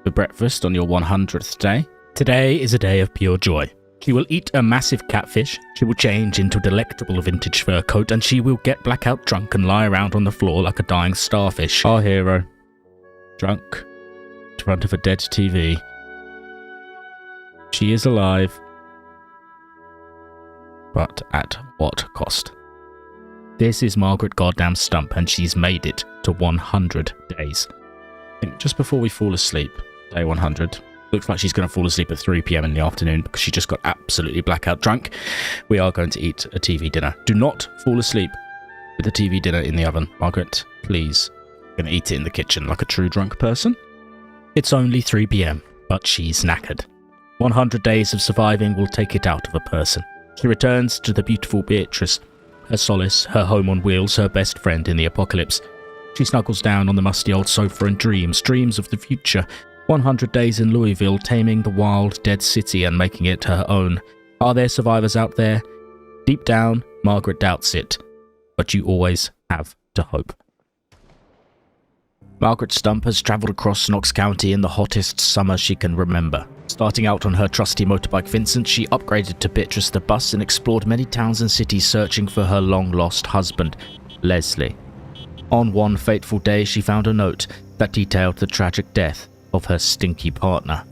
for breakfast on your 100th day. Today is a day of pure joy. She will eat a massive catfish, she will change into a delectable vintage fur coat, and she will get blackout drunk and lie around on the floor like a dying starfish. Our hero. Drunk. In front of a dead TV. She is alive. But at what cost? This is Margaret Goddamn Stump, and she's made it to 100 days. I think just before we fall asleep, day 100... Looks like she's going to fall asleep at 3 PM in the afternoon because she just got absolutely blackout drunk. We are going to eat a TV dinner. Do not fall asleep with the TV dinner in the oven, Margaret. Please. You're going to eat it in the kitchen like a true drunk person. It's only 3 PM, but she's knackered. 100 days of surviving will take it out of a person. She returns to the beautiful Beatrice, her solace, her home on wheels, her best friend in the apocalypse. She snuggles down on the musty old sofa and dreams of the future. 100 days in Louisville, taming the wild, dead city and making it her own. Are there survivors out there? Deep down, Margaret doubts it. But you always have to hope. Margaret Stump has travelled across Knox County in the hottest summer she can remember. Starting out on her trusty motorbike Vincent, she upgraded to Beatrice the bus and explored many towns and cities searching for her long-lost husband, Leslie. On one fateful day, she found a note that detailed the tragic death of her stinky partner.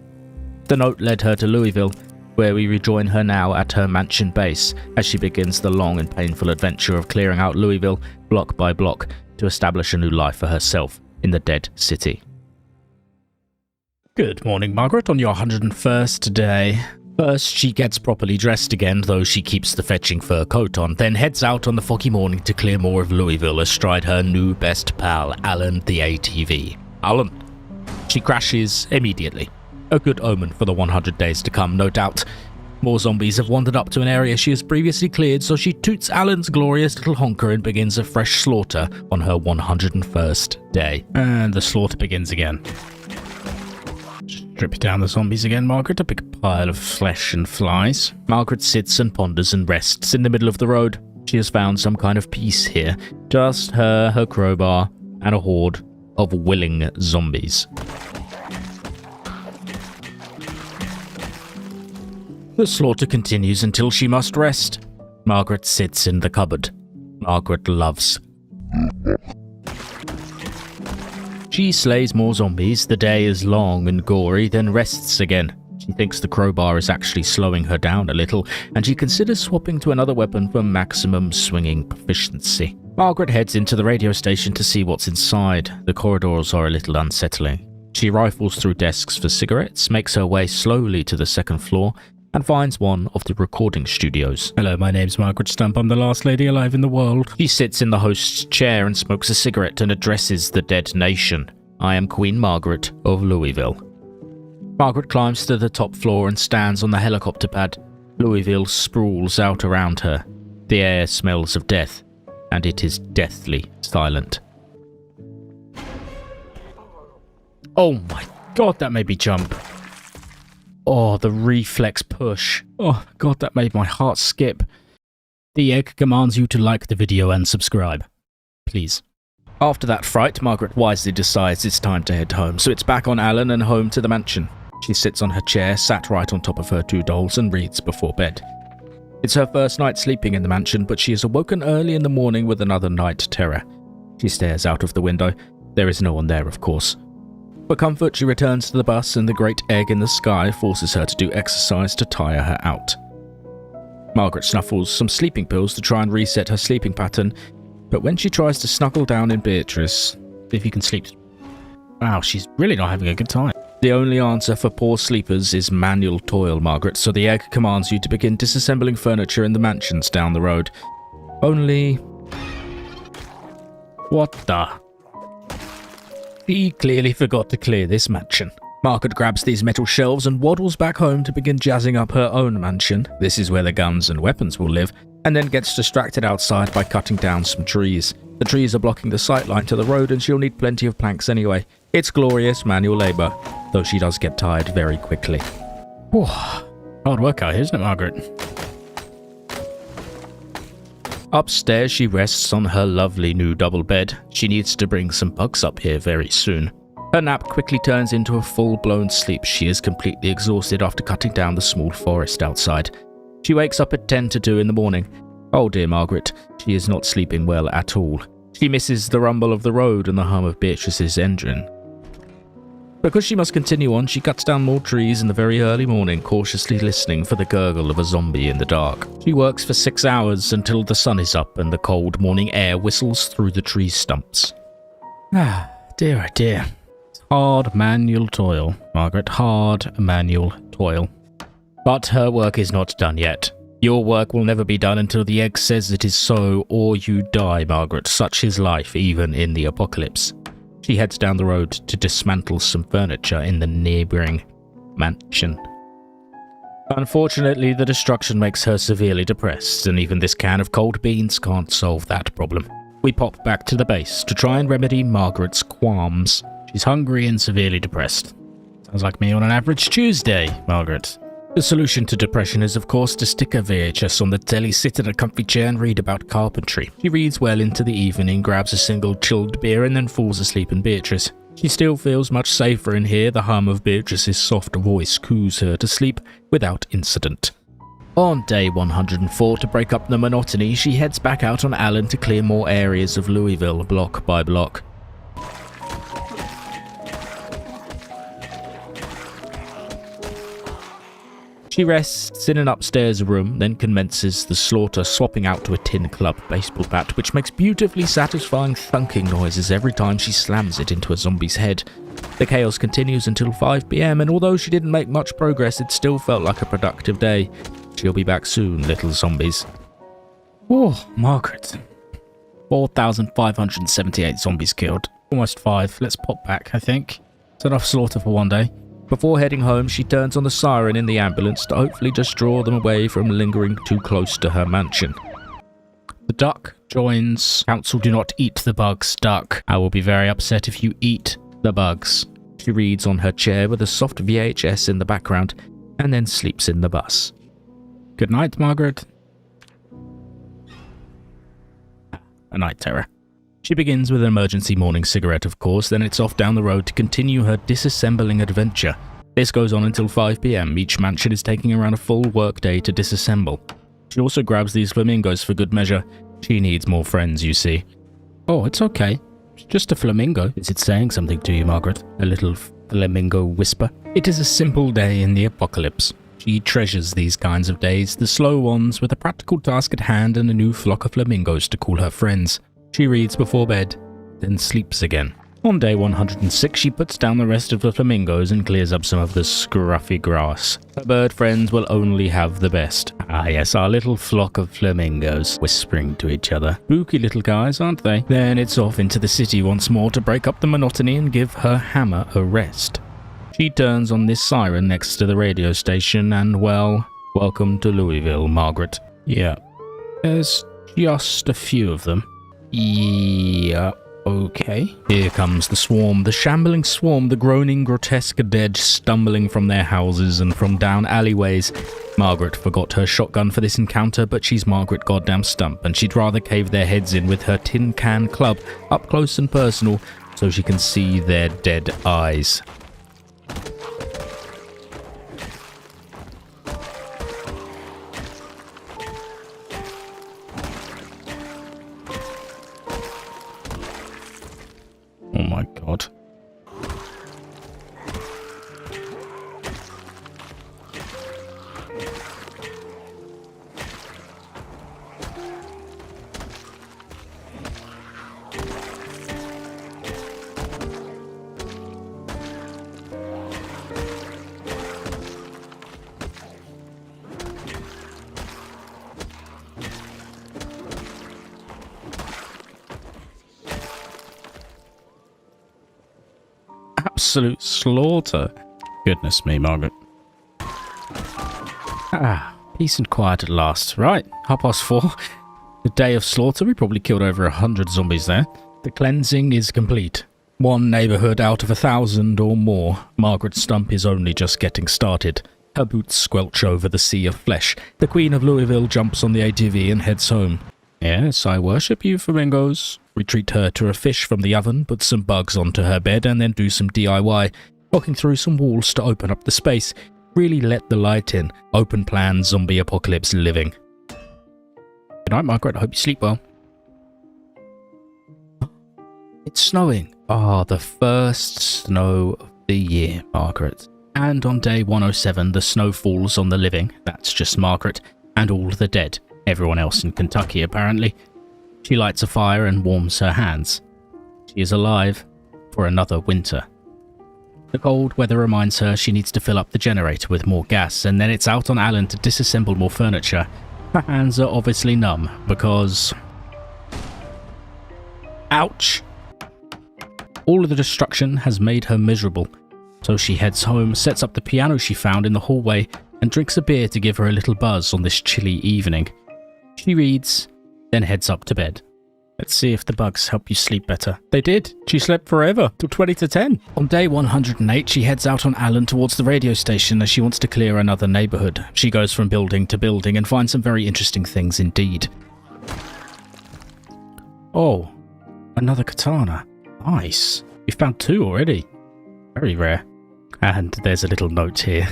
The note led her to Louisville, where we rejoin her now at her mansion base as she begins the long and painful adventure of clearing out Louisville block by block to establish a new life for herself in the dead city. Good morning, Margaret, on your 101st day. First, she gets properly dressed again, though she keeps the fetching fur coat on, then heads out on the foggy morning to clear more of Louisville astride her new best pal, Alan the ATV. Alan. She crashes immediately. A good omen for the 100 days to come, no doubt. More zombies have wandered up to an area she has previously cleared, so she toots Alan's glorious little honker and begins a fresh slaughter on her 101st day. And the slaughter begins again. Strip down the zombies again, Margaret. A big pile of flesh and flies. Margaret sits and ponders and rests in the middle of the road. She has found some kind of peace here. Just her crowbar, and a horde of willing zombies. The slaughter continues until she must rest. Margaret sits in the cupboard. Margaret loves. She slays more zombies. The day is long and gory, then rests again. She thinks the crowbar is actually slowing her down a little, and she considers swapping to another weapon for maximum swinging proficiency. Margaret heads into the radio station to see what's inside. The corridors are a little unsettling. She rifles through desks for cigarettes, makes her way slowly to the second floor, and finds one of the recording studios. Hello, my name's Margaret Stump. I'm the last lady alive in the world. She sits in the host's chair and smokes a cigarette and addresses the dead nation. I am Queen Margaret of Louisville. Margaret climbs to the top floor and stands on the helicopter pad. Louisville sprawls out around her. The air smells of death, and it is deathly silent. Oh my god, that made me jump. Oh, the reflex push. Oh god, that made my heart skip. The egg commands you to like the video and subscribe. Please. After that fright, Margaret wisely decides it's time to head home, so it's back on Alan and home to the mansion. She sits on her chair, sat right on top of her 2 dolls, and reads before bed. It's her first night sleeping in the mansion, but she is awoken early in the morning with another night terror. She stares out of the window. There is no one there, of course. For comfort, she returns to the bus, and the great egg in the sky forces her to do exercise to tire her out. Margaret snuffles some sleeping pills to try and reset her sleeping pattern, but when she tries to snuggle down in Beatrice, if you can sleep. Wow, she's really not having a good time. The only answer for poor sleepers is manual toil, Margaret, so the egg commands you to begin disassembling furniture in the mansions down the road. Only... what the... He clearly forgot to clear this mansion. Margaret grabs these metal shelves and waddles back home to begin jazzing up her own mansion. This is where the guns and weapons will live, and then gets distracted outside by cutting down some trees. The trees are blocking the sightline to the road, and she'll need plenty of planks anyway. It's glorious manual labour, though she does get tired very quickly. Whew. Hard work out here, isn't it, Margaret? Upstairs, she rests on her lovely new double bed. She needs to bring some bugs up here very soon. Her nap quickly turns into a full-blown sleep. She is completely exhausted after cutting down the small forest outside. She wakes up at 10 to 2 in the morning. Oh dear Margaret, she is not sleeping well at all. She misses the rumble of the road and the hum of Beatrice's engine. Because she must continue on, she cuts down more trees in the very early morning, cautiously listening for the gurgle of a zombie in the dark. She works for 6 hours until the sun is up and the cold morning air whistles through the tree stumps. Ah, dear oh dear. Hard manual toil, Margaret, hard manual toil. But her work is not done yet. Your work will never be done until the egg says it is so, or you die, Margaret. Such is life, even in the apocalypse. She heads down the road to dismantle some furniture in the neighbouring mansion. Unfortunately, the destruction makes her severely depressed, and even this can of cold beans can't solve that problem. We pop back to the base to try and remedy Margaret's qualms. She's hungry and severely depressed. Sounds like me on an average Tuesday, Margaret. The solution to depression is, of course, to stick a VHS on the telly, sit in a comfy chair and read about carpentry. She reads well into the evening, grabs a single chilled beer and then falls asleep in Beatrice. She still feels much safer in here. The hum of Beatrice's soft voice coos her to sleep without incident. On day 104, to break up the monotony, she heads back out on Alan to clear more areas of Louisville, block by block. She rests in an upstairs room, then commences the slaughter, swapping out to a tin club baseball bat, which makes beautifully satisfying thunking noises every time she slams it into a zombie's head. The chaos continues until 5 PM, and although she didn't make much progress, it still felt like a productive day. She'll be back soon, little zombies. Oh, Margaret. 4,578 zombies killed. Almost 5. Let's pop back, I think. It's enough slaughter for one day. Before heading home, she turns on the siren in the ambulance to hopefully just draw them away from lingering too close to her mansion. The duck joins. Council, do not eat the bugs, duck. I will be very upset if you eat the bugs. She reads on her chair with a soft VHS in the background, and then sleeps in the bus. Good night, Margaret. A night terror. She begins with an emergency morning cigarette, of course, then it's off down the road to continue her disassembling adventure. This goes on until 5 PM. Each mansion is taking around a full workday to disassemble. She also grabs these flamingos for good measure. She needs more friends, you see. Oh, it's okay. It's just a flamingo. Is it saying something to you, Margaret? A little flamingo whisper. It is a simple day in the apocalypse. She treasures these kinds of days, the slow ones with a practical task at hand and a new flock of flamingos to call her friends. She reads before bed, then sleeps again. On day 106, she puts down the rest of the flamingos and clears up some of the scruffy grass. Her bird friends will only have the best. Ah yes, our little flock of flamingos, whispering to each other. Spooky little guys, aren't they? Then it's off into the city once more to break up the monotony and give her hammer a rest. She turns on this siren next to the radio station and, well, welcome to Louisville, Margaret. Yeah, there's just a few of them. Yeah. Okay. Here comes the swarm, the shambling swarm, the groaning, grotesque dead stumbling from their houses and from down alleyways. Margaret forgot her shotgun for this encounter, but she's Margaret goddamn Stump, and she'd rather cave their heads in with her tin can club, up close and personal, so she can see their dead eyes. Oh my god. Absolute slaughter. Goodness me, Margaret. Ah, peace and quiet at last. Right, 4:30. The day of slaughter, we probably killed over 100 zombies there. The cleansing is complete. One neighbourhood out of 1,000 or more. Margaret Stump is only just getting started. Her boots squelch over the sea of flesh. The Queen of Louisville jumps on the ATV and heads home. Yes, I worship you, flamingos. We treat her to a fish from the oven, put some bugs onto her bed, and then do some DIY, walking through some walls to open up the space. Really let the light in. Open plan zombie apocalypse living. Good night, Margaret. I hope you sleep well. It's snowing. Ah, the first snow of the year, Margaret. And on day 107, the snow falls on the living. That's just Margaret. And all the dead. Everyone else in Kentucky, apparently. She lights a fire and warms her hands. She is alive for another winter. The cold weather reminds her she needs to fill up the generator with more gas, and then it's out on Alan to disassemble more furniture. Her hands are obviously numb, because... ouch! All of the destruction has made her miserable, so she heads home, sets up the piano she found in the hallway, and drinks a beer to give her a little buzz on this chilly evening. She reads, then heads up to bed. Let's see if the bugs help you sleep better. They did. She slept forever, till 20 to 10. On day 108, she heads out on Alan towards the radio station as she wants to clear another neighbourhood. She goes from building to building and finds some very interesting things indeed. Oh, another katana. Nice. You found 2 already. Very rare. And there's a little note here.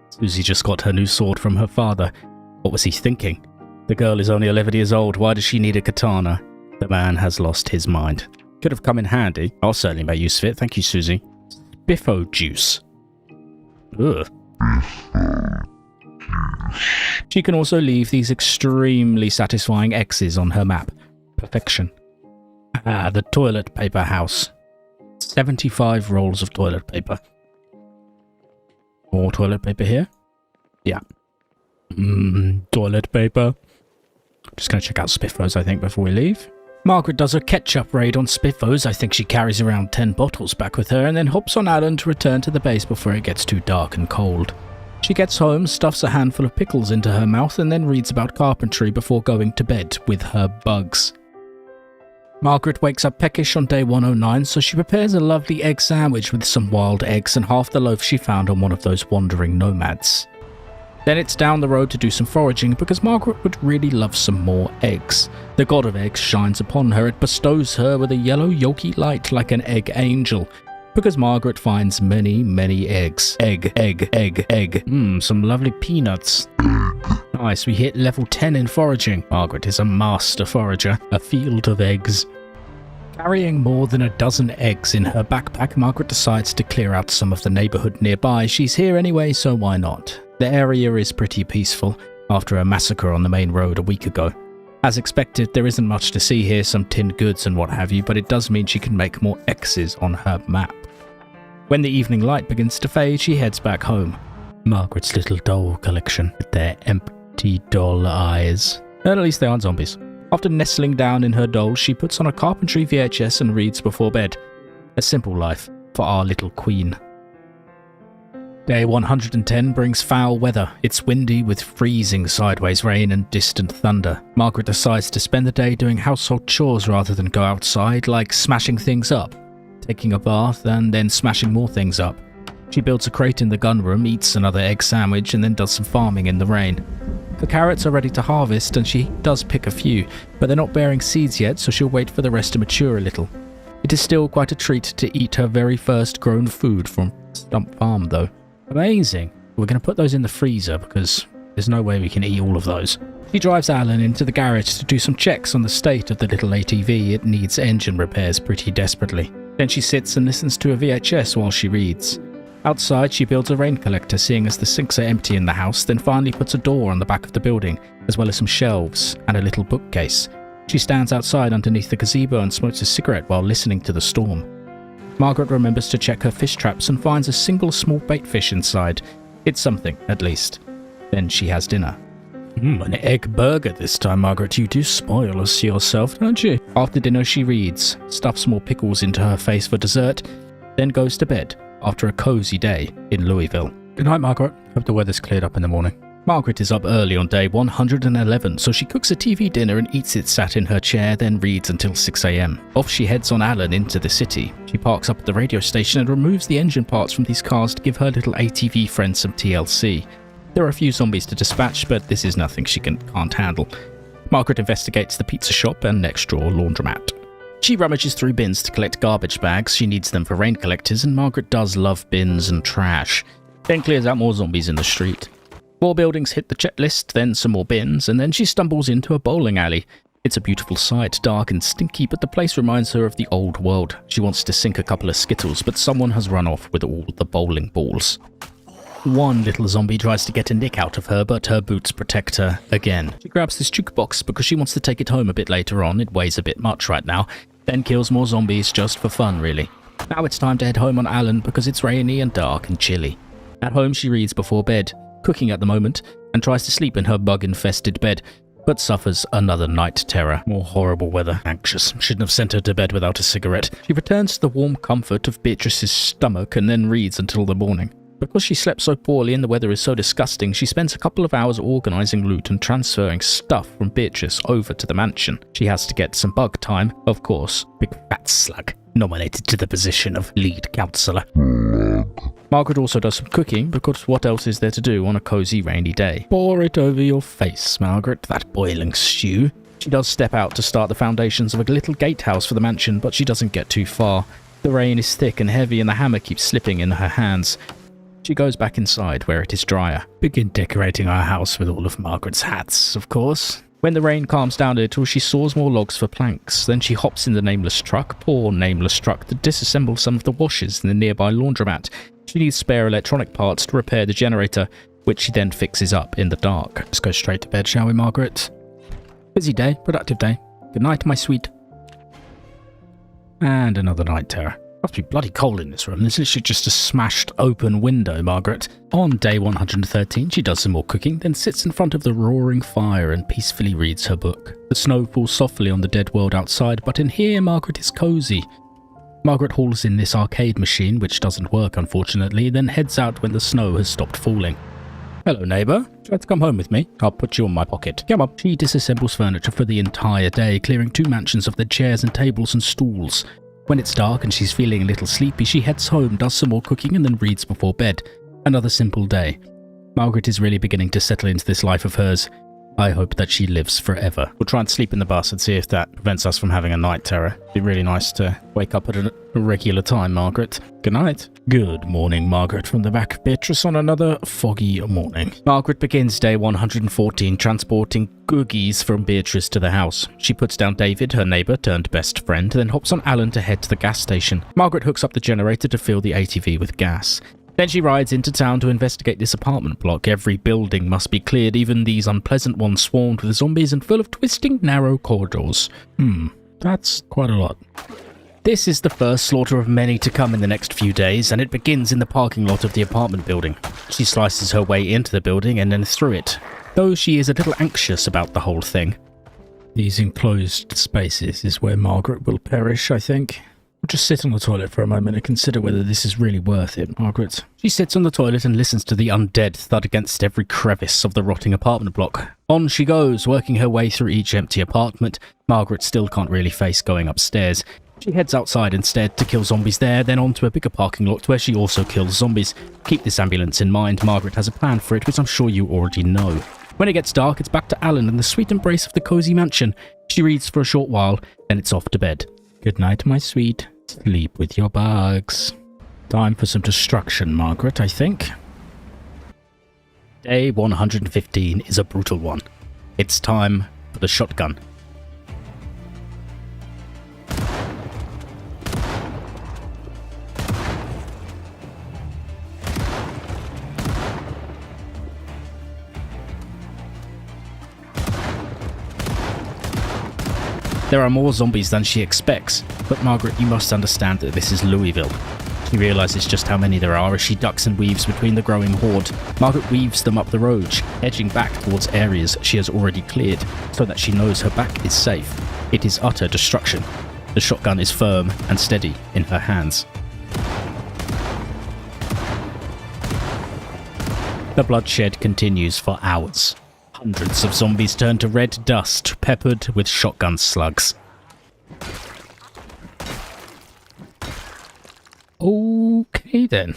Susie just got her new sword from her father. What was he thinking? The girl is only 11 years old. Why does she need a katana? The man has lost his mind. Could have come in handy. I'll certainly make use of it. Thank you, Susie. Biffo juice. Ugh. She can also leave these extremely satisfying X's on her map. Perfection. Ah, the toilet paper house. 75 rolls of toilet paper. More toilet paper here? Yeah. Toilet paper. Just going to check out Spiffos, I think, before we leave. Margaret does a ketchup raid on Spiffos. I think she carries around 10 bottles back with her and then hops on Alan to return to the base before it gets too dark and cold. She gets home, stuffs a handful of pickles into her mouth and then reads about carpentry before going to bed with her bugs. Margaret wakes up peckish on day 109, so she prepares a lovely egg sandwich with some wild eggs and half the loaf she found on one of those wandering nomads. Then it's down the road to do some foraging because Margaret would really love some more eggs. The god of eggs shines upon her. It bestows her with a yellow yolky light like an egg angel. because Margaret finds many, many eggs. Egg. Some lovely peanuts. Nice, we hit level 10 in foraging. Margaret is a master forager. A field of eggs. Carrying more than a dozen eggs in her backpack, Margaret decides to clear out some of the neighbourhood nearby. She's here anyway, so why not? The area is pretty peaceful after a massacre on the main road a week ago. As expected, there isn't much to see here, some tinned goods and what have you, but it does mean she can make more X's on her map. When the evening light begins to fade, she heads back home. Margaret's little doll collection with their empty doll eyes. At least they aren't zombies. After nestling down in her dolls, she puts on a carpentry VHS and reads before bed. A simple life for our little queen. Day 110 brings foul weather. It's windy with freezing sideways rain and distant thunder. Margaret decides to spend the day doing household chores rather than go outside, like smashing things up, taking a bath, and then smashing more things up. She builds a crate in the gun room, eats another egg sandwich, and then does some farming in the rain. The carrots are ready to harvest, and she does pick a few, but they're not bearing seeds yet, so she'll wait for the rest to mature a little. It is still quite a treat to eat her very first grown food from Stump Farm, though. Amazing. We're going to put those in the freezer because there's no way we can eat all of those. She drives Alan into the garage to do some checks on the state of the little ATV. It needs engine repairs pretty desperately. Then she sits and listens to a VHS while she reads. Outside, she builds a rain collector, seeing as the sinks are empty in the house, then finally puts a door on the back of the building, as well as some shelves and a little bookcase. She stands outside underneath the gazebo and smokes a cigarette while listening to the storm. Margaret remembers to check her fish traps and finds a single small bait fish inside. It's something, at least. Then she has dinner. An egg burger this time, Margaret. You do spoil us yourself, don't you? After dinner, she reads, stuffs more pickles into her face for dessert, then goes to bed after a cozy day in Louisville. Good night, Margaret. Hope the weather's cleared up in the morning. Margaret is up early on day 111, so she cooks a TV dinner and eats it sat in her chair, then reads until 6 a.m. Off she heads on Alan into the city. She parks up at the radio station and removes the engine parts from these cars to give her little ATV friend some TLC. There are a few zombies to dispatch, but this is nothing she can't handle. Margaret investigates the pizza shop and next door laundromat. She rummages through bins to collect garbage bags. She needs them for rain collectors, and Margaret does love bins and trash. Then clears out more zombies in the street. 4 buildings hit the checklist, then some more bins, and then she stumbles into a bowling alley. It's a beautiful sight, dark and stinky, but the place reminds her of the old world. She wants to sink a couple of Skittles, but someone has run off with all the bowling balls. One little zombie tries to get a nick out of her, but her boots protect her again. She grabs this jukebox because she wants to take it home a bit later on. It weighs a bit much right now. Then kills more zombies just for fun, really. Now it's time to head home on Alan because it's rainy and dark and chilly. At home she reads before bed, cooking at the moment, and tries to sleep in her bug-infested bed, but suffers another night terror. More horrible weather. Anxious. Shouldn't have sent her to bed without a cigarette. She returns to the warm comfort of Beatrice's stomach and then reads until the morning. Because she slept so poorly and the weather is so disgusting, she spends a couple of hours organising loot and transferring stuff from Beatrice over to the mansion. She has to get some bug time, of course. Big fat slug, nominated to the position of lead counsellor. Margaret also does some cooking, because what else is there to do on a cosy rainy day? Pour it over your face, Margaret, that boiling stew. She does step out to start the foundations of a little gatehouse for the mansion, but she doesn't get too far. The rain is thick and heavy and the hammer keeps slipping in her hands. She goes back inside where it is drier. Begin decorating our house with all of Margaret's hats, of course. When the rain calms down a little, she saws more logs for planks. Then she hops in the nameless truck, poor nameless truck, to disassemble some of the washers in the nearby laundromat. She needs spare electronic parts to repair the generator, which she then fixes up in the dark. Let's go straight to bed, shall we, Margaret? Busy day, productive day. Good night, my sweet. And another night terror. Must be bloody cold in this room. There's literally just a smashed open window, Margaret. On day 113, she does some more cooking, then sits in front of the roaring fire and peacefully reads her book. The snow falls softly on the dead world outside, but in here, Margaret is cozy. Margaret hauls in this arcade machine, which doesn't work unfortunately, then heads out when the snow has stopped falling. Hello, neighbour. Try to come home with me. I'll put you on my pocket. Come on. She disassembles furniture for the entire day, clearing 2 mansions of their chairs and tables and stools. When it's dark and she's feeling a little sleepy, she heads home, does some more cooking, and then reads before bed. Another simple day. Margaret is really beginning to settle into this life of hers. I hope that she lives forever. We'll try and sleep in the bus and see if that prevents us from having a night terror. It'd be really nice to wake up at a regular time, Margaret. Good night. Good morning, Margaret, from the back of Beatrice on another foggy morning. Margaret begins day 114 transporting googies from Beatrice to the house. She puts down David, her neighbour turned best friend, then hops on Alan to head to the gas station. Margaret hooks up the generator to fill the ATV with gas. Then she rides into town to investigate this apartment block. Every building must be cleared, even these unpleasant ones swarmed with zombies and full of twisting, narrow corridors. That's quite a lot. This is the first slaughter of many to come in the next few days, and it begins in the parking lot of the apartment building. She slices her way into the building and then through it, though she is a little anxious about the whole thing. These enclosed spaces is where Margaret will perish, I think. We'll just sit on the toilet for a moment and consider whether this is really worth it, Margaret. She sits on the toilet and listens to the undead thud against every crevice of the rotting apartment block. On she goes, working her way through each empty apartment. Margaret still can't really face going upstairs. She heads outside instead to kill zombies there, then onto a bigger parking lot where she also kills zombies. Keep this ambulance in mind, Margaret has a plan for it, which I'm sure you already know. When it gets dark, it's back to Alan and the sweet embrace of the cozy mansion. She reads for a short while, then it's off to bed. Good night, my sweet. Sleep with your bugs. Time for some destruction, Margaret, I think. Day 115 is a brutal one. It's time for the shotgun. There are more zombies than she expects, but Margaret, you must understand that this is Louisville. She realises just how many there are as she ducks and weaves between the growing horde. Margaret weaves them up the road, edging back towards areas she has already cleared, so that she knows her back is safe. It is utter destruction. The shotgun is firm and steady in her hands. The bloodshed continues for hours. Hundreds of zombies turn to red dust, peppered with shotgun slugs. Okay then.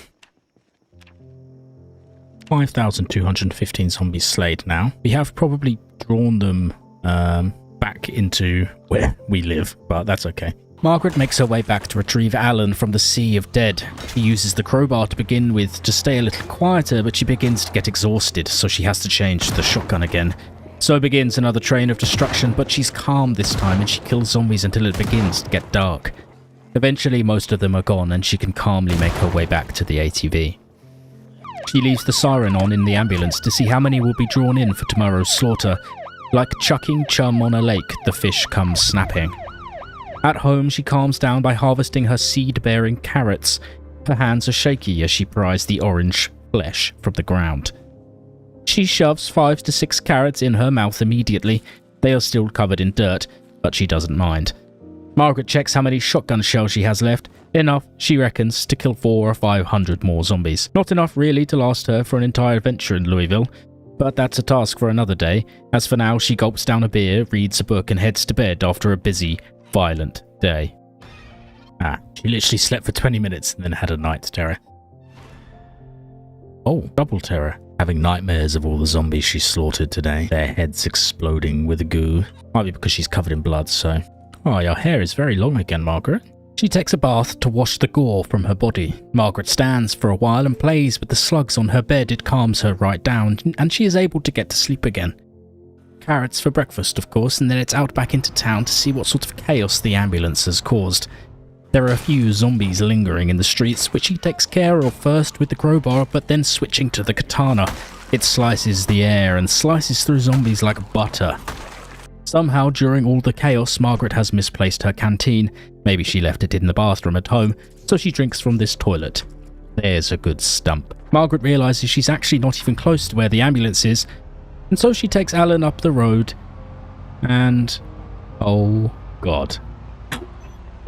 5,215 zombies slayed now. We have probably drawn them back into where we live, but that's okay. Margaret makes her way back to retrieve Alan from the sea of dead. She uses the crowbar to begin with to stay a little quieter, but she begins to get exhausted, so she has to change to the shotgun again. So begins another train of destruction, but she's calm this time and she kills zombies until it begins to get dark. Eventually, most of them are gone and she can calmly make her way back to the ATV. She leaves the siren on in the ambulance to see how many will be drawn in for tomorrow's slaughter. Like chucking chum on a lake, the fish comes snapping. At home, she calms down by harvesting her seed-bearing carrots. Her hands are shaky as she pries the orange flesh from the ground. She shoves 5 to 6 carrots in her mouth immediately. They are still covered in dirt, but she doesn't mind. Margaret checks how many shotgun shells she has left. Enough, she reckons, to kill 400 or 500 more zombies. Not enough really to last her for an entire adventure in Louisville, but that's a task for another day. As for now, she gulps down a beer, reads a book and heads to bed after a busy, violent day. She literally slept for 20 minutes and then had a night terror. Oh, double terror. Having nightmares of all the zombies she slaughtered today. Their heads exploding with goo. Might be because she's covered in blood, so... Oh, your hair is very long again, Margaret. She takes a bath to wash the gore from her body. Margaret stands for a while and plays with the slugs on her bed. It calms her right down, and she is able to get to sleep again. Carrots for breakfast, of course, and then it's out back into town to see what sort of chaos the ambulance has caused. There are a few zombies lingering in the streets, which she takes care of first with the crowbar, but then switching to the katana. It slices the air and slices through zombies like butter. Somehow, during all the chaos, Margaret has misplaced her canteen. Maybe she left it in the bathroom at home, so she drinks from this toilet. There's a good stump. Margaret realises she's actually not even close to where the ambulance is, and so she takes Alan up the road, and... oh, God.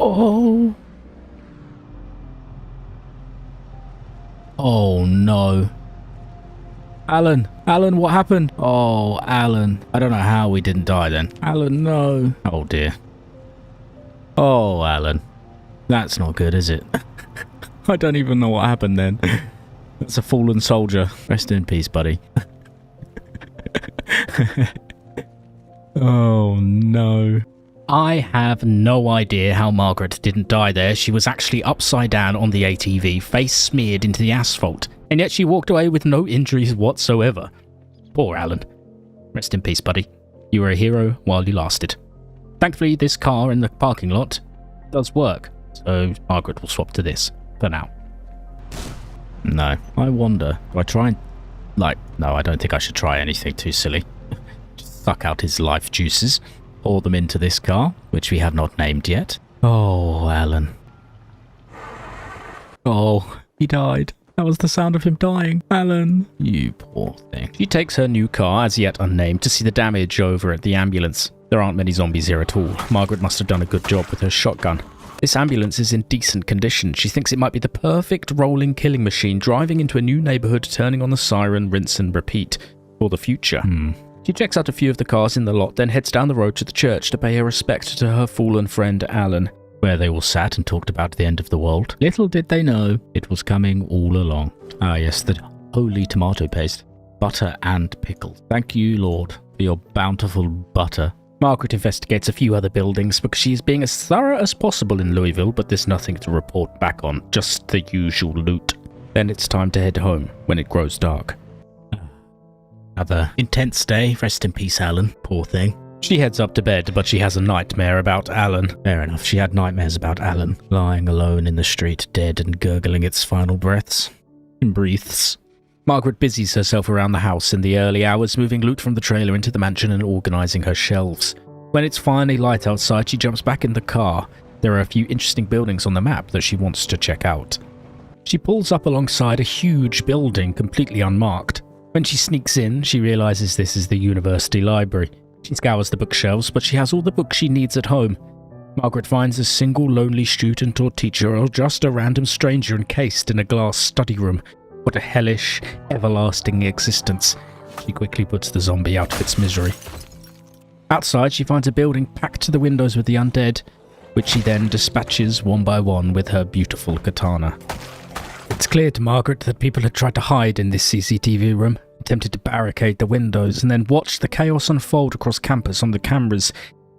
Oh. Oh, no. Alan, what happened? Oh, Alan. I don't know how we didn't die then. Alan, no. Oh, dear. Oh, Alan. That's not good, is it? I don't even know what happened then. That's a fallen soldier. Rest in peace, buddy. Oh no. I have no idea how Margaret didn't die there. She was actually upside down on the ATV, face smeared into the asphalt, and yet she walked away with no injuries whatsoever. Poor Alan. Rest in peace, buddy. You were a hero while you lasted. Thankfully, this car in the parking lot does work, so Margaret will swap to this for now. No, I wonder, do I try and... no, I don't think I should try anything too silly. Just suck out his life juices. Pour them into this car, which we have not named yet. Oh, Alan. Oh, he died. That was the sound of him dying. Alan, you poor thing. She takes her new car, as yet unnamed, to see the damage over at the ambulance. There aren't many zombies here at all. Margaret must have done a good job with her shotgun. This ambulance is in decent condition. She thinks it might be the perfect rolling killing machine, driving into a new neighbourhood, turning on the siren, rinse and repeat for the future. She checks out a few of the cars in the lot, then heads down the road to the church to pay her respect to her fallen friend Alan, where they all sat and talked about the end of the world. Little did they know it was coming all along. Ah yes, the holy tomato paste. Butter and pickles. Thank you, Lord, for your bountiful butter. Margaret investigates a few other buildings because she is being as thorough as possible in Louisville, but there's nothing to report back on, just the usual loot. Then it's time to head home when it grows dark. Another intense day. Rest in peace, Alan. Poor thing. She heads up to bed, but she has a nightmare about Alan. Fair enough, she had nightmares about Alan, lying alone in the street, dead and gurgling its final breaths. And breathes. Margaret busies herself around the house in the early hours, moving loot from the trailer into the mansion and organising her shelves. When it's finally light outside, she jumps back in the car. There are a few interesting buildings on the map that she wants to check out. She pulls up alongside a huge building, completely unmarked. When she sneaks in, she realises this is the university library. She scours the bookshelves, but she has all the books she needs at home. Margaret finds a single lonely student or teacher, or just a random stranger encased in a glass study room. What a hellish, everlasting existence. She quickly puts the zombie out of its misery. Outside, she finds a building packed to the windows with the undead, which she then dispatches one by one with her beautiful katana. It's clear to Margaret that people had tried to hide in this CCTV room, attempted to barricade the windows, and then watched the chaos unfold across campus on the cameras,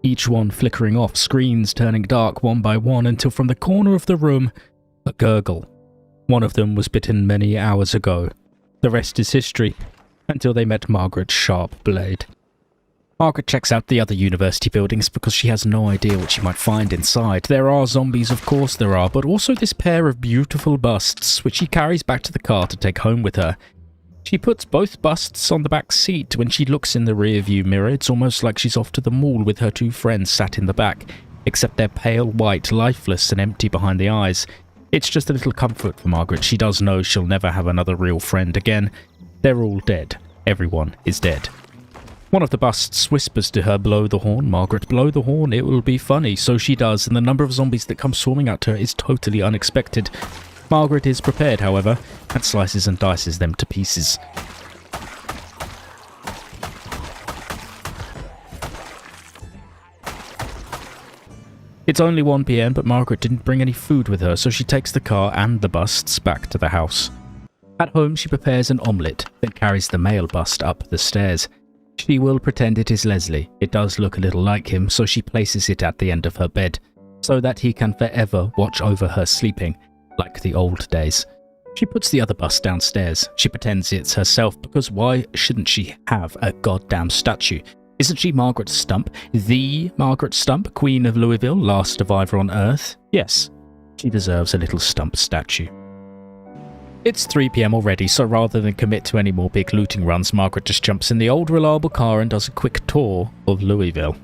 each one flickering off, screens turning dark one by one, until from the corner of the room, a gurgle. One of them was bitten many hours ago. The rest is history, until they met Margaret's sharp blade. Margaret checks out the other university buildings because she has no idea what she might find inside. There are zombies, of course there are, but also this pair of beautiful busts, which she carries back to the car to take home with her. She puts both busts on the back seat. When she looks in the rear-view mirror, it's almost like she's off to the mall with her two friends sat in the back, except they're pale white, lifeless and empty behind the eyes. It's just a little comfort for Margaret. She does know she'll never have another real friend again. They're all dead. Everyone is dead. One of the busts whispers to her, "Blow the horn, Margaret, blow the horn, it will be funny." So she does, and the number of zombies that come swarming at her is totally unexpected. Margaret is prepared, however, and slices and dices them to pieces. It's only 1 PM, but Margaret didn't bring any food with her, so she takes the car and the busts back to the house. At home, she prepares an omelette, then carries the male bust up the stairs. She will pretend it is Leslie. It does look a little like him, so she places it at the end of her bed, so that he can forever watch over her sleeping, like the old days. She puts the other bust downstairs. She pretends it's herself, because why shouldn't she have a goddamn statue? Isn't she Margaret Stump? The Margaret Stump, Queen of Louisville, last survivor on Earth? Yes, she deserves a little Stump statue. It's 3 PM already, so rather than commit to any more big looting runs, Margaret just jumps in the old reliable car and does a quick tour of Louisville.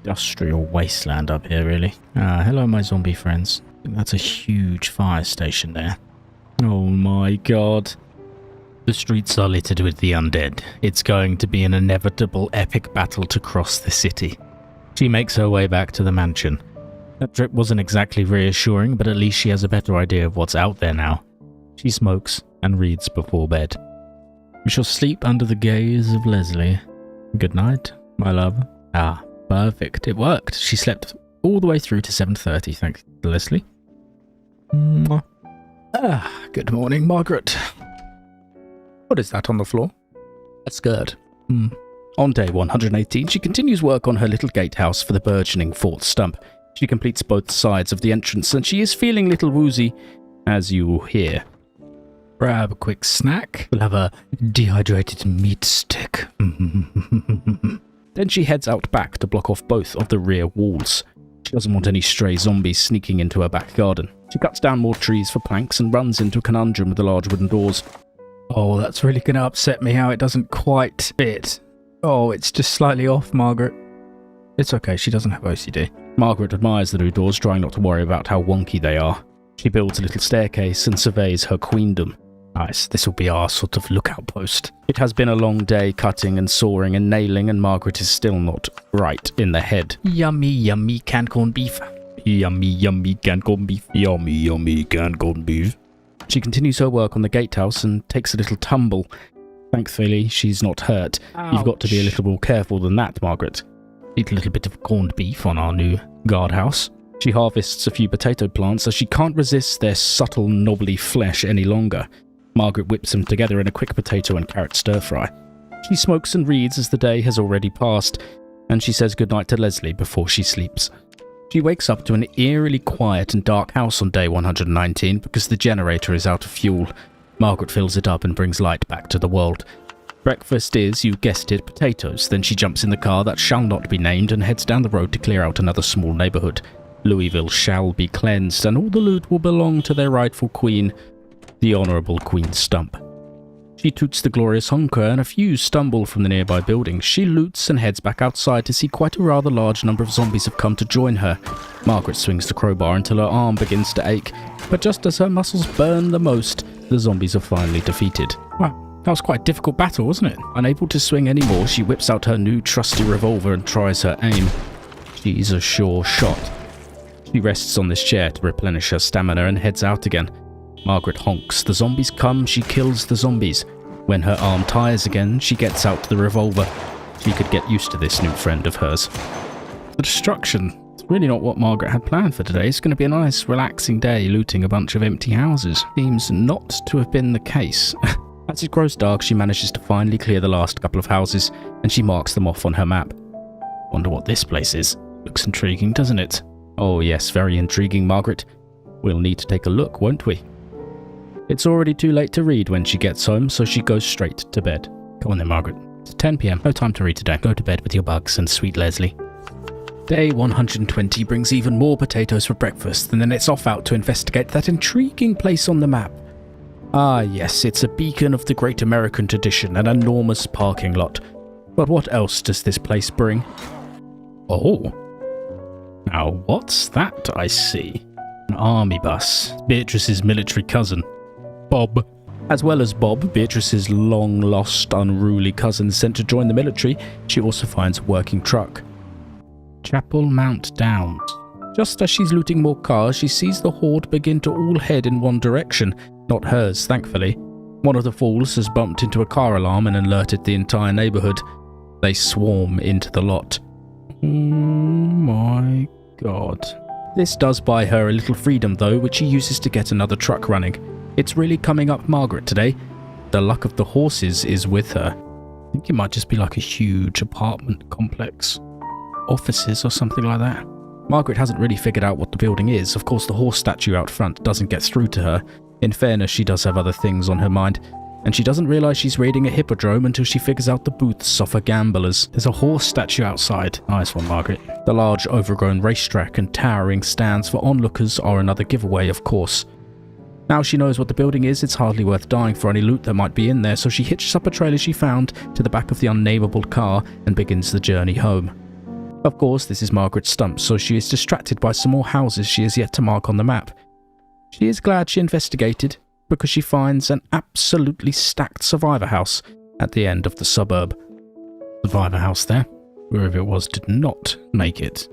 Industrial wasteland up here, really. Hello my zombie friends. I think that's a huge fire station there. Oh my god. The streets are littered with the undead. It's going to be an inevitable epic battle to cross the city. She makes her way back to the mansion. That trip wasn't exactly reassuring, but at least she has a better idea of what's out there now. She smokes and reads before bed. We shall sleep under the gaze of Leslie. Good night, my love. Ah, perfect. It worked. She slept all the way through to 7:30, thanks to Leslie. Mwah. Good morning, Margaret. What is that on the floor? A skirt. On day 118, she continues work on her little gatehouse for the burgeoning Fort Stump. She completes both sides of the entrance, and she is feeling a little woozy, as you will hear. Grab a quick snack. We'll have a dehydrated meat stick. Then she heads out back to block off both of the rear walls. She doesn't want any stray zombies sneaking into her back garden. She cuts down more trees for planks and runs into a conundrum with the large wooden doors. Oh, that's really going to upset me how it doesn't quite fit. Oh, it's just slightly off, Margaret. It's okay, she doesn't have OCD. Margaret admires the new doors, trying not to worry about how wonky they are. She builds a little staircase and surveys her queendom. Nice, this will be our sort of lookout post. It has been a long day cutting and sawing and nailing, and Margaret is still not right in the head. Yummy, yummy canned corned beef. Yummy, yummy canned corned beef. Yummy, yummy canned corned beef. She continues her work on the gatehouse and takes a little tumble. Thankfully, she's not hurt. Ouch. You've got to be a little more careful than that, Margaret. Eat a little bit of corned beef on our new guardhouse. She harvests a few potato plants as she can't resist their subtle, knobbly flesh any longer. Margaret whips them together in a quick potato and carrot stir-fry. She smokes and reads as the day has already passed, and she says goodnight to Leslie before she sleeps. She wakes up to an eerily quiet and dark house on day 119 because the generator is out of fuel. Margaret fills it up and brings light back to the world. Breakfast is, you guessed it, potatoes. Then she jumps in the car that shall not be named and heads down the road to clear out another small neighbourhood. Louisville shall be cleansed, and all the loot will belong to their rightful queen, the Honourable Queen Stump. She toots the glorious honker, and a few stumble from the nearby buildings. She loots and heads back outside to see quite a rather large number of zombies have come to join her. Margaret swings the crowbar until her arm begins to ache, but just as her muscles burn the most, the zombies are finally defeated. Wow, that was quite a difficult battle, wasn't it? Unable to swing anymore, she whips out her new trusty revolver and tries her aim. She's a sure shot. She rests on this chair to replenish her stamina and heads out again. Margaret honks. The zombies come, she kills the zombies. When her arm tires again, she gets out the revolver. She could get used to this new friend of hers. The destruction. It's really not what Margaret had planned for today. It's going to be a nice, relaxing day looting a bunch of empty houses. Seems not to have been the case. As it grows dark, she manages to finally clear the last couple of houses, and she marks them off on her map. Wonder what this place is. Looks intriguing, doesn't it? Oh yes, very intriguing, Margaret. We'll need to take a look, won't we? It's already too late to read when she gets home, so she goes straight to bed. Go on then, Margaret. It's 10 p.m. No time to read today. Go to bed with your bugs and sweet Leslie. Day 120 brings even more potatoes for breakfast, and then it's off out to investigate that intriguing place on the map. Ah yes, it's a beacon of the great American tradition, an enormous parking lot. But what else does this place bring? Oh. Now what's that I see? An army bus. Beatrice's military cousin, Bob. As well as Bob, Beatrice's long-lost, unruly cousin sent to join the military, she also finds a working truck. Chapel Mount Downs. Just as she's looting more cars, she sees the horde begin to all head in one direction. Not hers, thankfully. One of the fools has bumped into a car alarm and alerted the entire neighbourhood. They swarm into the lot. Oh my god. This does buy her a little freedom though, which she uses to get another truck running. It's really coming up Margaret today. The luck of the horses is with her. I think it might just be like a huge apartment complex. Offices or something like that. Margaret hasn't really figured out what the building is. Of course, the horse statue out front doesn't get through to her. In fairness, she does have other things on her mind. And she doesn't realise she's raiding a hippodrome until she figures out the booths offer gamblers. There's a horse statue outside. Nice one, Margaret. The large overgrown racetrack and towering stands for onlookers are another giveaway, of course. Now she knows what the building is, it's hardly worth dying for any loot that might be in there, so she hitches up a trailer she found to the back of the unnameable car and begins the journey home. Of course, this is Margaret Stump, so she is distracted by some more houses she has yet to mark on the map. She is glad she investigated, because she finds an absolutely stacked survivor house at the end of the suburb. Survivor house there. Whoever it was did not make it.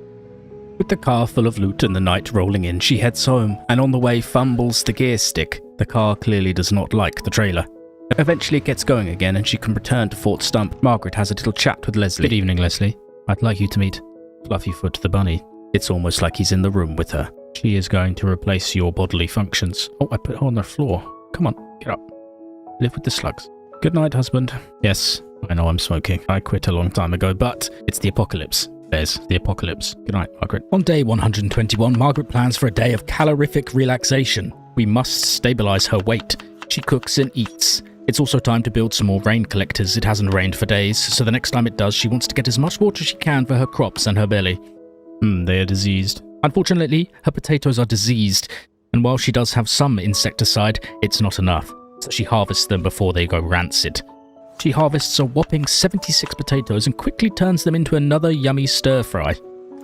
With the car full of loot and the night rolling in, she heads home, and on the way fumbles the gear stick. The car clearly does not like the trailer. Eventually it gets going again and she can return to Fort Stump. Margaret has a little chat with Leslie. Good evening, Leslie. I'd like you to meet Fluffyfoot the bunny. It's almost like he's in the room with her. She is going to replace your bodily functions. Oh, I put her on the floor. Come on, get up. Live with the slugs. Good night, husband. Yes, I know I'm smoking. I quit a long time ago, but it's the apocalypse. There's the apocalypse. Good night, Margaret. On day 121, Margaret plans for a day of calorific relaxation. We must stabilize her weight. She cooks and eats. It's also time to build some more rain collectors. It hasn't rained for days, so the next time it does, she wants to get as much water as she can for her crops and her belly. They are diseased. Unfortunately, her potatoes are diseased, and while she does have some insecticide, it's not enough, so she harvests them before they go rancid. She harvests a whopping 76 potatoes and quickly turns them into another yummy stir-fry.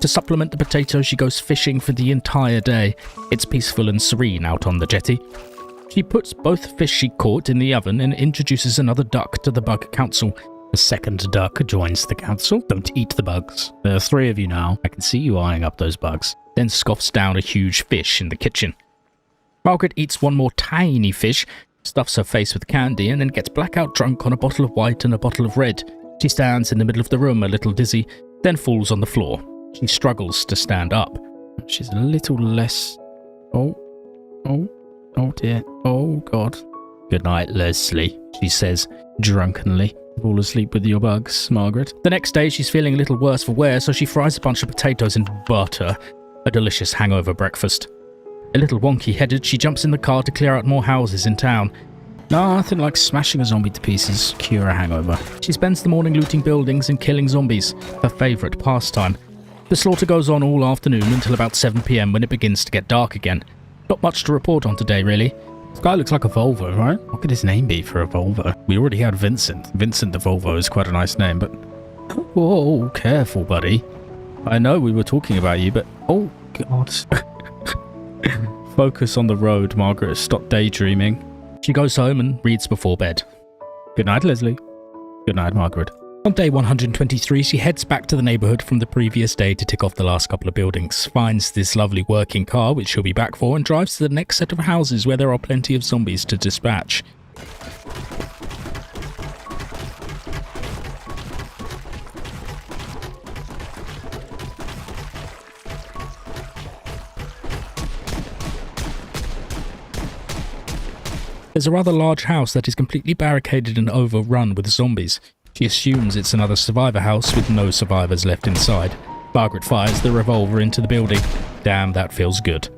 To supplement the potatoes, she goes fishing for the entire day. It's peaceful and serene out on the jetty. She puts both fish she caught in the oven and introduces another duck to the bug council. The second duck joins the council. Don't eat the bugs. There are 3 of you now. I can see you eyeing up those bugs. Then scoffs down a huge fish in the kitchen. Margaret eats one more tiny fish, stuffs her face with candy, and then gets blackout drunk on a bottle of white and a bottle of red. She stands in the middle of the room a little dizzy, then falls on the floor. She struggles to stand up. She's a little less... Oh dear. Oh God. Good night, Leslie, she says drunkenly. Fall asleep with your bugs, Margaret. The next day, she's feeling a little worse for wear, so she fries a bunch of potatoes in butter. A delicious hangover breakfast. A little wonky-headed, she jumps in the car to clear out more houses in town. Nothing like smashing a zombie to pieces, cure a hangover. She spends the morning looting buildings and killing zombies, her favourite pastime. The slaughter goes on all afternoon until about 7 PM when it begins to get dark again. Not much to report on today, really. This guy looks like a Volvo, right? What could his name be for a Volvo? We already had Vincent. Vincent the Volvo is quite a nice name, but... Whoa, careful, buddy. I know we were talking about you, but... Oh, God. Focus on the road, Margaret. Stop daydreaming. She goes home and reads before bed. Good night, Leslie. Good night, Margaret. On day 123, she heads back to the neighbourhood from the previous day to tick off the last couple of buildings, finds this lovely working car, which she'll be back for, and drives to the next set of houses where there are plenty of zombies to dispatch. There's a rather large house that is completely barricaded and overrun with zombies. She assumes it's another survivor house with no survivors left inside. Margaret fires the revolver into the building. Damn, that feels good.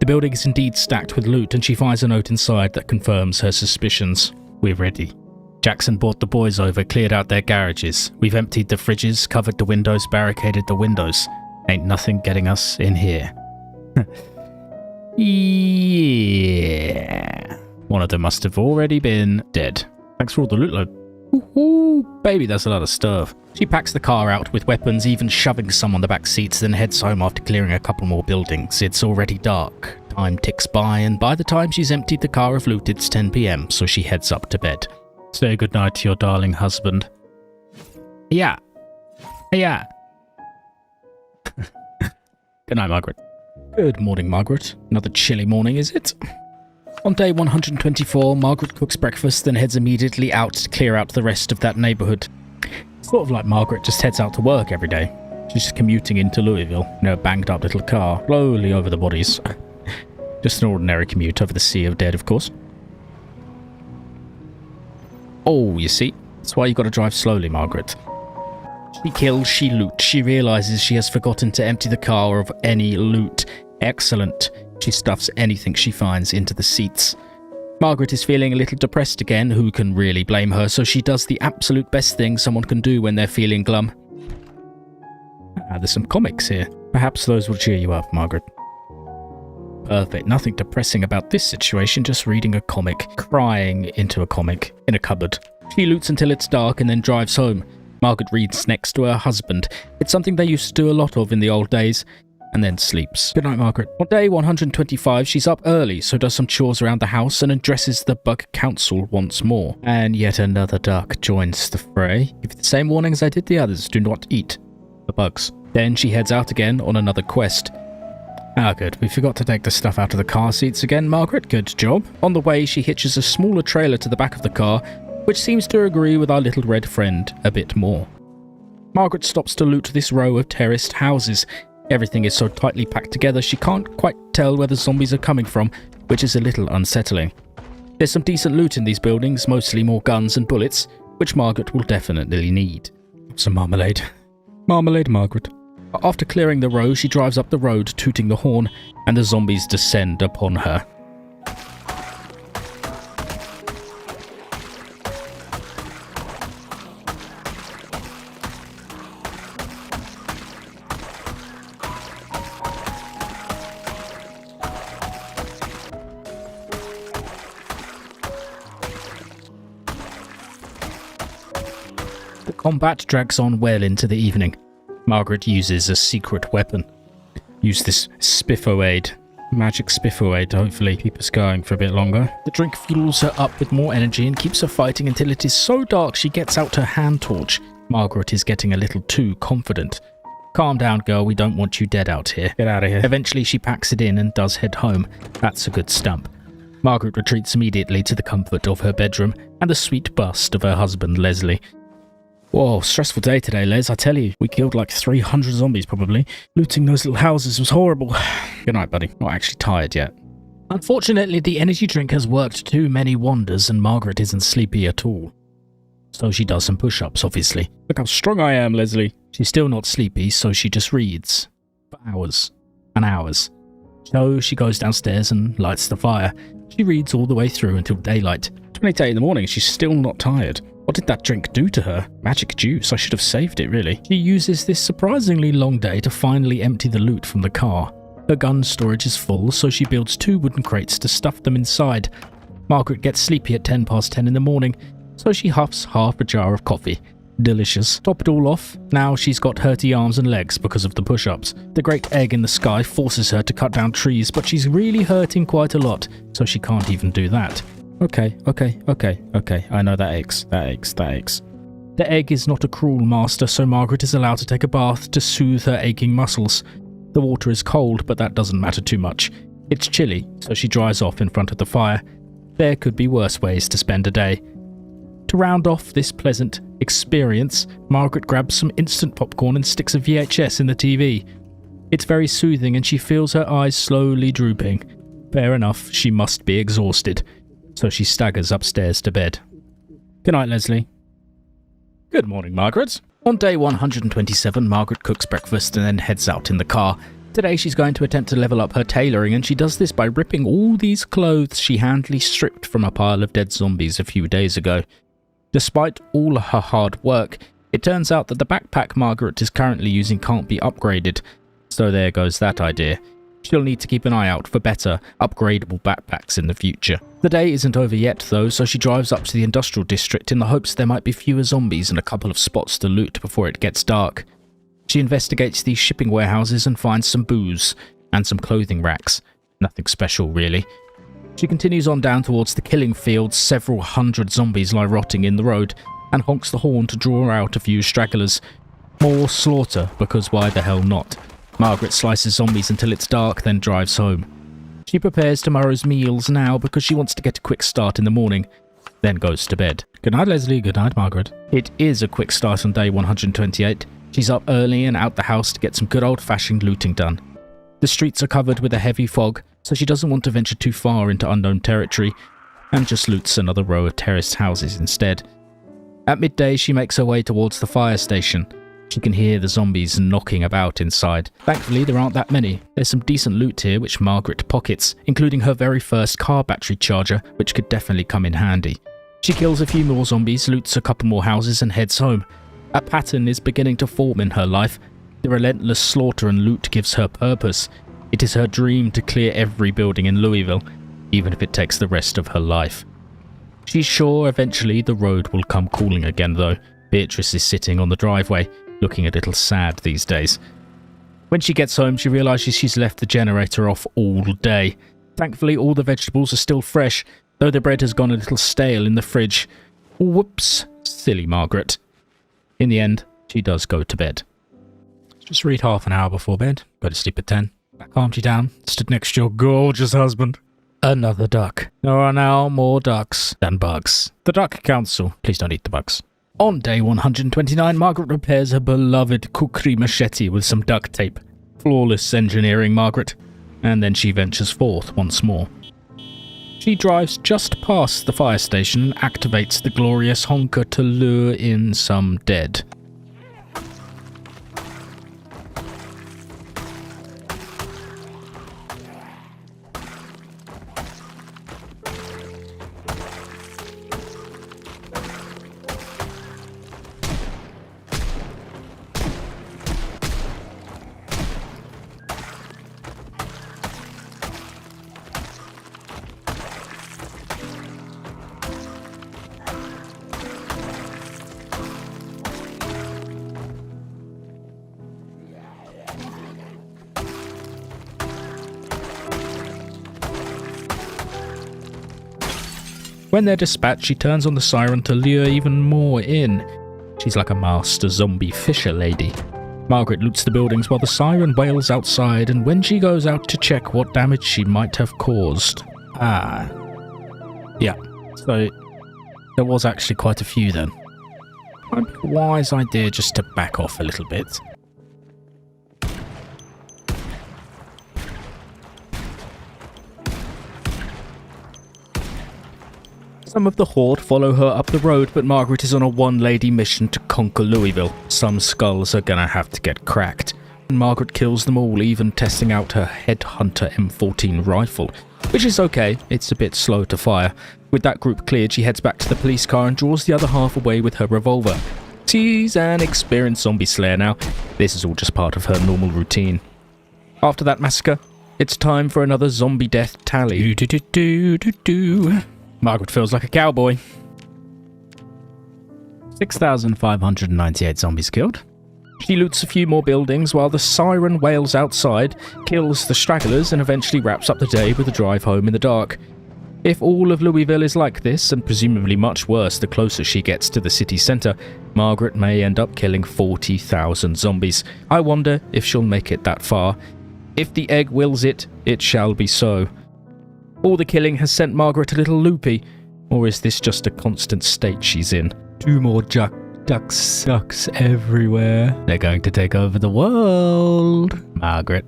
The building is indeed stacked with loot, and she finds a note inside that confirms her suspicions. We're ready. Jackson brought the boys over, cleared out their garages. We've emptied the fridges, covered the windows, barricaded the windows. Ain't nothing getting us in here. Yeah. One of them must have already been dead. Thanks for all the loot, though. Ooh, baby, that's a lot of stuff. She packs the car out with weapons, even shoving some on the back seats, then heads home after clearing a couple more buildings. It's already dark. Time ticks by, and by the time she's emptied the car of loot, it's 10 PM, so she heads up to bed. Say goodnight to your darling husband. Yeah. Yeah. Good night, Margaret. Good morning, Margaret. Another chilly morning, is it? On day 124, Margaret cooks breakfast, then heads immediately out to clear out the rest of that neighbourhood. Sort of like Margaret just heads out to work every day. She's just commuting into Louisville in her banged up little car, slowly over the bodies. Just an ordinary commute over the sea of dead, of course. Oh, you see? That's why you gotta drive slowly, Margaret. She kills, she loots. She realises she has forgotten to empty the car of any loot. Excellent. She stuffs anything she finds into the seats. Margaret is feeling a little depressed again. Who can really blame her? So she does the absolute best thing someone can do when they're feeling glum. There's some comics here. Perhaps those will cheer you up, Margaret. Perfect. Nothing depressing about this situation. Just reading a comic. Crying into a comic in a cupboard. She loots until it's dark and then drives home. Margaret reads next to her husband. It's something they used to do a lot of in the old days. And then sleeps. Good night, Margaret. On day 125, she's up early, so does some chores around the house and addresses the bug council once more. And yet another duck joins the fray. Give you the same warning as I did the others. Do not eat the bugs. Then she heads out again on another quest. Ah, good. We forgot to take the stuff out of the car seats again, Margaret. Good job. On the way, she hitches a smaller trailer to the back of the car, which seems to agree with our little red friend a bit more. Margaret stops to loot this row of terraced houses. Everything is so tightly packed together she can't quite tell where the zombies are coming from, which is a little unsettling. There's some decent loot in these buildings, mostly more guns and bullets. which Margaret will definitely need. Some marmalade. Marmalade, Margaret. After clearing the row, she drives up the road, tooting the horn, and the zombies descend upon her. The combat drags on well into the evening. Margaret uses a secret weapon. Use this spiffoade. Magic spiffoade to hopefully keep us going for a bit longer. The drink fuels her up with more energy and keeps her fighting until it is so dark she gets out her hand torch. Margaret is getting a little too confident. Calm down, girl, we don't want you dead out here. Get out of here. Eventually she packs it in and does head home. That's a good stump. Margaret retreats immediately to the comfort of her bedroom and the sweet bust of her husband, Leslie. Whoa, stressful day today, Les, I tell you. We killed like 300 zombies, probably. Looting those little houses was horrible. Good night, buddy. Not actually tired yet. Unfortunately, the energy drink has worked too many wonders and Margaret isn't sleepy at all. So she does some push-ups, obviously. Look how strong I am, Leslie. She's still not sleepy, so she just reads. For hours. And hours. So she goes downstairs and lights the fire. She reads all the way through until daylight. 28 in the morning, she's still not tired. What did that drink do to her? Magic juice, I should have saved it, really. She uses this surprisingly long day to finally empty the loot from the car. Her gun storage is full, so she builds 2 wooden crates to stuff them inside. Margaret gets sleepy at 10 past 10 in the morning, so she huffs half a jar of coffee. Delicious. Top it all off, now she's got hurty arms and legs because of the push-ups. The great egg in the sky forces her to cut down trees, but she's really hurting quite a lot, so she can't even do that. Okay. I know that aches. The egg is not a cruel master, so Margaret is allowed to take a bath to soothe her aching muscles. The water is cold, but that doesn't matter too much. It's chilly, so she dries off in front of the fire. There could be worse ways to spend a day. To round off this pleasant experience, Margaret grabs some instant popcorn and sticks a VHS in the TV. It's very soothing and she feels her eyes slowly drooping. Fair enough, she must be exhausted. So she staggers upstairs to bed. Good night, Leslie. Good morning, Margaret. On day 127, Margaret cooks breakfast and then heads out in the car. Today she's going to attempt to level up her tailoring, and she does this by ripping all these clothes she handily stripped from a pile of dead zombies a few days ago. Despite all her hard work, it turns out that the backpack Margaret is currently using can't be upgraded, so there goes that idea. She'll need to keep an eye out for better, upgradable backpacks in the future. The day isn't over yet though, so she drives up to the industrial district in the hopes there might be fewer zombies and a couple of spots to loot before it gets dark. She investigates these shipping warehouses and finds some booze and some clothing racks. Nothing special really. She continues on down towards the killing fields. Several hundred zombies lie rotting in the road, and honks the horn to draw out a few stragglers. More slaughter, because why the hell not? Margaret slices zombies until it's dark, then drives home. She prepares tomorrow's meals now because she wants to get a quick start in the morning, then goes to bed. Good night, Leslie. Good night, Margaret. It is a quick start on day 128. She's up early and out the house to get some good old-fashioned looting done. The streets are covered with a heavy fog, so she doesn't want to venture too far into unknown territory, and just loots another row of terraced houses instead. At midday, she makes her way towards the fire station. She can hear the zombies knocking about inside. Thankfully, there aren't that many. There's some decent loot here which Margaret pockets, including her very first car battery charger, which could definitely come in handy. She kills a few more zombies, loots a couple more houses, and heads home. A pattern is beginning to form in her life. The relentless slaughter and loot gives her purpose. It is her dream to clear every building in Louisville, even if it takes the rest of her life. She's sure eventually the road will come calling again though. Beatrice is sitting on the driveway, looking a little sad these days. When she gets home, she realises she's left the generator off all day. Thankfully, all the vegetables are still fresh, though the bread has gone a little stale in the fridge. Whoops, silly Margaret. In the end, she does go to bed. Just read half an hour before bed, go to sleep at 10. I calmed you down, stood next to your gorgeous husband. Another duck. There are now more ducks than bugs. The Duck Council. Please don't eat the bugs. On day 129, Margaret repairs her beloved kukri machete with some duct tape. Flawless engineering, Margaret. And then she ventures forth once more. She drives just past the fire station and activates the glorious honker to lure in some dead. When they're dispatched, she turns on the siren to lure even more in. She's like a master zombie fisher lady. Margaret loots the buildings while the siren wails outside, and when she goes out to check what damage she might have caused. Yeah, so there was actually quite a few then. Might be a wise idea just to back off a little bit. Some of the horde follow her up the road, but Margaret is on a one-lady mission to conquer Louisville. Some skulls are gonna have to get cracked. And Margaret kills them all, even testing out her Headhunter M14 rifle, which is okay, it's a bit slow to fire. With that group cleared, she heads back to the police car and draws the other half away with her revolver. She's an experienced zombie slayer now. This is all just part of her normal routine. After that massacre, it's time for another zombie death tally. Margaret feels like a cowboy. 6,598 zombies killed. She loots a few more buildings while the siren wails outside, kills the stragglers, and eventually wraps up the day with a drive home in the dark. If all of Louisville is like this, and presumably much worse the closer she gets to the city centre, Margaret may end up killing 40,000 zombies. I wonder if she'll make it that far. If the egg wills it, it shall be so. All the killing has sent Margaret a little loopy, or is this just a constant state she's in? 2 more ducks everywhere. They're going to take over the world. Margaret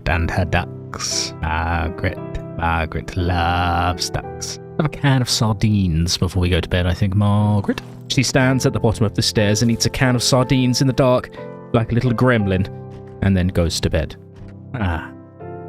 and her ducks. Margaret loves ducks. Have a can of sardines before we go to bed, I think, Margaret. She stands at the bottom of the stairs and eats a can of sardines in the dark, like a little gremlin, and then goes to bed.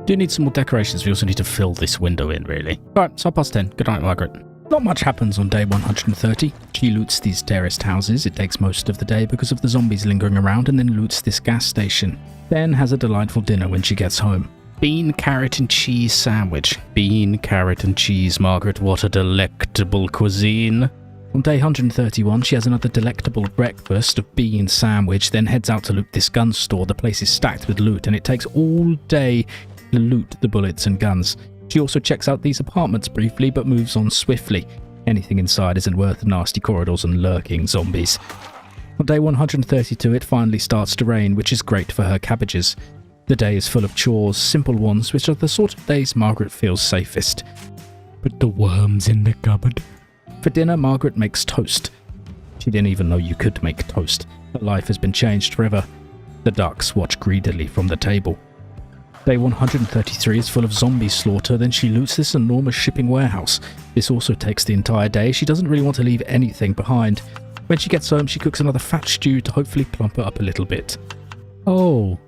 Do need some more decorations. We also need to fill this window in, really. Alright, it's 10:30. Good night, Margaret. Not much happens on day 130. She loots these terraced houses. It takes most of the day because of the zombies lingering around, and then loots this gas station. Then has a delightful dinner when she gets home. Bean, carrot and cheese sandwich. Bean, carrot and cheese, Margaret. What a delectable cuisine. On day 131, she has another delectable breakfast of bean sandwich, then heads out to loot this gun store. The place is stacked with loot, and it takes all day to loot the bullets and guns. She also checks out these apartments briefly, but moves on swiftly. Anything inside isn't worth the nasty corridors and lurking zombies. On day 132, it finally starts to rain, which is great for her cabbages. The day is full of chores, simple ones, which are the sort of days Margaret feels safest. But the worms in the cupboard. For dinner, Margaret makes toast. She didn't even know you could make toast. Her life has been changed forever. The ducks watch greedily from the table. Day 133 is full of zombie slaughter, then she loots this enormous shipping warehouse. This also takes the entire day. She doesn't really want to leave anything behind. When she gets home, she cooks another fat stew to hopefully plump her up a little bit. Oh,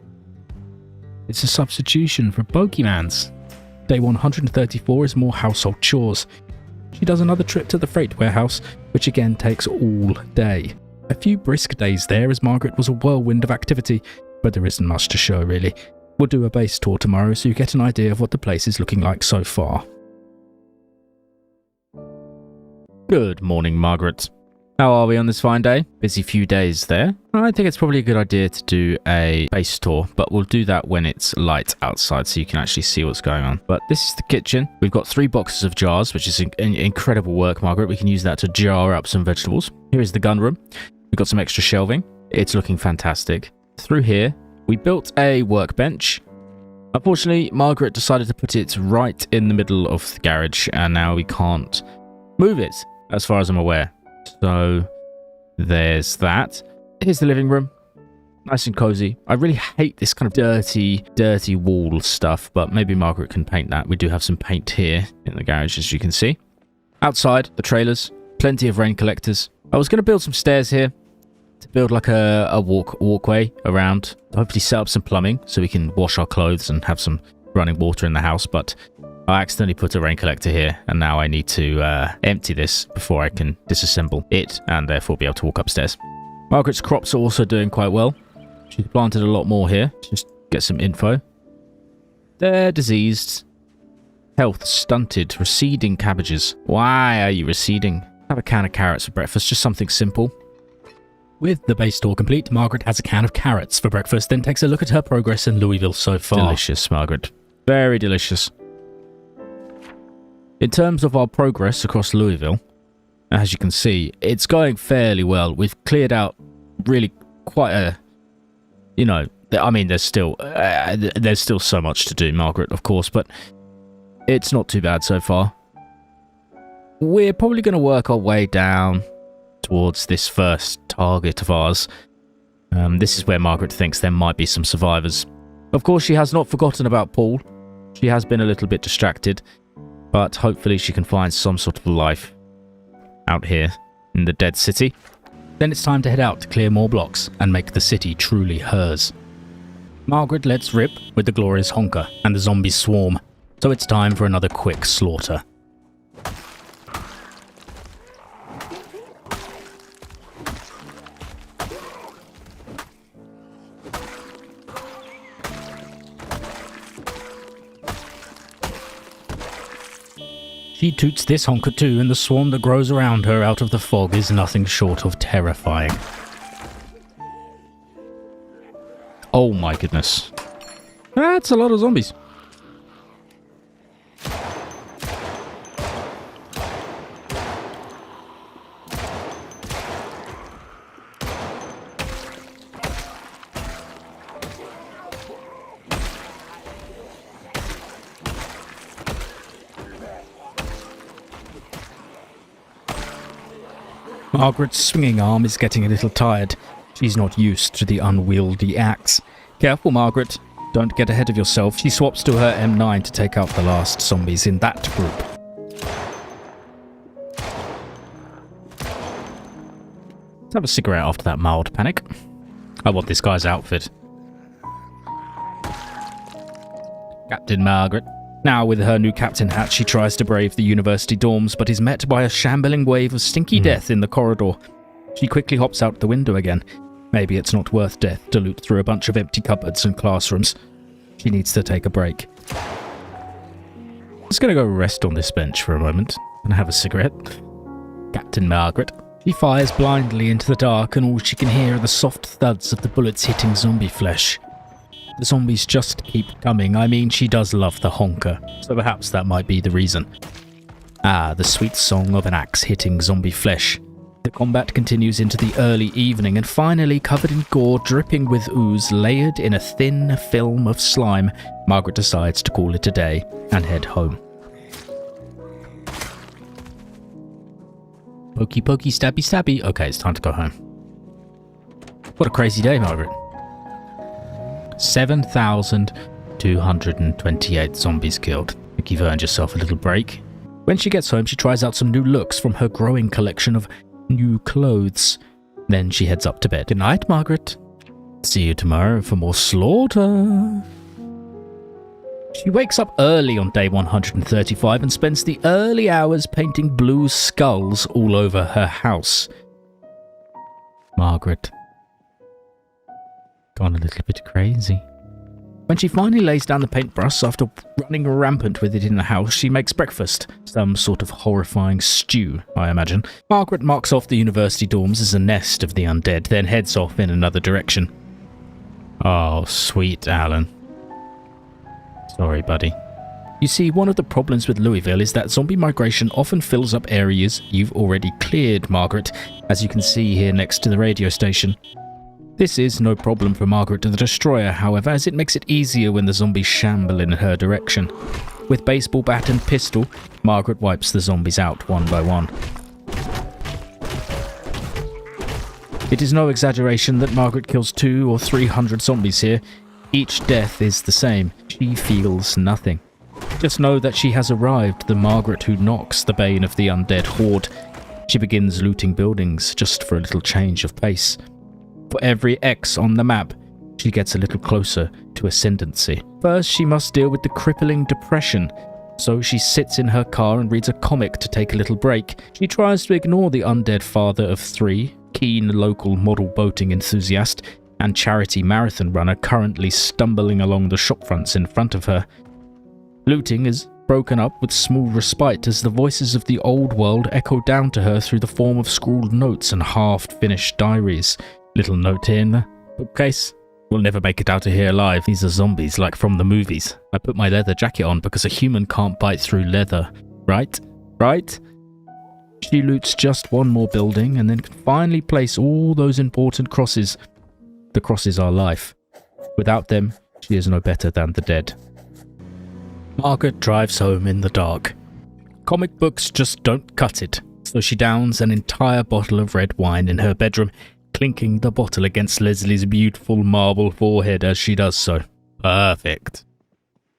it's a substitution for Pokemans. Day 134 is more household chores. She does another trip to the freight warehouse, which again takes all day. A few brisk days there, as Margaret was a whirlwind of activity, but there isn't much to show really. We'll do a base tour tomorrow so you get an idea of what the place is looking like so far. Good morning, Margaret. How are we on this fine day? Busy few days there. I think it's probably a good idea to do a base tour, but we'll do that when it's light outside so you can actually see what's going on. But this is the kitchen. We've got 3 boxes of jars, which is incredible work, Margaret. We can use that to jar up some vegetables. Here is the gun room. We've got some extra shelving. It's looking fantastic. Through here, we built a workbench. Unfortunately, Margaret decided to put it right in the middle of the garage, and now we can't move it, as far as I'm aware. So, there's that. Here's the living room. Nice and cozy. I really hate this kind of dirty wall stuff, but maybe Margaret can paint that. We do have some paint here in the garage, as you can see. Outside, the trailers, plenty of rain collectors. I was going to build some stairs here to build like a walkway around. Hopefully set up some plumbing so we can wash our clothes and have some running water in the house, but I accidentally put a rain collector here, and now I need to empty this before I can disassemble it and therefore be able to walk upstairs. Margaret's crops are also doing quite well. She's planted a lot more here. Just get some info. They're diseased. Health stunted. Receding cabbages. Why are you receding? Have a can of carrots for breakfast. Just something simple. With the base store complete, Margaret has a can of carrots for breakfast, then takes a look at her progress in Louisville so far. Delicious, Margaret. Very delicious. In terms of our progress across Louisville, as you can see, it's going fairly well. We've cleared out really quite a... You know, I mean, there's still so much to do, Margaret, of course, but it's not too bad so far. We're probably going to work our way down towards this first target of ours. This is where Margaret thinks there might be some survivors. Of course, she has not forgotten about Paul. She has been a little bit distracted, but hopefully she can find some sort of life out here in the dead city. Then it's time to head out to clear more blocks and make the city truly hers. Margaret lets rip with the glorious honker and the zombies swarm, so it's time for another quick slaughter. She toots this honker too, and the swarm that grows around her out of the fog is nothing short of terrifying. Oh my goodness. That's a lot of zombies. Margaret's swinging arm is getting a little tired. She's not used to the unwieldy axe. Careful, Margaret. Don't get ahead of yourself. She swaps to her M9 to take out the last zombies in that group. Let's have a cigarette after that mild panic. I want this guy's outfit. Captain Margaret. Now, with her new captain hat, she tries to brave the university dorms, but is met by a shambling wave of stinky death in the corridor. She quickly hops out the window again. Maybe it's not worth death to loot through a bunch of empty cupboards and classrooms. She needs to take a break. Just gonna go rest on this bench for a moment and have a cigarette. Captain Margaret. She fires blindly into the dark, and all she can hear are the soft thuds of the bullets hitting zombie flesh. The zombies just keep coming. I mean, she does love the honker, so perhaps that might be the reason. Ah, the sweet song of an axe hitting zombie flesh. The combat continues into the early evening, and finally, covered in gore, dripping with ooze, layered in a thin film of slime, Margaret decides to call it a day and head home. Pokey pokey, stabby stabby. Okay, it's time to go home. What a crazy day, Margaret. 7,228 zombies killed. I think you've earned yourself a little break. When she gets home, she tries out some new looks from her growing collection of new clothes. Then she heads up to bed. Good night, Margaret. See you tomorrow for more slaughter. She wakes up early on day 135 and spends the early hours painting blue skulls all over her house. Margaret. Gone a little bit crazy. When she finally lays down the paintbrush after running rampant with it in the house, she makes breakfast. Some sort of horrifying stew, I imagine. Margaret marks off the university dorms as a nest of the undead, then heads off in another direction. Oh, sweet Alan. Sorry, buddy. You see, one of the problems with Louisville is that zombie migration often fills up areas you've already cleared, Margaret, as you can see here next to the radio station. This is no problem for Margaret the Destroyer, however, as it makes it easier when the zombies shamble in her direction. With baseball bat and pistol, Margaret wipes the zombies out one by one. It is no exaggeration that Margaret kills 200 or 300 zombies here. Each death is the same. She feels nothing. Just know that she has arrived, the Margaret who knocks, the bane of the undead horde. She begins looting buildings just for a little change of pace. For every X on the map, she gets a little closer to ascendancy. First, she must deal with the crippling depression. So she sits in her car and reads a comic to take a little break. She tries to ignore the undead father of 3, keen local model boating enthusiast, and charity marathon runner currently stumbling along the shopfronts in front of her. Looting is broken up with small respite as the voices of the old world echo down to her through the form of scrawled notes and half-finished diaries. Little note here in the bookcase. We'll never make it out of here alive. These are zombies like from the movies. I put my leather jacket on because a human can't bite through leather. Right? Right? She loots just one more building and then can finally place all those important crosses. The crosses are life. Without them, she is no better than the dead. Margaret drives home in the dark. Comic books just don't cut it, so she downs an entire bottle of red wine in her bedroom, clinking the bottle against Leslie's beautiful marble forehead as she does so. Perfect.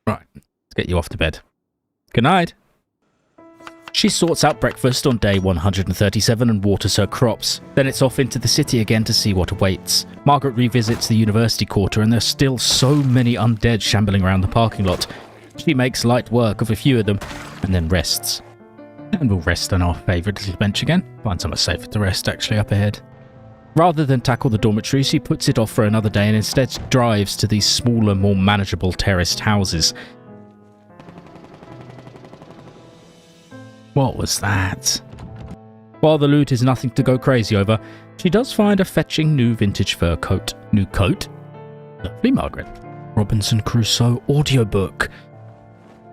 Right, let's get you off to bed. Good night. She sorts out breakfast on day 137 and waters her crops. Then it's off into the city again to see what awaits. Margaret revisits the university quarter and there's still so many undead shambling around the parking lot. She makes light work of a few of them and then rests. And we'll rest on our favourite little bench again. Find somewhere safer to rest actually up ahead. Rather than tackle the dormitory, she puts it off for another day and instead drives to these smaller, more manageable terraced houses. What was that? While the loot is nothing to go crazy over, she does find a fetching new vintage fur coat. New coat? Lovely, Margaret. Robinson Crusoe audiobook.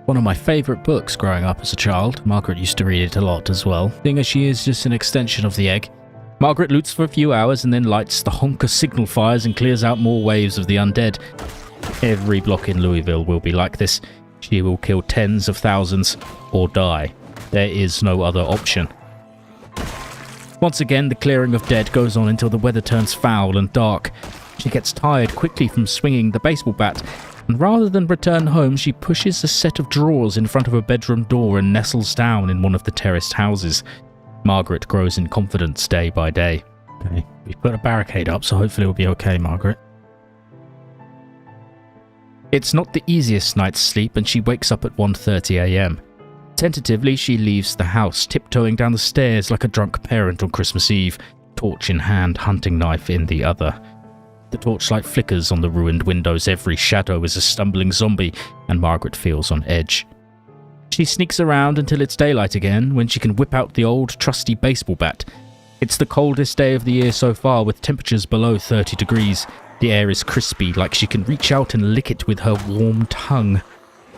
One of my favourite books growing up as a child. Margaret used to read it a lot as well, seeing as she is just an extension of the egg. Margaret loots for a few hours and then lights the honker signal fires and clears out more waves of the undead. Every block in Louisville will be like this. She will kill tens of thousands or die. There is no other option. Once again, the clearing of dead goes on until the weather turns foul and dark. She gets tired quickly from swinging the baseball bat, and rather than return home, she pushes a set of drawers in front of her bedroom door and nestles down in one of the terraced houses. Margaret grows in confidence day by day. Okay, we've put a barricade up, so hopefully we'll be okay, Margaret. It's not the easiest night's sleep, and she wakes up at 1:30 a.m. Tentatively, she leaves the house, tiptoeing down the stairs like a drunk parent on Christmas Eve, torch in hand, hunting knife in the other. The torchlight flickers on the ruined windows, every shadow is a stumbling zombie, and Margaret feels on edge. She sneaks around until it's daylight again, when she can whip out the old trusty baseball bat. It's the coldest day of the year so far, with temperatures below 30 degrees. The air is crispy, like she can reach out and lick it with her warm tongue.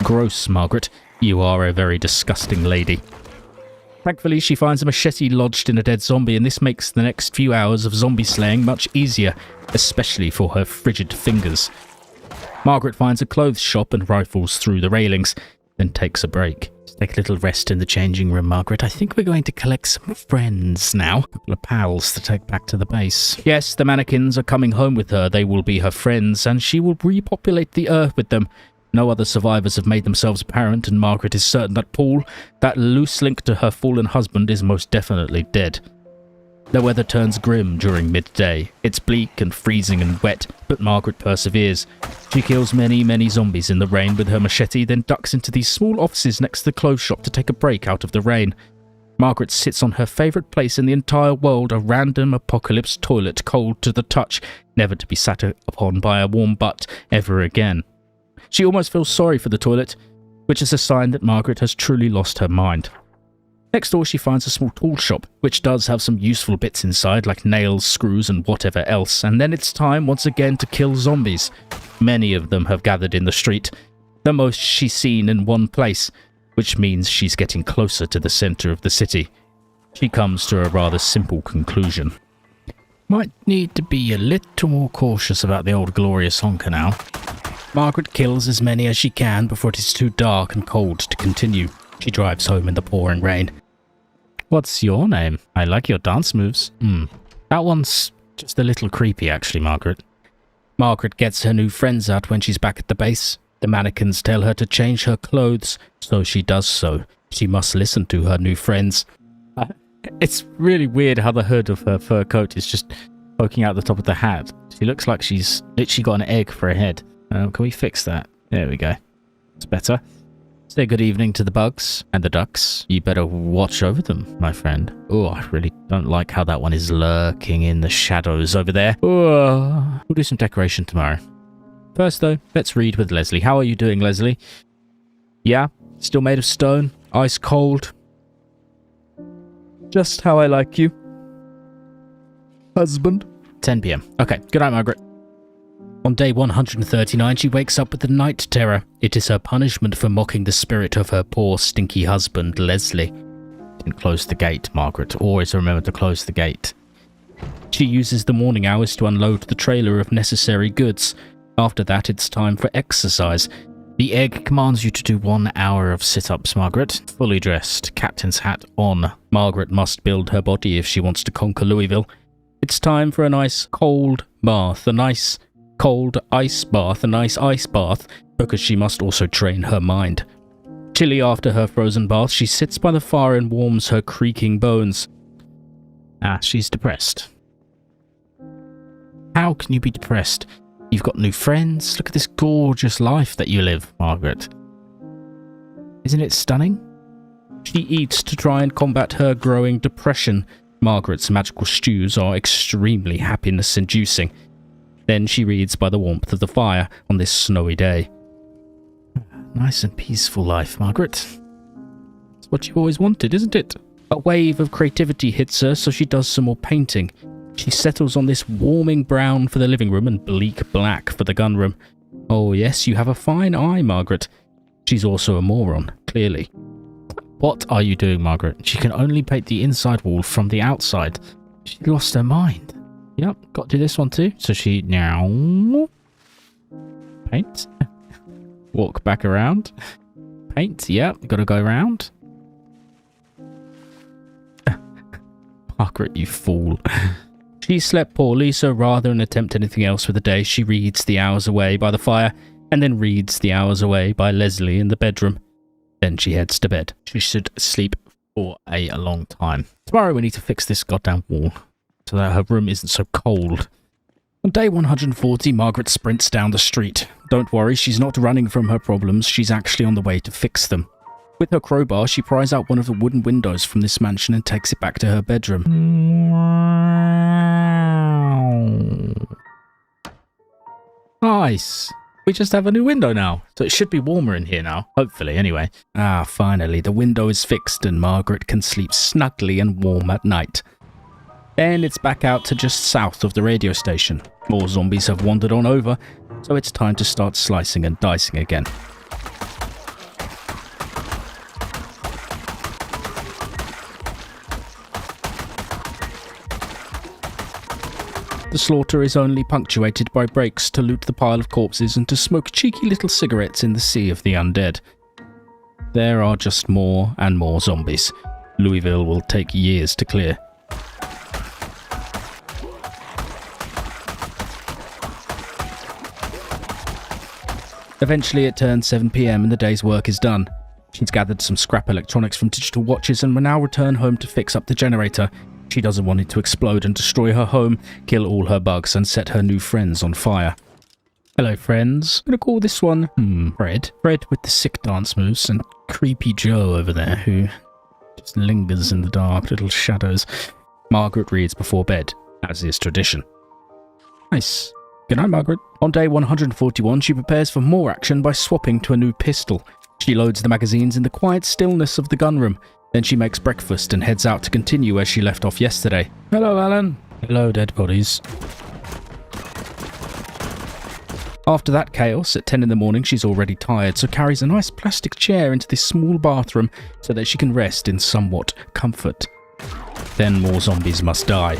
Gross, Margaret. You are a very disgusting lady. Thankfully, she finds a machete lodged in a dead zombie, and this makes the next few hours of zombie slaying much easier, especially for her frigid fingers. Margaret finds a clothes shop and rifles through the railings, then takes a break. Just take a little rest in the changing room, Margaret. I think we're going to collect some friends now. A couple of pals to take back to the base. Yes, the mannequins are coming home with her. They will be her friends, and she will repopulate the earth with them. No other survivors have made themselves apparent, and Margaret is certain that Paul, that loose link to her fallen husband, is most definitely dead. The weather turns grim during midday. It's bleak and freezing and wet, but Margaret perseveres. She kills many, many zombies in the rain with her machete, then ducks into these small offices next to the clothes shop to take a break out of the rain. Margaret sits on her favourite place in the entire world, a random apocalypse toilet, cold to the touch, never to be sat upon by a warm butt ever again. She almost feels sorry for the toilet, which is a sign that Margaret has truly lost her mind. Next door she finds a small tool shop, which does have some useful bits inside, like nails, screws and whatever else, and then it's time once again to kill zombies. Many of them have gathered in the street, the most she's seen in one place, which means she's getting closer to the centre of the city. She comes to a rather simple conclusion. Might need to be a little more cautious about the old glorious honker now. Margaret kills as many as she can before it is too dark and cold to continue. She drives home in the pouring rain. What's your name? I like your dance moves. That one's Just a little creepy, actually, Margaret. Margaret gets her new friends out when she's back at the base. The mannequins tell her to change her clothes, so she does so. She must listen to her new friends. It's really weird how the hood of her fur coat is just poking out the top of the hat. She looks like she's literally got an egg for a head. Can we fix that? There we go. It's better. Say good evening to the bugs and the ducks. You better watch over them, my friend. Oh, I really don't like how that one is lurking in the shadows over there. Oh, we'll do some decoration tomorrow. First, though, let's read with Leslie. How are you doing, Leslie? Yeah? Still made of stone? Ice cold? Just how I like you. Husband. 10 p.m. Okay, good night, Margaret. On day 139, she wakes up with the night terror. It is her punishment for mocking the spirit of her poor, stinky husband, Leslie. Didn't close the gate, Margaret. Always remember to close the gate. She uses the morning hours to unload the trailer of necessary goods. After that, it's time for exercise. The egg commands you to do 1 hour of sit-ups, Margaret. Fully dressed, captain's hat on. Margaret must build her body if she wants to conquer Louisville. It's time for a nice cold bath, a nice cold ice bath, a nice ice bath, because she must also train her mind. Chilly after her frozen bath, she sits by the fire and warms her creaking bones. She's depressed. How can you be depressed? You've got new friends. Look at this gorgeous life that you live, Margaret. Isn't it stunning? She eats to try and combat her growing depression. Margaret's magical stews are extremely happiness-inducing. Then she reads by the warmth of the fire on this snowy day. Nice and peaceful life, Margaret. It's what you've always wanted, isn't it? A wave of creativity hits her, so she does some more painting. She settles on this warming brown for the living room and bleak black for the gun room. Oh yes, you have a fine eye, Margaret. She's also a moron, clearly. What are you doing, Margaret? She can only paint the inside wall from the outside. She lost her mind. Yep, got to do this one too. So she now paint. Walk back around. Paint, yep, gotta go around. Margaret, you fool. She slept poorly, so rather than attempt anything else for the day, she reads the hours away by the fire, and then reads the hours away by Leslie in the bedroom. Then she heads to bed. She should sleep for a long time. Tomorrow we need to fix this goddamn wall, so that her room isn't so cold. On day 140, Margaret sprints down the street. Don't worry, she's not running from her problems, she's actually on the way to fix them. With her crowbar, she pries out one of the wooden windows from this mansion and takes it back to her bedroom. Nice! We just have a new window now, so it should be warmer in here now, hopefully anyway. Finally, the window is fixed and Margaret can sleep snugly and warm at night. Then it's back out to just south of the radio station. More zombies have wandered on over, so it's time to start slicing and dicing again. The slaughter is only punctuated by breaks to loot the pile of corpses and to smoke cheeky little cigarettes in the sea of the undead. There are just more and more zombies. Louisville will take years to clear. Eventually it turns 7 p.m. and the day's work is done. She's gathered some scrap electronics from digital watches and will now return home to fix up the generator. She doesn't want it to explode and destroy her home, kill all her bugs, and set her new friends on fire. Hello, friends. I'm gonna call this one, Fred. Fred with the sick dance moves, and creepy Joe over there, who just lingers in the dark little shadows. Margaret reads before bed, as is tradition. Nice. Good night, Margaret. On day 141, she prepares for more action by swapping to a new pistol. She loads the magazines in the quiet stillness of the gun room. Then she makes breakfast and heads out to continue where she left off yesterday. Hello, Alan. Hello, dead bodies. After that chaos, at 10 in the morning, she's already tired, so carries a nice plastic chair into this small bathroom so that she can rest in somewhat comfort. Then more zombies must die.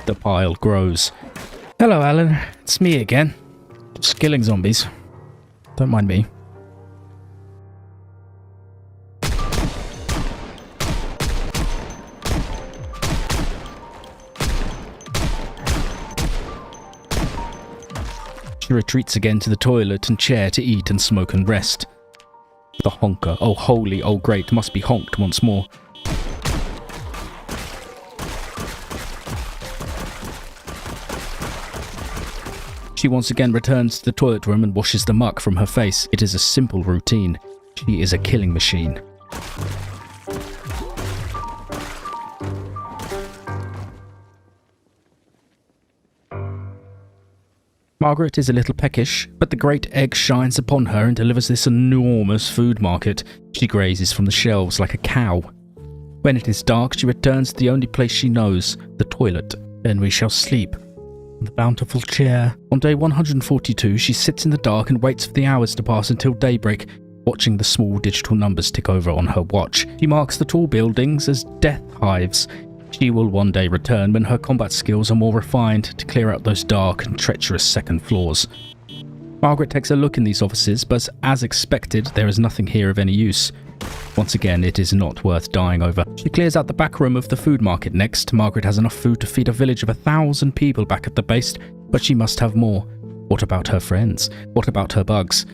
The pile grows. Hello, Alan. It's me again. Just killing zombies. Don't mind me. She retreats again to the toilet and chair to eat and smoke and rest. The honker. Oh, holy, oh great, must be honked once more. She once again returns to the toilet room and washes the muck from her face. It is a simple routine. She is a killing machine. Margaret is a little peckish, but the great egg shines upon her and delivers this enormous food market. She grazes from the shelves like a cow. When it is dark, she returns to the only place she knows, the toilet. Then we shall sleep. The bountiful chair. On day 142, she sits in the dark and waits for the hours to pass until daybreak, watching the small digital numbers tick over on her watch. She marks the tall buildings as death hives. She will one day return when her combat skills are more refined to clear out those dark and treacherous second floors. Margaret takes a look in these offices, but as expected, there is nothing here of any use. Once again, it is not worth dying over. She clears out the back room of the food market next. Margaret has enough food to feed a village of 1,000 people back at the base, but she must have more. What about her friends? What about her bugs?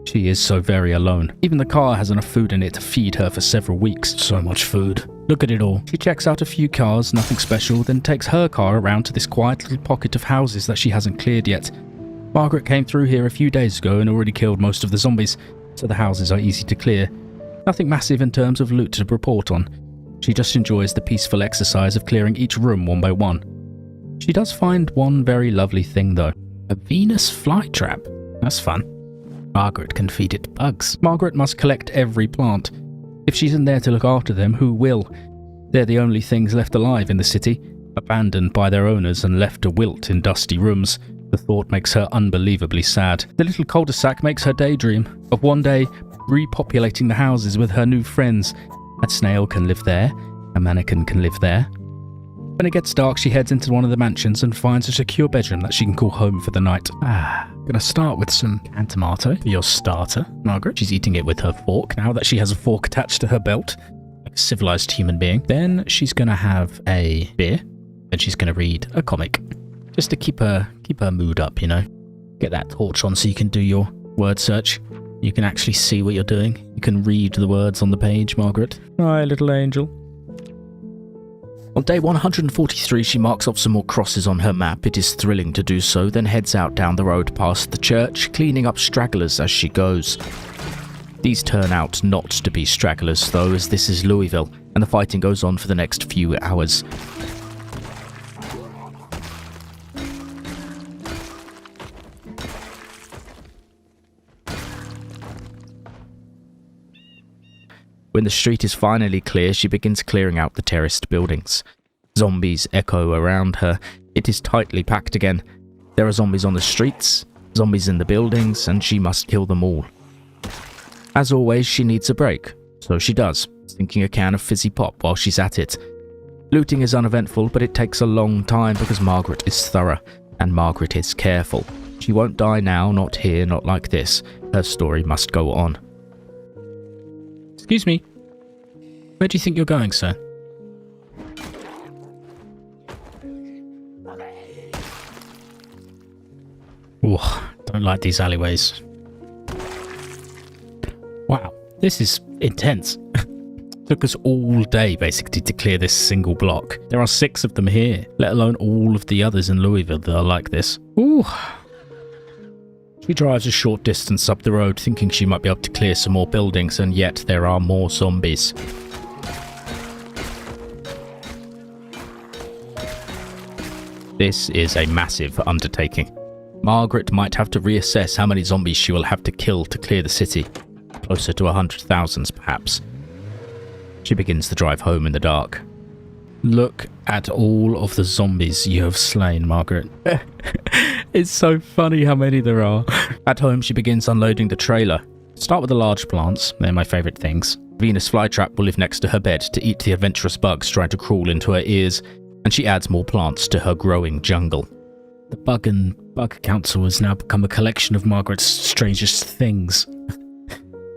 She is so very alone. Even the car has enough food in it to feed her for several weeks. So much food. Look at it all. She checks out a few cars, nothing special, then takes her car around to this quiet little pocket of houses that she hasn't cleared yet. Margaret came through here a few days ago and already killed most of the zombies, so the houses are easy to clear. Nothing massive in terms of loot to report on. She just enjoys the peaceful exercise of clearing each room one by one. She does find one very lovely thing though. A Venus flytrap. That's fun. Margaret can feed it bugs. Margaret must collect every plant. If she isn't there to look after them, who will? They're the only things left alive in the city, abandoned by their owners and left to wilt in dusty rooms. The thought makes her unbelievably sad. The little cul-de-sac makes her daydream of one day repopulating the houses with her new friends. A snail can live there. A mannequin can live there. When it gets dark, she heads into one of the mansions and finds a secure bedroom that she can call home for the night. Gonna start with some canned tomato for your starter, Margaret. She's eating it with her fork now that she has a fork attached to her belt, like a civilized human being. Then she's gonna have a beer, and she's gonna read a comic, just to keep her mood up, you know. Get that torch on so you can do your word search. You can actually see what you're doing. You can read the words on the page, Margaret. Hi, little angel. On day 143, she marks off some more crosses on her map. It is thrilling to do so, then heads out down the road past the church, cleaning up stragglers as she goes. These turn out not to be stragglers, though, as this is Louisville, and the fighting goes on for the next few hours. When the street is finally clear, she begins clearing out the terraced buildings. Zombies echo around her. It is tightly packed again. There are zombies on the streets, zombies in the buildings, and she must kill them all. As always, she needs a break, so she does, sinking a can of fizzy pop while she's at it. Looting is uneventful, but it takes a long time because Margaret is thorough, and Margaret is careful. She won't die now, not here, not like this. Her story must go on. Excuse me. Where do you think you're going, sir? Ooh, don't like these alleyways. Wow, this is intense. Took us all day, basically, to clear this single block. There are 6 of them here, let alone all of the others in Louisville that are like this. Ooh. She drives a short distance up the road, thinking she might be able to clear some more buildings, and yet there are more zombies. This is a massive undertaking. Margaret might have to reassess how many zombies she will have to kill to clear the city. Closer to 100,000 perhaps. She begins the drive home in the dark. Look at all of the zombies you have slain, Margaret. It's so funny how many there are. At home, she begins unloading the trailer. Start with the large plants. They're my favourite things. Venus flytrap will live next to her bed to eat the adventurous bugs trying to crawl into her ears, and she adds more plants to her growing jungle. The Bug Council has now become a collection of Margaret's strangest things.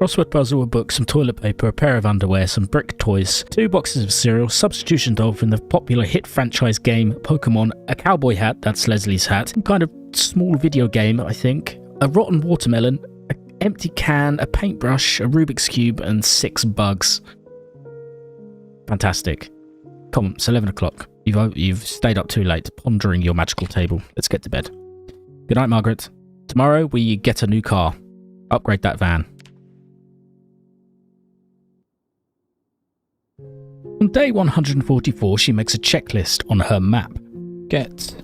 Crossword puzzle, a book, some toilet paper, a pair of underwear, some brick toys, 2 boxes of cereal, substitution doll from the popular hit franchise game Pokemon, a cowboy hat, that's Leslie's hat, some kind of small video game, I think, a rotten watermelon, an empty can, a paintbrush, a Rubik's Cube, and 6 bugs. Fantastic. Come on, it's 11 o'clock. You've stayed up too late, pondering your magical table. Let's get to bed. Good night, Margaret. Tomorrow we get a new car. Upgrade that van. On day 144, she makes a checklist on her map. Get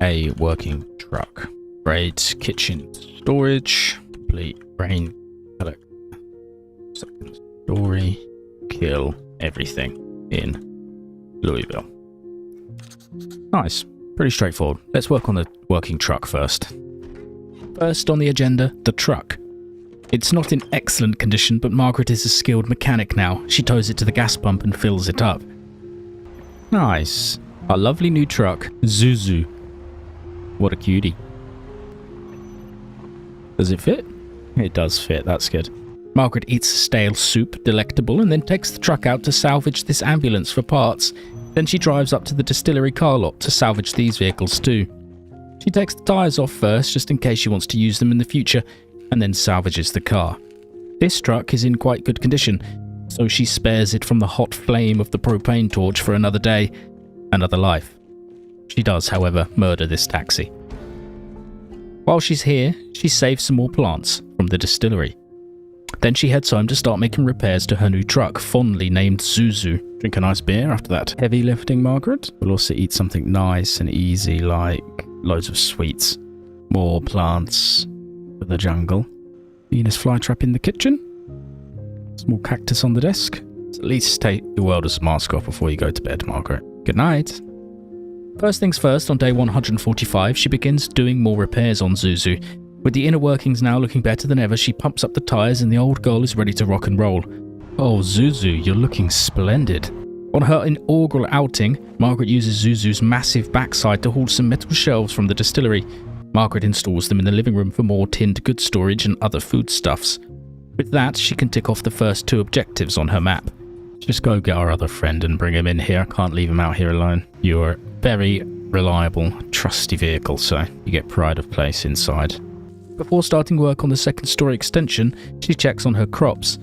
a working truck. Upgrade kitchen storage. Complete rain collect. Second story. Kill everything in Louisville. Nice. Pretty straightforward. Let's work on the working truck first. First on the agenda, the truck. It's not in excellent condition, but Margaret is a skilled mechanic now. She tows it to the gas pump and fills it up. Nice. Our lovely new truck, Zuzu. What a cutie. Does it fit? It does fit, that's good. Margaret eats stale soup, delectable, and then takes the truck out to salvage this ambulance for parts. Then she drives up to the distillery car lot to salvage these vehicles too. She takes the tyres off first, just in case she wants to use them in the future, and then salvages the car. This truck is in quite good condition, so she spares it from the hot flame of the propane torch for another day, another life. She does, however, murder this taxi. While she's here, she saves some more plants from the distillery. Then she heads home to start making repairs to her new truck, fondly named Zuzu. Drink a nice beer after that heavy lifting, Margaret. We'll also eat something nice and easy, like loads of sweets. More plants for the jungle. Venus flytrap in the kitchen. Small cactus on the desk. So at least take your welder's mask off before you go to bed, Margaret. Good night. First things first, on day 145, she begins doing more repairs on Zuzu. With the inner workings now looking better than ever, she pumps up the tyres and the old girl is ready to rock and roll. Oh, Zuzu, you're looking splendid. On her inaugural outing, Margaret uses Zuzu's massive backside to haul some metal shelves from the distillery. Margaret installs them in the living room for more tinned goods storage and other foodstuffs. With that, she can tick off the first 2 objectives on her map. Just go get our other friend and bring him in here. I can't leave him out here alone. You're a very reliable, trusty vehicle, so you get pride of place inside. Before starting work on the second story extension, she checks on her crops.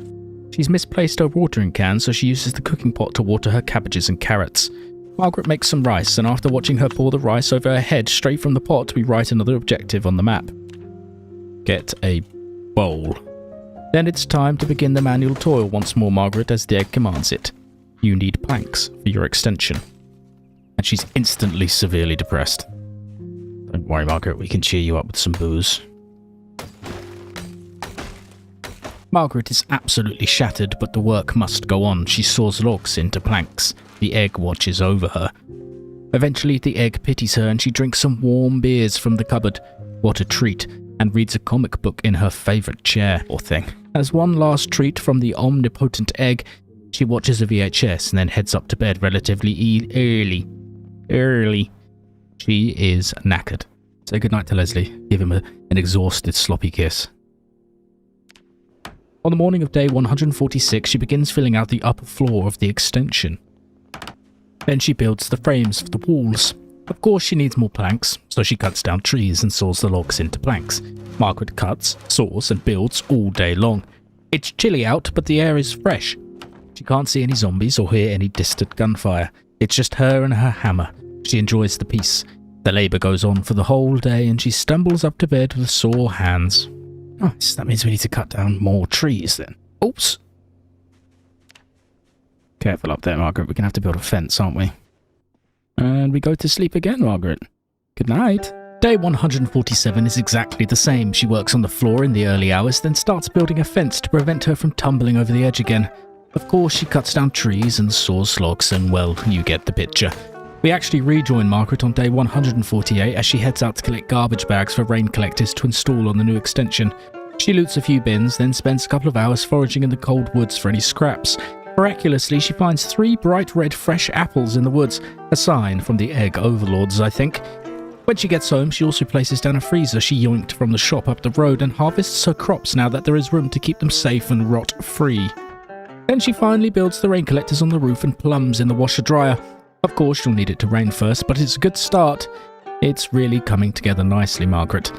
She's misplaced her watering can, so she uses the cooking pot to water her cabbages and carrots. Margaret makes some rice, and after watching her pour the rice over her head straight from the pot, we write another objective on the map. Get a bowl. Then it's time to begin the manual toil once more, Margaret, as the egg commands it. You need planks for your extension. And she's instantly severely depressed. Don't worry, Margaret, we can cheer you up with some booze. Margaret is absolutely shattered, but the work must go on. She saws logs into planks. The egg watches over her. Eventually, the egg pities her and she drinks some warm beers from the cupboard. What a treat. And reads a comic book in her favourite chair, or thing. As one last treat from the omnipotent egg, she watches a VHS and then heads up to bed relatively early. She is knackered. Say goodnight to Leslie. Give him an exhausted, sloppy kiss. On the morning of day 146, she begins filling out the upper floor of the extension. Then she builds the frames for the walls. Of course, she needs more planks, so she cuts down trees and saws the logs into planks. Margaret cuts, saws, and builds all day long. It's chilly out, but the air is fresh. She can't see any zombies or hear any distant gunfire. It's just her and her hammer. She enjoys the peace. The labour goes on for the whole day, and she stumbles up to bed with sore hands. Nice, that means we need to cut down more trees then. Oops. Careful up there, Margaret. We're going to have to build a fence, aren't we? And we go to sleep again, Margaret. Good night. Day 147 is exactly the same. She works on the floor in the early hours, then starts building a fence to prevent her from tumbling over the edge again. Of course, she cuts down trees and saws logs, and well, you get the picture. We actually rejoin Margaret on day 148 as she heads out to collect garbage bags for rain collectors to install on the new extension. She loots a few bins, then spends a couple of hours foraging in the cold woods for any scraps. Miraculously, she finds 3 bright red fresh apples in the woods, a sign from the egg overlords, I think. When she gets home, she also places down a freezer she yoinked from the shop up the road and harvests her crops now that there is room to keep them safe and rot-free. Then she finally builds the rain collectors on the roof and plumbs in the washer-dryer. Of course, she'll need it to rain first, but it's a good start. It's really coming together nicely, Margaret.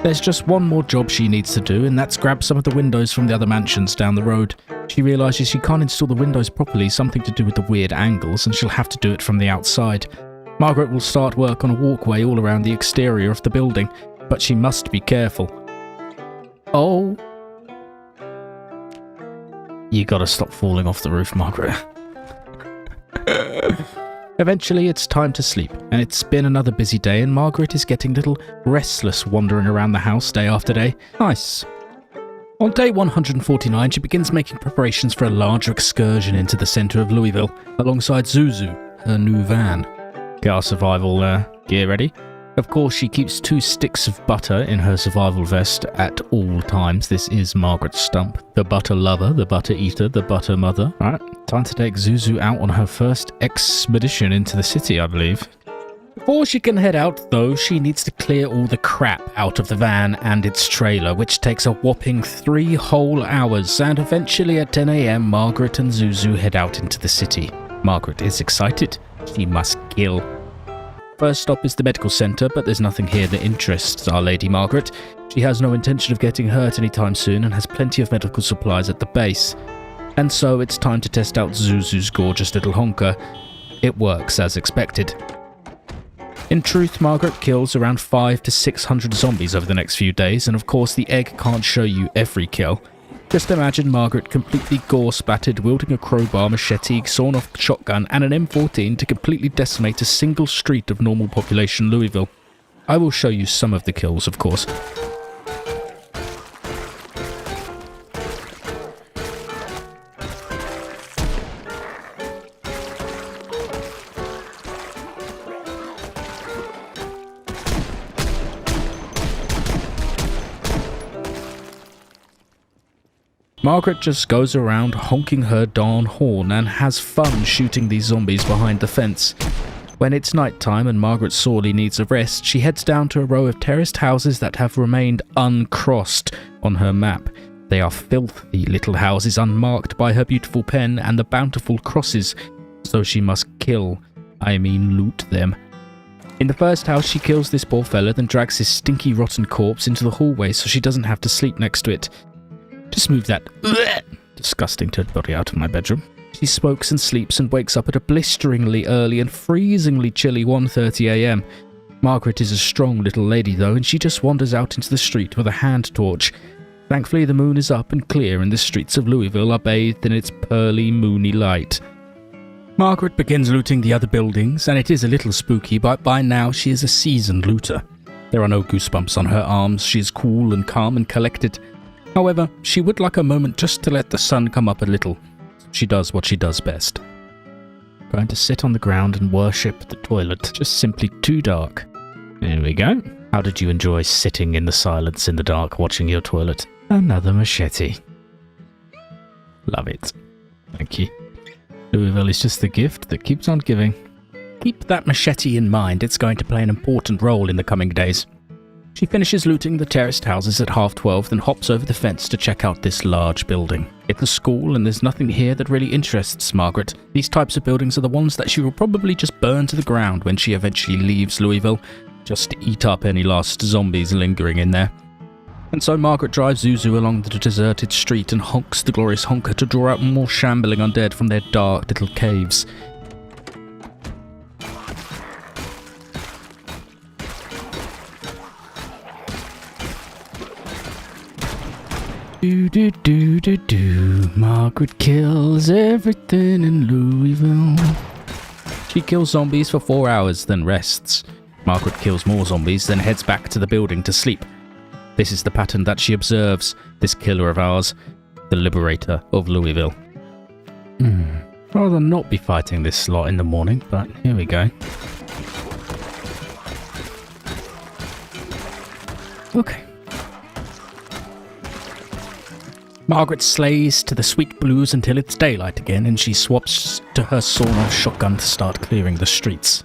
There's just one more job she needs to do, and that's grab some of the windows from the other mansions down the road. She realises she can't install the windows properly, something to do with the weird angles, and she'll have to do it from the outside. Margaret will start work on a walkway all around the exterior of the building, but she must be careful. Oh. You gotta stop falling off the roof, Margaret. Eventually, it's time to sleep, and it's been another busy day, and Margaret is getting a little restless wandering around the house day after day. Nice. On day 149, she begins making preparations for a larger excursion into the centre of Louisville, alongside Zuzu, her new van. Get our survival gear ready. Of course, she keeps 2 sticks of butter in her survival vest at all times. This is Margaret Stump, the butter lover, the butter eater, the butter mother. Right, time to take Zuzu out on her first expedition into the city, I believe. Before she can head out, though, she needs to clear all the crap out of the van and its trailer, which takes a whopping 3 whole hours, and eventually at 10 AM, Margaret and Zuzu head out into the city. Margaret is excited. She must kill. First stop is the medical centre, but there's nothing here that interests our Lady Margaret. She has no intention of getting hurt anytime soon and has plenty of medical supplies at the base. And so it's time to test out Zuzu's gorgeous little honker. It works as expected. In truth, Margaret kills around 500 to 600 zombies over the next few days, and of course the egg can't show you every kill. Just imagine Margaret completely gore-spattered, wielding a crowbar, machete, sawn-off shotgun, and an M14 to completely decimate a single street of normal population Louisville. I will show you some of the kills, of course. Margaret just goes around honking her darn horn and has fun shooting these zombies behind the fence. When it's night time and Margaret sorely needs a rest, she heads down to a row of terraced houses that have remained uncrossed on her map. They are filthy little houses unmarked by her beautiful pen and the bountiful crosses, so she must loot them. In the first house, she kills this poor fella, then drags his stinky rotten corpse into the hallway so she doesn't have to sleep next to it. Just move that disgusting dead body out of my bedroom. She smokes and sleeps and wakes up at a blisteringly early and freezingly chilly 1:30 AM. Margaret is a strong little lady though, and she just wanders out into the street with a hand torch. Thankfully the moon is up and clear and the streets of Louisville are bathed in its pearly moony light. Margaret begins looting the other buildings, and it is a little spooky, but by now she is a seasoned looter. There are no goosebumps on her arms, she is cool and calm and collected. However, she would like a moment just to let the sun come up a little. She does what she does best. Going to sit on the ground and worship the toilet. Just simply too dark. There we go. How did you enjoy sitting in the silence in the dark watching your toilet? Another machete. Love it. Thank you. Louisville is just the gift that keeps on giving. Keep that machete in mind. It's going to play an important role in the coming days. She finishes looting the terraced houses at 12:30, then hops over the fence to check out this large building. It's a school, and there's nothing here that really interests Margaret. These types of buildings are the ones that she will probably just burn to the ground when she eventually leaves Louisville, just to eat up any last zombies lingering in there. And so Margaret drives Zuzu along the deserted street and honks the glorious honker to draw out more shambling undead from their dark little caves. Do. Margaret kills everything in Louisville. She kills zombies for 4 hours, then rests. Margaret kills more zombies, then heads back to the building to sleep. This is the pattern that she observes, this killer of ours, the liberator of Louisville. Rather not be fighting this slot in the morning, but here we go. Okay. Margaret slays to the sweet blues until it's daylight again, and she swaps to her sawn-off shotgun to start clearing the streets.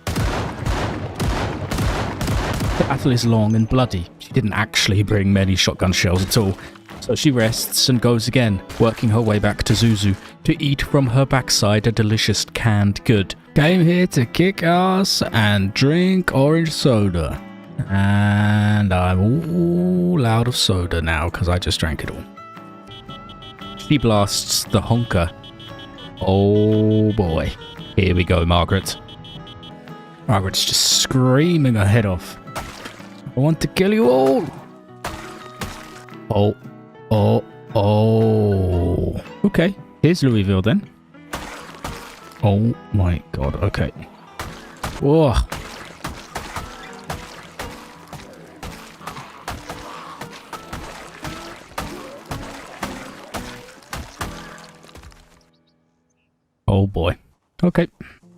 The battle is long and bloody. She didn't actually bring many shotgun shells at all. So she rests and goes again, working her way back to Zuzu to eat from her backside a delicious canned good. Came here to kick ass and drink orange soda. And I'm all out of soda now because I just drank it all. She blasts the honker. Oh boy. Here we go, Margaret. Margaret's just screaming her head off. I want to kill you all. Oh. Okay, here's Louisville then. Oh my god, okay. Whoa. Oh boy. Okay.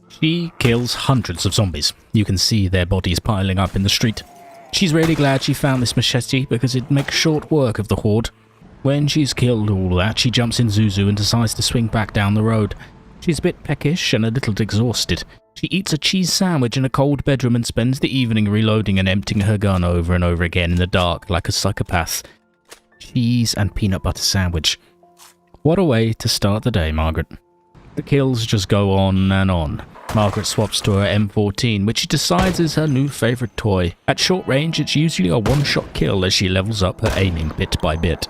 She kills hundreds of zombies. You can see their bodies piling up in the street. She's really glad she found this machete because it makes short work of the horde. When she's killed all that, she jumps in Zuzu and decides to swing back down the road. She's a bit peckish and a little exhausted. She eats a cheese sandwich in a cold bedroom and spends the evening reloading and emptying her gun over and over again in the dark like a psychopath. Cheese and peanut butter sandwich. What a way to start the day, Margaret. The kills just go on and on. Margaret swaps to her M14, which she decides is her new favourite toy. At short range, it's usually a one-shot kill as she levels up her aiming bit by bit.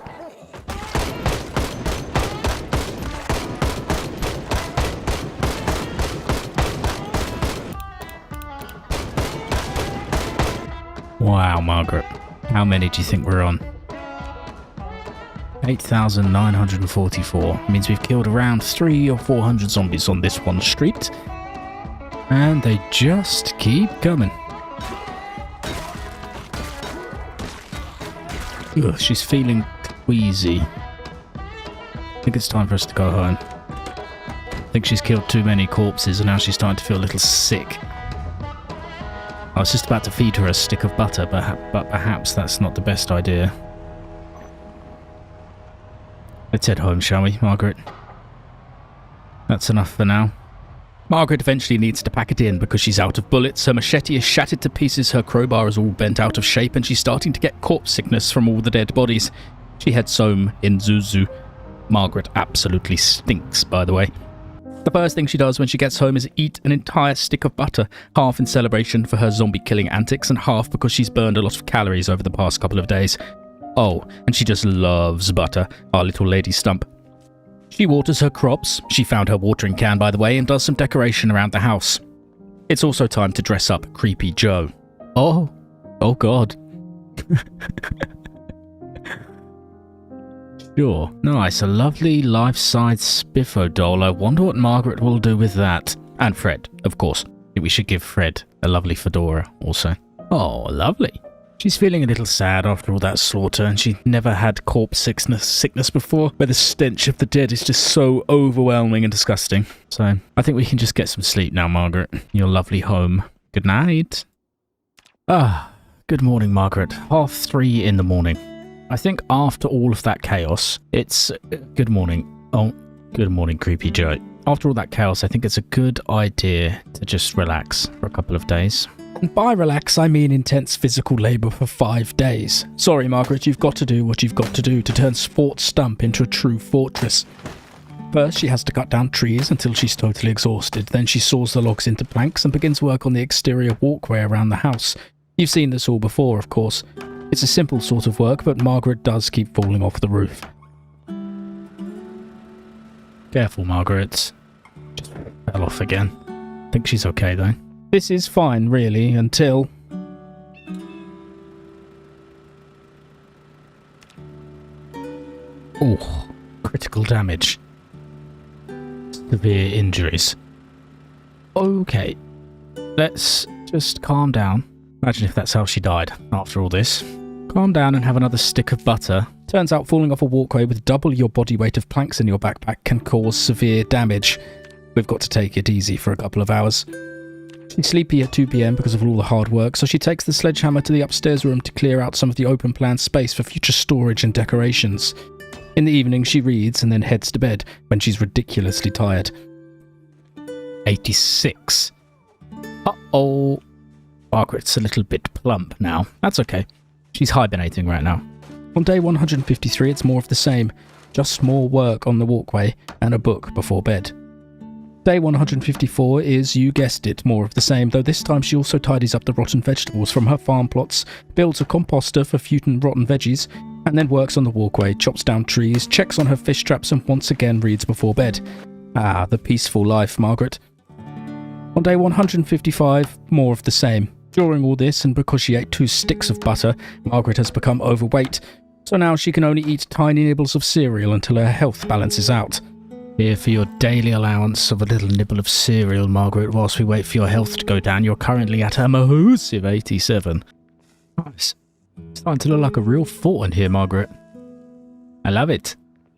Wow, Margaret. How many do you think we're on? 8,944. Means we've killed around 300 or 400 zombies on this one street. And they just keep coming. Ugh, she's feeling queasy. I think it's time for us to go home. I think she's killed too many corpses and now she's starting to feel a little sick. I was just about to feed her a stick of butter, but perhaps that's not the best idea. Let's head home, shall we, Margaret? That's enough for now. Margaret eventually needs to pack it in because she's out of bullets, her machete is shattered to pieces, her crowbar is all bent out of shape, and she's starting to get corpse sickness from all the dead bodies. She heads home in Zuzu. Margaret absolutely stinks, by the way. The first thing she does when she gets home is eat an entire stick of butter, half in celebration for her zombie-killing antics and half because she's burned a lot of calories over the past couple of days. Oh, and she just loves butter, our little lady Stump. She waters her crops, she found her watering can by the way, and does some decoration around the house. It's also time to dress up Creepy Joe. Oh god. Sure, nice, a lovely life-size Spiffo doll. I wonder what Margaret will do with that. And Fred, of course. I think we should give Fred a lovely fedora also. Oh, lovely. She's feeling a little sad after all that slaughter, and she'd never had corpse sickness before, where the stench of the dead is just so overwhelming and disgusting. So, I think we can just get some sleep now, Margaret. Your lovely home. Good night. Good morning, Margaret. 3:30 in the morning. I think after all of that chaos, it's... Good morning. Oh, good morning, Creepy Joe. After all that chaos, I think it's a good idea to just relax for a couple of days. And by relax, I mean intense physical labour for 5 days. Sorry, Margaret, you've got to do what you've got to do to turn Fort Stump into a true fortress. First, she has to cut down trees until she's totally exhausted. Then she saws the logs into planks and begins work on the exterior walkway around the house. You've seen this all before, of course. It's a simple sort of work, but Margaret does keep falling off the roof. Careful, Margaret. Just fell off again. I think she's okay, though. This is fine, really, until... Oh, critical damage. Severe injuries. Okay, let's just calm down. Imagine if that's how she died after all this. Calm down and have another stick of butter. Turns out falling off a walkway with double your body weight of planks in your backpack can cause severe damage. We've got to take it easy for a couple of hours. She's sleepy at 2 PM because of all the hard work, so she takes the sledgehammer to the upstairs room to clear out some of the open plan space for future storage and decorations. In the evening, she reads and then heads to bed when she's ridiculously tired. 86. Uh-oh. Margaret's a little bit plump now. That's okay. She's hibernating right now. On day 153, it's more of the same. Just more work on the walkway and a book before bed. Day 154 is, you guessed it, more of the same, though this time she also tidies up the rotten vegetables from her farm plots, builds a composter for future rotten veggies, and then works on the walkway, chops down trees, checks on her fish traps, and once again reads before bed. Ah, the peaceful life, Margaret. On day 155, more of the same. During all this, and because she ate 2 sticks of butter, Margaret has become overweight, so now she can only eat tiny nibbles of cereal until her health balances out. Here for your daily allowance of a little nibble of cereal, Margaret, whilst we wait for your health to go down. You're currently at a massive 87. Nice. It's starting to look like a real fort in here, Margaret. I love it.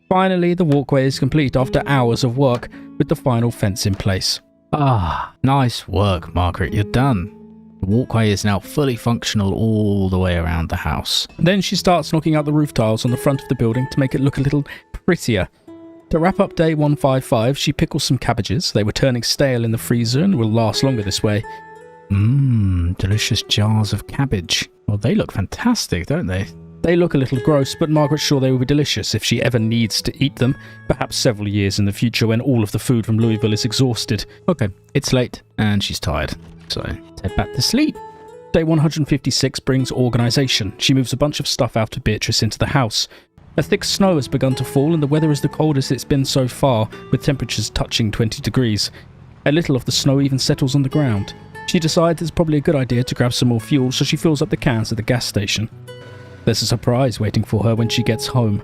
Finally, the walkway is complete after hours of work, with the final fence in place. Ah, nice work, Margaret. You're done. The walkway is now fully functional all the way around the house. Then she starts knocking out the roof tiles on the front of the building to make it look a little prettier. To wrap up day 155, she pickles some cabbages. They were turning stale in the freezer and will last longer this way. Delicious jars of cabbage. Well, they look fantastic, don't they? They look a little gross, but Margaret's sure they will be delicious if she ever needs to eat them, perhaps several years in the future when all of the food from Louisville is exhausted. Okay, it's late and she's tired, so head back to sleep. Day 156 brings organisation. She moves a bunch of stuff out of Beatrice into the house. A thick snow has begun to fall and the weather is the coldest it's been so far, with temperatures touching 20 degrees. A little of the snow even settles on the ground. She decides it's probably a good idea to grab some more fuel, so she fills up the cans at the gas station. There's a surprise waiting for her when she gets home.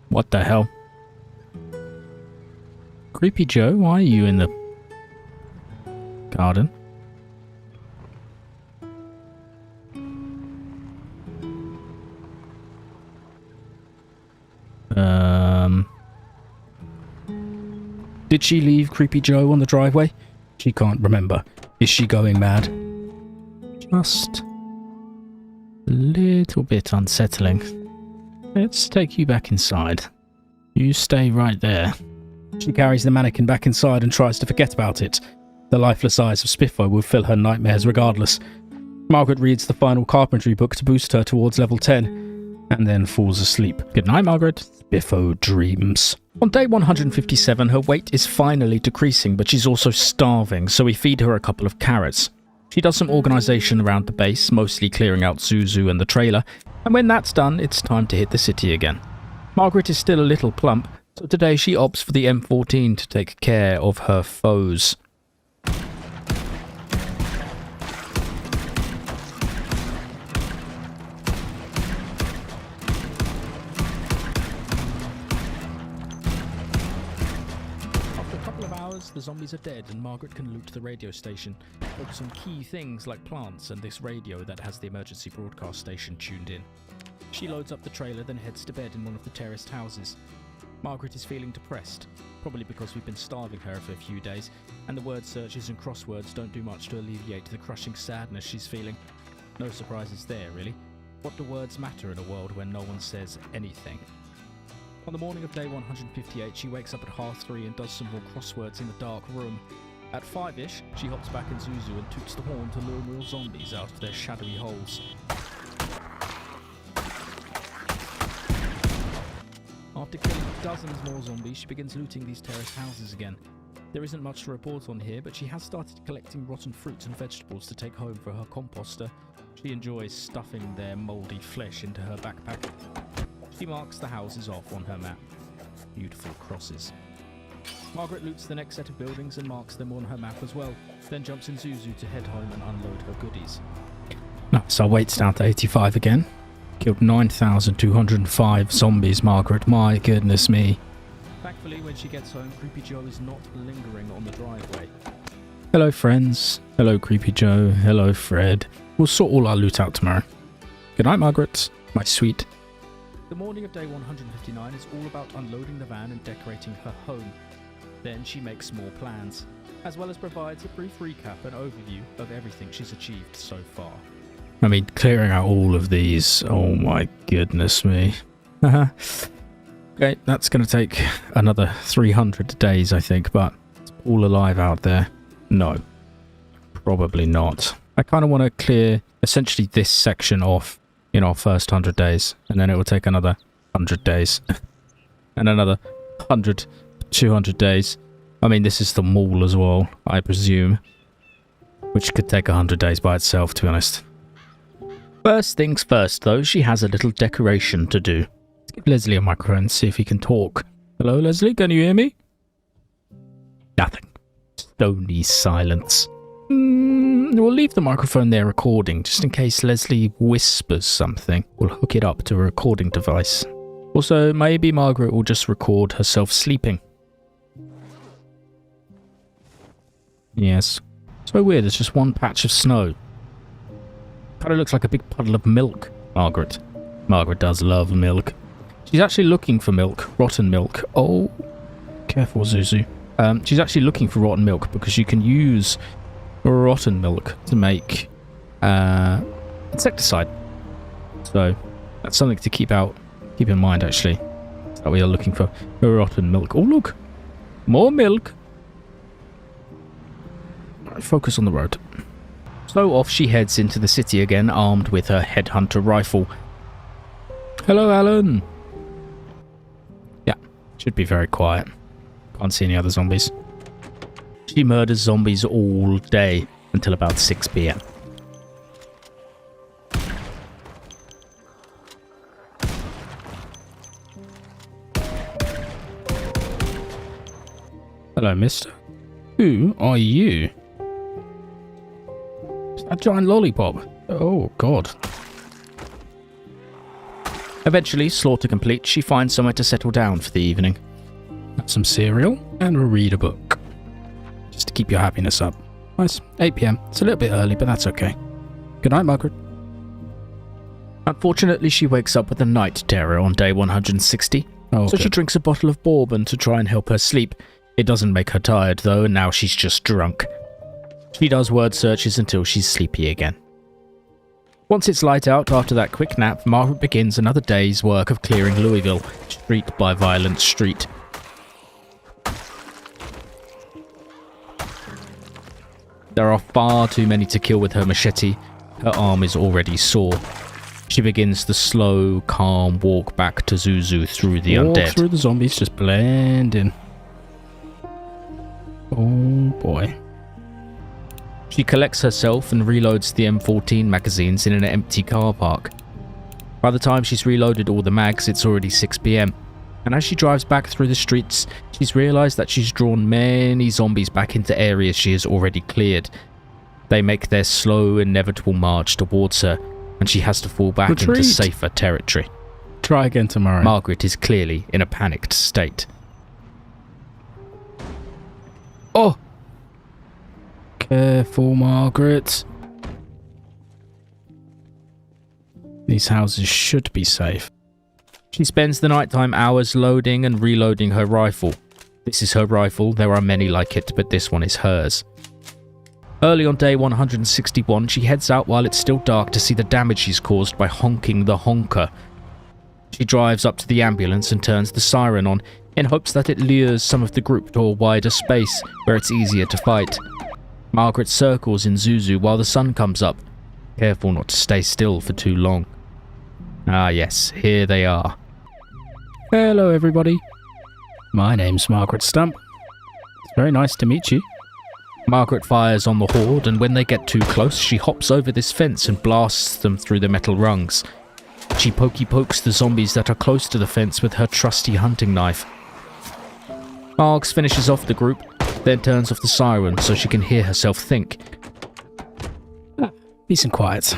What the hell? Creepy Joe, why are you in the garden? Did she leave Creepy Joe on the driveway? She can't remember. Is she going mad? Just a little bit unsettling. Let's take you back inside. You stay right there. She carries the mannequin back inside and tries to forget about it. The lifeless eyes of Spiffo will fill her nightmares regardless. Margaret reads the final carpentry book to boost her towards level 10, and then falls asleep. Good night, Margaret. Spiffo dreams. On day 157, her weight is finally decreasing, but she's also starving, so we feed her a couple of carrots. She does some organisation around the base, mostly clearing out Zuzu and the trailer, and when that's done, it's time to hit the city again. Margaret is still a little plump, so today she opts for the M14 to take care of her foes. The zombies are dead and Margaret can loot the radio station, focus on key things like plants and this radio that has the emergency broadcast station tuned in. She loads up the trailer, then heads to bed in one of the terraced houses. Margaret is feeling depressed, probably because we've been starving her for a few days, and the word searches and crosswords don't do much to alleviate the crushing sadness she's feeling. No surprises there, really. What do words matter in a world when no one says anything? On the morning of day 158, she wakes up at 3:30 and does some more crosswords in the dark room. At 5-ish, she hops back in Zuzu and toots the horn to lure more zombies out of their shadowy holes. After killing dozens more zombies, she begins looting these terraced houses again. There isn't much to report on here, but she has started collecting rotten fruits and vegetables to take home for her composter. She enjoys stuffing their mouldy flesh into her backpack. She marks the houses off on her map. Beautiful crosses. Margaret loots the next set of buildings and marks them on her map as well, then jumps in Zuzu to head home and unload her goodies. Nice, our weight's down to 85 again. Killed 9,205 zombies, Margaret. My goodness me. Thankfully, when she gets home, Creepy Joe is not lingering on the driveway. Hello, friends. Hello, Creepy Joe. Hello, Fred. We'll sort all our loot out tomorrow. Good night, Margaret. My sweet. The morning of day 159 is all about unloading the van and decorating her home. Then she makes more plans, as well as provides a brief recap and overview of everything she's achieved so far. I mean, clearing out all of these, oh my goodness me. Okay, that's going to take another 300 days, I think, but it's all alive out there. No, probably not. I kind of want to clear essentially this section off in our first 100 days. And then it will take another 100 days. And another 100, 200 days. I mean, this is the mall as well, I presume. Which could take 100 days by itself, to be honest. First things first, though, she has a little decoration to do. Let's give Leslie a microphone and see if he can talk. Hello, Leslie, can you hear me? Nothing. Stony silence. We'll leave the microphone there recording, just in case Leslie whispers something. We'll hook it up to a recording device. Also, maybe Margaret will just record herself sleeping. Yes. So weird, there's just one patch of snow. Kind of looks like a big puddle of milk, Margaret. Margaret does love milk. She's actually looking for milk, rotten milk. Oh, careful, Zuzu. She's actually looking for rotten milk because you can use rotten milk to make insecticide. So that's something to keep in mind, actually. That we are looking for rotten milk. Oh, look, more milk. Right, focus on the road. So off she heads into the city again, armed with her headhunter rifle. Hello, Alan. Yeah, should be very quiet. Can't see any other zombies. She murders zombies all day until about 6 PM. Hello, mister. Who are you? Is that giant lollipop? Oh, God. Eventually, slaughter complete, she finds somewhere to settle down for the evening. Have some cereal and read a book. Just to keep your happiness up. Nice. 8 PM. It's a little bit early, but that's okay. Good night, Margaret. Unfortunately, she wakes up with a night terror on day 160. Oh, so she drinks a bottle of bourbon to try and help her sleep. It doesn't make her tired, though, and now she's just drunk. She does word searches until she's sleepy again. Once it's light out after that quick nap, Margaret begins another day's work of clearing Louisville, street by violent street. There are far too many to kill with her machete. Her arm is already sore. She begins the slow, calm walk back to Zuzu through the undead. Through the zombies, just blend in. Oh boy. She collects herself and reloads the M14 magazines in an empty car park. By the time she's reloaded all the mags, it's already 6 PM. And as she drives back through the streets, she's realised that she's drawn many zombies back into areas she has already cleared. They make their slow, inevitable march towards her, and she has to fall back into safer territory. Try again tomorrow. Margaret is clearly in a panicked state. Oh! Careful, Margaret. These houses should be safe. She spends the nighttime hours loading and reloading her rifle. This is her rifle, there are many like it, but this one is hers. Early on day 161, she heads out while it's still dark to see the damage she's caused by honking the honker. She drives up to the ambulance and turns the siren on, in hopes that it lures some of the group to a wider space where it's easier to fight. Margaret circles in Zuzu while the sun comes up, careful not to stay still for too long. Ah yes, here they are. Hello everybody. My name's Margaret Stump. It's very nice to meet you. Margaret fires on the horde, and when they get too close, she hops over this fence and blasts them through the metal rungs. She pokes the zombies that are close to the fence with her trusty hunting knife. Margs finishes off the group, then turns off the siren so she can hear herself think. Peace and quiet.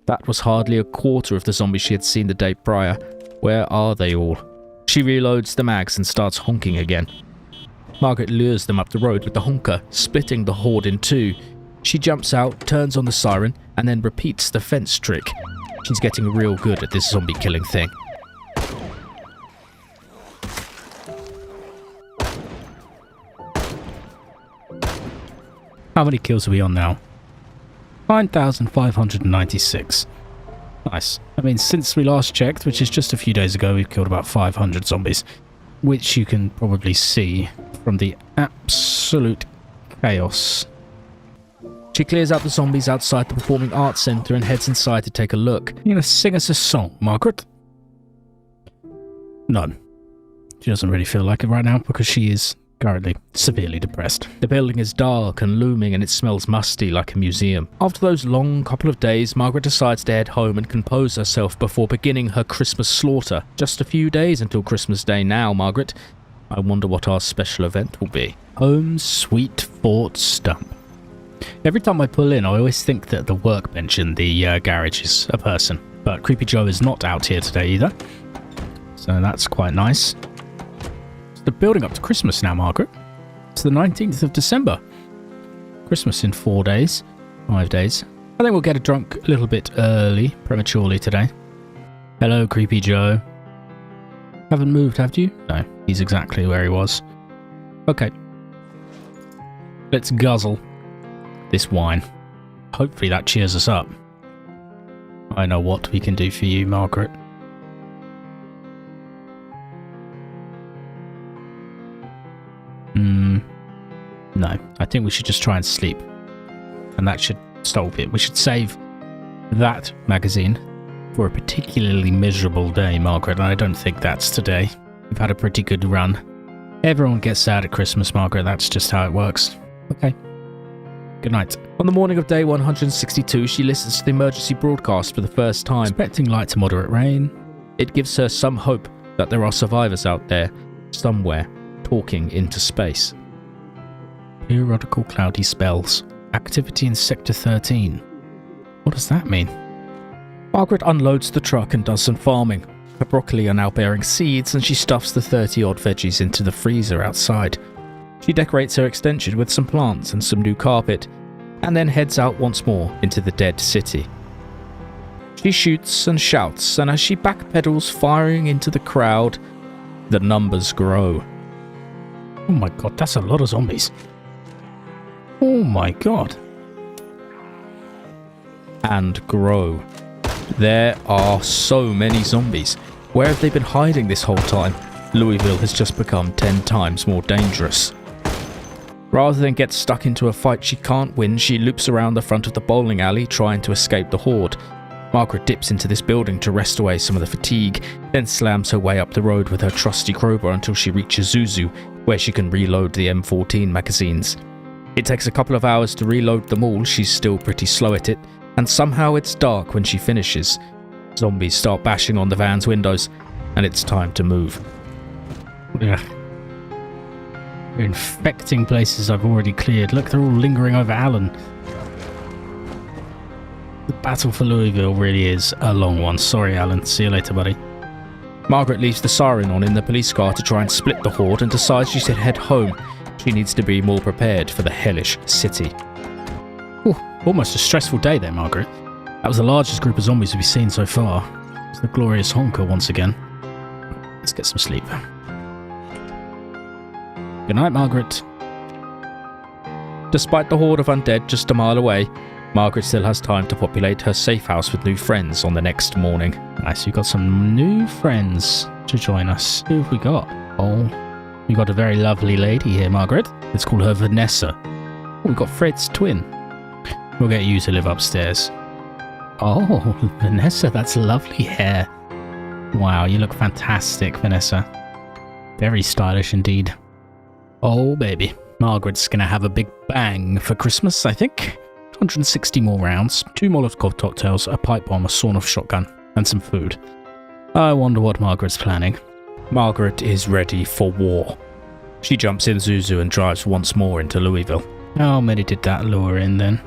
That was hardly a quarter of the zombies she had seen the day prior. Where are they all? She reloads the mags and starts honking again. Margaret lures them up the road with the honker, splitting the horde in two. She jumps out, turns on the siren, and then repeats the fence trick. She's getting real good at this zombie killing thing. How many kills are we on now? 9,596. Nice. I mean, since we last checked, which is just a few days ago, we've killed about 500 zombies, which you can probably see from the absolute chaos She clears out the zombies outside the Performing Arts Centre and heads inside to take a look. You gonna sing us a song, Margaret? No. She doesn't really feel like it right now because she is currently severely depressed. The building is dark and looming and it smells musty like a museum. After those long couple of days, Margaret decides to head home and compose herself before beginning her Christmas slaughter. Just a few days until Christmas Day now, Margaret. I wonder what our special event will be. Home sweet Fort Stump. Every time I pull in, I always think that the workbench in the garage is a person. But Creepy Joe is not out here today either. So that's quite nice. It's the building up to Christmas now, Margaret. It's the 19th of December. Christmas in 4 days. 5 days. I think we'll get drunk a little bit early, prematurely today. Hello, Creepy Joe. Haven't moved, have you? No, he's exactly where he was. Okay. Let's guzzle this wine. Hopefully that cheers us up. I know what we can do for you, Margaret. No, I think we should just try and sleep. And that should stop it. We should save that magazine for a particularly miserable day, Margaret, and I don't think that's today. We've had a pretty good run. Everyone gets sad at Christmas, Margaret. That's just how it works. Okay. Good night. On the morning of day 162, she listens to the emergency broadcast for the first time. Expecting light to moderate rain. It gives her some hope that there are survivors out there, somewhere, talking into space. Periodical cloudy spells. Activity in Sector 13. What does that mean? Margaret unloads the truck and does some farming. Her broccoli are now bearing seeds and she stuffs the 30-odd veggies into the freezer outside. She decorates her extension with some plants and some new carpet, and then heads out once more into the dead city. She shoots and shouts, and as she backpedals firing into the crowd, the numbers grow. Oh my god, that's a lot of zombies. Oh my god. And grow. There are so many zombies. Where have they been hiding this whole time? Louisville has just become 10 times more dangerous. Rather than get stuck into a fight she can't win, she loops around the front of the bowling alley trying to escape the horde. Margaret dips into this building to rest away some of the fatigue, then slams her way up the road with her trusty crowbar until she reaches Zuzu, where she can reload the M14 magazines. It takes a couple of hours to reload them all, she's still pretty slow at it, and somehow it's dark when she finishes. Zombies start bashing on the van's windows, and it's time to move. Ugh. They're infecting places I've already cleared. Look, they're all lingering over Alan. The battle for Louisville really is a long one. Sorry, Alan. See you later, buddy. Margaret leaves the siren on in the police car to try and split the horde and decides she should head home. She needs to be more prepared for the hellish city. Ooh, almost a stressful day there, Margaret. That was the largest group of zombies we've seen so far. It's the glorious honker once again. Let's get some sleep. Good night, Margaret. Despite the horde of undead just a mile away, Margaret still has time to populate her safe house with new friends on the next morning. Nice, we've got some new friends to join us. Who have we got? Oh, we got a very lovely lady here, Margaret. Let's call her Vanessa. Oh, we've got Fred's twin. We'll get you to live upstairs. Oh, Vanessa, that's lovely hair. Wow, you look fantastic, Vanessa. Very stylish indeed. Oh, baby. Margaret's gonna have a big bang for Christmas, I think. 160 more rounds, 2 Molotov cocktails, a pipe bomb, a sawn-off shotgun, and some food. I wonder what Margaret's planning. Margaret is ready for war. She jumps in Zuzu and drives once more into Louisville. How many did that lure in then?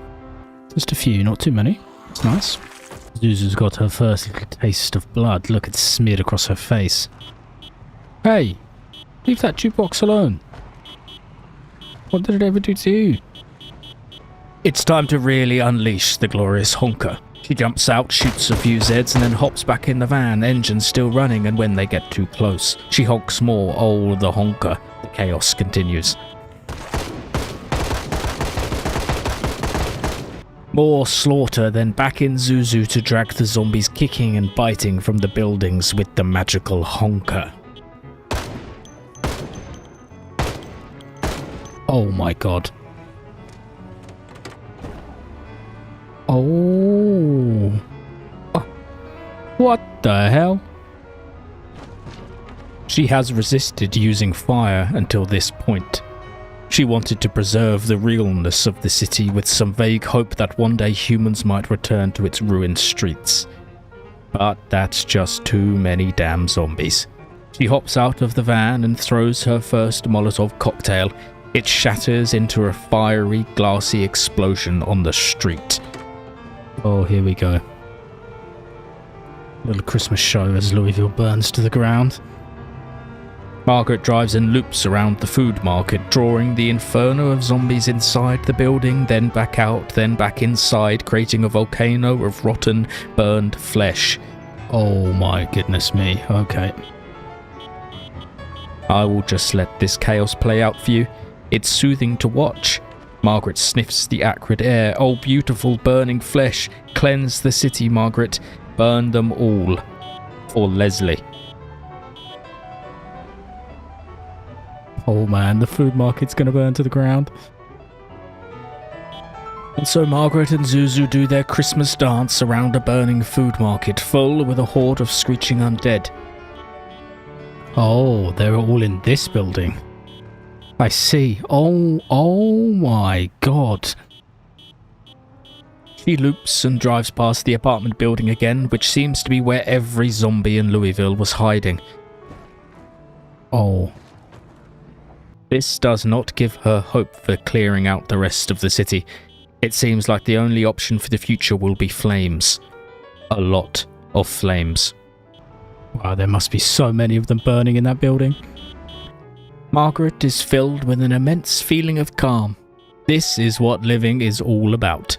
Just a few, not too many. It's nice. Zuzu's got her first little taste of blood. Look, it's smeared across her face. Hey, leave that jukebox alone. What did it ever do to you? It's time to really unleash the glorious honker. She jumps out, shoots a few Zeds, and then hops back in the van, engine still running, and when they get too close, she honks more. Oh, the honker. The chaos continues. More slaughter, then back in Zuzu to drag the zombies kicking and biting from the buildings with the magical honker. Oh my god. Oh. What the hell? She has resisted using fire until this point. She wanted to preserve the realness of the city with some vague hope that one day humans might return to its ruined streets. But that's just too many damn zombies. She hops out of the van and throws her first Molotov cocktail. It shatters into a fiery, glassy explosion on the street. Oh, here we go. Little Christmas show as Louisville burns to the ground. Margaret drives in loops around the food market, drawing the inferno of zombies inside the building, then back out, then back inside, creating a volcano of rotten, burned flesh. Oh my goodness me. Okay. I will just let this chaos play out for you. It's soothing to watch. Margaret sniffs the acrid air. Oh, beautiful burning flesh. Cleanse the city, Margaret. Burn them all. For Leslie. Oh man, the food market's gonna burn to the ground. And so Margaret and Zuzu do their Christmas dance around a burning food market full with a horde of screeching undead. Oh, they're all in this building. I see. Oh my god. She loops and drives past the apartment building again, which seems to be where every zombie in Louisville was hiding. Oh. This does not give her hope for clearing out the rest of the city. It seems like the only option for the future will be flames. A lot of flames. Wow, there must be so many of them burning in that building. Margaret is filled with an immense feeling of calm. This is what living is all about.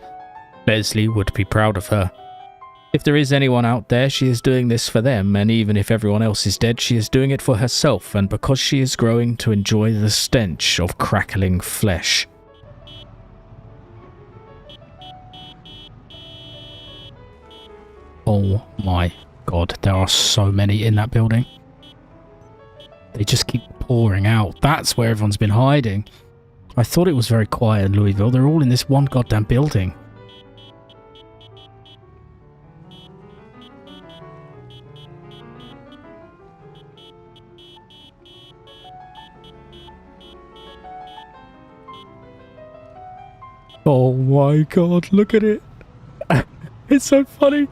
Leslie would be proud of her. If there is anyone out there, she is doing this for them, and even if everyone else is dead, she is doing it for herself and because she is growing to enjoy the stench of crackling flesh. Oh my god, there are so many in that building. They just keep pouring out. That's where everyone's been hiding. I thought it was very quiet in Louisville. They're all in this one goddamn building. Oh my god, look at it. It's so funny.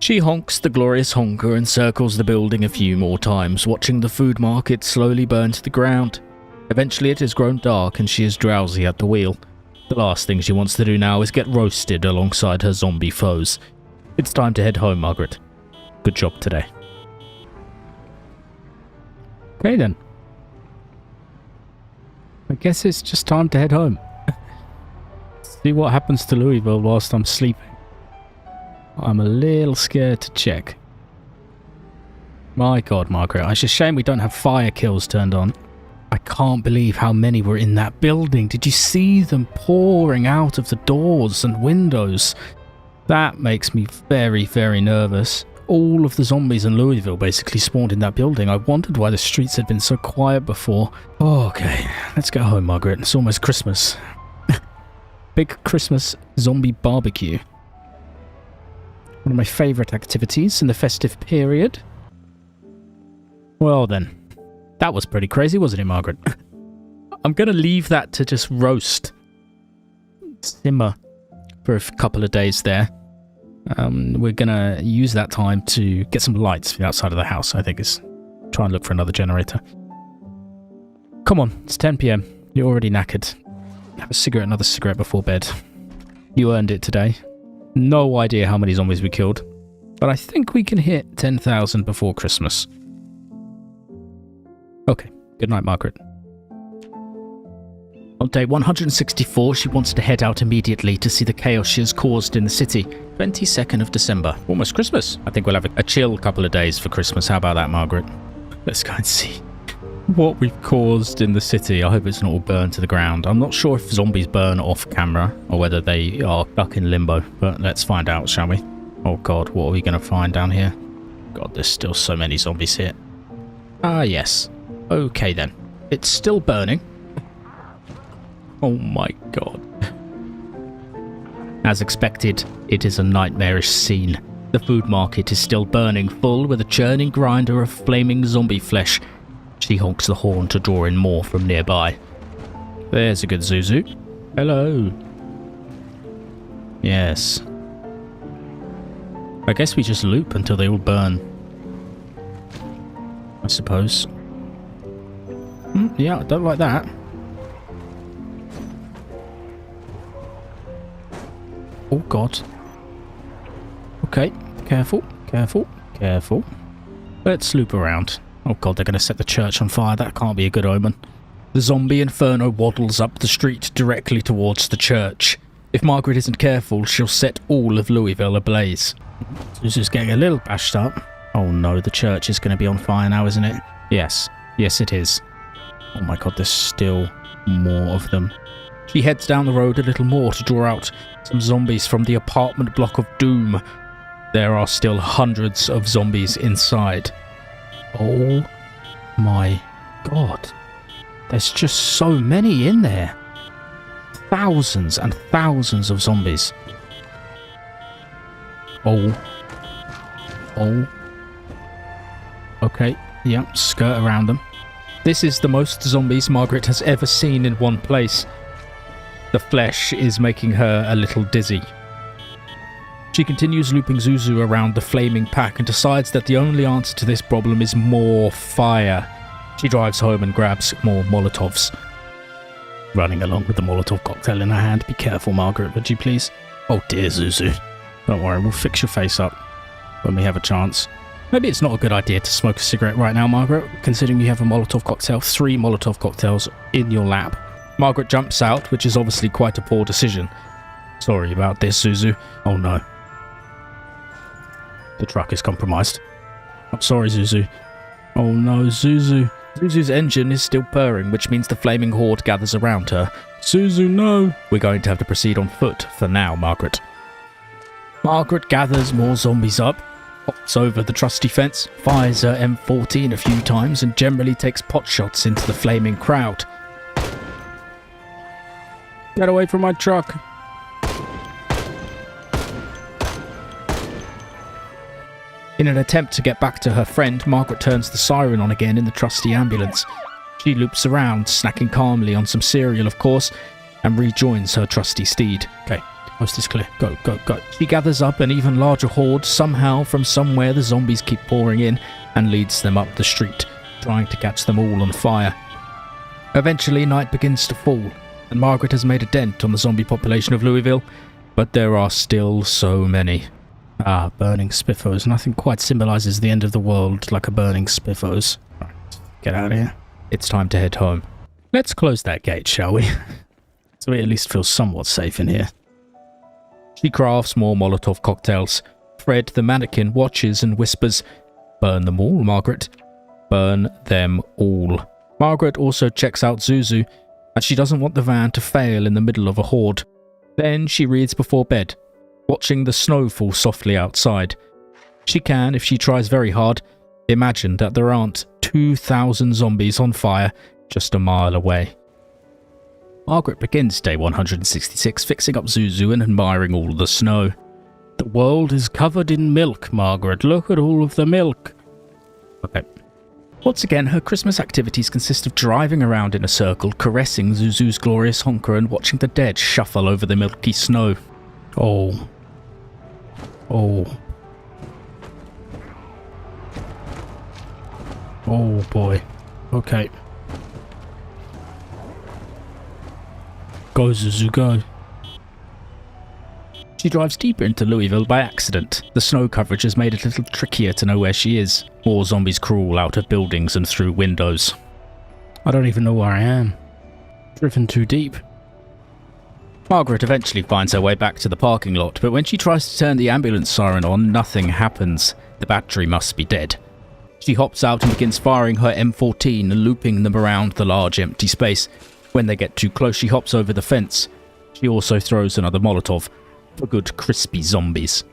She honks the glorious honker and circles the building a few more times, watching the food market slowly burn to the ground. Eventually it has grown dark and she is drowsy at the wheel. The last thing she wants to do now is get roasted alongside her zombie foes. It's time to head home, Margaret. Good job today. Okay then. I guess it's just time to head home. See what happens to Louisville whilst I'm sleeping. I'm a little scared to check. My god, Margaret, it's a shame we don't have fire kills turned on. I can't believe how many were in that building. Did you see them pouring out of the doors and windows? That makes me very, very nervous. All of the zombies in Louisville basically spawned in that building. I wondered why the streets had been so quiet before. Oh, okay, let's go home, Margaret. It's almost Christmas. Big Christmas zombie barbecue. One of my favourite activities in the festive period. Well then, that was pretty crazy, wasn't it, Margaret? I'm going to leave that to just roast. Simmer for a couple of days there. We're going to use that time to get some lights for the outside of the house, I think. Is try and look for another generator. Come on, it's 10 PM. You're already knackered. Have a cigarette, another cigarette before bed. You earned it today. No idea how many zombies we killed, but I think we can hit 10,000 before Christmas. Okay, good night, Margaret. On day 164, she wants to head out immediately to see the chaos she has caused in the city. 22nd of December. Almost Christmas. I think we'll have a chill couple of days for Christmas. How about that, Margaret? Let's go and see what we've caused in the city. I hope it's not all burned to the ground. I'm not sure if zombies burn off camera or whether they are stuck in limbo, but let's find out, shall we? Oh god, what are we going to find down here? God, there's still so many zombies here. Ah, yes. Okay then. It's still burning. Oh my god. As expected, it is a nightmarish scene. The food market is still burning full with a churning grinder of flaming zombie flesh. She honks the horn to draw in more from nearby. There's a good Zuzu. Hello. Yes. I guess we just loop until they all burn. I suppose. Yeah, I don't like that. Oh god. Okay, careful, careful, careful. Let's loop around. Oh god, they're going to set the church on fire. That can't be a good omen. The zombie inferno waddles up the street directly towards the church. If Margaret isn't careful, she'll set all of Louisville ablaze. This is getting a little bashed up. Oh no, the church is going to be on fire now, isn't it? Yes. Yes, it is. Oh my god, there's still more of them. She heads down the road a little more to draw out some zombies from the apartment block of doom. There are still hundreds of zombies inside. Oh my god. There's just so many in there. Thousands and thousands of zombies. Oh. Oh. Okay, yeah, skirt around them. This is the most zombies Margaret has ever seen in one place. The flesh is making her a little dizzy. She continues looping Zuzu around the flaming pack and decides that the only answer to this problem is more fire. She drives home and grabs more Molotovs. Running along with the Molotov cocktail in her hand. Be careful, Margaret, would you please? Oh dear, Zuzu. Don't worry, we'll fix your face up when we have a chance. Maybe it's not a good idea to smoke a cigarette right now, Margaret, considering you have a Molotov cocktail, 3 Molotov cocktails in your lap. Margaret jumps out, which is obviously quite a poor decision. Sorry about this, Zuzu. Oh no. The truck is compromised. I'm sorry, Zuzu. Oh no, Zuzu. Zuzu's engine is still purring, which means the flaming horde gathers around her. Zuzu, no. We're going to have to proceed on foot for now, Margaret. Margaret gathers more zombies up, hops over the trusty fence, fires her M14 a few times, and generally takes pot shots into the flaming crowd. Get away from my truck. In an attempt to get back to her friend, Margaret turns the siren on again in the trusty ambulance. She loops around, snacking calmly on some cereal, of course, and rejoins her trusty steed. Okay, coast is clear. Go, go, go. She gathers up an even larger horde. Somehow, from somewhere, the zombies keep pouring in and leads them up the street, trying to catch them all on fire. Eventually, night begins to fall, and Margaret has made a dent on the zombie population of Louisville, but there are still so many. Ah, burning spiffos. Nothing quite symbolises the end of the world like a burning spiffos. Right, get out of here. It's time to head home. Let's close that gate, shall we? So we at least feel somewhat safe in here. She crafts more Molotov cocktails. Fred, the mannequin, watches and whispers, "Burn them all, Margaret. Burn them all." Margaret also checks out Zuzu, and she doesn't want the van to fail in the middle of a horde. Then she reads before bed, watching the snow fall softly outside. She can, if she tries very hard, imagine that there aren't 2,000 zombies on fire just a mile away. Margaret begins day 166 fixing up Zuzu and admiring all the snow. The world is covered in milk, Margaret. Look at all of the milk. Okay. Once again, her Christmas activities consist of driving around in a circle, caressing Zuzu's glorious honker and watching the dead shuffle over the milky snow. Oh. Oh. Oh boy. Okay. Go, Zuzu, go. She drives deeper into Louisville by accident. The snow coverage has made it a little trickier to know where she is. More zombies crawl out of buildings and through windows. I don't even know where I am. Driven too deep. Margaret eventually finds her way back to the parking lot, but when she tries to turn the ambulance siren on, nothing happens. The battery must be dead. She hops out and begins firing her M14 and looping them around the large empty space. When they get too close, she hops over the fence. She also throws another Molotov for good crispy zombies.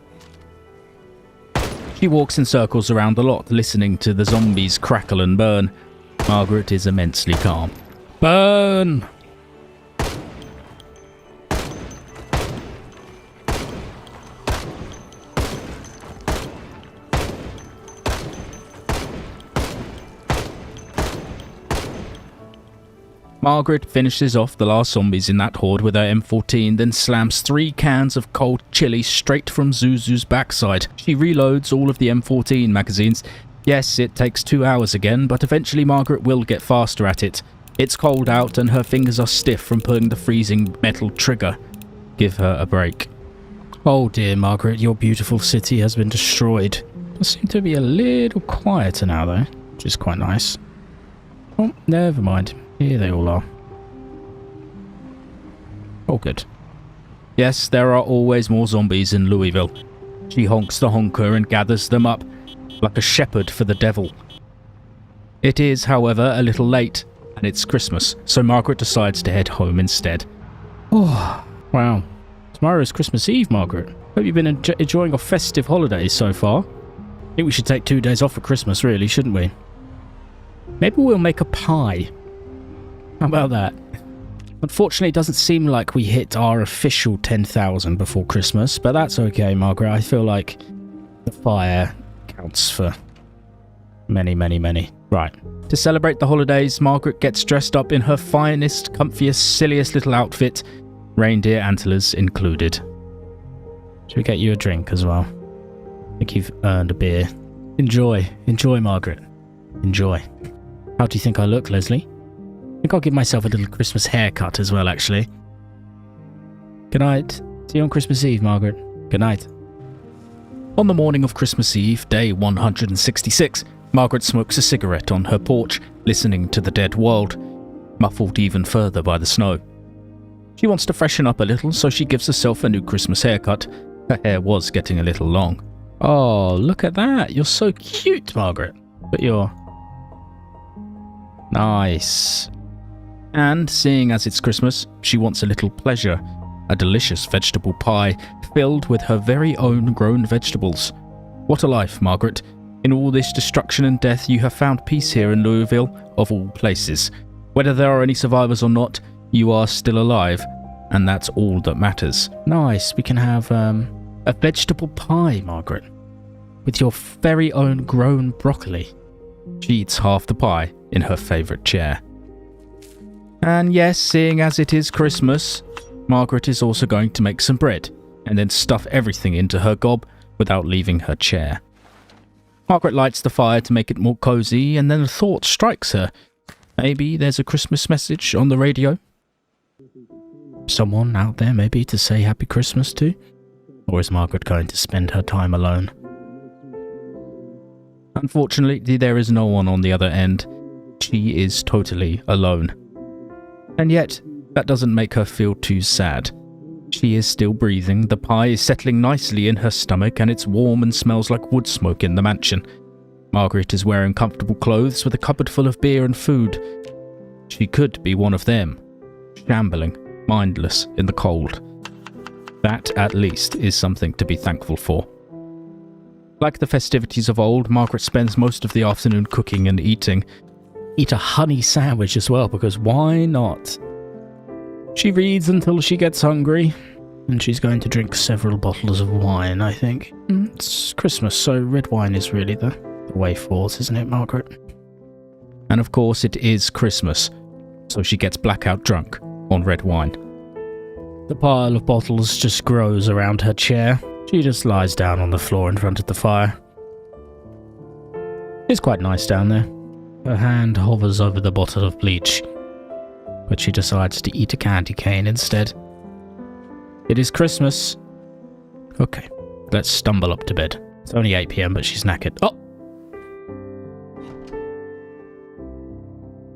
She walks in circles around the lot, listening to the zombies crackle and burn. Margaret is immensely calm. Burn! Margaret finishes off the last zombies in that horde with her M14, then slams 3 cans of cold chili straight from Zuzu's backside. She reloads all of the M14 magazines. Yes, it takes 2 hours again, but eventually Margaret will get faster at it. It's cold out and her fingers are stiff from pulling the freezing metal trigger. Give her a break. Oh dear, Margaret, your beautiful city has been destroyed. It seems to be a little quieter now, though, which is quite nice. Oh, never mind. Here they all are. All good. Yes, there are always more zombies in Louisville. She honks the honker and gathers them up, like a shepherd for the devil. It is, however, a little late, and it's Christmas, so Margaret decides to head home instead. Oh, wow. Tomorrow is Christmas Eve, Margaret. Hope you've been enjoying your festive holidays so far. I think we should take 2 days off for Christmas, really, shouldn't we? Maybe we'll make a pie. How about that? Unfortunately, it doesn't seem like we hit our official 10,000 before Christmas, but that's okay, Margaret. I feel like the fire counts for many, many, many. Right. To celebrate the holidays, Margaret gets dressed up in her finest, comfiest, silliest little outfit, reindeer antlers included. Should we get you a drink as well? I think you've earned a beer. Enjoy. Enjoy, Margaret. Enjoy. How do you think I look, Leslie? I think I'll give myself a little Christmas haircut as well, actually. Good night. See you on Christmas Eve, Margaret. Good night. On the morning of Christmas Eve, day 166, Margaret smokes a cigarette on her porch, listening to the dead world, muffled even further by the snow. She wants to freshen up a little, so she gives herself a new Christmas haircut. Her hair was getting a little long. Oh, look at that. You're so cute, Margaret. But you're... nice. And, seeing as it's Christmas, she wants a little pleasure. A delicious vegetable pie filled with her very own grown vegetables. What a life, Margaret. In all this destruction and death, you have found peace here in Louisville, of all places. Whether there are any survivors or not, you are still alive, and that's all that matters. Nice. We can have a vegetable pie, Margaret, with your very own grown broccoli. She eats half the pie in her favourite chair. And yes, seeing as it is Christmas, Margaret is also going to make some bread and then stuff everything into her gob without leaving her chair. Margaret lights the fire to make it more cosy, and then a thought strikes her. Maybe there's a Christmas message on the radio? Someone out there maybe to say Happy Christmas to? Or is Margaret going to spend her time alone? Unfortunately, there is no one on the other end. She is totally alone. And yet, that doesn't make her feel too sad. She is still breathing, the pie is settling nicely in her stomach, and it's warm and smells like wood smoke in the mansion. Margaret is wearing comfortable clothes with a cupboard full of beer and food. She could be one of them, shambling, mindless in the cold. That, at least, is something to be thankful for. Like the festivities of old, Margaret spends most of the afternoon cooking and eating. Eat a honey sandwich as well, because why not? She reads until she gets hungry, and she's going to drink several bottles of wine, I think. It's Christmas, so red wine is really the way forward, isn't it, Margaret? And of course it is Christmas, so she gets blackout drunk on red wine. The pile of bottles just grows around her chair. She just lies down on the floor in front of the fire. It's quite nice down there. Her hand hovers over the bottle of bleach, but she decides to eat a candy cane instead. It is Christmas. Okay, let's stumble up to bed. It's only 8 PM, but she's knackered. Oh!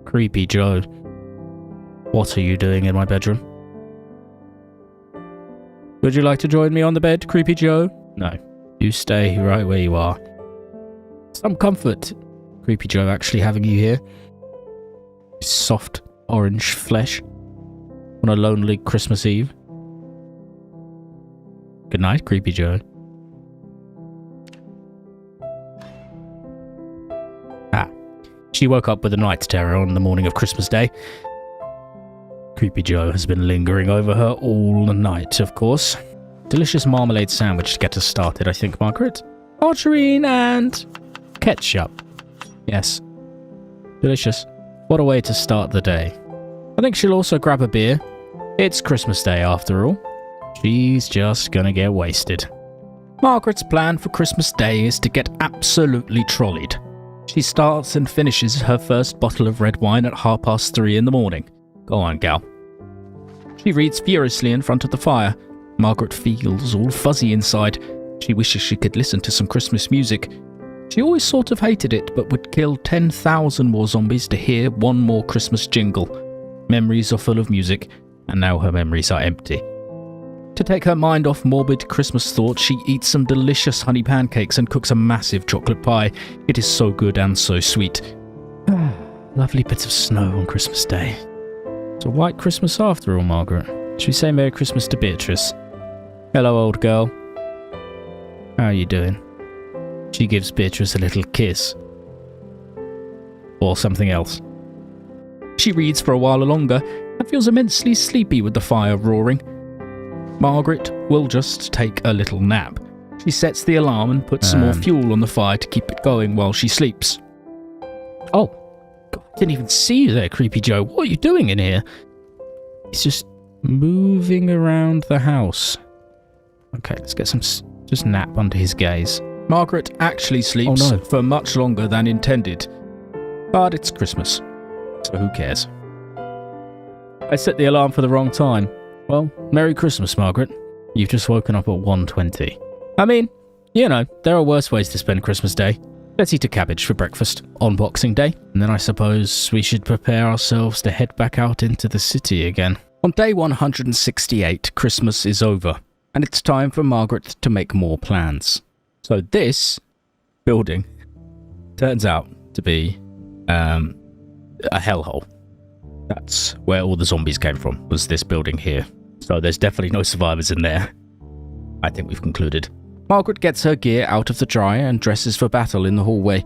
Creepy Joe. What are you doing in my bedroom? Would you like to join me on the bed, Creepy Joe? No. You stay right where you are. Some comfort, Creepy Joe, actually having you here. Soft orange flesh on a lonely Christmas Eve. Good night, Creepy Joe. She woke up with a night terror on the morning of Christmas Day. Creepy Joe has been lingering over her all the night, of course. Delicious marmalade sandwich to get us started, I think, Margaret. Margarine and ketchup. Yes. Delicious. What a way to start the day. I think she'll also grab a beer. It's Christmas Day after all. She's just gonna get wasted. Margaret's plan for Christmas Day is to get absolutely trolleyed. She starts and finishes her first bottle of red wine at 3:30 in the morning. Go on, gal. She reads furiously in front of the fire. Margaret feels all fuzzy inside. She wishes she could listen to some Christmas music. She always sort of hated it, but would kill 10,000 more zombies to hear one more Christmas jingle. Memories are full of music, and now her memories are empty. To take her mind off morbid Christmas thoughts, she eats some delicious honey pancakes and cooks a massive chocolate pie. It is so good and so sweet. Lovely bits of snow on Christmas Day. It's a white Christmas after all, Margaret. Should we say Merry Christmas to Beatrice? Hello, old girl. How are you doing? She gives Beatrice a little kiss. Or something else. She reads for a while longer and feels immensely sleepy with the fire roaring. Margaret will just take a little nap. She sets the alarm and puts some more fuel on the fire to keep it going while she sleeps. Oh, God, I didn't even see you there, Creepy Joe. What are you doing in here? He's just moving around the house. Okay, let's get some just nap under his gaze. Margaret actually sleeps for much longer than intended. But it's Christmas, so who cares? I set the alarm for the wrong time. Well, Merry Christmas, Margaret. You've just woken up at 1:20. I mean, you know, there are worse ways to spend Christmas Day. Let's eat a cabbage for breakfast on Boxing Day, and then I suppose we should prepare ourselves to head back out into the city again. On day 168, Christmas is over, and it's time for Margaret to make more plans. So this building turns out to be a hellhole. That's where all the zombies came from, was this building here. So there's definitely no survivors in there. I think we've concluded. Margaret gets her gear out of the dryer and dresses for battle in the hallway.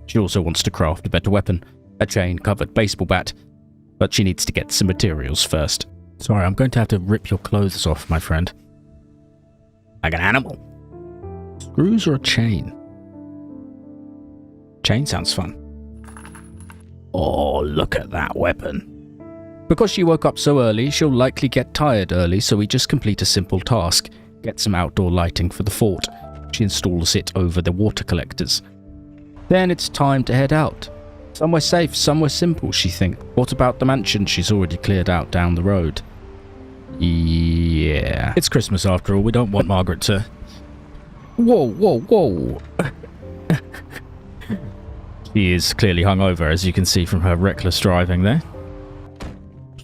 She also wants to craft a better weapon, a chain-covered baseball bat. But she needs to get some materials first. Sorry, I'm going to have to rip your clothes off, my friend. Like an animal. Screws or a chain? Chain sounds fun. Oh, look at that weapon. Because she woke up so early, she'll likely get tired early, so we just complete a simple task. Get some outdoor lighting for the fort. She installs it over the water collectors. Then it's time to head out. Somewhere safe, somewhere simple, she thinks. What about the mansion she's already cleared out down the road? Yeah. It's Christmas after all, we don't want Margaret to... Whoa, whoa, whoa. She is clearly hungover, as you can see from her reckless driving there.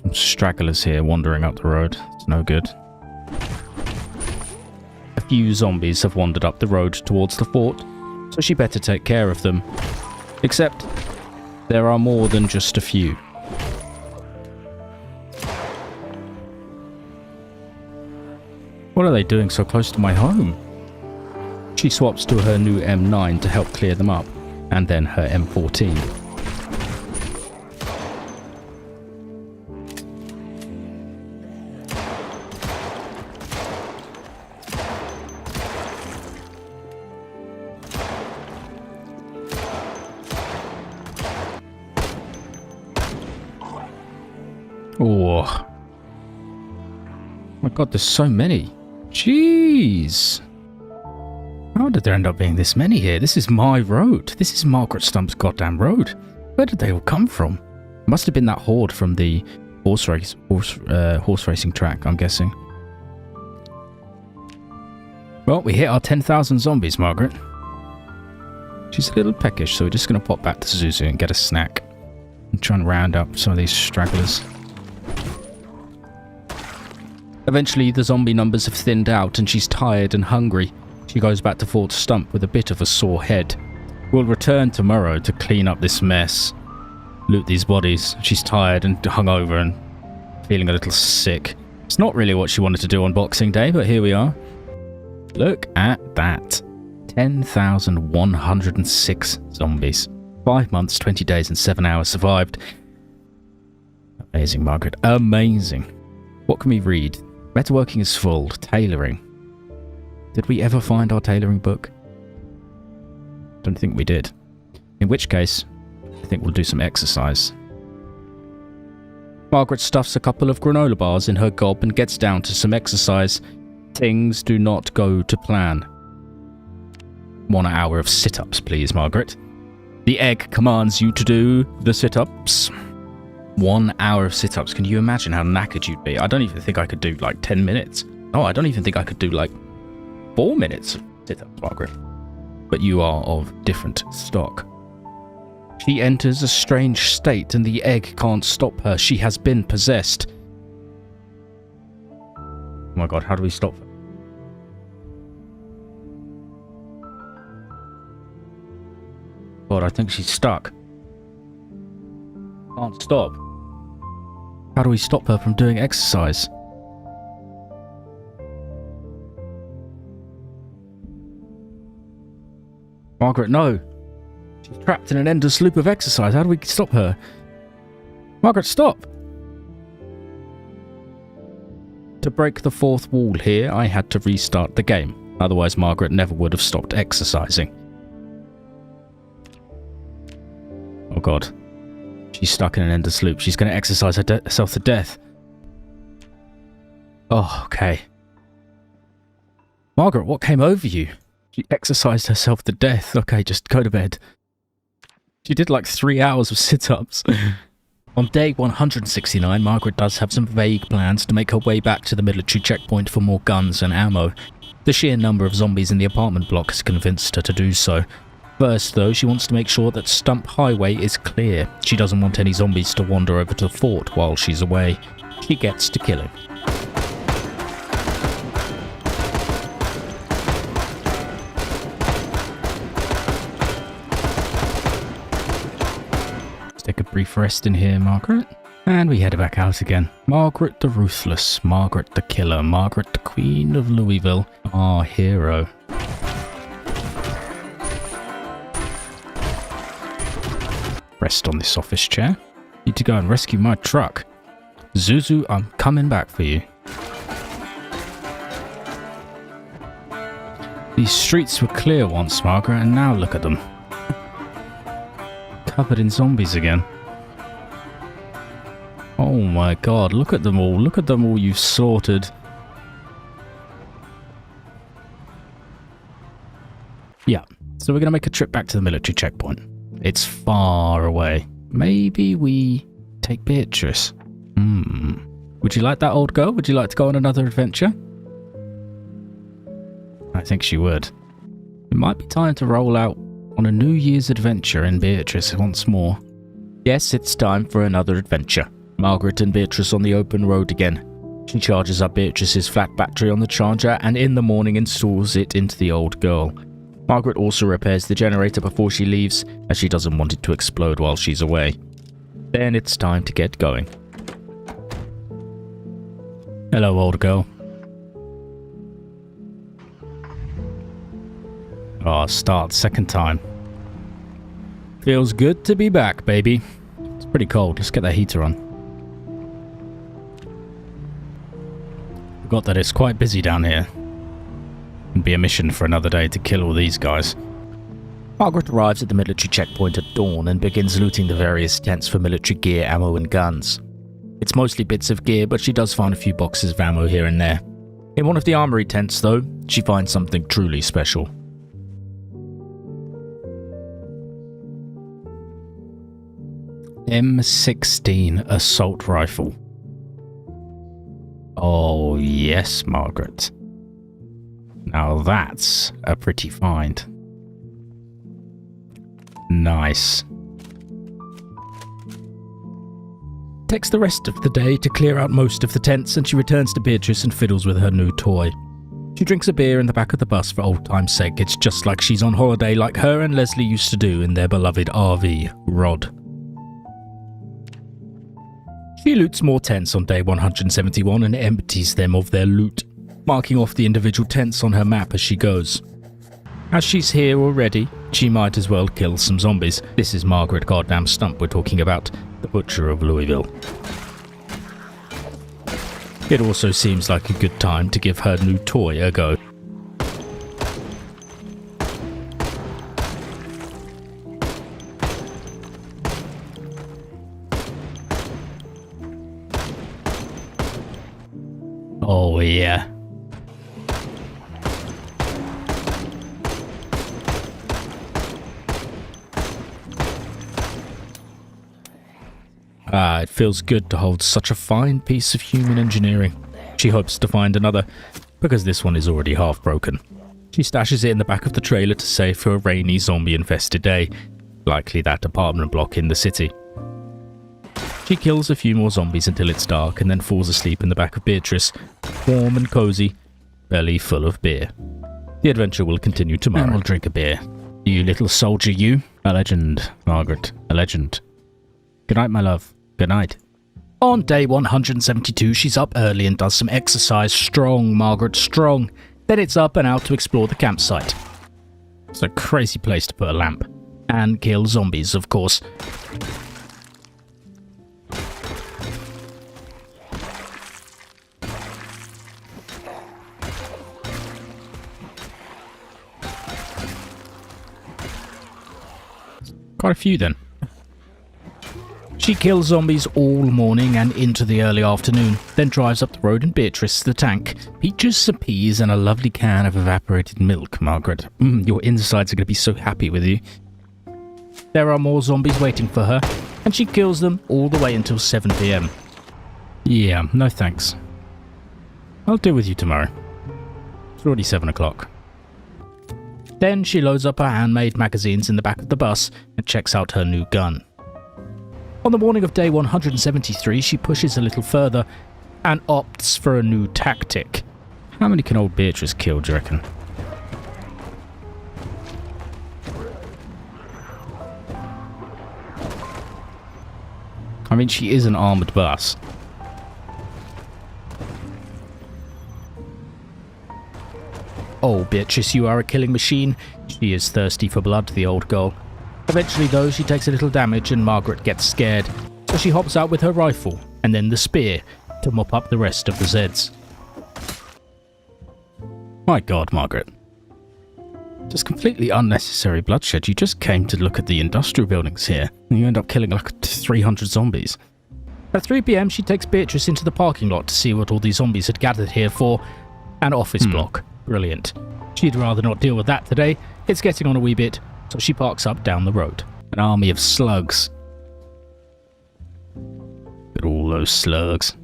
Some stragglers here wandering up the road. It's no good. A few zombies have wandered up the road towards the fort, so she better take care of them. Except, there are more than just a few. What are they doing so close to my home? She swaps to her new M9 to help clear them up, and then her M14. Oh. My God, there's so many. Jeez. How did there end up being this many here? This is my road. This is Margaret Stump's goddamn road. Where did they all come from? Must have been that horde from the horse racing track, I'm guessing. Well, we hit our 10,000 zombies, Margaret. She's a little peckish, so we're just going to pop back to Zuzu and get a snack. And try and round up some of these stragglers. Eventually, the zombie numbers have thinned out and she's tired and hungry. She goes back to Fort Stump with a bit of a sore head. We'll return tomorrow to clean up this mess. Loot these bodies. She's tired and hungover and feeling a little sick. It's not really what she wanted to do on Boxing Day, but here we are. Look at that. 10,106 zombies. 5 months, 20 days and 7 hours survived. Amazing, Margaret. Amazing. What can we read? Metalworking is full. Tailoring. Did we ever find our tailoring book? Don't think we did. In which case, I think we'll do some exercise. Margaret stuffs a couple of granola bars in her gob and gets down to some exercise. Things do not go to plan. 1 hour of sit-ups, please, Margaret. The egg commands you to do the sit-ups. 1 hour of sit-ups. Can you imagine how knackered you'd be? I don't even think I could do like 10 minutes. Oh, I don't even think I could do like 4 minutes of sit-ups, Margaret. But you are of different stock. She enters a strange state and the egg can't stop her. She has been possessed. Oh my god, how do we stop her? God, I think she's stuck. Can't stop. How do we stop her from doing exercise? Margaret, no. She's trapped in an endless loop of exercise. How do we stop her? Margaret, stop! To break the fourth wall here, I had to restart the game. Otherwise, Margaret never would have stopped exercising. Oh god. She's stuck in an endless loop. She's going to exercise herself to death. Oh, okay. Margaret, what came over you? She exercised herself to death. Okay, just go to bed. She did like 3 hours of sit-ups. On day 169, Margaret does have some vague plans to make her way back to the military checkpoint for more guns and ammo. The sheer number of zombies in the apartment block has convinced her to do so. First, though, she wants to make sure that Stump Highway is clear. She doesn't want any zombies to wander over to the fort while she's away. She gets to killing. Let's take a brief rest in here, Margaret. And we head back out again. Margaret the Ruthless, Margaret the Killer, Margaret the Queen of Louisville, our hero. Rest on this office chair. Need to go and rescue my truck. Zuzu, I'm coming back for you. These streets were clear once, Margaret, and now look at them. Covered in zombies again. Oh my god, look at them all. Look at them all you've slaughtered. Yeah, so we're going to make a trip back to the military checkpoint. It's far away. Maybe we take Beatrice. Would you like that, old girl? Would you like to go on another adventure? I think she would. It might be time to roll out on a New Year's adventure in Beatrice once more. Yes, it's time for another adventure. Margaret and Beatrice on the open road again. She charges up Beatrice's flat battery on the charger and in the morning installs it into the old girl. Margaret also repairs the generator before she leaves, as she doesn't want it to explode while she's away. Then it's time to get going. Hello, old girl. Oh, start, second time. Feels good to be back, baby. It's pretty cold, let's get that heater on. Forgot that it's quite busy down here. It'd be a mission for another day to kill all these guys. Margaret arrives at the military checkpoint at dawn and begins looting the various tents for military gear, ammo and guns. It's mostly bits of gear, but she does find a few boxes of ammo here and there. In one of the armory tents, though, she finds something truly special. M16 assault rifle. Oh yes, Margaret. Now that's a pretty find. Nice. Takes the rest of the day to clear out most of the tents, and she returns to Beatrice and fiddles with her new toy. She drinks a beer in the back of the bus for old time's sake. It's just like she's on holiday like her and Leslie used to do in their beloved RV, Rod. She loots more tents on day 171 and empties them of their loot, marking off the individual tents on her map as she goes. As she's here already, she might as well kill some zombies. This is Margaret goddamn Stump we're talking about, the Butcher of Louisville. It also seems like a good time to give her new toy a go. Ah, it feels good to hold such a fine piece of human engineering. She hopes to find another, because this one is already half broken. She stashes it in the back of the trailer to save for a rainy, zombie-infested day, likely that apartment block in the city. She kills a few more zombies until it's dark and then falls asleep in the back of Beatrice, warm and cozy, belly full of beer. The adventure will continue tomorrow. And we'll drink a beer. You little soldier, you. A legend, Margaret. A legend. Good night, my love. Good night. On day 172, she's up early and does some exercise. Strong, Margaret, strong. Then it's up and out to explore the campsite. It's a crazy place to put a lamp. And kill zombies, of course. Quite a few then. She kills zombies all morning and into the early afternoon, then drives up the road in Beatrice, the tank, peaches, some peas, and a lovely can of evaporated milk, Margaret. Your insides are going to be so happy with you. There are more zombies waiting for her, and she kills them all the way until 7 PM. Yeah, no thanks. I'll deal with you tomorrow. It's already 7 o'clock. Then she loads up her handmade magazines in the back of the bus and checks out her new gun. On the morning of day 173, she pushes a little further and opts for a new tactic. How many can old Beatrice kill, do you reckon? I mean, she is an armoured bus. Oh, Beatrice, you are a killing machine. She is thirsty for blood, the old girl. Eventually, though, she takes a little damage and Margaret gets scared, so she hops out with her rifle and then the spear to mop up the rest of the Zeds. My God, Margaret. Just completely unnecessary bloodshed. You just came to look at the industrial buildings here, and you end up killing like 300 zombies. At 3 PM, she takes Beatrice into the parking lot to see what all these zombies had gathered here for. An office block. Brilliant. She'd rather not deal with that today. It's getting on a wee bit, so she parks up down the road. An army of slugs. Look at all those slugs.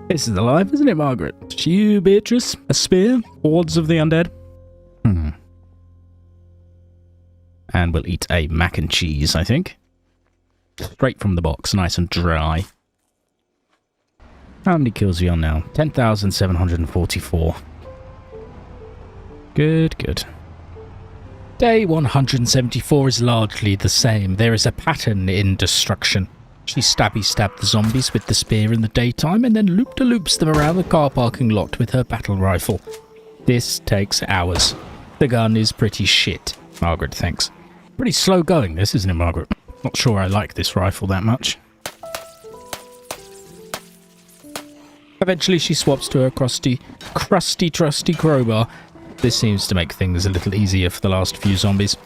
This is alive, isn't it, Margaret? It's you, Beatrice. A spear? Hordes of the undead? And we'll eat a mac and cheese, I think. Straight from the box, nice and dry. How many kills are you on now? 10,744. Good, good. Day 174 is largely the same. There is a pattern in destruction. She stabbed the zombies with the spear in the daytime and then loop-de-loops them around the car parking lot with her battle rifle. This takes hours. The gun is pretty shit, Margaret thinks. Pretty slow going this, isn't it, Margaret? Not sure I like this rifle that much. Eventually she swaps to her crusty, trusty crowbar. This seems to make things a little easier for the last few zombies.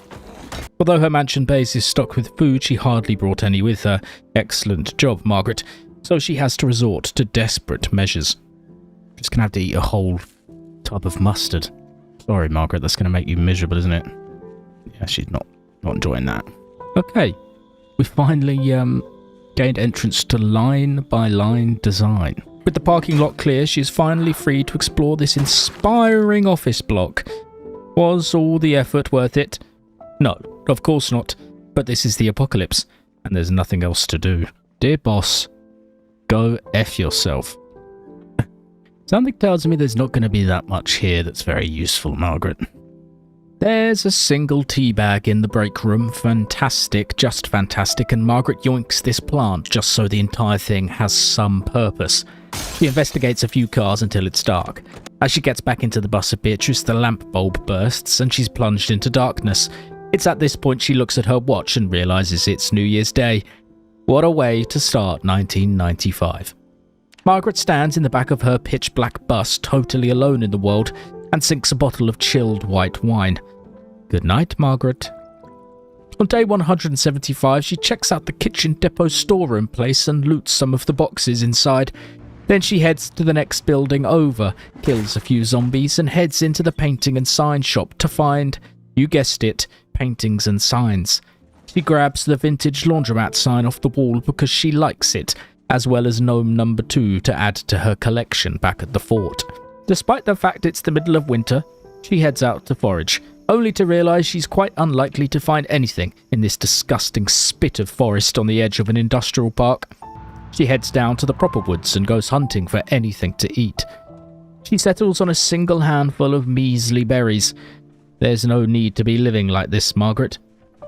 Although her mansion base is stocked with food, she hardly brought any with her. Excellent job, Margaret. So she has to resort to desperate measures. Just gonna have to eat a whole tub of mustard. Sorry, Margaret, that's gonna make you miserable, isn't it? Yeah, she's not enjoying that. Okay, we finally gained entrance to line-by-line design. With the parking lot clear, she is finally free to explore this inspiring office block. Was all the effort worth it? No, of course not. But this is the apocalypse, and there's nothing else to do. Dear boss, go F yourself. Something tells me there's not going to be that much here that's very useful, Margaret. There's a single tea bag in the break room. Fantastic, just fantastic, and Margaret yoinks this plant just so the entire thing has some purpose. She investigates a few cars until it's dark. As she gets back into the bus of Beatrice, the lamp bulb bursts and she's plunged into darkness. It's at this point she looks at her watch and realises it's New Year's Day. What a way to start 1995. Margaret stands in the back of her pitch-black bus, totally alone in the world, and sinks a bottle of chilled white wine. Good night, Margaret. On day 175, she checks out the kitchen depot storeroom place and loots some of the boxes inside. Then she heads to the next building over, kills a few zombies, and heads into the painting and sign shop to find, you guessed it, paintings and signs. She grabs the vintage laundromat sign off the wall because she likes it, as well as gnome number 2 to add to her collection back at the fort. Despite the fact it's the middle of winter, she heads out to forage, only to realise she's quite unlikely to find anything in this disgusting spit of forest on the edge of an industrial park. She heads down to the proper woods and goes hunting for anything to eat. She settles on a single handful of measly berries. There's no need to be living like this, Margaret,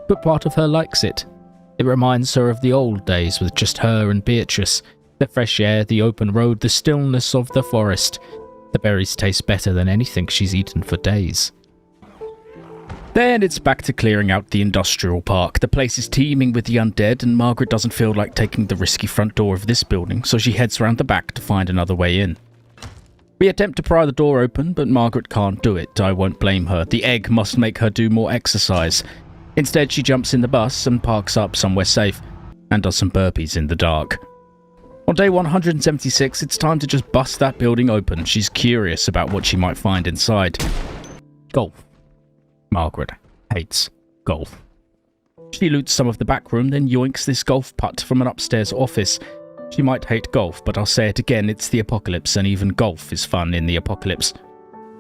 but part of her likes it. It reminds her of the old days with just her and Beatrice. The fresh air, the open road, the stillness of the forest. The berries taste better than anything she's eaten for days. Then it's back to clearing out the industrial park. The place is teeming with the undead, and Margaret doesn't feel like taking the risky front door of this building, so she heads around the back to find another way in. We attempt to pry the door open, but Margaret can't do it. I won't blame her. The egg must make her do more exercise. Instead, she jumps in the bus and parks up somewhere safe, and does some burpees in the dark. On day 176, it's time to just bust that building open. She's curious about what she might find inside. Golf. Margaret hates golf. She loots some of the back room, then yoinks this golf putt from an upstairs office. She might hate golf, but I'll say it again, it's the apocalypse, and even golf is fun in the apocalypse.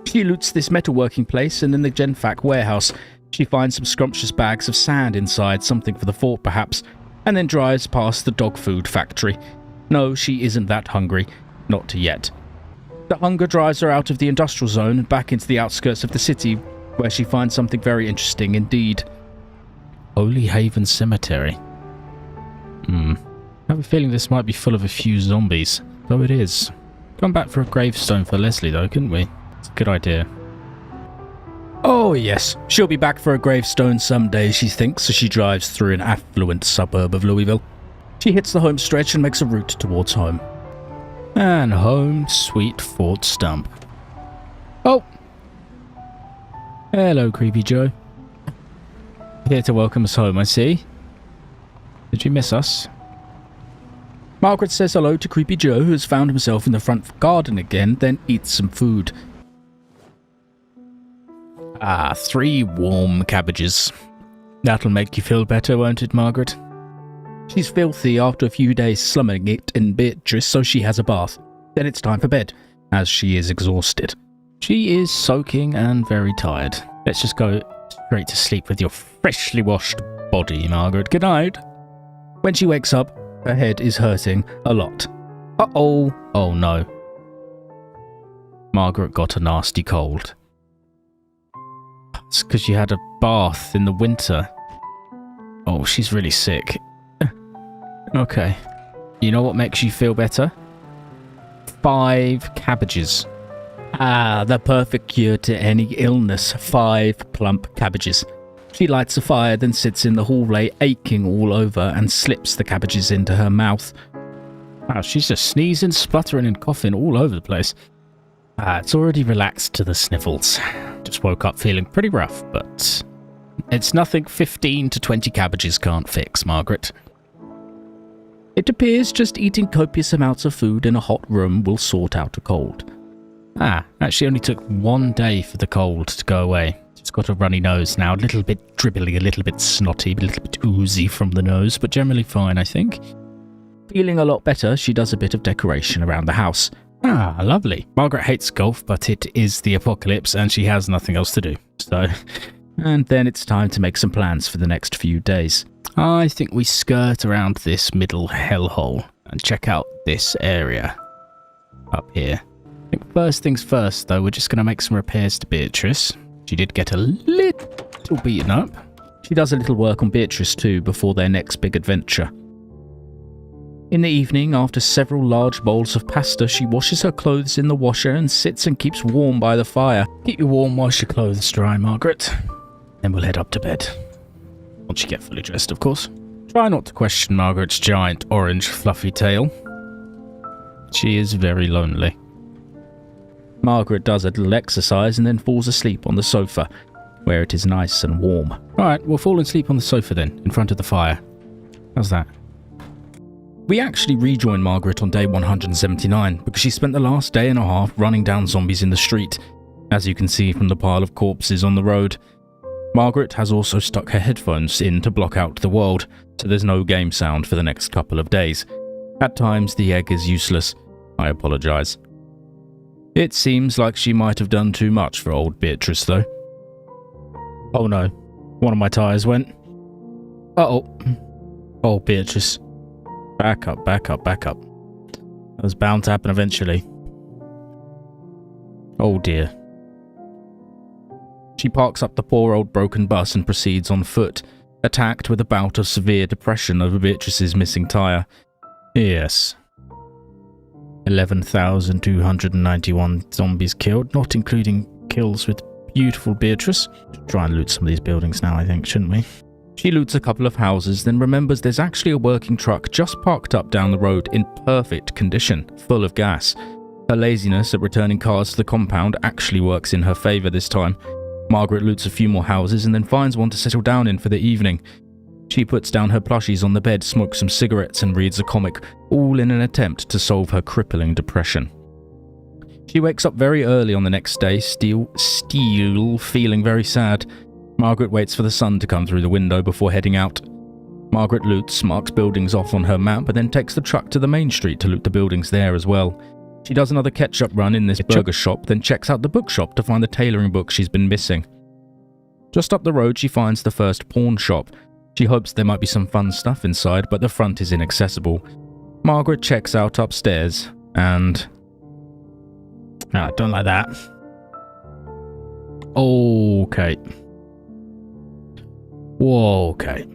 She loots this metalworking place, and in the Genfac warehouse, she finds some scrumptious bags of sand inside, something for the fort perhaps, and then drives past the dog food factory. No, she isn't that hungry. Not yet. The hunger drives her out of the industrial zone and back into the outskirts of the city, where she finds something very interesting indeed. Holy Haven Cemetery. I have a feeling this might be full of a few zombies, though it is. Come back for a gravestone for Leslie though, couldn't we? It's a good idea. Oh yes, she'll be back for a gravestone someday, she thinks, as she drives through an affluent suburb of Louisville. She hits the home stretch and makes a route towards home. And home, sweet Fort Stump. Oh! Hello, Creepy Joe. Here to welcome us home, I see. Did you miss us? Margaret says hello to Creepy Joe, who has found himself in the front garden again, then eats some food. 3 warm cabbages. That'll make you feel better, won't it, Margaret? She's filthy after a few days slumming it in Beatrice, so she has a bath. Then it's time for bed, as she is exhausted. She is soaking and very tired. Let's just go straight to sleep with your freshly washed body, Margaret. Good night. When she wakes up, her head is hurting a lot. Uh-oh. Oh no. Margaret got a nasty cold. It's because she had a bath in the winter. Oh, she's really sick. Okay. You know what makes you feel better? 5 cabbages. The perfect cure to any illness. 5 plump cabbages. She lights a fire, then sits in the hallway, aching all over, and slips the cabbages into her mouth. Wow, she's just sneezing, spluttering, and coughing all over the place. It's already relaxed to the sniffles. Just woke up feeling pretty rough, but it's nothing 15 to 20 cabbages can't fix, Margaret. It appears just eating copious amounts of food in a hot room will sort out a cold. Actually only took 1 day for the cold to go away. She's got a runny nose now, a little bit dribbly, a little bit snotty, a little bit oozy from the nose, but generally fine, I think. Feeling a lot better, she does a bit of decoration around the house. Lovely. Margaret hates golf, but it is the apocalypse and she has nothing else to do. And then it's time to make some plans for the next few days. I think we skirt around this middle hellhole and check out this area up here. I think first things first, though, we're just going to make some repairs to Beatrice. She did get a little beaten up. She does a little work on Beatrice too before their next big adventure. In the evening, after several large bowls of pasta, she washes her clothes in the washer and sits and keeps warm by the fire. Keep you warm, wash your clothes dry, Margaret. Then we'll head up to bed. Once you get fully dressed, of course. Try not to question Margaret's giant orange fluffy tail. She is very lonely. Margaret does a little exercise and then falls asleep on the sofa, where it is nice and warm. Alright, we'll fall asleep on the sofa then, in front of the fire. How's that? We actually rejoin Margaret on day 179 because she spent the last day and a half running down zombies in the street, as you can see from the pile of corpses on the road. Margaret has also stuck her headphones in to block out the world, so there's no game sound for the next couple of days. At times the egg is useless. I apologise. It seems like she might have done too much for old Beatrice though. Oh no, one of my tyres went. Uh-oh. Oh, Beatrice. Back up, back up, back up. That was bound to happen eventually. Oh dear. She parks up the poor old broken bus and proceeds on foot, attacked with a bout of severe depression over Beatrice's missing tyre. Yes. 11,291 zombies killed, not including kills with beautiful Beatrice. Should try and loot some of these buildings now, I think, shouldn't we? She loots a couple of houses, then remembers there's actually a working truck just parked up down the road in perfect condition, full of gas. Her laziness at returning cars to the compound actually works in her favour this time. Margaret loots a few more houses and then finds one to settle down in for the evening. She puts down her plushies on the bed, smokes some cigarettes and reads a comic, all in an attempt to solve her crippling depression. She wakes up very early on the next day, still feeling very sad. Margaret waits for the sun to come through the window before heading out. Margaret loots, marks buildings off on her map, and then takes the truck to the main street to loot the buildings there as well. She does another ketchup run in this burger shop, then checks out the bookshop to find the tailoring book she's been missing. Just up the road, she finds the first pawn shop. She hopes there might be some fun stuff inside, but the front is inaccessible. Margaret checks out upstairs, and... Ah, don't like that. Okay. Whoa, okay.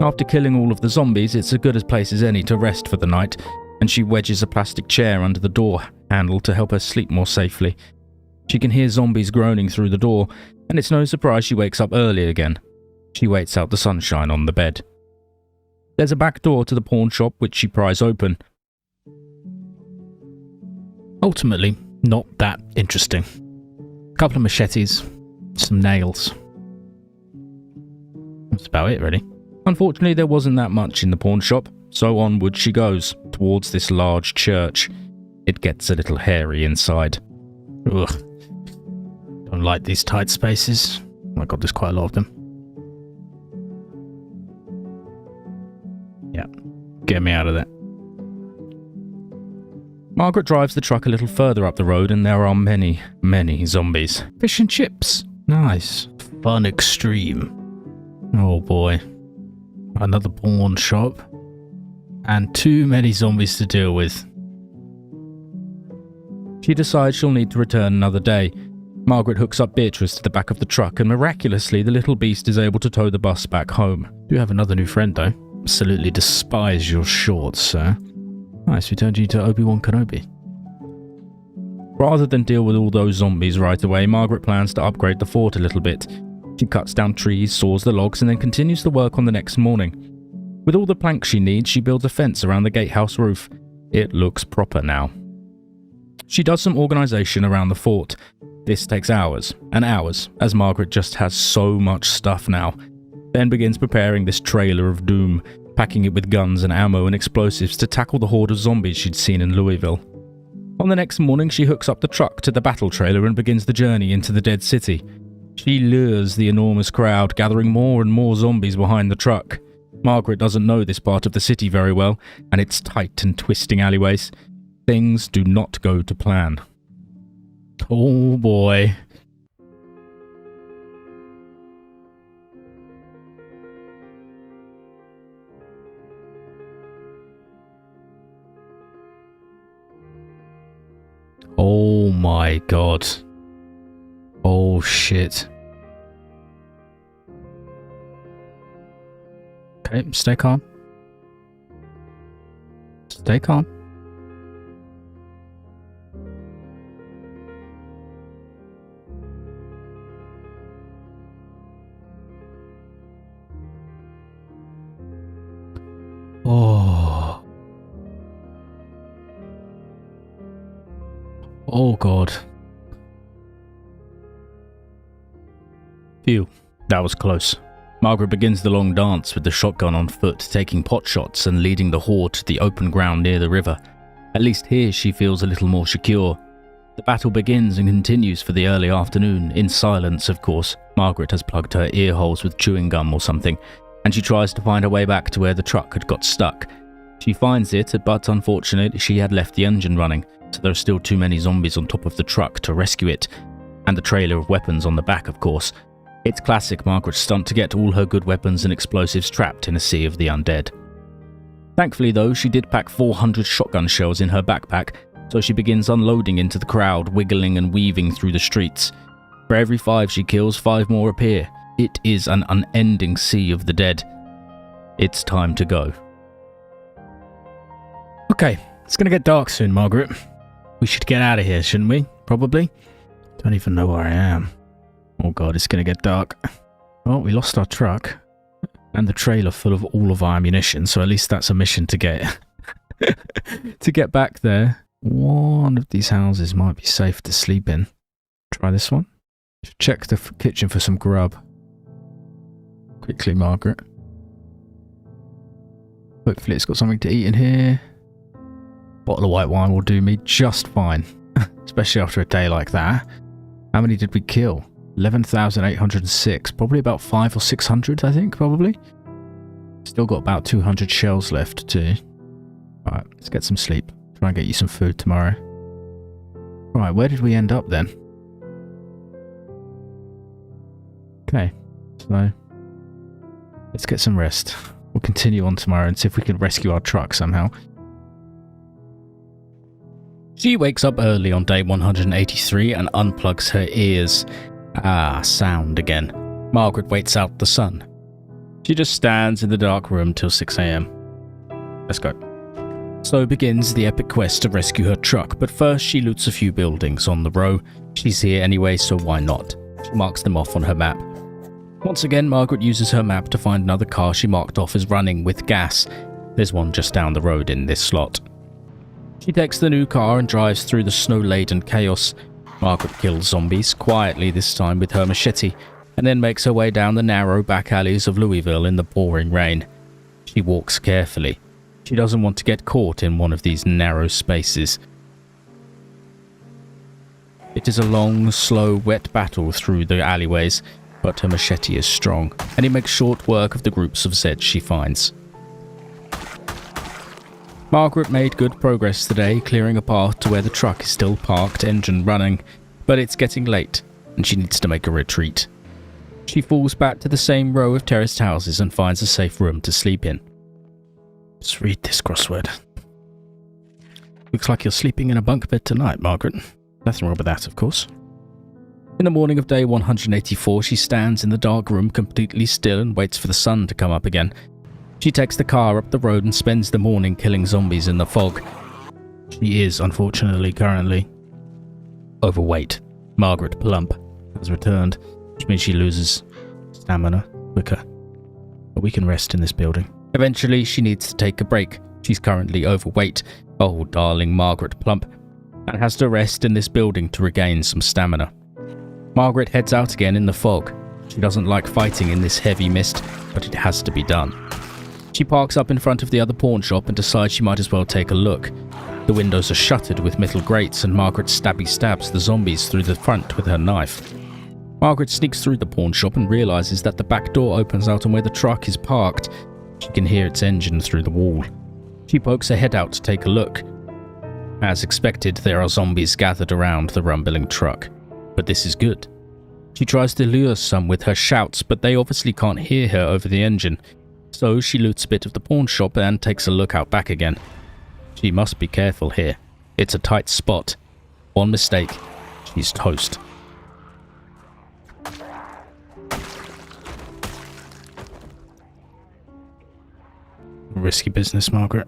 After killing all of the zombies, it's as good a place as any to rest for the night, and she wedges a plastic chair under the door handle to help her sleep more safely. She can hear zombies groaning through the door, and it's no surprise she wakes up early again. She waits out the sunshine on the bed. There's a back door to the pawn shop which she pries open. Ultimately, not that interesting. A couple of machetes, some nails. That's about it, really. Unfortunately, there wasn't that much in the pawn shop, so onward she goes, towards this large church. It gets a little hairy inside. Ugh. Don't like these tight spaces. Oh my god, there's quite a lot of them. Yeah, get me out of there. Margaret drives the truck a little further up the road and there are many, many zombies. Fish and chips. Nice. Fun extreme. Oh boy. Another pawn shop. And too many zombies to deal with. She decides she'll need to return another day. Margaret hooks up Beatrice to the back of the truck and miraculously the little beast is able to tow the bus back home. Do have another new friend though. Absolutely despise your shorts, sir. Nice, we turned you to Obi-Wan Kenobi. Rather than deal with all those zombies right away, Margaret plans to upgrade the fort a little bit. She cuts down trees, saws the logs, and then continues the work on the next morning. With all the planks she needs, she builds a fence around the gatehouse roof. It looks proper now. She does some organisation around the fort. This takes hours and hours, as Margaret just has so much stuff now. Then begins preparing this trailer of doom, packing it with guns and ammo and explosives to tackle the horde of zombies she'd seen in Louisville. On the next morning, she hooks up the truck to the battle trailer and begins the journey into the dead city. She lures the enormous crowd, gathering more and more zombies behind the truck. Margaret doesn't know this part of the city very well, and its tight and twisting alleyways. Things do not go to plan. Oh boy. Oh my god. Oh shit. Okay, stay calm. Stay calm. Oh. Oh god. Phew, that was close. Margaret begins the long dance with the shotgun on foot, taking pot shots and leading the horde to the open ground near the river. At least here she feels a little more secure. The battle begins and continues for the early afternoon, in silence of course. Margaret has plugged her ear holes with chewing gum or something, and she tries to find her way back to where the truck had got stuck. She finds it, but unfortunately she had left the engine running, so there are still too many zombies on top of the truck to rescue it, and the trailer of weapons on the back of course. It's classic Margaret Stump to get all her good weapons and explosives trapped in a sea of the undead. Thankfully though, she did pack 400 shotgun shells in her backpack, so she begins unloading into the crowd, wiggling and weaving through the streets. For every 5 she kills, 5 more appear. It is an unending sea of the dead. It's time to go. Okay, it's gonna get dark soon, Margaret. We should get out of here, shouldn't we? Probably. Don't even know where I am. Oh god, it's gonna get dark. Well, we lost our truck. And the trailer full of all of our ammunition, so at least that's a mission to get... to get back there. One of these houses might be safe to sleep in. Try this one. Check the kitchen for some grub. Quickly, Margaret. Hopefully it's got something to eat in here. Bottle of white wine will do me just fine. Especially after a day like that. How many did we kill? 11,806. Probably about 500 or 600, I think, probably. Still got about 200 shells left, too. Alright, let's get some sleep. Try and get you some food tomorrow. Right, where did we end up then? Okay, so let's get some rest. We'll continue on tomorrow and see if we can rescue our truck somehow. She wakes up early on day 183 and unplugs her ears. Ah, sound again. Margaret waits out the sun. She just stands in the dark room till 6 AM. Let's go. So begins the epic quest to rescue her truck, but first she loots a few buildings on the row. She's here anyway, so why not? She marks them off on her map. Once again, Margaret uses her map to find another car she marked off as running with gas. There's one just down the road in this slot. She takes the new car and drives through the snow-laden chaos. Margaret kills zombies, quietly this time with her machete, and then makes her way down the narrow back alleys of Louisville in the pouring rain. She walks carefully. She doesn't want to get caught in one of these narrow spaces. It is a long, slow, wet battle through the alleyways, but her machete is strong, and it makes short work of the groups of Zeds she finds. Margaret made good progress today, clearing a path to where the truck is still parked, engine running, but it's getting late, and she needs to make a retreat. She falls back to the same row of terraced houses and finds a safe room to sleep in. Let's read this crossword. Looks like you're sleeping in a bunk bed tonight, Margaret. Nothing wrong with that, of course. In the morning of day 184, she stands in the dark room completely still and waits for the sun to come up again. She takes the car up the road and spends the morning killing zombies in the fog. She is, unfortunately, currently overweight. Margaret Plump has returned, which means she loses stamina quicker. But we can rest in this building. Eventually, she needs to take a break. She's currently overweight, oh darling Margaret Plump, and has to rest in this building to regain some stamina. Margaret heads out again in the fog. She doesn't like fighting in this heavy mist, but it has to be done. She parks up in front of the other pawn shop and decides she might as well take a look. The windows are shuttered with metal grates and Margaret stabs the zombies through the front with her knife. Margaret sneaks through the pawn shop and realises that the back door opens out on where the truck is parked. She can hear its engine through the wall. She pokes her head out to take a look. As expected, there are zombies gathered around the rumbling truck. But this is good. She tries to lure some with her shouts, but they obviously can't hear her over the engine. So she loots a bit of the pawn shop and takes a look out back again. She must be careful here. It's a tight spot. One mistake, she's toast. Risky business, Margaret.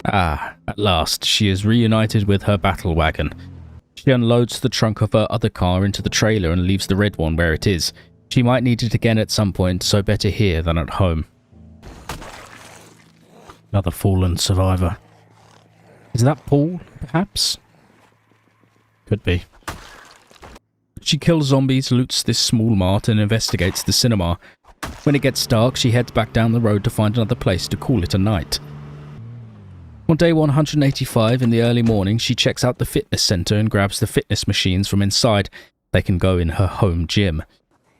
Ah, at last, she is reunited with her battle wagon. She unloads the trunk of her other car into the trailer and leaves the red one where it is. She might need it again at some point, so better here than at home. Another fallen survivor. Is that Paul, perhaps? Could be. She kills zombies, loots this small mart, and investigates the cinema. When it gets dark, she heads back down the road to find another place to call it a night. On day 185 in the early morning, she checks out the fitness center and grabs the fitness machines from inside. They can go in her home gym.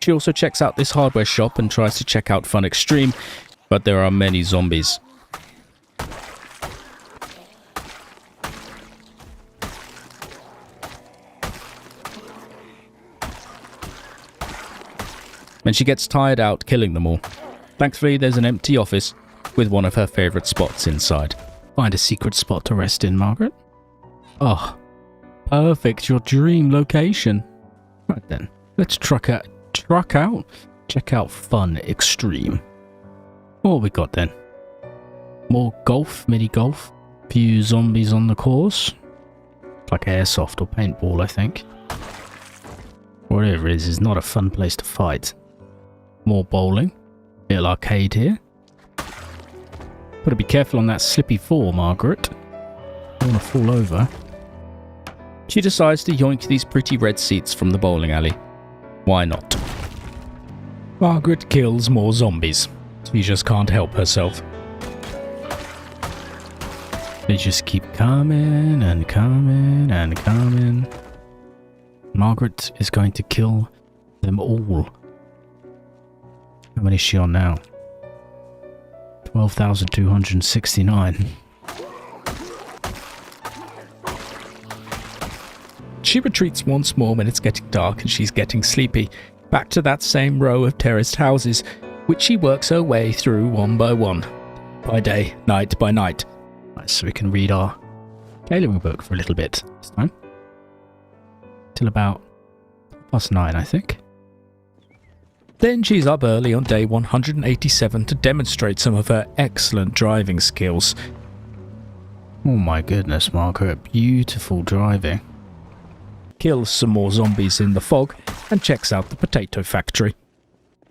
She also checks out this hardware shop and tries to check out Fun Extreme, but there are many zombies. And she gets tired out killing them all. Thankfully, there's an empty office with one of her favourite spots inside. Find a secret spot to rest in, Margaret. Oh, perfect, your dream location. Right then, let's check out Fun Extreme. What have we got then? More golf, mini golf, few zombies on the course. It's like airsoft or paintball, I think. Whatever it is not a fun place to fight. More bowling. Little arcade here. Gotta be careful on that slippy floor, Margaret. Don't want to fall over. She decides to yoink these pretty red seats from the bowling alley. Why not? Margaret kills more zombies. She just can't help herself. They just keep coming and coming and coming. Margaret is going to kill them all. How many is she on now? 12,269. She retreats once more when it's getting dark and she's getting sleepy, back to that same row of terraced houses, which she works her way through one by one, by day, night by night. Right, so we can read our tailoring book for a little bit this time. Till about 9:30, I think. Then she's up early on day 187 to demonstrate some of her excellent driving skills. Oh my goodness, Margaret, beautiful driving. Kills some more zombies in the fog and checks out the potato factory.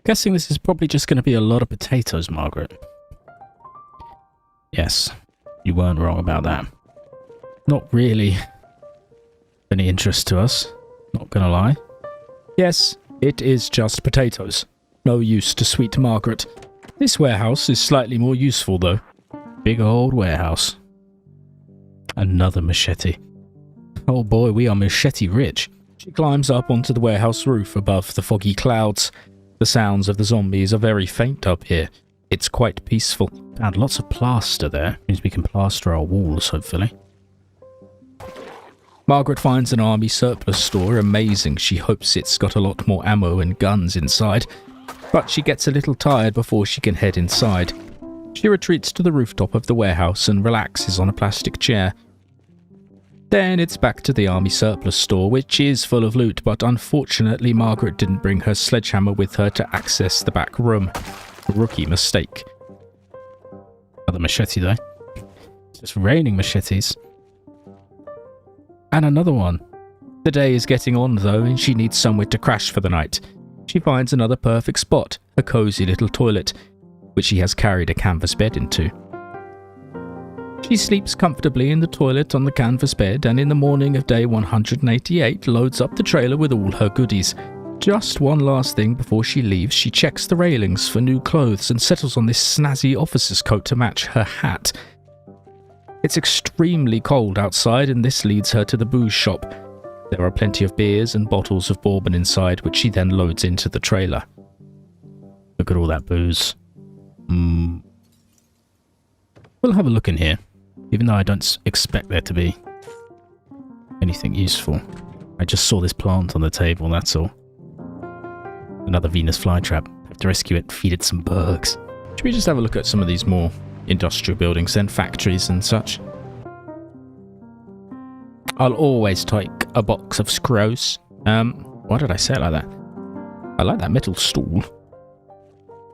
Guessing this is probably just going to be a lot of potatoes, Margaret. Yes, you weren't wrong about that. Not really any interest to us, not gonna lie. Yes, it is just potatoes. No use to sweet Margaret. This warehouse is slightly more useful though. Big old warehouse. Another machete. Oh boy, we are machete rich. She climbs up onto the warehouse roof above the foggy clouds. The sounds of the zombies are very faint up here. It's quite peaceful. Found lots of plaster there. Means we can plaster our walls, hopefully. Margaret finds an army surplus store amazing. She hopes it's got a lot more ammo and guns inside, but she gets a little tired before she can head inside. She retreats to the rooftop of the warehouse and relaxes on a plastic chair. Then it's back to the army surplus store, which is full of loot, but unfortunately Margaret didn't bring her sledgehammer with her to access the back room. Rookie mistake. Another machete though. It's just raining machetes. And another one. The day is getting on though, and she needs somewhere to crash for the night. She finds another perfect spot, a cozy little toilet, which she has carried a canvas bed into. She sleeps comfortably in the toilet on the canvas bed, and in the morning of day 188 loads up the trailer with all her goodies. Just one last thing before she leaves, she checks the railings for new clothes and settles on this snazzy officer's coat to match her hat. It's extremely cold outside, and this leads her to the booze shop. There are plenty of beers and bottles of bourbon inside, which she then loads into the trailer. Look at all that booze. We'll have a look in here, even though I don't expect there to be anything useful. I just saw this plant on the table, that's all. Another Venus flytrap. Have to rescue it, feed it some bugs. Should we just have a look at some of these more industrial buildings and factories and such? I'll always take a box of screws. Why did I say it like that? I like that metal stool.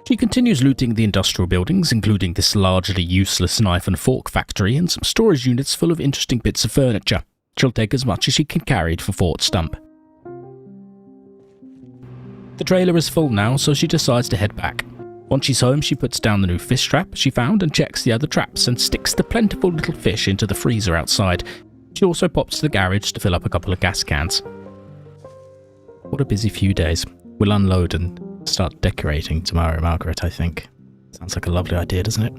She continues looting the industrial buildings, including this largely useless knife and fork factory and some storage units full of interesting bits of furniture. She'll take as much as she can carry for Fort Stump. The trailer is full now, so she decides to head back. Once she's home, she puts down the new fish trap she found and checks the other traps and sticks the plentiful little fish into the freezer outside. She also pops to the garage to fill up a couple of gas cans. What a busy few days. We'll unload and start decorating tomorrow, Margaret, I think. Sounds like a lovely idea, doesn't it?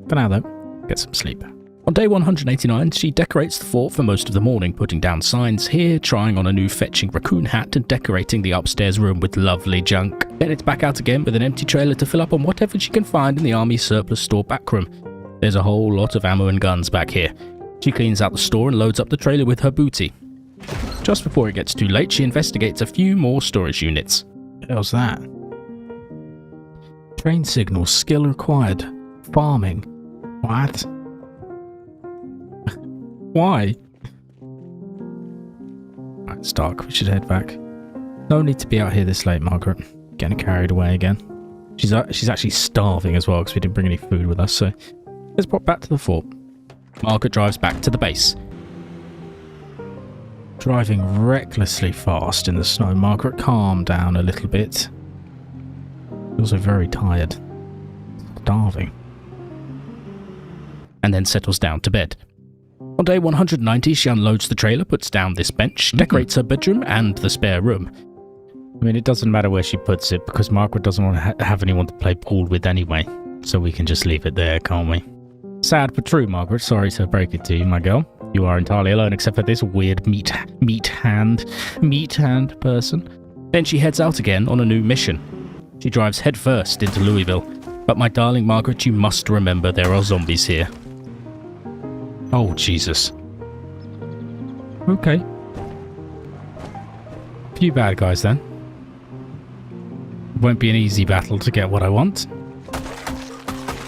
For now, though, get some sleep. On day 189, she decorates the fort for most of the morning, putting down signs here, trying on a new fetching raccoon hat and decorating the upstairs room with lovely junk. Then it's back out again with an empty trailer to fill up on whatever she can find in the army surplus store backroom. There's a whole lot of ammo and guns back here. She cleans out the store and loads up the trailer with her booty. Just before it gets too late, she investigates a few more storage units. What the hell's that? Train signal, skill required. Farming. What? Why? Right, it's dark. We should head back. No need to be out here this late, Margaret. Getting carried away again. She's actually starving as well because we didn't bring any food with us, so let's pop back to the fort. Margaret drives back to the base. Driving recklessly fast in the snow. Margaret, calm down a little bit. Also very tired. Starving. And then settles down to bed. On day 190, she unloads the trailer, puts down this bench, decorates her bedroom and the spare room. I mean, it doesn't matter where she puts it because Margaret doesn't want to have anyone to play pool with anyway. So we can just leave it there, can't we? Sad but true, Margaret. Sorry to break it to you, my girl. You are entirely alone except for this weird meat hand person. Then she heads out again on a new mission. She drives headfirst into Louisville. But my darling Margaret, you must remember there are zombies here. Oh, Jesus. Okay. Few bad guys then. Won't be an easy battle to get what I want.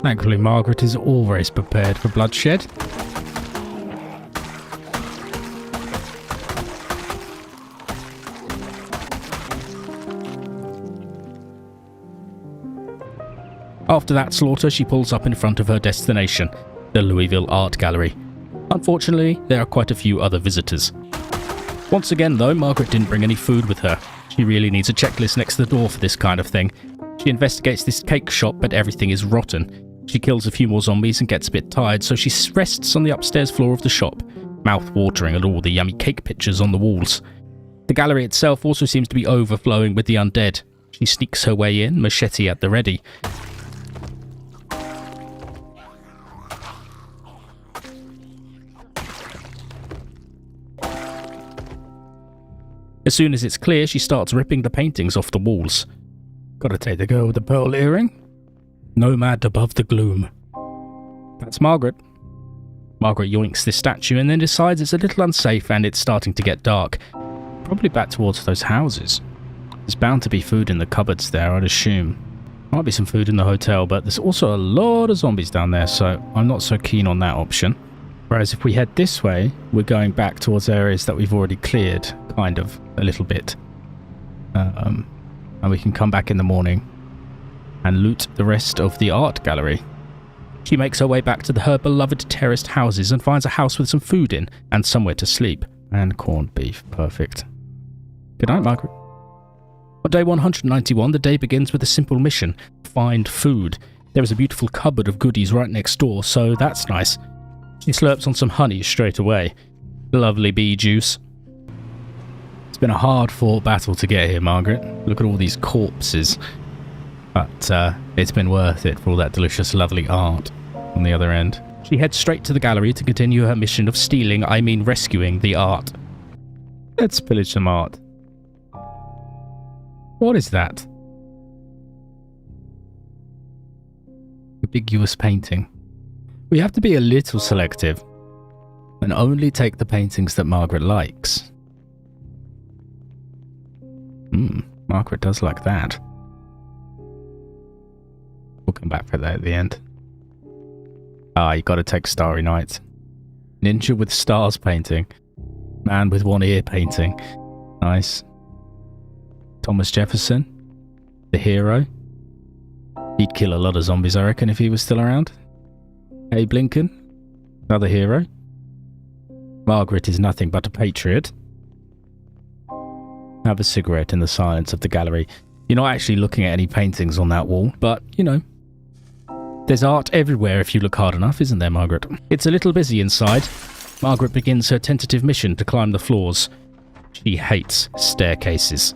Thankfully, Margaret is always prepared for bloodshed. After that slaughter, she pulls up in front of her destination, the Louisville Art Gallery. Unfortunately, there are quite a few other visitors. Once again, though, Margaret didn't bring any food with her. She really needs a checklist next to the door for this kind of thing. She investigates this cake shop, but everything is rotten. She kills a few more zombies and gets a bit tired, so she rests on the upstairs floor of the shop, mouth-watering at all the yummy cake pictures on the walls. The gallery itself also seems to be overflowing with the undead. She sneaks her way in, machete at the ready. As soon as it's clear, she starts ripping the paintings off the walls. Gotta take the girl with the pearl earring. Nomad above the gloom. That's Margaret. Margaret yoinks this statue and then decides it's a little unsafe and it's starting to get dark. Probably back towards those houses. There's bound to be food in the cupboards there, I'd assume. Might be some food in the hotel, but there's also a lot of zombies down there, so I'm not so keen on that option. Whereas if we head this way, we're going back towards areas that we've already cleared, kind of, a little bit. And we can come back in the morning and loot the rest of the art gallery. She makes her way back to her beloved terraced houses and finds a house with some food in and somewhere to sleep. And corned beef. Perfect. Good night, Margaret. On day 191, the day begins with a simple mission. Find food. There is a beautiful cupboard of goodies right next door, so that's nice. She slurps on some honey straight away. Lovely bee juice. It's been a hard-fought battle to get here, Margaret. Look at all these corpses. But it's been worth it for all that delicious, lovely art on the other end. She heads straight to the gallery to continue her mission of stealing, rescuing, the art. Let's pillage some art. What is that? Ambiguous painting. We have to be a little selective and only take the paintings that Margaret likes. Margaret does like that. We'll come back for that at the end. You gotta take Starry Night. Ninja with stars painting. Man with one ear painting. Nice. Thomas Jefferson. The hero. He'd kill a lot of zombies, I reckon, if he was still around. Abe Lincoln. Another hero. Margaret is nothing but a patriot. Have a cigarette in the silence of the gallery. You're not actually looking at any paintings on that wall, but, you know. There's art everywhere if you look hard enough, isn't there, Margaret? It's a little busy inside. Margaret begins her tentative mission to climb the floors. She hates staircases.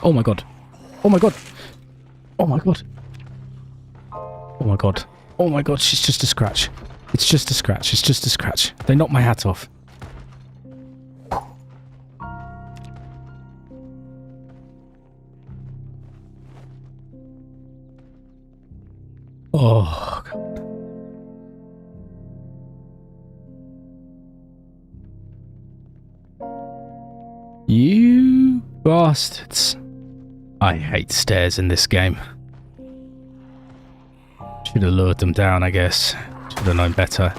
Oh my god. Oh my god. Oh my god. Oh my god. Oh my god, she's just a scratch. It's just a scratch. It's just a scratch. They knocked my hat off. Oh god. You bastards. I hate stairs in this game. Should have lured them down, I guess. Should have known better.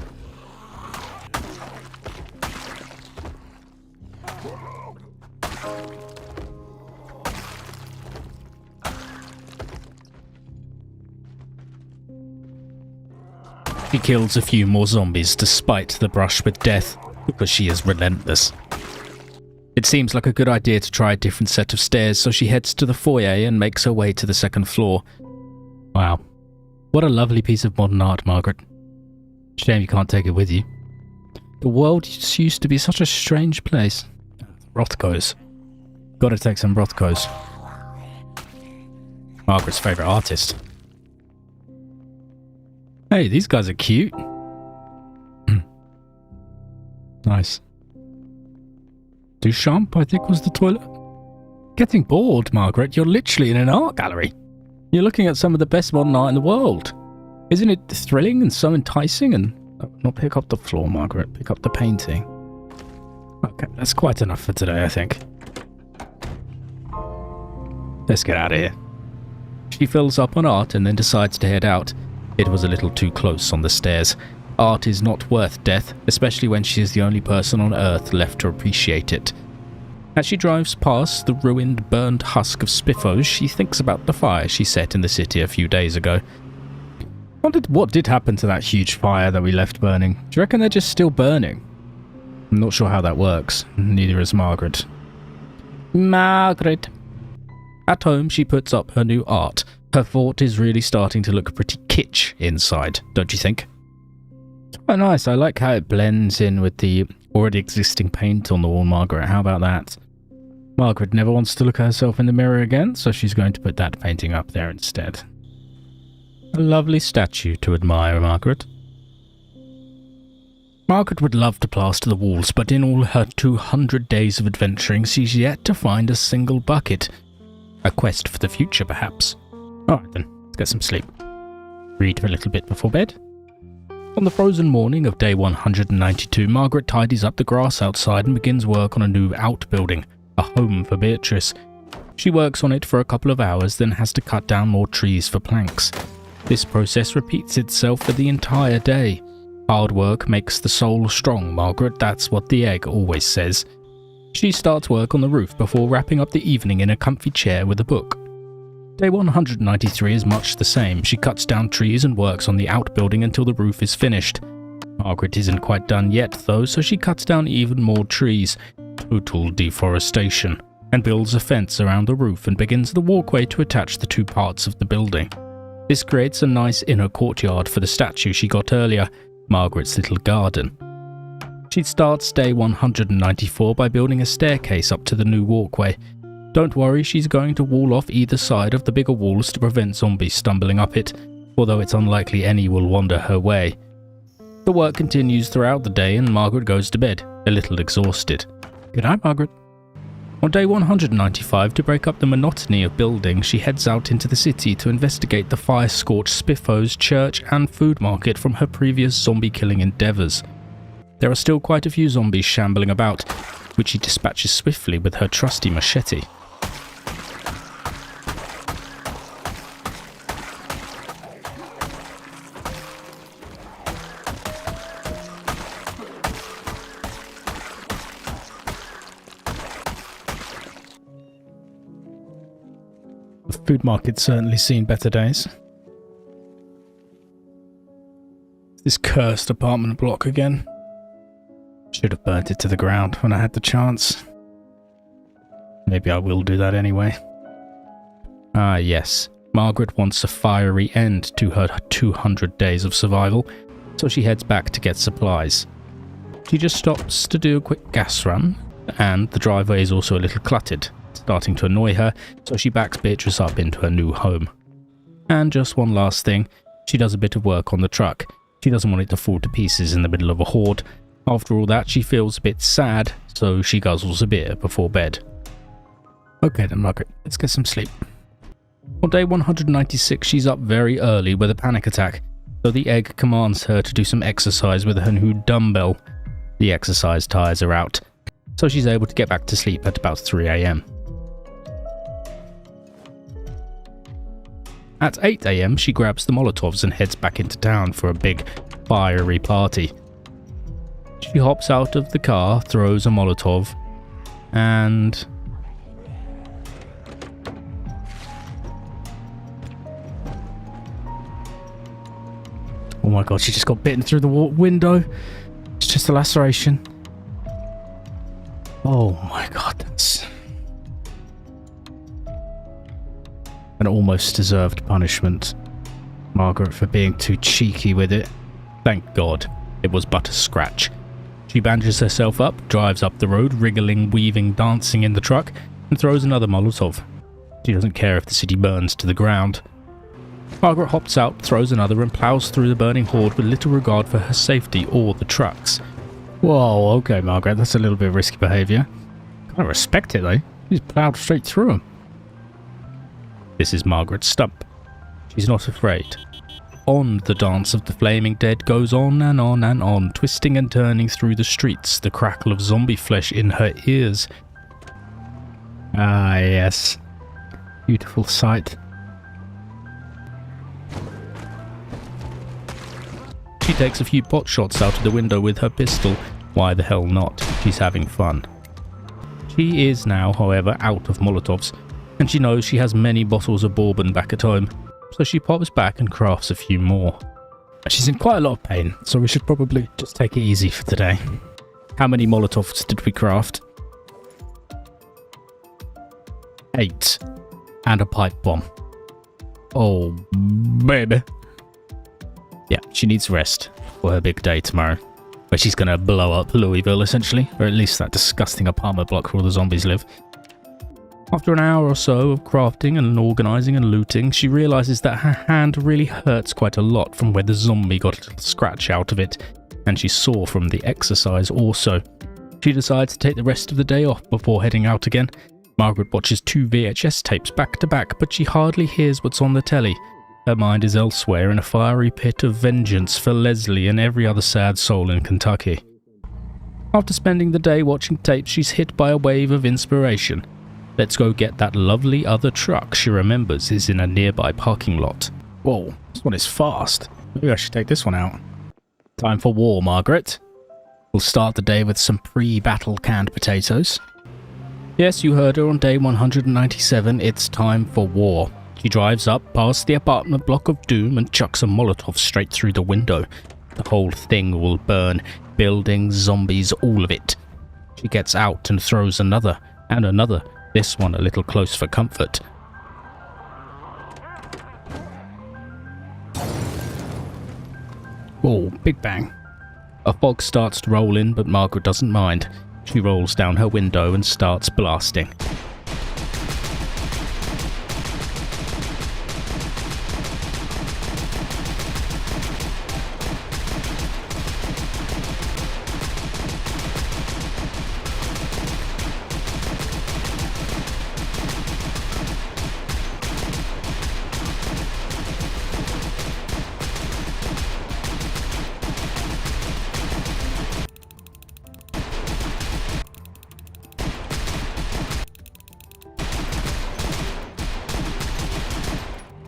She kills a few more zombies despite the brush with death, because she is relentless. It seems like a good idea to try a different set of stairs, so she heads to the foyer and makes her way to the second floor. Wow. What a lovely piece of modern art, Margaret. Shame you can't take it with you. The world used to be such a strange place. Rothkos. Gotta take some Rothkos. Margaret's favourite artist. Hey, these guys are cute. Nice. Duchamp, I think, was the toilet. Getting bored, Margaret. You're literally in an art gallery. You're looking at some of the best modern art in the world. Isn't it thrilling and so enticing? And not pick up the floor, Margaret. Pick up the painting. Okay, that's quite enough for today, I think. Let's get out of here. She fills up on art and then decides to head out. It was a little too close on the stairs. Art is not worth death, especially when she is the only person on Earth left to appreciate it. As she drives past the ruined, burned husk of Spiffos, she thinks about the fire she set in the city a few days ago. What did happen to that huge fire that we left burning? Do you reckon they're just still burning? I'm not sure how that works. Neither is Margaret. Margaret. At home, she puts up her new art. Her fort is really starting to look pretty kitsch inside, don't you think? Oh, nice. I like how it blends in with the already existing paint on the wall, Margaret. How about that? Margaret never wants to look at herself in the mirror again, so she's going to put that painting up there instead. A lovely statue to admire, Margaret. Margaret would love to plaster the walls, but in all her 200 days of adventuring, she's yet to find a single bucket. A quest for the future, perhaps. Alright then, let's get some sleep. Read for a little bit before bed. On the frozen morning of day 192, Margaret tidies up the grass outside and begins work on a new outbuilding, a home for Beatrice. She works on it for a couple of hours, then has to cut down more trees for planks. This process repeats itself for the entire day. Hard work makes the soul strong, Margaret, that's what the egg always says. She starts work on the roof before wrapping up the evening in a comfy chair with a book. Day 193 is much the same. She cuts down trees and works on the outbuilding until the roof is finished. Margaret isn't quite done yet though, so she cuts down even more trees, total deforestation, and builds a fence around the roof and begins the walkway to attach the two parts of the building. This creates a nice inner courtyard for the statue she got earlier, Margaret's little garden. She starts day 194 by building a staircase up to the new walkway. Don't worry, she's going to wall off either side of the bigger walls to prevent zombies stumbling up it, although it's unlikely any will wander her way. The work continues throughout the day and Margaret goes to bed, a little exhausted. Good night, Margaret. On day 195, to break up the monotony of building, she heads out into the city to investigate the fire-scorched Spiffos church and food market from her previous zombie-killing endeavours. There are still quite a few zombies shambling about, which she dispatches swiftly with her trusty machete. The food market's certainly seen better days. This cursed apartment block again. Should have burnt it to the ground when I had the chance. Maybe I will do that anyway. Ah, yes. Margaret wants a fiery end to her 200 days of survival, so she heads back to get supplies. She just stops to do a quick gas run, and the driveway is also a little cluttered, starting to annoy her, so she backs Beatrice up into her new home. And just one last thing, she does a bit of work on the truck. She doesn't want it to fall to pieces in the middle of a horde. After all that, she feels a bit sad, so she guzzles a beer before bed. Okay then, Margaret, let's get some sleep. On day 196, she's up very early with a panic attack, so the egg commands her to do some exercise with her new dumbbell. The exercise tires her out, so she's able to get back to sleep at about 3 AM. At 8 AM, she grabs the Molotovs and heads back into town for a big, fiery party. She hops out of the car, throws a Molotov, and... oh my god, she just got bitten through the window. It's just a laceration. Oh my god, that's an almost deserved punishment. Margaret for being too cheeky with it. Thank god, it was but a scratch. She bandages herself up, drives up the road, wriggling, weaving, dancing in the truck, and throws another Molotov. She doesn't care if the city burns to the ground. Margaret hops out, throws another, and plows through the burning horde with little regard for her safety or the trucks. Whoa, okay, Margaret, that's a little bit risky behaviour. Kind of respect it, though. She's ploughed straight through them. This is Margaret Stump. She's not afraid. On the dance of the flaming dead goes on and on and on, twisting and turning through the streets, the crackle of zombie flesh in her ears. Ah, yes. Beautiful sight. She takes a few pot shots out of the window with her pistol. Why the hell not? She's having fun. She is now, however, out of Molotovs, and she knows she has many bottles of bourbon back at home, so she pops back and crafts a few more. She's in quite a lot of pain, so we should probably just take it easy for today. How many Molotovs did we craft? 8. And a pipe bomb. Oh, baby. Yeah, she needs rest for her big day tomorrow, where she's going to blow up Louisville, essentially, or at least that disgusting apartment block where all the zombies live. After an hour or so of crafting and organising and looting, she realises that her hand really hurts quite a lot from where the zombie got a little scratch out of it, and she's sore from the exercise also. She decides to take the rest of the day off before heading out again. Margaret watches 2 VHS tapes back to back, but she hardly hears what's on the telly. Her mind is elsewhere in a fiery pit of vengeance for Leslie and every other sad soul in Kentucky. After spending the day watching tapes, she's hit by a wave of inspiration. Let's go get that lovely other truck she remembers is in a nearby parking lot. Whoa, this one is fast. Maybe I should take this one out. Time for war, Margaret. We'll start the day with some pre-battle canned potatoes. Yes, you heard her on day 197. It's time for war. She drives up past the apartment block of doom and chucks a Molotov straight through the window. The whole thing will burn. Buildings, zombies, all of it. She gets out and throws another, and another. This one a little close for comfort. Whoa, big bang. A fog starts to roll in, but Margaret doesn't mind. She rolls down her window and starts blasting.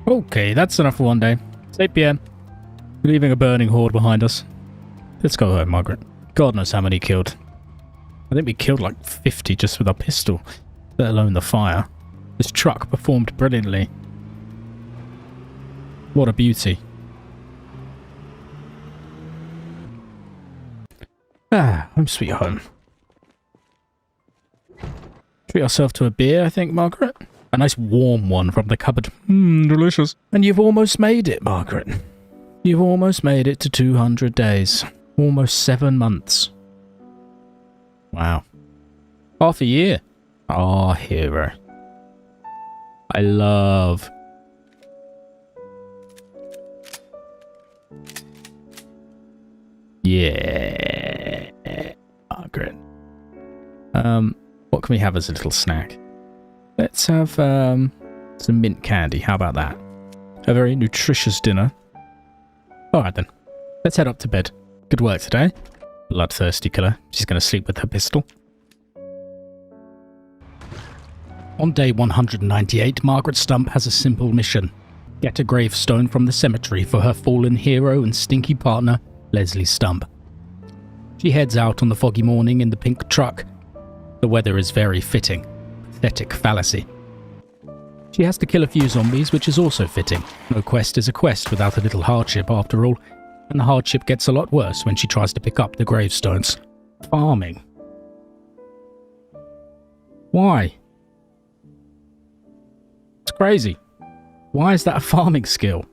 Okay, that's enough for one day. It's 8 PM. We're leaving a burning horde behind us. Let's go home, Margaret. God knows how many killed. I think we killed like 50 just with our pistol, let alone the fire. This truck performed brilliantly. What a beauty. Home sweet home. Treat yourself to a beer, I think, Margaret. A nice warm one from the cupboard. Delicious. And you've almost made it, Margaret. You've almost made it to 200 days. Almost 7 months. Wow. Half a year. Ah, hero. I love... Yeah. Margaret. What can we have as a little snack? Let's have some mint candy. How about that? A very nutritious dinner. Alright then. Let's head up to bed. Good work today. Bloodthirsty killer. She's going to sleep with her pistol. On day 198, Margaret Stump has a simple mission. Get a gravestone from the cemetery for her fallen hero and stinky partner, Leslie Stump. She heads out on the foggy morning in the pink truck. The weather is very fitting. Pathetic fallacy. She has to kill a few zombies, which is also fitting. No quest is a quest without a little hardship after all, and the hardship gets a lot worse when she tries to pick up the gravestones. Farming. Why? It's crazy. Why is that a farming skill?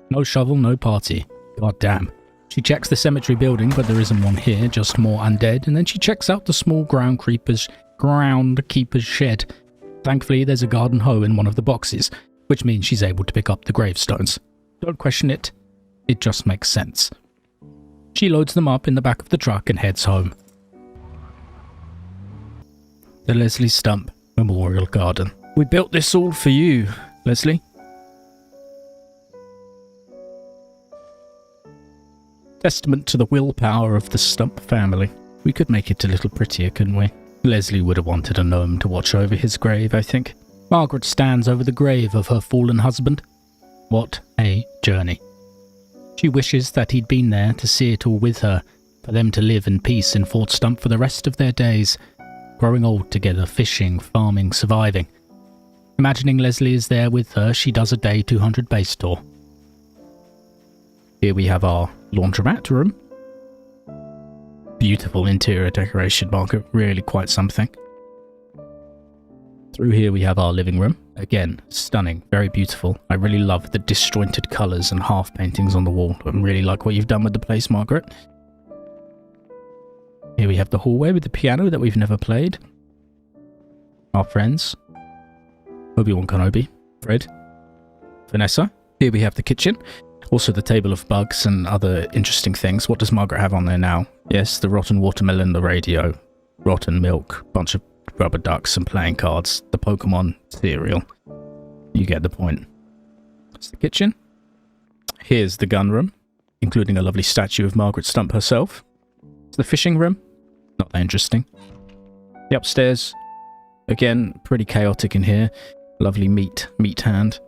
No shovel, no party. God damn. She checks the cemetery building, but there isn't one here, just more undead, and then she checks out the small groundkeeper's shed. Thankfully, there's a garden hoe in one of the boxes, which means she's able to pick up the gravestones. Don't question it. It just makes sense. She loads them up in the back of the truck and heads home. The Leslie Stump Memorial Garden. We built this all for you, Leslie. Testament to the willpower of the Stump family. We could make it a little prettier, couldn't we? Leslie would have wanted a gnome to watch over his grave, I think. Margaret stands over the grave of her fallen husband. What a journey. She wishes that he'd been there to see it all with her, for them to live in peace in Fort Stump for the rest of their days, growing old together, fishing, farming, surviving. Imagining Leslie is there with her, she does a day 200 base tour. Here we have our laundromat room. Beautiful interior decoration, Margaret. Really quite something. Through here we have our living room. Again, stunning. Very beautiful. I really love the disjointed colours and half paintings on the wall. I really like what you've done with the place, Margaret. Here we have the hallway with the piano that we've never played. Our friends. Obi-Wan Kenobi. Fred. Vanessa. Here we have the kitchen. Also the table of bugs and other interesting things. What does Margaret have on there now? Yes, the rotten watermelon, the radio, rotten milk, bunch of rubber ducks and playing cards, the Pokemon cereal. You get the point. That's the kitchen. Here's the gun room, including a lovely statue of Margaret Stump herself. It's the fishing room. Not that interesting. The upstairs. Again, pretty chaotic in here. Lovely meat hand.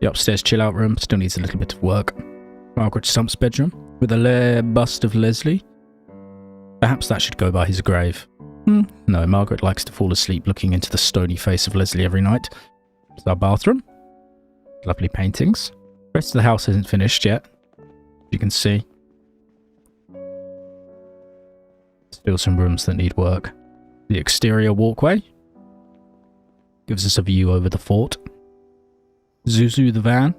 The upstairs chill-out room still needs a little bit of work. Margaret Stump's bedroom, with a bust of Leslie. Perhaps that should go by his grave. No, Margaret likes to fall asleep looking into the stony face of Leslie every night. It's our bathroom. Lovely paintings. The rest of the house isn't finished yet. You can see. Still some rooms that need work. The exterior walkway gives us a view over the fort. Zuzu the van.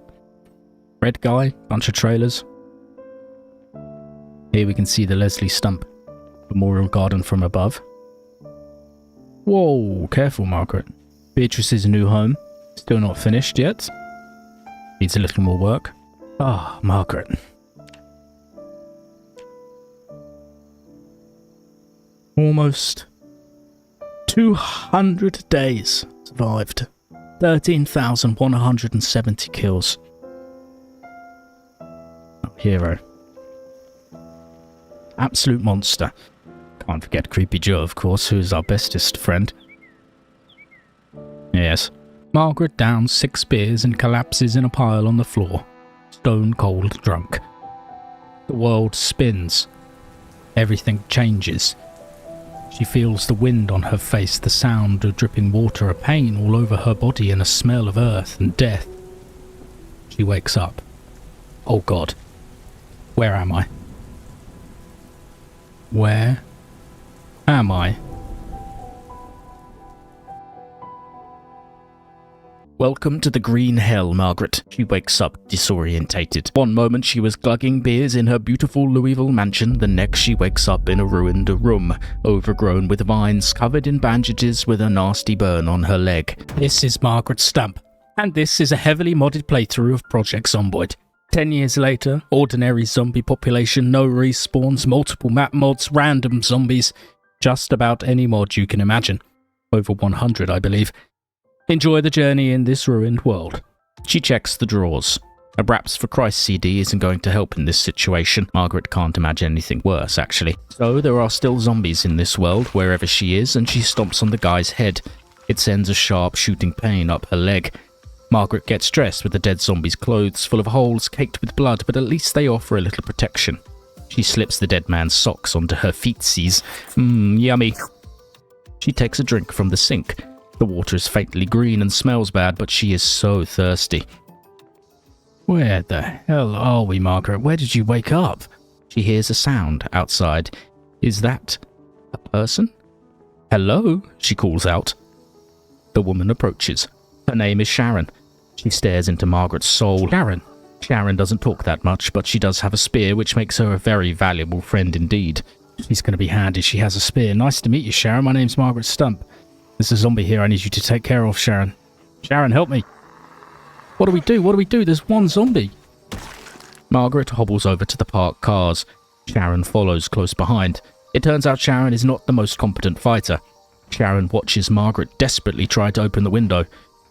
Red guy. Bunch of trailers. Here we can see the Leslie Stump Memorial Garden from above. Whoa, careful, Margaret. Beatrice's new home. Still not finished yet. Needs a little more work. Ah, Margaret. Almost 200 days survived. 13,170 kills. Oh, hero. Absolute monster. Can't forget Creepy Joe, of course, who's our bestest friend. Yes. Margaret downs 6 beers and collapses in a pile on the floor, stone cold drunk. The world spins. Everything changes. She feels the wind on her face, the sound of dripping water, a pain all over her body, and a smell of earth and death. She wakes up. Oh God. Where am I? Where am I? Welcome to the green hell, Margaret. She wakes up disorientated. One moment she was glugging beers in her beautiful Louisville mansion, the next she wakes up in a ruined room, overgrown with vines, covered in bandages with a nasty burn on her leg. This is Margaret Stump, and this is a heavily modded playthrough of Project Zomboid. 10 years later, ordinary zombie population, no respawns, multiple map mods, random zombies, just about any mod you can imagine. Over 100, I believe. Enjoy the journey in this ruined world. She checks the drawers. A Raps for Christ CD isn't going to help in this situation. Margaret can't imagine anything worse, actually. So there are still zombies in this world, wherever she is, and she stomps on the guy's head. It sends a sharp shooting pain up her leg. Margaret gets dressed with the dead zombie's clothes full of holes caked with blood, but at least they offer a little protection. She slips the dead man's socks onto her feetsies. Yummy. She takes a drink from the sink. The water is faintly green and smells bad, but she is so thirsty. Where the hell are we, Margaret? Where did you wake up? She hears a sound outside. Is that a person? Hello, she calls out. The woman approaches. Her name is Sharon. She stares into Margaret's soul. Sharon. Sharon doesn't talk that much, but she does have a spear, which makes her a very valuable friend indeed. She's going to be handy. She has a spear. Nice to meet you, Sharon. My name's Margaret Stump. There's a zombie here I need you to take care of, Sharon. Sharon, help me. What do we do? What do we do? There's one zombie. Margaret hobbles over to the parked cars. Sharon follows close behind. It turns out Sharon is not the most competent fighter. Sharon watches Margaret desperately try to open the window.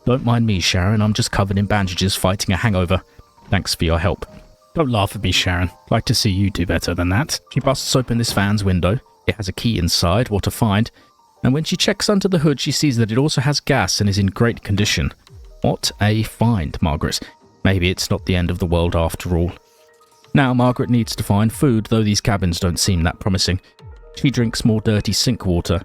Don't mind me, Sharon. I'm just covered in bandages fighting a hangover. Thanks for your help. Don't laugh at me, Sharon. I'd like to see you do better than that. She busts open this van's window. It has a key inside, what a find. And when she checks under the hood, she sees that it also has gas and is in great condition. What a find, Margaret. Maybe it's not the end of the world after all. Now Margaret needs to find food, though these cabins don't seem that promising. She drinks more dirty sink water.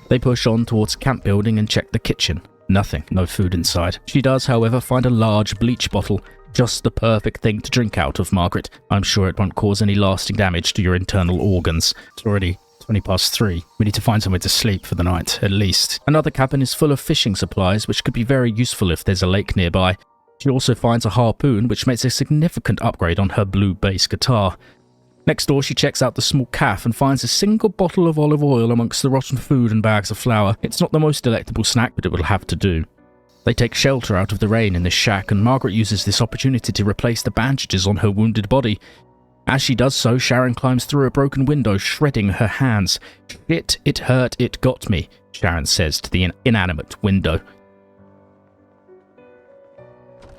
They push on towards a camp building and check the kitchen. Nothing, no food inside. She does, however, find a large bleach bottle. Just the perfect thing to drink out of, Margaret. I'm sure it won't cause any lasting damage to your internal organs. It's already 3:20. We need to find somewhere to sleep for the night, at least. Another cabin is full of fishing supplies, which could be very useful if there's a lake nearby. She also finds a harpoon, which makes a significant upgrade on her blue bass guitar. Next door, she checks out the small cafe and finds a single bottle of olive oil amongst the rotten food and bags of flour. It's not the most delectable snack, but it will have to do. They take shelter out of the rain in this shack, and Margaret uses this opportunity to replace the bandages on her wounded body. As she does so, Sharon climbs through a broken window, shredding her hands. "Shit, it hurt, it got me," Sharon says to the inanimate window.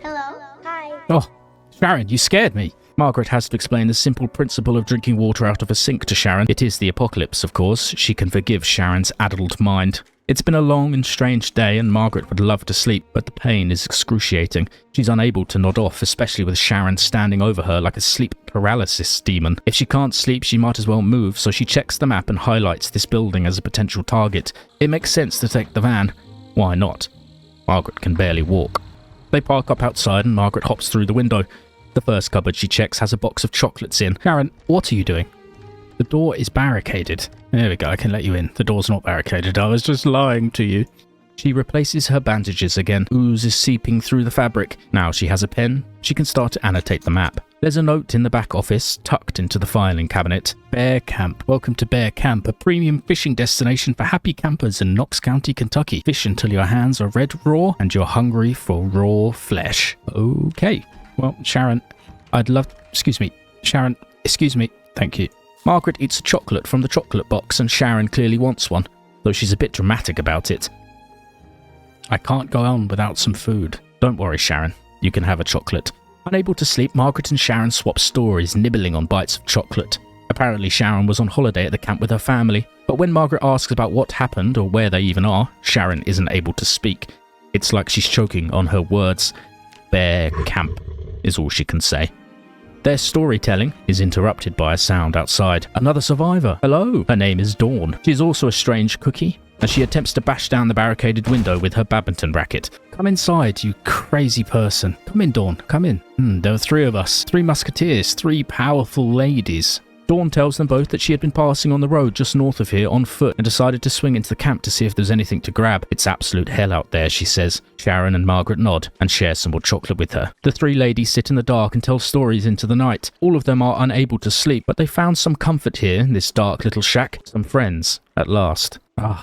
Hello? Hi. Oh, Sharon, you scared me. Margaret has to explain the simple principle of drinking water out of a sink to Sharon. It is the apocalypse, of course. She can forgive Sharon's addled mind. It's been a long and strange day, and Margaret would love to sleep, but the pain is excruciating. She's unable to nod off, especially with Sharon standing over her like a sleep paralysis demon. If she can't sleep, she might as well move, so she checks the map and highlights this building as a potential target. It makes sense to take the van. Why not? Margaret can barely walk. They park up outside, and Margaret hops through the window. The first cupboard she checks has a box of chocolates in. Sharon, what are you doing? The door is barricaded. There we go, I can let you in. The door's not barricaded. I was just lying to you. She replaces her bandages again. Ooze is seeping through the fabric. Now she has a pen. She can start to annotate the map. There's a note in the back office, tucked into the filing cabinet. Bear Camp. Welcome to Bear Camp, a premium fishing destination for happy campers in Knox County, Kentucky. Fish until your hands are red raw and you're hungry for raw flesh. Okay. Well, Sharon, Sharon, excuse me. Thank you. Margaret eats a chocolate from the chocolate box, and Sharon clearly wants one, though she's a bit dramatic about it. I can't go on without some food. Don't worry, Sharon. You can have a chocolate. Unable to sleep, Margaret and Sharon swap stories, nibbling on bites of chocolate. Apparently, Sharon was on holiday at the camp with her family, but when Margaret asks about what happened or where they even are, Sharon isn't able to speak. It's like she's choking on her words. Bear Camp is all she can say. Their storytelling is interrupted by a sound outside. Another survivor. Hello. Her name is Dawn. She's also a strange cookie, and she attempts to bash down the barricaded window with her badminton racket. Come inside, you crazy person. Come in, Dawn. Come in. There are 3 of us. 3 musketeers. 3 powerful ladies. Dawn tells them both that she had been passing on the road just north of here on foot and decided to swing into the camp to see if there's anything to grab. It's absolute hell out there, she says. Sharon and Margaret nod and share some more chocolate with her. The three ladies sit in the dark and tell stories into the night. All of them are unable to sleep, but they found some comfort here in this dark little shack. Some friends, at last.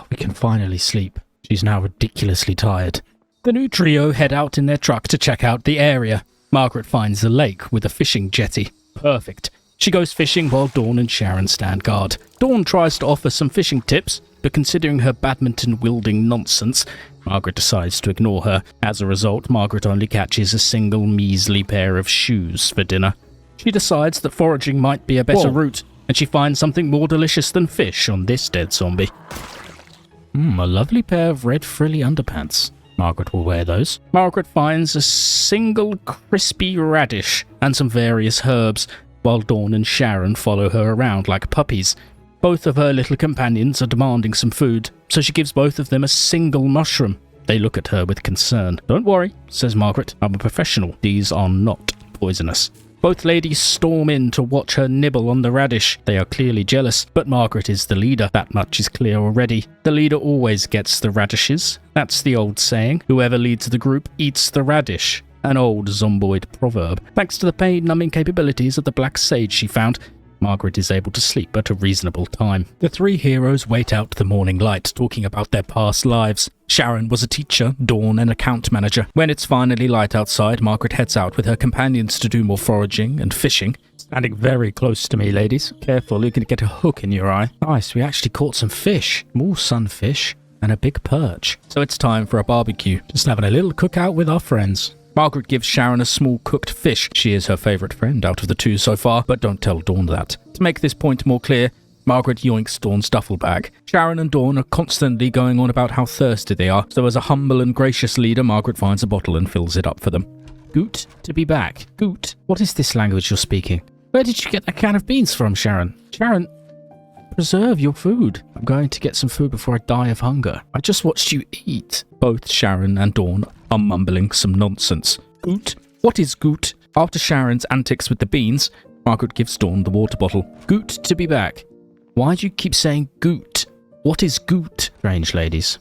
We can finally sleep. She's now ridiculously tired. The new trio head out in their truck to check out the area. Margaret finds a lake with a fishing jetty. Perfect. She goes fishing while Dawn and Sharon stand guard. Dawn tries to offer some fishing tips, but considering her badminton-wielding nonsense, Margaret decides to ignore her. As a result, Margaret only catches a single measly pair of shoes for dinner. She decides that foraging might be a better route, and she finds something more delicious than fish on this dead zombie. A lovely pair of red frilly underpants. Margaret will wear those. Margaret finds a single crispy radish and some various herbs, while Dawn and Sharon follow her around like puppies. Both of her little companions are demanding some food, so she gives both of them a single mushroom. They look at her with concern. "Don't worry," says Margaret. "I'm a professional. These are not poisonous." Both ladies storm in to watch her nibble on the radish. They are clearly jealous, but Margaret is the leader. That much is clear already. The leader always gets the radishes. That's the old saying. Whoever leads the group eats the radish. An old Zomboid proverb. Thanks to the pain-numbing capabilities of the black sage she found, Margaret is able to sleep at a reasonable time. The three heroes wait out the morning light, talking about their past lives. Sharon was a teacher, Dawn an account manager. When it's finally light outside, Margaret heads out with her companions to do more foraging and fishing. Standing very close to me, ladies. Careful, you can get a hook in your eye. Nice, we actually caught some fish. More sunfish and a big perch. So it's time for a barbecue. Just having a little cookout with our friends. Margaret gives Sharon a small cooked fish. She is her favourite friend out of the two so far, but don't tell Dawn that. To make this point more clear, Margaret yoinks Dawn's duffel bag. Sharon and Dawn are constantly going on about how thirsty they are, so as a humble and gracious leader, Margaret finds a bottle and fills it up for them. Goot to be back. Goot? What is this language you're speaking? Where did you get that can of beans from, Sharon? Sharon, preserve your food. I'm going to get some food before I die of hunger. I just watched you eat. Both Sharon and Dawn are mumbling some nonsense. Goot? What is goot? After Sharon's antics with the beans, Margaret gives Dawn the water bottle. Goot to be back. Why do you keep saying goot? What is goot? Strange ladies.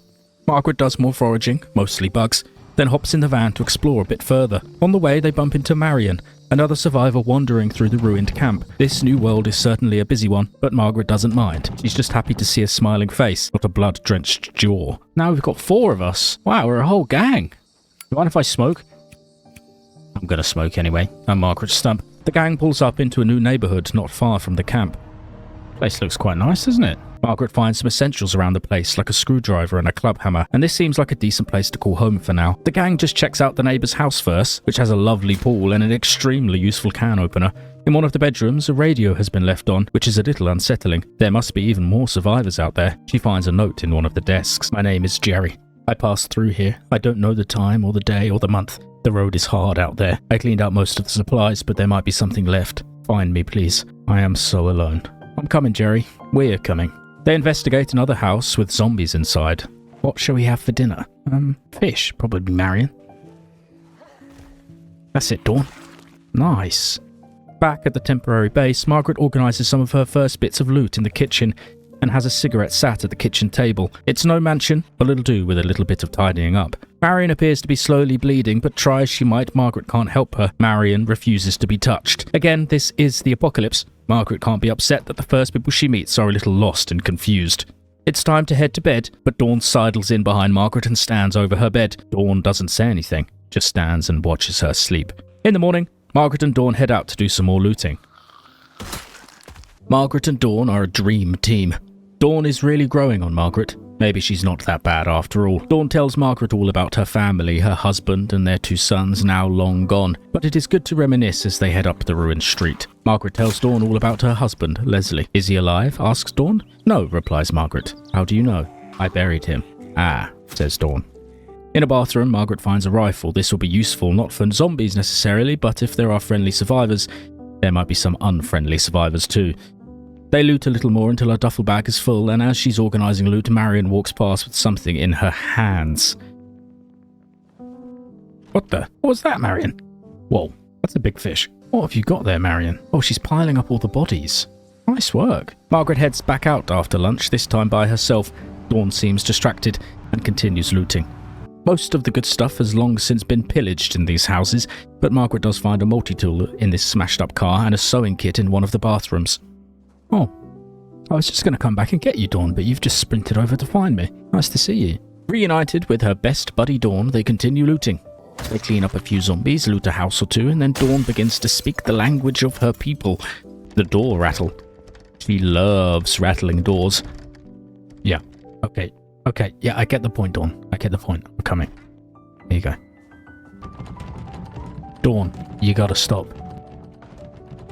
Margaret does more foraging, mostly bugs, then hops in the van to explore a bit further. On the way, they bump into Marion, another survivor wandering through the ruined camp. This new world is certainly a busy one, but Margaret doesn't mind. She's just happy to see a smiling face, not a blood-drenched jaw. Now we've got 4 of us. Wow, we're a whole gang. You mind if I smoke? I'm gonna smoke anyway. I'm Margaret Stump. The gang pulls up into a new neighbourhood not far from the camp. Place looks quite nice, doesn't it? Margaret finds some essentials around the place, like a screwdriver and a club hammer, and this seems like a decent place to call home for now. The gang just checks out the neighbour's house first, which has a lovely pool and an extremely useful can opener. In one of the bedrooms, a radio has been left on, which is a little unsettling. There must be even more survivors out there. She finds a note in one of the desks. "My name is Jerry. I passed through here. I don't know the time or the day or the month. The road is hard out there. I cleaned out most of the supplies, but there might be something left. Find me, please. I am so alone." "I'm coming, Jerry. We're coming." They investigate another house with zombies inside. What shall we have for dinner? Fish, probably Marion. That's it, Dawn. Nice. Back at the temporary base, Margaret organises some of her first bits of loot in the kitchen and has a cigarette sat at the kitchen table. It's no mansion, but it'll do with a little bit of tidying up. Marion appears to be slowly bleeding, but try as she might, Margaret can't help her. Marion refuses to be touched. Again, this is the apocalypse. Margaret can't be upset that the first people she meets are a little lost and confused. It's time to head to bed, but Dawn sidles in behind Margaret and stands over her bed. Dawn doesn't say anything, just stands and watches her sleep. In the morning, Margaret and Dawn head out to do some more looting. Margaret and Dawn are a dream team. Dawn is really growing on Margaret. Maybe she's not that bad after all. Dawn tells Margaret all about her family, her husband and their 2 sons now long gone, but it is good to reminisce as they head up the ruined street. Margaret tells Dawn all about her husband, Leslie. "Is he alive?" asks Dawn. "No," replies Margaret. "How do you know?" "I buried him." "Ah," says Dawn. In a bathroom, Margaret finds a rifle. This will be useful, not for zombies necessarily, but if there are friendly survivors, there might be some unfriendly survivors too. They loot a little more until her duffel bag is full, and as she's organising loot, Marion walks past with something in her hands. What was that, Marion? Whoa, that's a big fish. What have you got there, Marion? Oh, she's piling up all the bodies. Nice work. Margaret heads back out after lunch, this time by herself. Dawn seems distracted and continues looting. Most of the good stuff has long since been pillaged in these houses, but Margaret does find a multi-tool in this smashed-up car and a sewing kit in one of the bathrooms. Oh, I was just going to come back and get you, Dawn, but you've just sprinted over to find me. Nice to see you. Reunited with her best buddy Dawn, they continue looting. They clean up a few zombies, loot a house or two, and then Dawn begins to speak the language of her people. The door rattle. She loves rattling doors. Yeah, okay, yeah, I get the point, Dawn. I get the point. I'm coming. Here you go. Dawn, you gotta stop.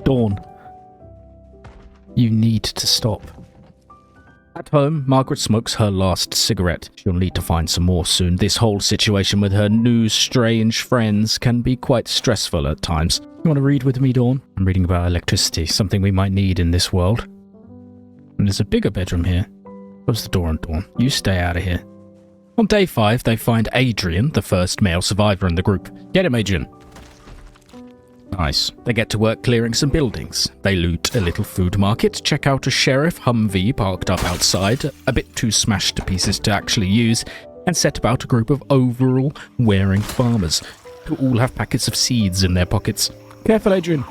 Dawn, you need to stop. At home, Margaret smokes her last cigarette. She'll need to find some more soon. This whole situation with her new strange friends can be quite stressful at times. You want to read with me, Dawn? I'm reading about electricity, something we might need in this world. And there's a bigger bedroom here. Close the door on Dawn. You stay out of here. On day 5, they find Adrian, the first male survivor in the group. Get him, Adrian. Nice. They get to work clearing some buildings. They loot a little food market, check out a sheriff Humvee parked up outside, a bit too smashed to pieces to actually use, and set about a group of overall-wearing farmers, who all have packets of seeds in their pockets. Careful, Adrian.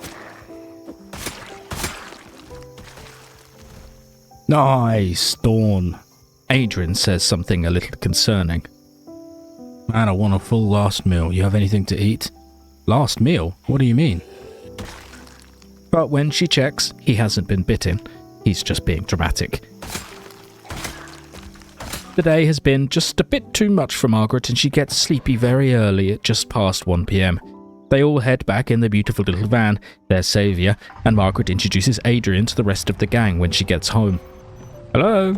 Nice, Dawn. Adrian says something a little concerning. Man, I want a full last meal. You have anything to eat? Last meal? What do you mean? But when she checks, he hasn't been bitten. He's just being dramatic. The day has been just a bit too much for Margaret, and she gets sleepy very early at just past 1 p.m. They all head back in the beautiful little van, their saviour, and Margaret introduces Adrian to the rest of the gang when she gets home. Hello.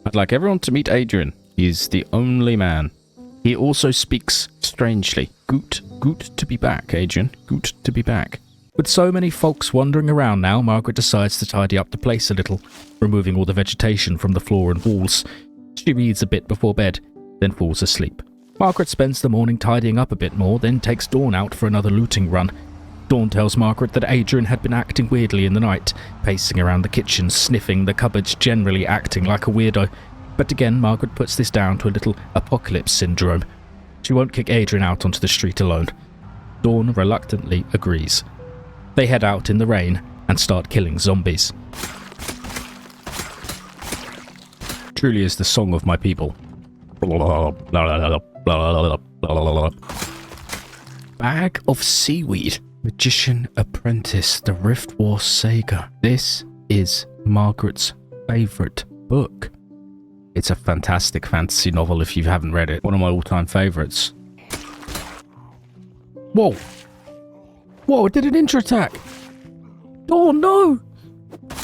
I'd like everyone to meet Adrian. He's the only man. He also speaks strangely. Good to be back, Adrian. Good to be back. With so many folks wandering around now, Margaret decides to tidy up the place a little, removing all the vegetation from the floor and walls. She reads a bit before bed, then falls asleep. Margaret spends the morning tidying up a bit more, then takes Dawn out for another looting run. Dawn tells Margaret that Adrian had been acting weirdly in the night, pacing around the kitchen, sniffing the cupboards, generally acting like a weirdo. But again, Margaret puts this down to a little apocalypse syndrome. She won't kick Adrian out onto the street alone. Dawn reluctantly agrees. They head out in the rain and start killing zombies. Truly is the song of my people. Bag of seaweed. Magician Apprentice, the Rift War saga. This is Margaret's favourite book. It's a fantastic fantasy novel if you haven't read it. One of my all-time favourites. Whoa! Whoa, it did an intro attack! Dawn, no! Oh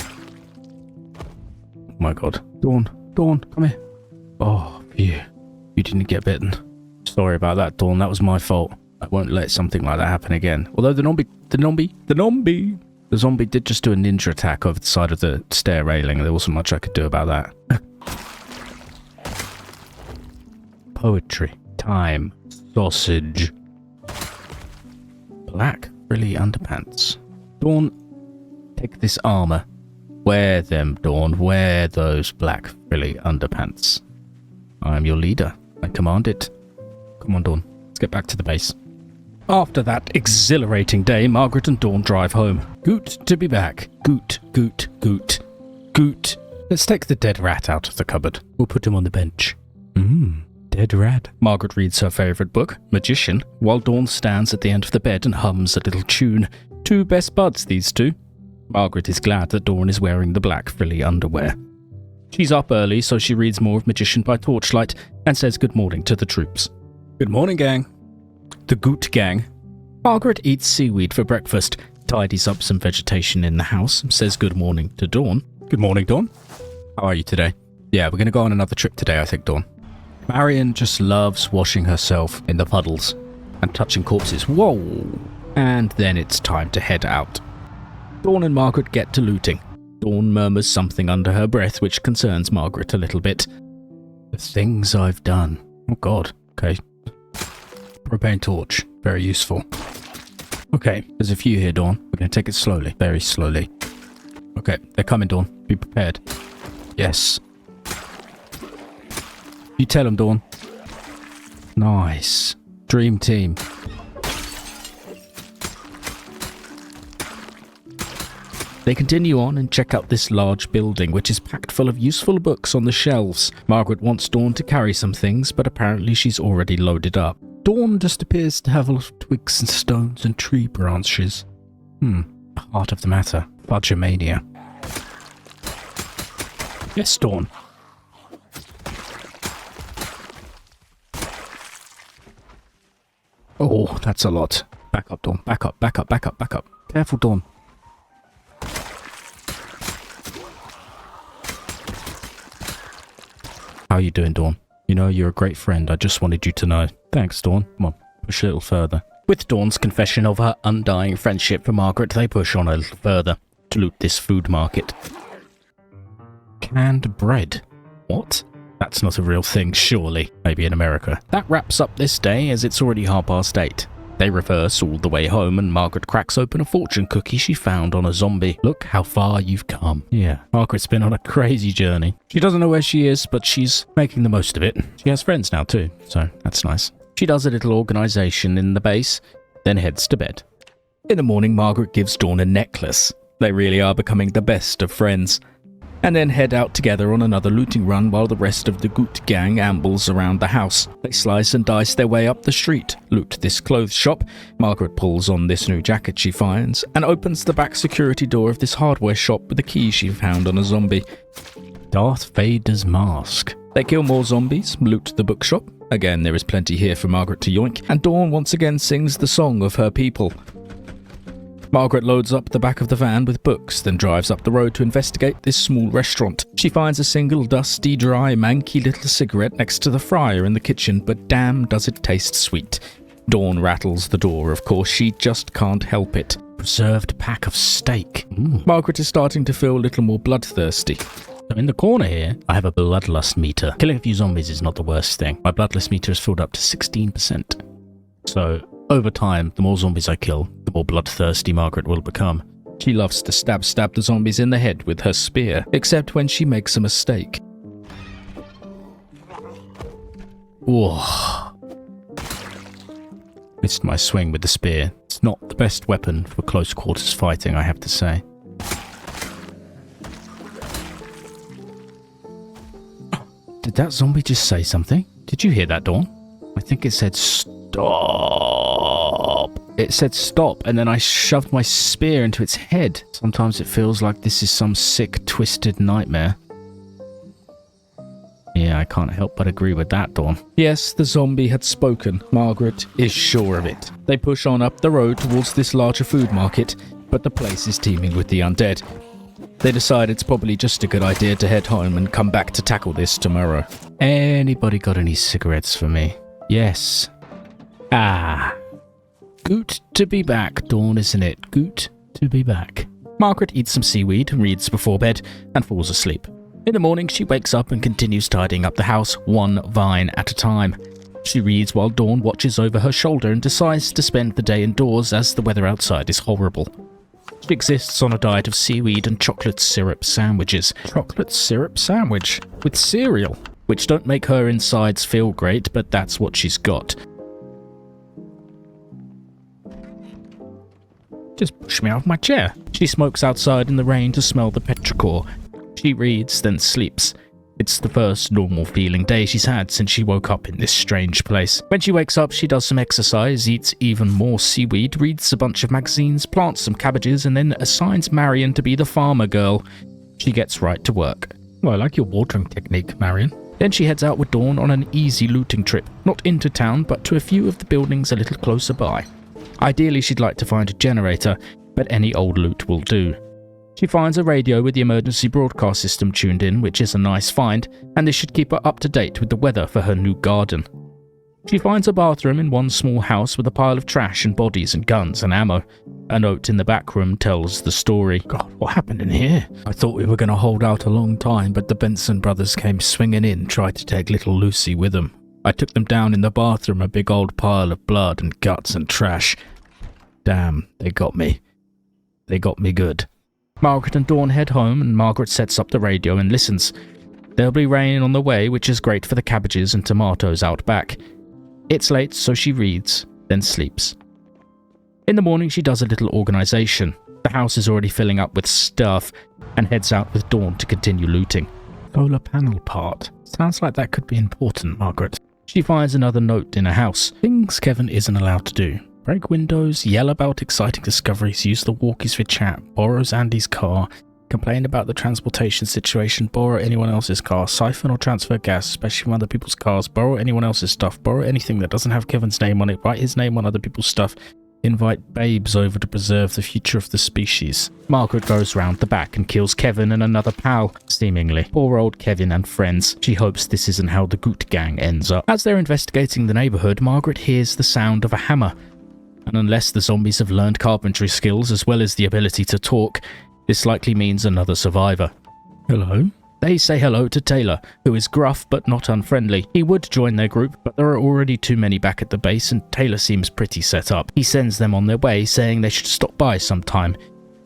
my god. Dawn, come here. Oh, phew. You didn't get bitten. Sorry about that, Dawn. That was my fault. I won't let something like that happen again. Although the zombie did just do a ninja attack over the side of the stair railing. There wasn't much I could do about that. Poetry. Time. Sausage. Black frilly underpants. Dawn, take this armor. Wear them, Dawn. Wear those black frilly underpants. I am your leader. I command it. Come on, Dawn. Let's get back to the base. After that exhilarating day, Margaret and Dawn drive home. Goot to be back. Goot. Let's take the dead rat out of the cupboard. We'll put him on the bench. Dead rat. Margaret reads her favourite book, Magician, while Dawn stands at the end of the bed and hums a little tune. Two best buds, these two. Margaret is glad that Dawn is wearing the black frilly underwear. She's up early, so she reads more of Magician by torchlight and says good morning to the troops. Good morning, gang. The Goot gang. Margaret eats seaweed for breakfast, tidies up some vegetation in the house, says good morning to Dawn. Good morning, Dawn. How are you today? Yeah, we're going to go on another trip today, I think, Dawn. Marion just loves washing herself in the puddles and touching corpses. Whoa! And then it's time to head out. Dawn and Margaret get to looting. Dawn murmurs something under her breath which concerns Margaret a little bit. The things I've done. Oh god, okay. Propane torch, very useful. Okay, there's a few here, Dawn. We're going to take it slowly, very slowly. Okay, they're coming, Dawn. Be prepared. Yes. You tell them, Dawn. Nice. Dream team. They continue on and check out this large building, which is packed full of useful books on the shelves. Margaret wants Dawn to carry some things, but apparently she's already loaded up. Dawn just appears to have a lot of twigs and stones and tree branches. The heart of the matter. Fudgemania. Yes, Dawn. Oh, that's a lot. Back up, Dawn. Back up, back up, back up, back up. Careful, Dawn. How are you doing, Dawn? You know, you're a great friend. I just wanted you to know. Thanks, Dawn. Come on, push a little further. With Dawn's confession of her undying friendship for Margaret, they push on a little further to loot this food market. Canned bread. What? That's not a real thing, surely. Maybe in America. That wraps up this day, as it's already 8:30. They reverse all the way home, and Margaret cracks open a fortune cookie she found on a zombie. Look how far you've come. Yeah, Margaret's been on a crazy journey. She doesn't know where she is, but she's making the most of it. She has friends now too, so that's nice. She does a little organisation in the base, then heads to bed. In the morning, Margaret gives Dawn a necklace. They really are becoming the best of friends. And then head out together on another looting run while the rest of the Goot gang ambles around the house. They slice and dice their way up the street, loot this clothes shop. Margaret pulls on this new jacket she finds, and opens the back security door of this hardware shop with a key she found on a zombie. Darth Vader's mask. They kill more zombies, loot the bookshop. Again, there is plenty here for Margaret to yoink, and Dawn once again sings the song of her people. Margaret loads up the back of the van with books, then drives up the road to investigate this small restaurant. She finds a single dusty, dry, manky little cigarette next to the fryer in the kitchen, but damn does it taste sweet. Dawn rattles the door, of course, she just can't help it. Preserved pack of steak. Margaret is starting to feel a little more bloodthirsty. So in the corner here, I have a bloodlust meter. Killing a few zombies is not the worst thing. My bloodlust meter is filled up to 16%. So over time, the more zombies I kill, the more bloodthirsty Margaret will become. She loves to stab the zombies in the head with her spear, except when she makes a mistake. Whoa. Missed my swing with the spear. It's not the best weapon for close quarters fighting, I have to say. Did that zombie just say something? Did you hear that, Dawn? I think it said stop. It said stop, and then I shoved my spear into its head. Sometimes it feels like this is some sick, twisted nightmare. Yeah, I can't help but agree with that, Dawn. Yes, the zombie had spoken. Margaret is sure of it. They push on up the road towards this larger food market, but the place is teeming with the undead. They decide it's probably just a good idea to head home and come back to tackle this tomorrow. Anybody got any cigarettes for me? Yes. Ah. Good to be back, Dawn, isn't it? Good to be back. Margaret eats some seaweed, reads before bed, and falls asleep. In the morning, she wakes up and continues tidying up the house, one vine at a time. She reads while Dawn watches over her shoulder and decides to spend the day indoors as the weather outside is horrible. She exists on a diet of seaweed and chocolate syrup sandwiches. Chocolate syrup sandwich with cereal, which don't make her insides feel great, but that's what she's got. Just push me out of my chair. She smokes outside in the rain to smell the petrichor. She reads, then sleeps. It's the first normal feeling day she's had since she woke up in this strange place. When she wakes up, she does some exercise, eats even more seaweed, reads a bunch of magazines, plants some cabbages, and then assigns Marion to be the farmer girl. She gets right to work. Well, I like your watering technique, Marion. Then she heads out with Dawn on an easy looting trip, not into town, but to a few of the buildings a little closer by. Ideally, she'd like to find a generator, but any old loot will do. She finds a radio with the emergency broadcast system tuned in, which is a nice find, and this should keep her up to date with the weather for her new garden. She finds a bathroom in one small house with a pile of trash and bodies and guns and ammo. A note in the back room tells the story. God, what happened in here? I thought we were going to hold out a long time, but the Benson brothers came swinging in, tried to take little Lucy with them. I took them down in the bathroom, a big old pile of blood and guts and trash. Damn, they got me. They got me good. Margaret and Dawn head home, and Margaret sets up the radio and listens. There'll be rain on the way, which is great for the cabbages and tomatoes out back. It's late, so she reads, then sleeps. In the morning, she does a little organisation. The house is already filling up with stuff, and heads out with Dawn to continue looting. Solar panel part. Sounds like that could be important, Margaret. She finds another note in a house. Things Kevin isn't allowed to do. Break windows, yell about exciting discoveries, use the walkies for chat, borrows Andy's car, complain about the transportation situation, borrow anyone else's car, siphon or transfer gas, especially from other people's cars, borrow anyone else's stuff, borrow anything that doesn't have Kevin's name on it, write his name on other people's stuff, invite babes over to preserve the future of the species. Margaret goes round the back and kills Kevin and another pal, seemingly. Poor old Kevin and friends. She hopes this isn't how the Goot Gang ends up. As they're investigating the neighbourhood, Margaret hears the sound of a hammer. And unless the zombies have learned carpentry skills as well as the ability to talk, this likely means another survivor. Hello? They say hello to Taylor, who is gruff but not unfriendly. He would join their group, but there are already too many back at the base and Taylor seems pretty set up. He sends them on their way, saying they should stop by sometime.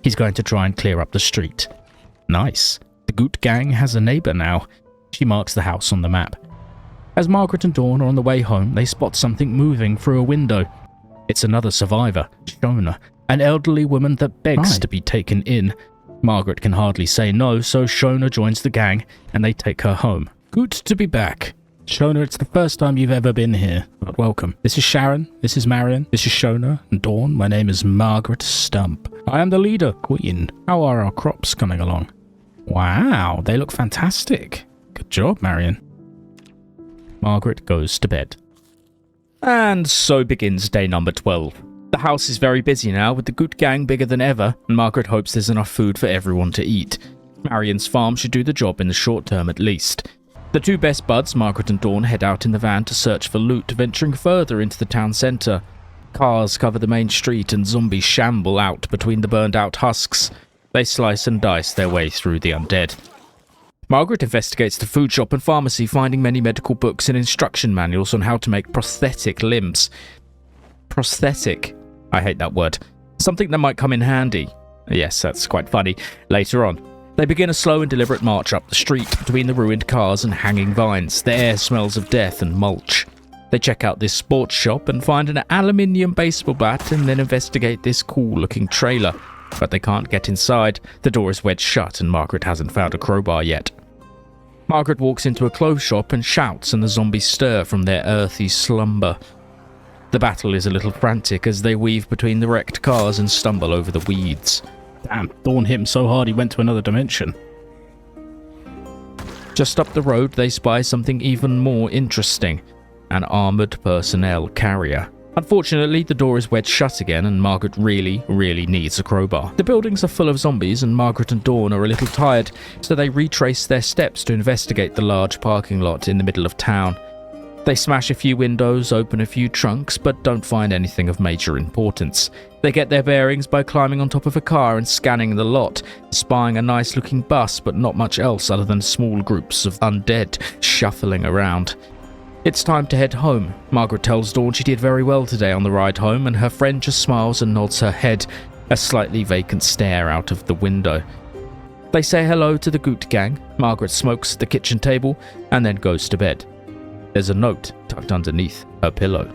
He's going to try and clear up the street. Nice. The Goot Gang has a neighbour now. She marks the house on the map. As Margaret and Dawn are on the way home, they spot something moving through a window. It's another survivor, Shona, an elderly woman that begs to be taken in. Margaret can hardly say no, so Shona joins the gang, and they take her home. Good to be back. Shona, it's the first time you've ever been here, but welcome. This is Sharon, this is Marion, this is Shona, and Dawn. My name is Margaret Stump. I am the leader, Queen. How are our crops coming along? Wow, they look fantastic. Good job, Marion. Margaret goes to bed. And so begins day number 12. The house is very busy now, with the Goot Gang bigger than ever, and Margaret hopes there's enough food for everyone to eat. Marion's farm should do the job in the short term at least. The two best buds, Margaret and Dawn, head out in the van to search for loot, venturing further into the town centre. Cars cover the main street and zombies shamble out between the burned out husks. They slice and dice their way through the undead. Margaret investigates the food shop and pharmacy, finding many medical books and instruction manuals on how to make prosthetic limbs. Prosthetic. I hate that word. Something that might come in handy. Yes, that's quite funny. Later on, they begin a slow and deliberate march up the street between the ruined cars and hanging vines. The air smells of death and mulch. They check out this sports shop and find an aluminium baseball bat and then investigate this cool-looking trailer. But they can't get inside. The door is wedged shut and Margaret hasn't found a crowbar yet. Margaret walks into a clothes shop and shouts, and the zombies stir from their earthy slumber. The battle is a little frantic as they weave between the wrecked cars and stumble over the weeds. Damn, Dawn hit him so hard he went to another dimension. Just up the road, they spy something even more interesting. An armoured personnel carrier. Unfortunately, the door is wedged shut again and Margaret really needs a crowbar. The buildings are full of zombies and Margaret and Dawn are a little tired, so they retrace their steps to investigate the large parking lot in the middle of town. They smash a few windows, open a few trunks, but don't find anything of major importance. They get their bearings by climbing on top of a car and scanning the lot, spying a nice-looking bus, but not much else other than small groups of undead shuffling around. It's time to head home. Margaret tells Dawn she did very well today on the ride home, and her friend just smiles and nods her head, a slightly vacant stare out of the window. They say hello to the Goot Gang. Margaret smokes at the kitchen table and then goes to bed. There's a note tucked underneath her pillow.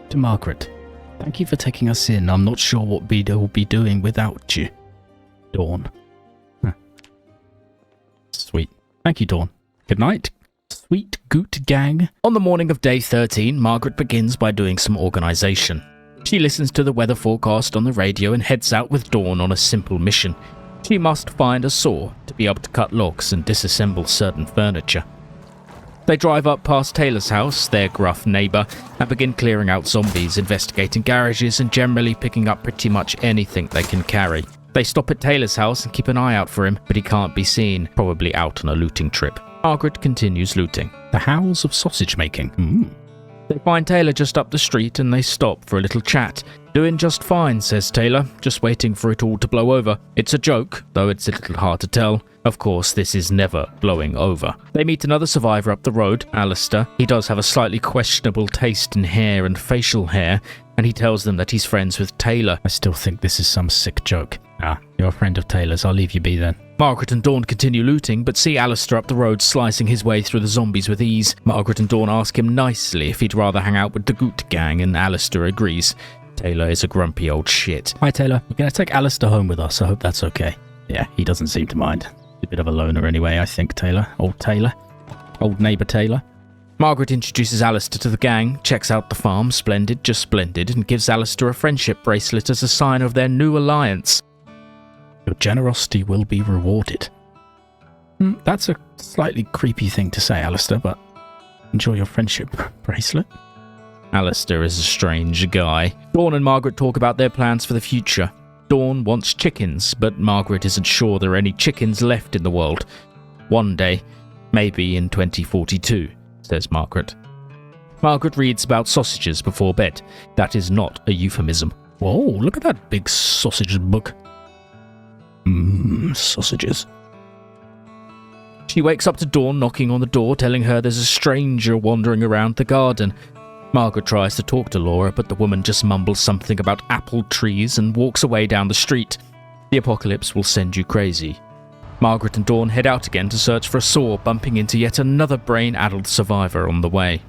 To Margaret, thank you for taking us in. I'm not sure what we'll be doing without you. Dawn. Sweet. Thank you, Dawn. Good night. Sweet Goot Gang. On the morning of day 13, Margaret begins by doing some organisation. She listens to the weather forecast on the radio and heads out with Dawn on a simple mission. She must find a saw to be able to cut logs and disassemble certain furniture. They drive up past Taylor's house, their gruff neighbour, and begin clearing out zombies, investigating garages and generally picking up pretty much anything they can carry. They stop at Taylor's house and keep an eye out for him, but he can't be seen, probably out on a looting trip. Margaret continues looting. The howls of sausage making. They find Taylor just up the street and they stop for a little chat. Doing just fine, says Taylor, just waiting for it all to blow over. It's a joke, though it's a little hard to tell. Of course, this is never blowing over. They meet another survivor up the road, Alistair. He does have a slightly questionable taste in hair and facial hair, and he tells them that he's friends with Taylor. I still think this is some sick joke. Ah, you're a friend of Taylor's. I'll leave you be then. Margaret and Dawn continue looting, but see Alistair up the road slicing his way through the zombies with ease. Margaret and Dawn ask him nicely if he'd rather hang out with the Goot gang, and Alistair agrees. Taylor is a grumpy old shit. Hi, Taylor. We're going to take Alistair home with us. I hope that's okay. Yeah, he doesn't seem to mind. He's a bit of a loner anyway, I think, Taylor. Old neighbour Taylor. Margaret introduces Alistair to the gang, checks out the farm, splendid, just splendid, and gives Alistair a friendship bracelet as a sign of their new alliance. Your generosity will be rewarded. That's a slightly creepy thing to say, Alistair, but enjoy your friendship bracelet. Alistair is a strange guy. Dawn and Margaret talk about their plans for the future. Dawn wants chickens, but Margaret isn't sure there are any chickens left in the world. One day, maybe in 2042, says Margaret. Margaret reads about sausages before bed. That is not a euphemism. Whoa, look at that big sausage book. Sausages. She wakes up to Dawn knocking on the door, telling her there's a stranger wandering around the garden. Margaret tries to talk to Laura, but the woman just mumbles something about apple trees and walks away down the street. The apocalypse will send you crazy. Margaret and Dawn head out again to search for a saw, bumping into yet another brain-addled survivor on the way.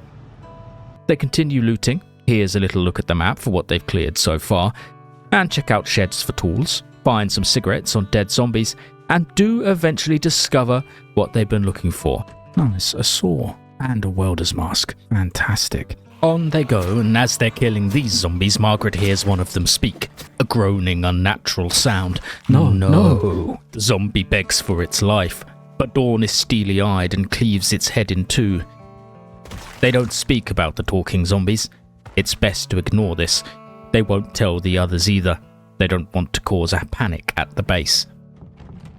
They continue looting. Here's a little look at the map for what they've cleared so far, and check out sheds for tools, find some cigarettes on dead zombies, and do eventually discover what they've been looking for. Nice, a saw and a welder's mask. Fantastic. On they go, and as they're killing these zombies, Margaret hears one of them speak. A groaning, unnatural sound. No. The zombie begs for its life, but Dawn is steely-eyed and cleaves its head in two. They don't speak about the talking zombies. It's best to ignore this. They won't tell the others either. They don't want to cause a panic at the base.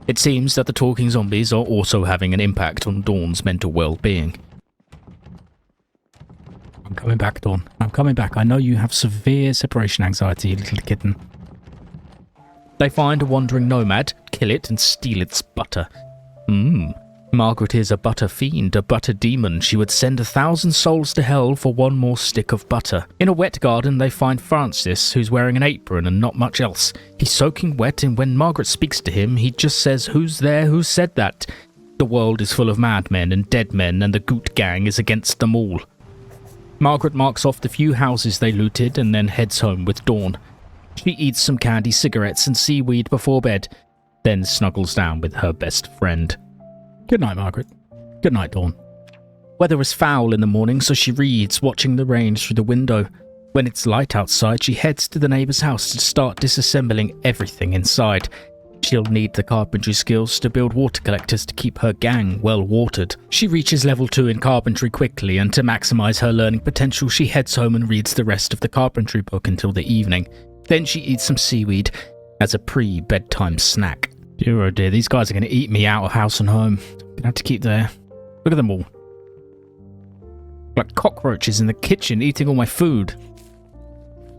It seems that the talking zombies are also having an impact on Dawn's mental well-being. I'm coming back, Dawn. I'm coming back. I know you have severe separation anxiety, little kitten. They find a wandering nomad, kill it, and steal its butter. Margaret is a butter fiend, a butter demon. She would send 1,000 souls to hell for one more stick of butter. In a wet garden, they find Francis, who's wearing an apron and not much else. He's soaking wet, and when Margaret speaks to him, he just says, "Who's there? Who said that?" The world is full of madmen and dead men, and the Goot gang is against them all. Margaret marks off the few houses they looted and then heads home with Dawn. She eats some candy cigarettes and seaweed before bed, then snuggles down with her best friend. Good night, Margaret. Good night, Dawn. Weather is foul in the morning, so she reads, watching the rain through the window. When it's light outside, she heads to the neighbour's house to start disassembling everything inside. She'll need the carpentry skills to build water collectors to keep her gang well watered. She reaches level 2 in carpentry quickly, and to maximise her learning potential, she heads home and reads the rest of the carpentry book until the evening. Then she eats some seaweed as a pre-bedtime snack. Dear oh dear, these guys are going to eat me out of house and home. I'm going to have to keep there. Look at them all. Like cockroaches in the kitchen eating all my food.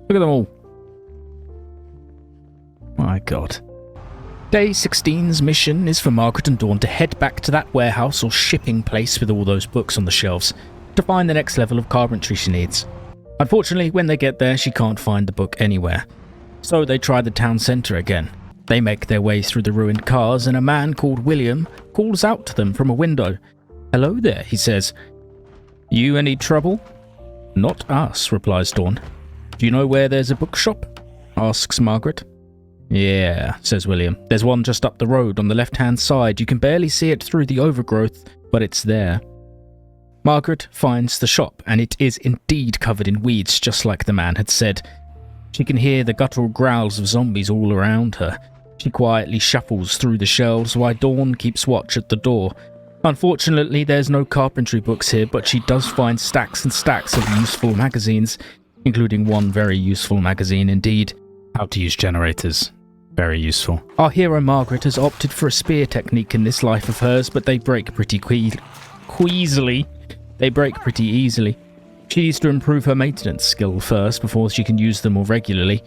Look at them all. My God. Day 16's mission is for Margaret and Dawn to head back to that warehouse or shipping place with all those books on the shelves to find the next level of carpentry she needs. Unfortunately, when they get there, she can't find the book anywhere. So they try the town centre again. They make their way through the ruined cars, and a man called William calls out to them from a window. "Hello there," he says. "You any trouble?" "Not us," replies Dawn. "Do you know where there's a bookshop?" asks Margaret. "Yeah," says William. "There's one just up the road on the left-hand side. You can barely see it through the overgrowth, but it's there." Margaret finds the shop, and it is indeed covered in weeds, just like the man had said. She can hear the guttural growls of zombies all around her. She quietly shuffles through the shelves while Dawn keeps watch at the door. Unfortunately, there's no carpentry books here, but she does find stacks and stacks of useful magazines, including one very useful magazine indeed. How to use generators. Very useful. Our hero Margaret has opted for a spear technique in this life of hers, but they break pretty easily. She needs to improve her maintenance skill first before she can use them more regularly.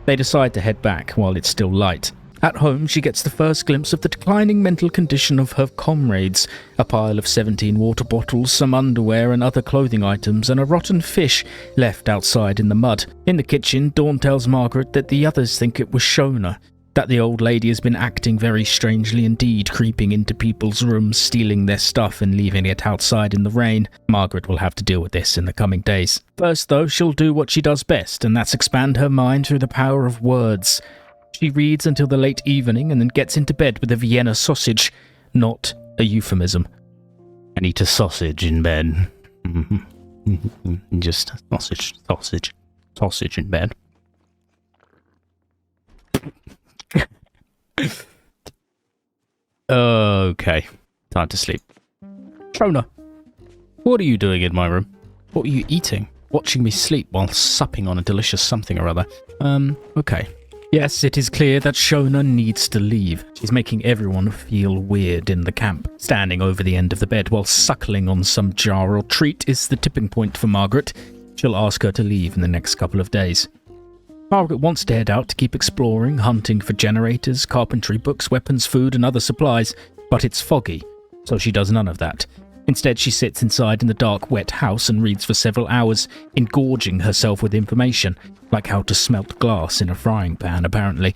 They decide to head back while it's still light. At home, she gets the first glimpse of the declining mental condition of her comrades, a pile of 17 water bottles, some underwear and other clothing items, and a rotten fish left outside in the mud. In the kitchen, Dawn tells Margaret that the others think it was Shona. that the old lady has been acting very strangely indeed, creeping into people's rooms, stealing their stuff and leaving it outside in the rain. Margaret will have to deal with this in the coming days. First, though, she'll do what she does best, and that's expand her mind through the power of words. She reads until the late evening and then gets into bed with a Vienna sausage, not a euphemism. And eat a sausage in bed. Just sausage in bed. Okay, time to sleep. Shona, what are you doing in my room? What are you eating? Watching me sleep while supping on a delicious something or other. Okay. Yes, it is clear that Shona needs to leave. She's making everyone feel weird in the camp. Standing over the end of the bed while suckling on some jar or treat is the tipping point for Margaret. She'll ask her to leave in the next couple of days. Margaret wants to head out to keep exploring, hunting for generators, carpentry books, weapons, food and other supplies, but it's foggy, so she does none of that. Instead, she sits inside in the dark, wet house and reads for several hours, engorging herself with information, like how to smelt glass in a frying pan, apparently.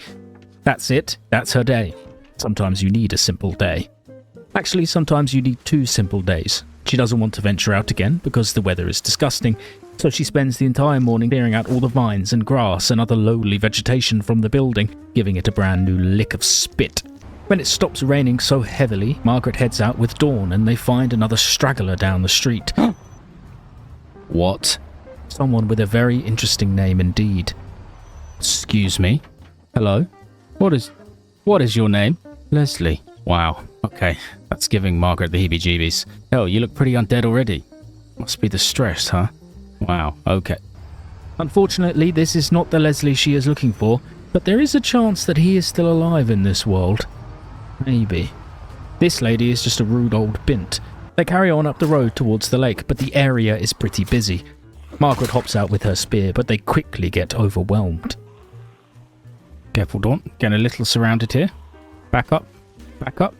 That's it. That's her day. Sometimes you need a simple day. Actually, sometimes you need 2 simple days. She doesn't want to venture out again because the weather is disgusting, so she spends the entire morning clearing out all the vines and grass and other lowly vegetation from the building, giving it a brand new lick of spit. When it stops raining so heavily, Margaret heads out with Dawn and they find another straggler down the street. What? Someone with a very interesting name indeed. Excuse me? Hello? What is your name? Leslie. Wow. Okay. That's giving Margaret the heebie-jeebies. Hell, you look pretty undead already. Must be the stress, huh? Wow. Okay. Unfortunately, this is not the Leslie she is looking for, but there is a chance that he is still alive in this world. Maybe. This lady is just a rude old bint. They carry on up the road towards the lake, but the area is pretty busy. Margaret hops out with her spear, but they quickly get overwhelmed. Careful, Dawn. Getting a little surrounded here. Back up. Back up.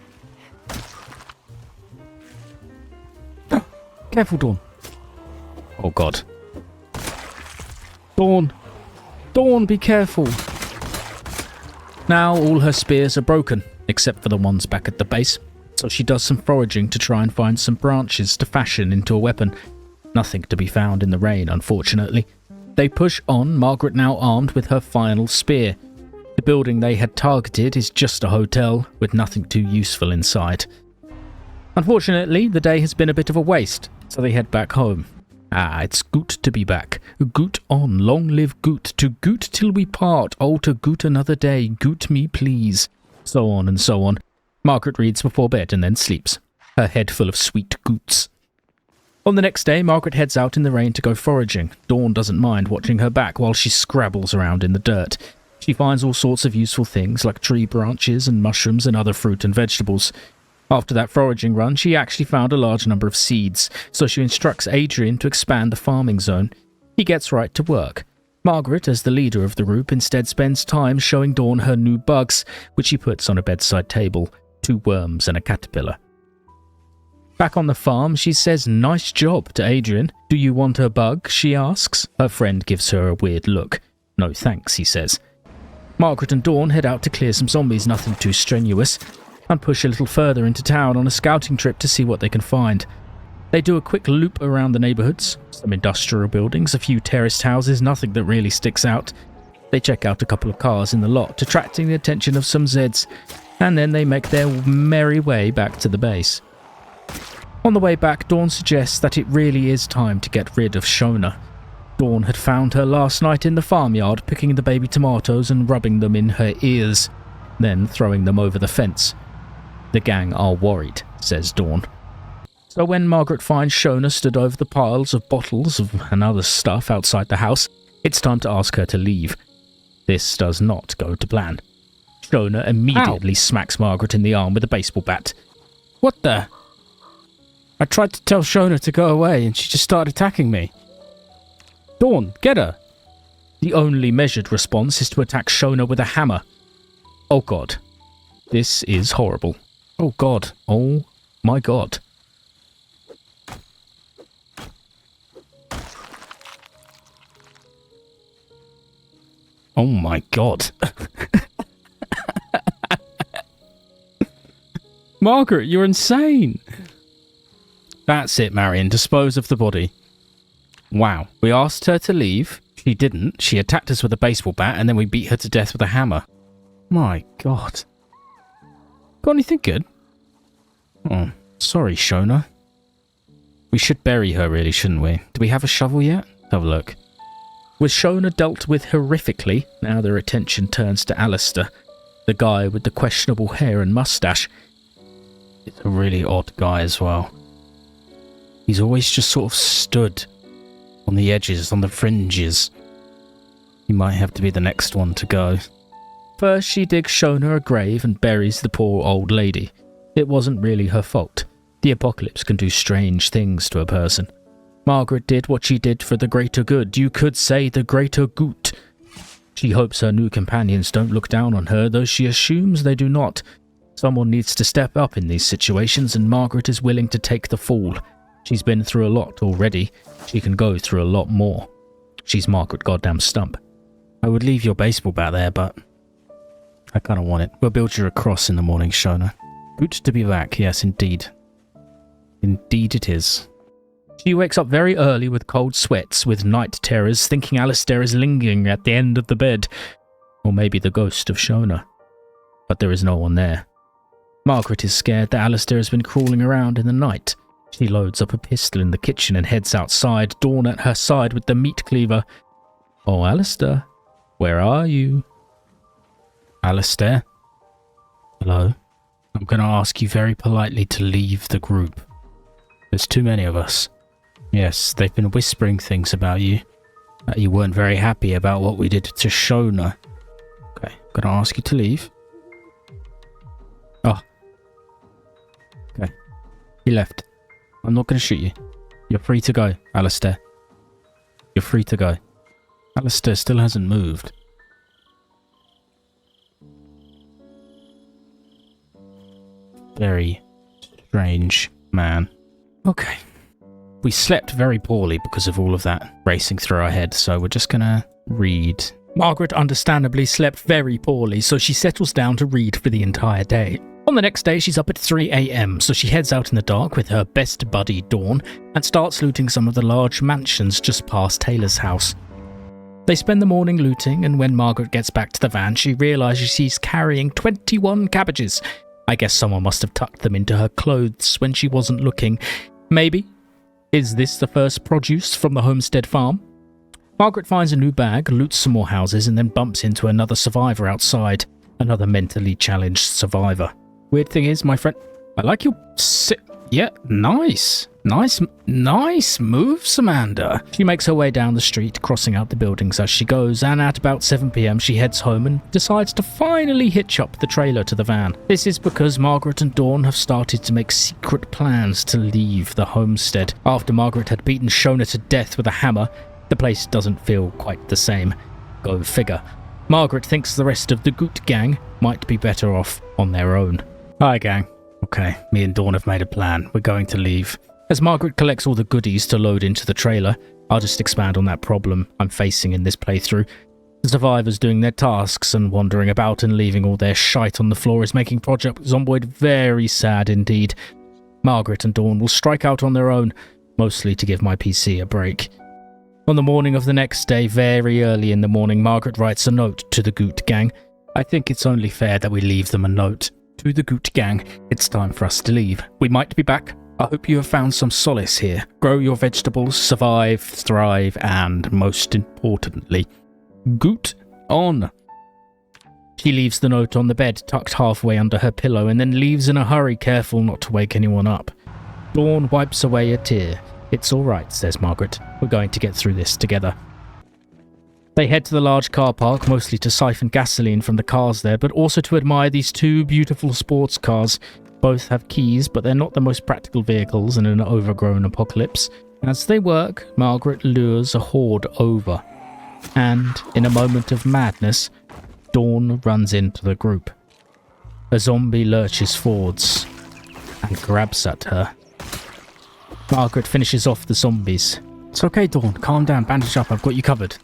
Careful, Dawn. Oh, God. Dawn. Dawn, be careful. Now all her spears are broken, except for the ones back at the base, so she does some foraging to try and find some branches to fashion into a weapon. Nothing to be found in the rain, unfortunately. They push on, Margaret now armed with her final spear. The building they had targeted is just a hotel, with nothing too useful inside. Unfortunately, the day has been a bit of a waste, so they head back home. Ah, it's good to be back. Goot on, long live Goot. To Goot till we part. Oh, to Goot another day. Goot me, please. So on and so on. Margaret reads before bed and then sleeps, her head full of sweet goots. On the next day, Margaret heads out in the rain to go foraging. Dawn doesn't mind watching her back while she scrabbles around in the dirt. She finds all sorts of useful things like tree branches and mushrooms and other fruit and vegetables. After that foraging run, she actually found a large number of seeds, so she instructs Adrian to expand the farming zone. He gets right to work. Margaret, as the leader of the group, instead spends time showing Dawn her new bugs, which she puts on a bedside table, 2 worms and a caterpillar. Back on the farm, she says nice job to Adrian. Do you want a bug? She asks. Her friend gives her a weird look. No thanks, he says. Margaret and Dawn head out to clear some zombies, nothing too strenuous, and push a little further into town on a scouting trip to see what they can find. They do a quick loop around the neighbourhoods, some industrial buildings, a few terraced houses, nothing that really sticks out. They check out a couple of cars in the lot, attracting the attention of some Zeds, and then they make their merry way back to the base. On the way back, Dawn suggests that it really is time to get rid of Shona. Dawn had found her last night in the farmyard, picking the baby tomatoes and rubbing them in her ears, then throwing them over the fence. The gang are worried, says Dawn. So when Margaret finds Shona stood over the piles of bottles and other stuff outside the house, it's time to ask her to leave. This does not go to plan. Shona immediately smacks Margaret in the arm with a baseball bat. What the? I tried to tell Shona to go away and she just started attacking me. Dawn, get her! The only measured response is to attack Shona with a hammer. Oh God. This is horrible. Oh God. Oh my God. Oh my God. Margaret, you're insane. That's it, Marion. Dispose of the body. Wow. We asked her to leave. She didn't. She attacked us with a baseball bat, and then we beat her to death with a hammer. My God. Got anything good? Oh, sorry, Shona. We should bury her, really, shouldn't we? Do we have a shovel yet? Have a look. With Shona dealt with horrifically, now their attention turns to Alistair, the guy with the questionable hair and mustache. He's a really odd guy as well. He's always just sort of stood on the edges, on the fringes. He might have to be the next one to go. First, she digs Shona a grave and buries the poor old lady. It wasn't really her fault. The apocalypse can do strange things to a person. Margaret did what she did for the greater good. You could say the greater good. She hopes her new companions don't look down on her, though she assumes they do not. Someone needs to step up in these situations, and Margaret is willing to take the fall. She's been through a lot already. She can go through a lot more. She's Margaret goddamn Stump. I would leave your baseball bat there, but I kind of want it. We'll build you a cross in the morning, Shona. Good to be back, yes, indeed. Indeed it is. She wakes up very early with cold sweats, with night terrors, thinking Alistair is lingering at the end of the bed. Or maybe the ghost of Shona. But there is no one there. Margaret is scared that Alistair has been crawling around in the night. She loads up a pistol in the kitchen and heads outside, Dawn at her side with the meat cleaver. Oh, Alistair, where are you? Alistair? Hello? I'm going to ask you very politely to leave the group. There's too many of us. Yes, they've been whispering things about you. That you weren't very happy about what we did to Shona. Okay, I'm going to ask you to leave. Oh. Okay. He left. I'm not going to shoot you. You're free to go, Alistair. You're free to go. Alistair still hasn't moved. Very strange man. Okay. We slept very poorly because of all of that racing through our head, so we're just gonna read. Margaret understandably slept very poorly, so she settles down to read for the entire day. On the next day, she's up at 3 a.m, so she heads out in the dark with her best buddy, Dawn, and starts looting some of the large mansions just past Taylor's house. They spend the morning looting, and when Margaret gets back to the van, she realises she's carrying 21 cabbages. I guess someone must have tucked them into her clothes when she wasn't looking. Maybe. Is this the first produce from the homestead farm? Margaret finds a new bag, loots some more houses, and then bumps into another survivor outside. Another mentally challenged survivor. Weird thing is, my friend... I like your... Yeah, nice. Nice moves, Amanda. She makes her way down the street, crossing out the buildings as she goes, and at about 7 p.m. she heads home and decides to finally hitch up the trailer to the van. This is because Margaret and Dawn have started to make secret plans to leave the homestead. After Margaret had beaten Shona to death with a hammer, the place doesn't feel quite the same. Go figure. Margaret thinks the rest of the Goot gang might be better off on their own. Hi, gang. Okay, me and Dawn have made a plan. We're going to leave. As Margaret collects all the goodies to load into the trailer, I'll just expand on that problem I'm facing in this playthrough. The survivors doing their tasks and wandering about and leaving all their shite on the floor is making Project Zomboid very sad indeed. Margaret and Dawn will strike out on their own, mostly to give my PC a break. On the morning of the next day, very early in the morning, Margaret writes a note to the Goot gang. I think it's only fair that we leave them a note. To the Goot gang, it's time for us to leave. We might be back. I hope you have found some solace here. Grow your vegetables, survive, thrive, and most importantly, Goot on. She leaves the note on the bed, tucked halfway under her pillow, and then leaves in a hurry, careful not to wake anyone up. Dawn wipes away a tear. It's all right, says Margaret. We're going to get through this together. They head to the large car park, mostly to siphon gasoline from the cars there, but also to admire these two beautiful sports cars. Both have keys, but they're not the most practical vehicles in an overgrown apocalypse. As they work, Margaret lures a horde over. And, in a moment of madness, Dawn runs into the group. A zombie lurches forwards and grabs at her. Margaret finishes off the zombies. It's okay, Dawn. Calm down. Bandage up. I've got you covered.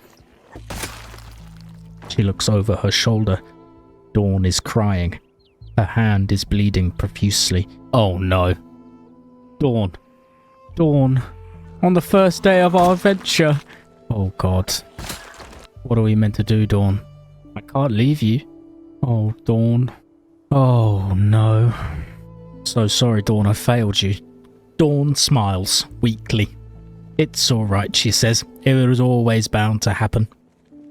She looks over her shoulder. Dawn is crying. Her hand is bleeding profusely. Oh no. Dawn. Dawn. On the first day of our adventure. Oh God. What are we meant to do, Dawn? I can't leave you. Oh, Dawn. Oh no. So sorry, Dawn, I failed you. Dawn smiles weakly. It's alright, she says. It was always bound to happen.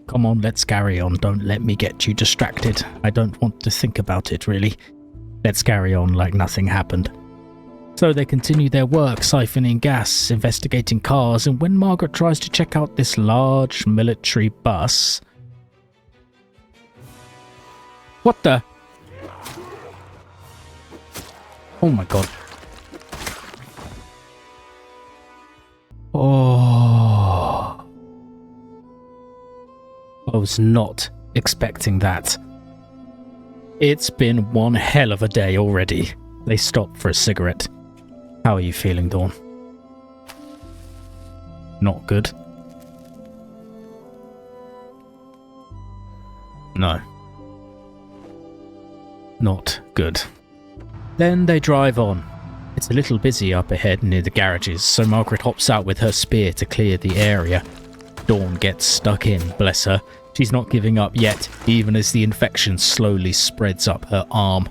Come on, let's carry on. Don't let me get you distracted. I don't want to think about it, really. Let's carry on like nothing happened. So they continue their work, siphoning gas, investigating cars, and when Margaret tries to check out this large military bus... What the... Oh my God. Oh... I was not expecting that. It's been one hell of a day already. They stop for a cigarette. How are you feeling, Dawn? Not good? No. Not good. Then they drive on. It's a little busy up ahead near the garages, so Margaret hops out with her spear to clear the area. Dawn gets stuck in, bless her. She's not giving up yet, even as the infection slowly spreads up her arm.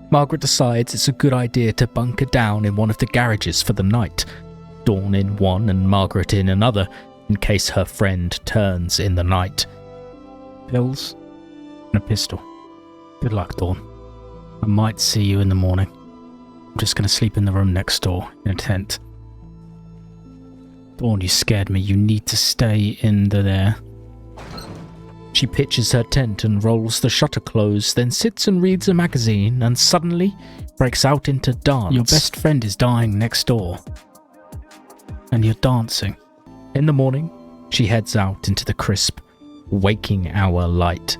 Margaret decides it's a good idea to bunker down in one of the garages for the night. Dawn in one and Margaret in another, in case her friend turns in the night. Pills and a pistol. Good luck, Dawn. I might see you in the morning. I'm just going to sleep in the room next door, in a tent. Dawn, you scared me. You need to stay in there. She pitches her tent and rolls the shutter closed, then sits and reads a magazine and suddenly breaks out into dance. Your best friend is dying next door. And you're dancing. In the morning, she heads out into the crisp, waking hour light.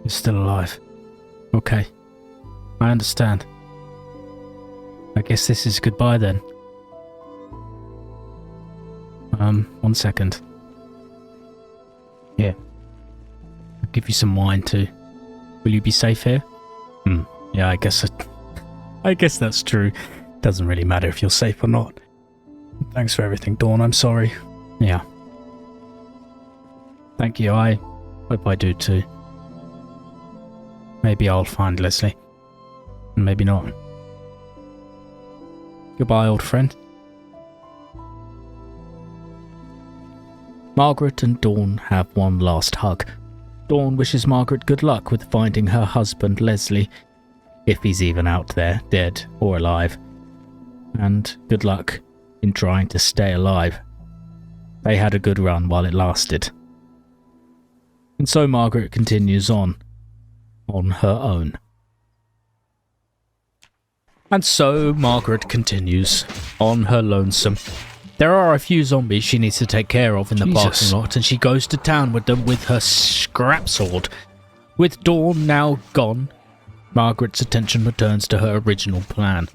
You're still alive. Okay. I understand. I guess this is goodbye then. 1 second. Here. I'll give you some wine too. Will you be safe here? Yeah, I guess that's true. Doesn't really matter if you're safe or not. Thanks for everything, Dawn. I'm sorry. Yeah. Thank you. I hope I do too. Maybe I'll find Leslie. And maybe not. Goodbye, old friend. Margaret and Dawn have one last hug. Dawn wishes Margaret good luck with finding her husband Leslie, if he's even out there, dead or alive. And good luck in trying to stay alive. They had a good run while it lasted. And so Margaret continues on her own. And so Margaret continues on her lonesome. There are a few zombies she needs to take care of in the parking lot, and she goes to town with them with her scrap sword. With Dawn now gone, Margaret's attention returns to her original plan.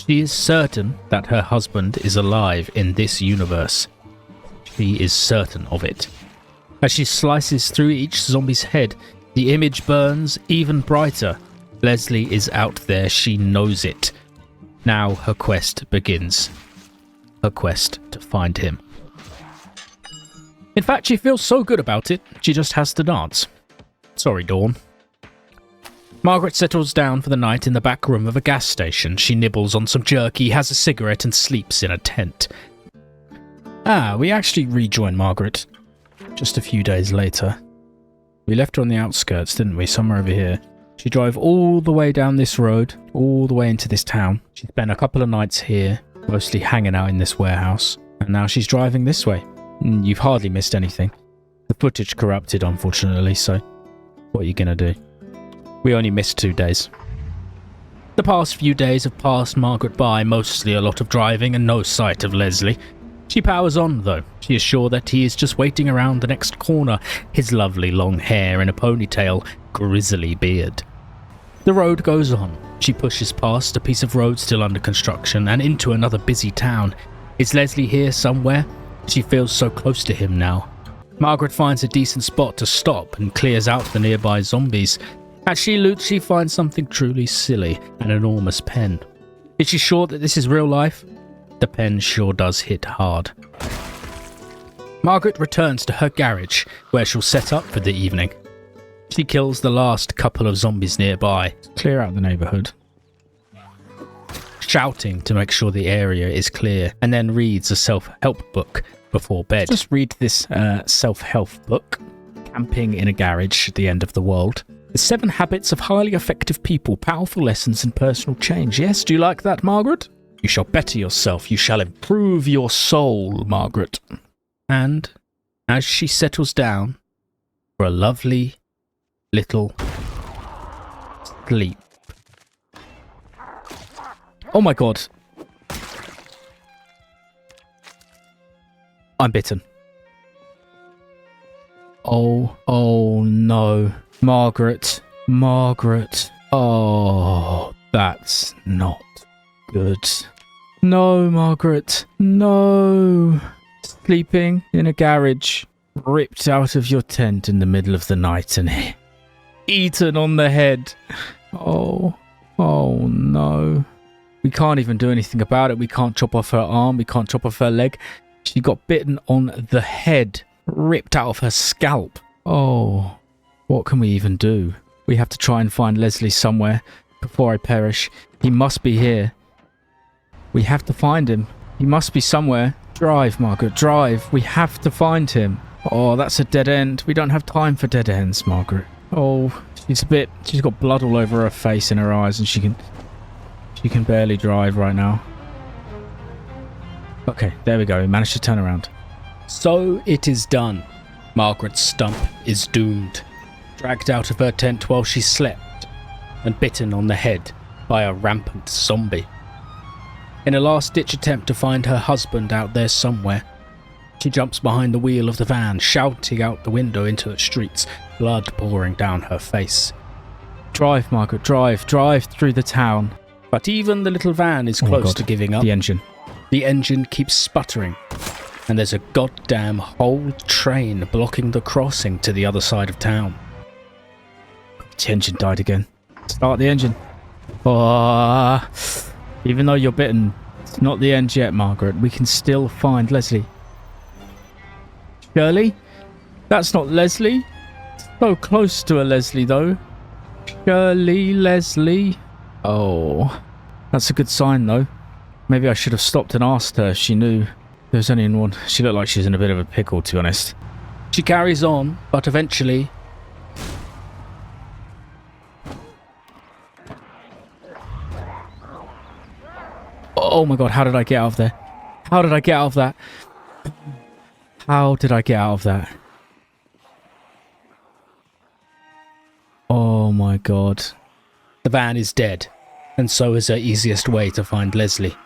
She is certain that her husband is alive in this universe. She is certain of it. As she slices through each zombie's head, the image burns even brighter. Leslie is out there, she knows it. Now her quest begins. Her quest to find him. In fact, she feels so good about it, she just has to dance. Sorry, Dawn. Margaret settles down for the night in the back room of a gas station. She nibbles on some jerky, has a cigarette, and sleeps in a tent. We actually rejoin Margaret just a few days later. We left her on the outskirts, didn't we? Somewhere over here. She drove all the way down this road, all the way into this town. She spent a couple of nights here, mostly hanging out in this warehouse, and now she's driving this way. You've hardly missed anything. The footage corrupted, unfortunately, so what are you gonna do? We only missed 2 days. The past few days have passed Margaret by, mostly a lot of driving and no sight of Leslie. She powers on, though. She is sure that he is just waiting around the next corner, his lovely long hair in a ponytail, grizzly beard. The road goes on. She pushes past a piece of road still under construction and into another busy town. Is Leslie here somewhere? She feels so close to him now. Margaret finds a decent spot to stop and clears out the nearby zombies. As she loots, she finds something truly silly, an enormous pen. Is she sure that this is real life? The pen sure does hit hard. Margaret returns to her garage, where she'll set up for the evening. She kills the last couple of zombies nearby, Clear out the neighborhood. shouting to make sure the area is clear, and then reads a self-help book before bed. Just read this self-help book, Camping in a Garage at the End of the World. The 7 Habits of Highly Effective People, Powerful Lessons in Personal Change. Yes, do you like that, Margaret? You shall better yourself. You shall improve your soul, Margaret. And as she settles down for a lovely little sleep. Oh my god. I'm bitten. Oh no. Margaret. Oh, that's not good. No, Margaret. No. Sleeping in a garage, ripped out of your tent in the middle of the night and eaten on the head. Oh no. We can't even do anything about it. We can't chop off her arm. We can't chop off her leg. She got bitten on the head, ripped out of her scalp. Oh, what can we even do? We have to try and find Leslie somewhere before I perish. He must be here. We have to find him. He must be somewhere. Drive, Margaret, drive. We have to find him. Oh, that's a dead end. We don't have time for dead ends, Margaret. Oh, she's got blood all over her face and her eyes, and she can barely drive right now. Okay, there we go. We managed to turn around. So it is done. Margaret Stump is doomed. Dragged out of her tent while she slept and bitten on the head by a rampant zombie. In a last-ditch attempt to find her husband out there somewhere, she jumps behind the wheel of the van, shouting out the window into the streets, blood pouring down her face. Drive, Margaret, drive through the town. But even the little van is close to giving up. The engine. The engine keeps sputtering, and there's a goddamn whole train blocking the crossing to the other side of town. The engine died again. Start the engine. Oh, even though you're bitten, it's not the end yet, Margaret. We can still find Leslie. Shirley? That's not Leslie. It's so close to a Leslie, though. Shirley, Leslie. Oh, that's a good sign, though. Maybe I should have stopped and asked her if she knew there was only one. She looked like she's in a bit of a pickle, to be honest. She carries on, but eventually... Oh my god, how did I get out of there? How did I get out of that? How did I get out of that? Oh my god. The van is dead, and so is her easiest way to find Leslie.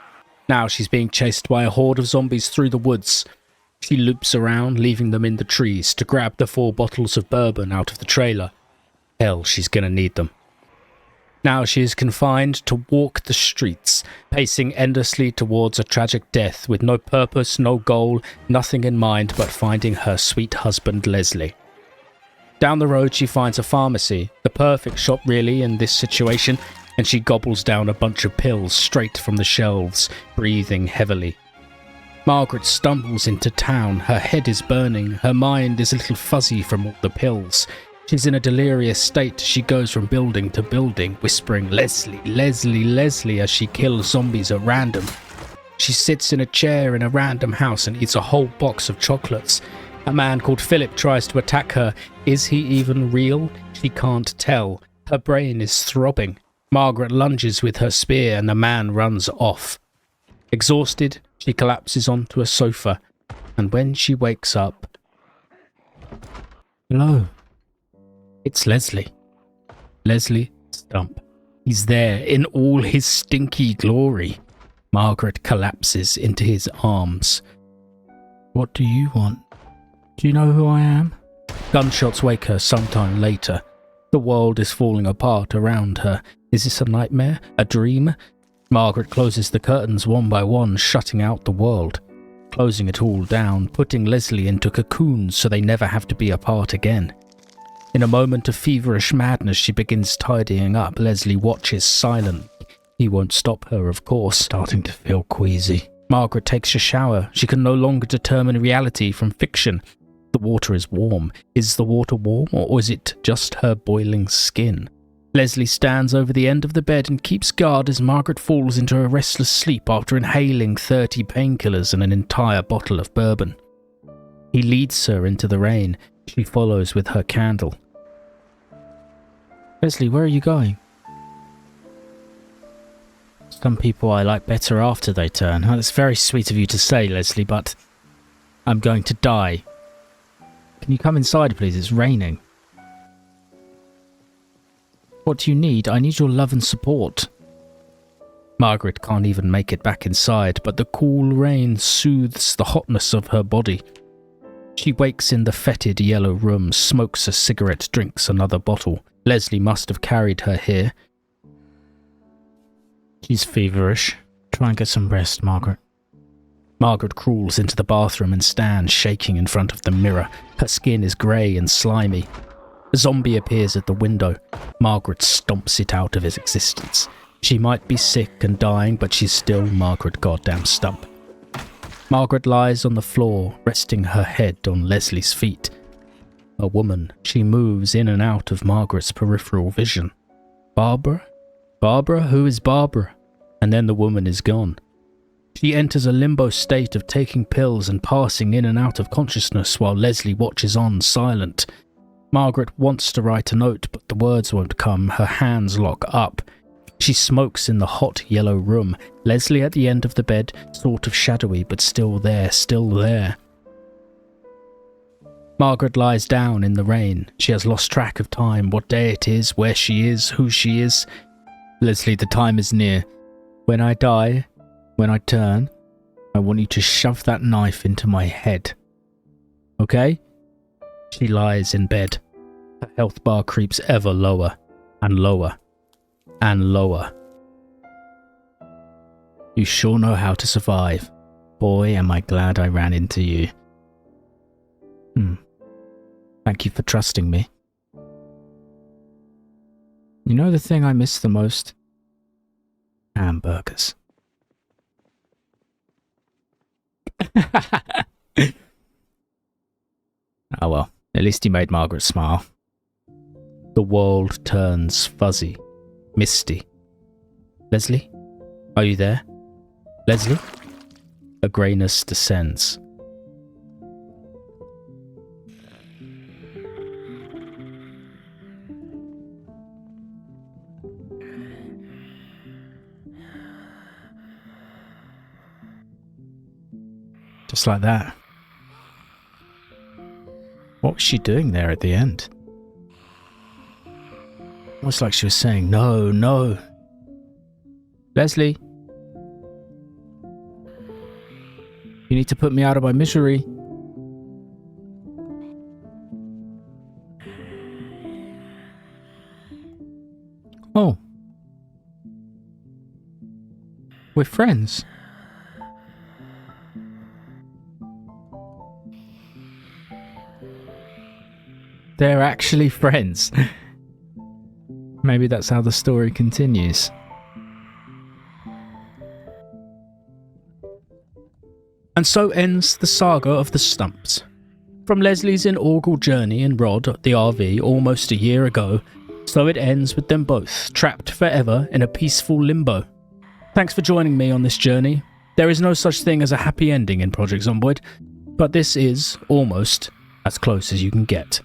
Now she's being chased by a horde of zombies through the woods. She loops around, leaving them in the trees, to grab the 4 bottles of bourbon out of the trailer. Hell, she's gonna need them. Now she is confined to walk the streets, pacing endlessly towards a tragic death with no purpose, no goal, nothing in mind but finding her sweet husband Leslie. Down the road she finds a pharmacy, the perfect shop really in this situation, and she gobbles down a bunch of pills straight from the shelves, breathing heavily. Margaret stumbles into town, her head is burning, her mind is a little fuzzy from all the pills. She's in a delirious state. She goes from building to building, whispering, "Leslie, Leslie, Leslie," as she kills zombies at random. She sits in a chair in a random house and eats a whole box of chocolates. A man called Philip tries to attack her. Is he even real? She can't tell. Her brain is throbbing. Margaret lunges with her spear and the man runs off. Exhausted, she collapses onto a sofa, and when she wakes up... Hello. It's Leslie. Leslie Stump. He's there in all his stinky glory. Margaret collapses into his arms. What do you want? Do you know who I am? Gunshots wake her sometime later. The world is falling apart around her. Is this a nightmare? A dream? Margaret closes the curtains one by one, shutting out the world. closing it all down, putting Leslie into cocoons so they never have to be apart again. In a moment of feverish madness, she begins tidying up. Leslie watches silent. He won't stop her, of course, starting to feel queasy. Margaret takes a shower. She can no longer determine reality from fiction. The water is warm. Is the water warm, or is it just her boiling skin? Leslie stands over the end of the bed and keeps guard as Margaret falls into a restless sleep after inhaling 30 painkillers and an entire bottle of bourbon. He leads her into the rain. She follows with her candle. Leslie, where are you going? Some people I like better after they turn. Oh, that's very sweet of you to say, Leslie, but I'm going to die. Can you come inside, please? It's raining. What do you need? I need your love and support. Margaret can't even make it back inside, but the cool rain soothes the hotness of her body. She wakes in the fetid yellow room, smokes a cigarette, drinks another bottle. Leslie must have carried her here. She's feverish. Try and get some rest, Margaret. Margaret crawls into the bathroom and stands shaking in front of the mirror. Her skin is grey and slimy. A zombie appears at the window. Margaret stomps it out of its existence. She might be sick and dying, but she's still Margaret goddamn Stump. Margaret lies on the floor, resting her head on Leslie's feet. A woman, she moves in and out of Margaret's peripheral vision. Barbara? Barbara? Who is Barbara? And then the woman is gone. She enters a limbo state of taking pills and passing in and out of consciousness while Leslie watches on, silent. Margaret wants to write a note, but the words won't come. Her hands lock up. She smokes in the hot yellow room. Leslie at the end of the bed, sort of shadowy, but still there, still there. Margaret lies down in the rain. She has lost track of time, what day it is, where she is, who she is. Leslie, the time is near. When I die, when I turn, I want you to shove that knife into my head. Okay? She lies in bed. Her health bar creeps ever lower, and lower, and lower. You sure know how to survive. Boy, am I glad I ran into you. Thank you for trusting me. You know the thing I miss the most? Hamburgers. Oh well, at least he made Margaret smile. The world turns fuzzy, misty. Leslie? Are you there? Leslie? A greyness descends. Just like that. What was she doing there at the end? Almost like she was saying, no, no. Leslie. You need to put me out of my misery. Oh. We're friends. They're actually friends. Maybe that's how the story continues. And so ends the saga of the Stumps. From Leslie's inaugural journey in Rod, the RV, almost a year ago, so it ends with them both, trapped forever in a peaceful limbo. Thanks for joining me on this journey. There is no such thing as a happy ending in Project Zomboid, but this is almost as close as you can get.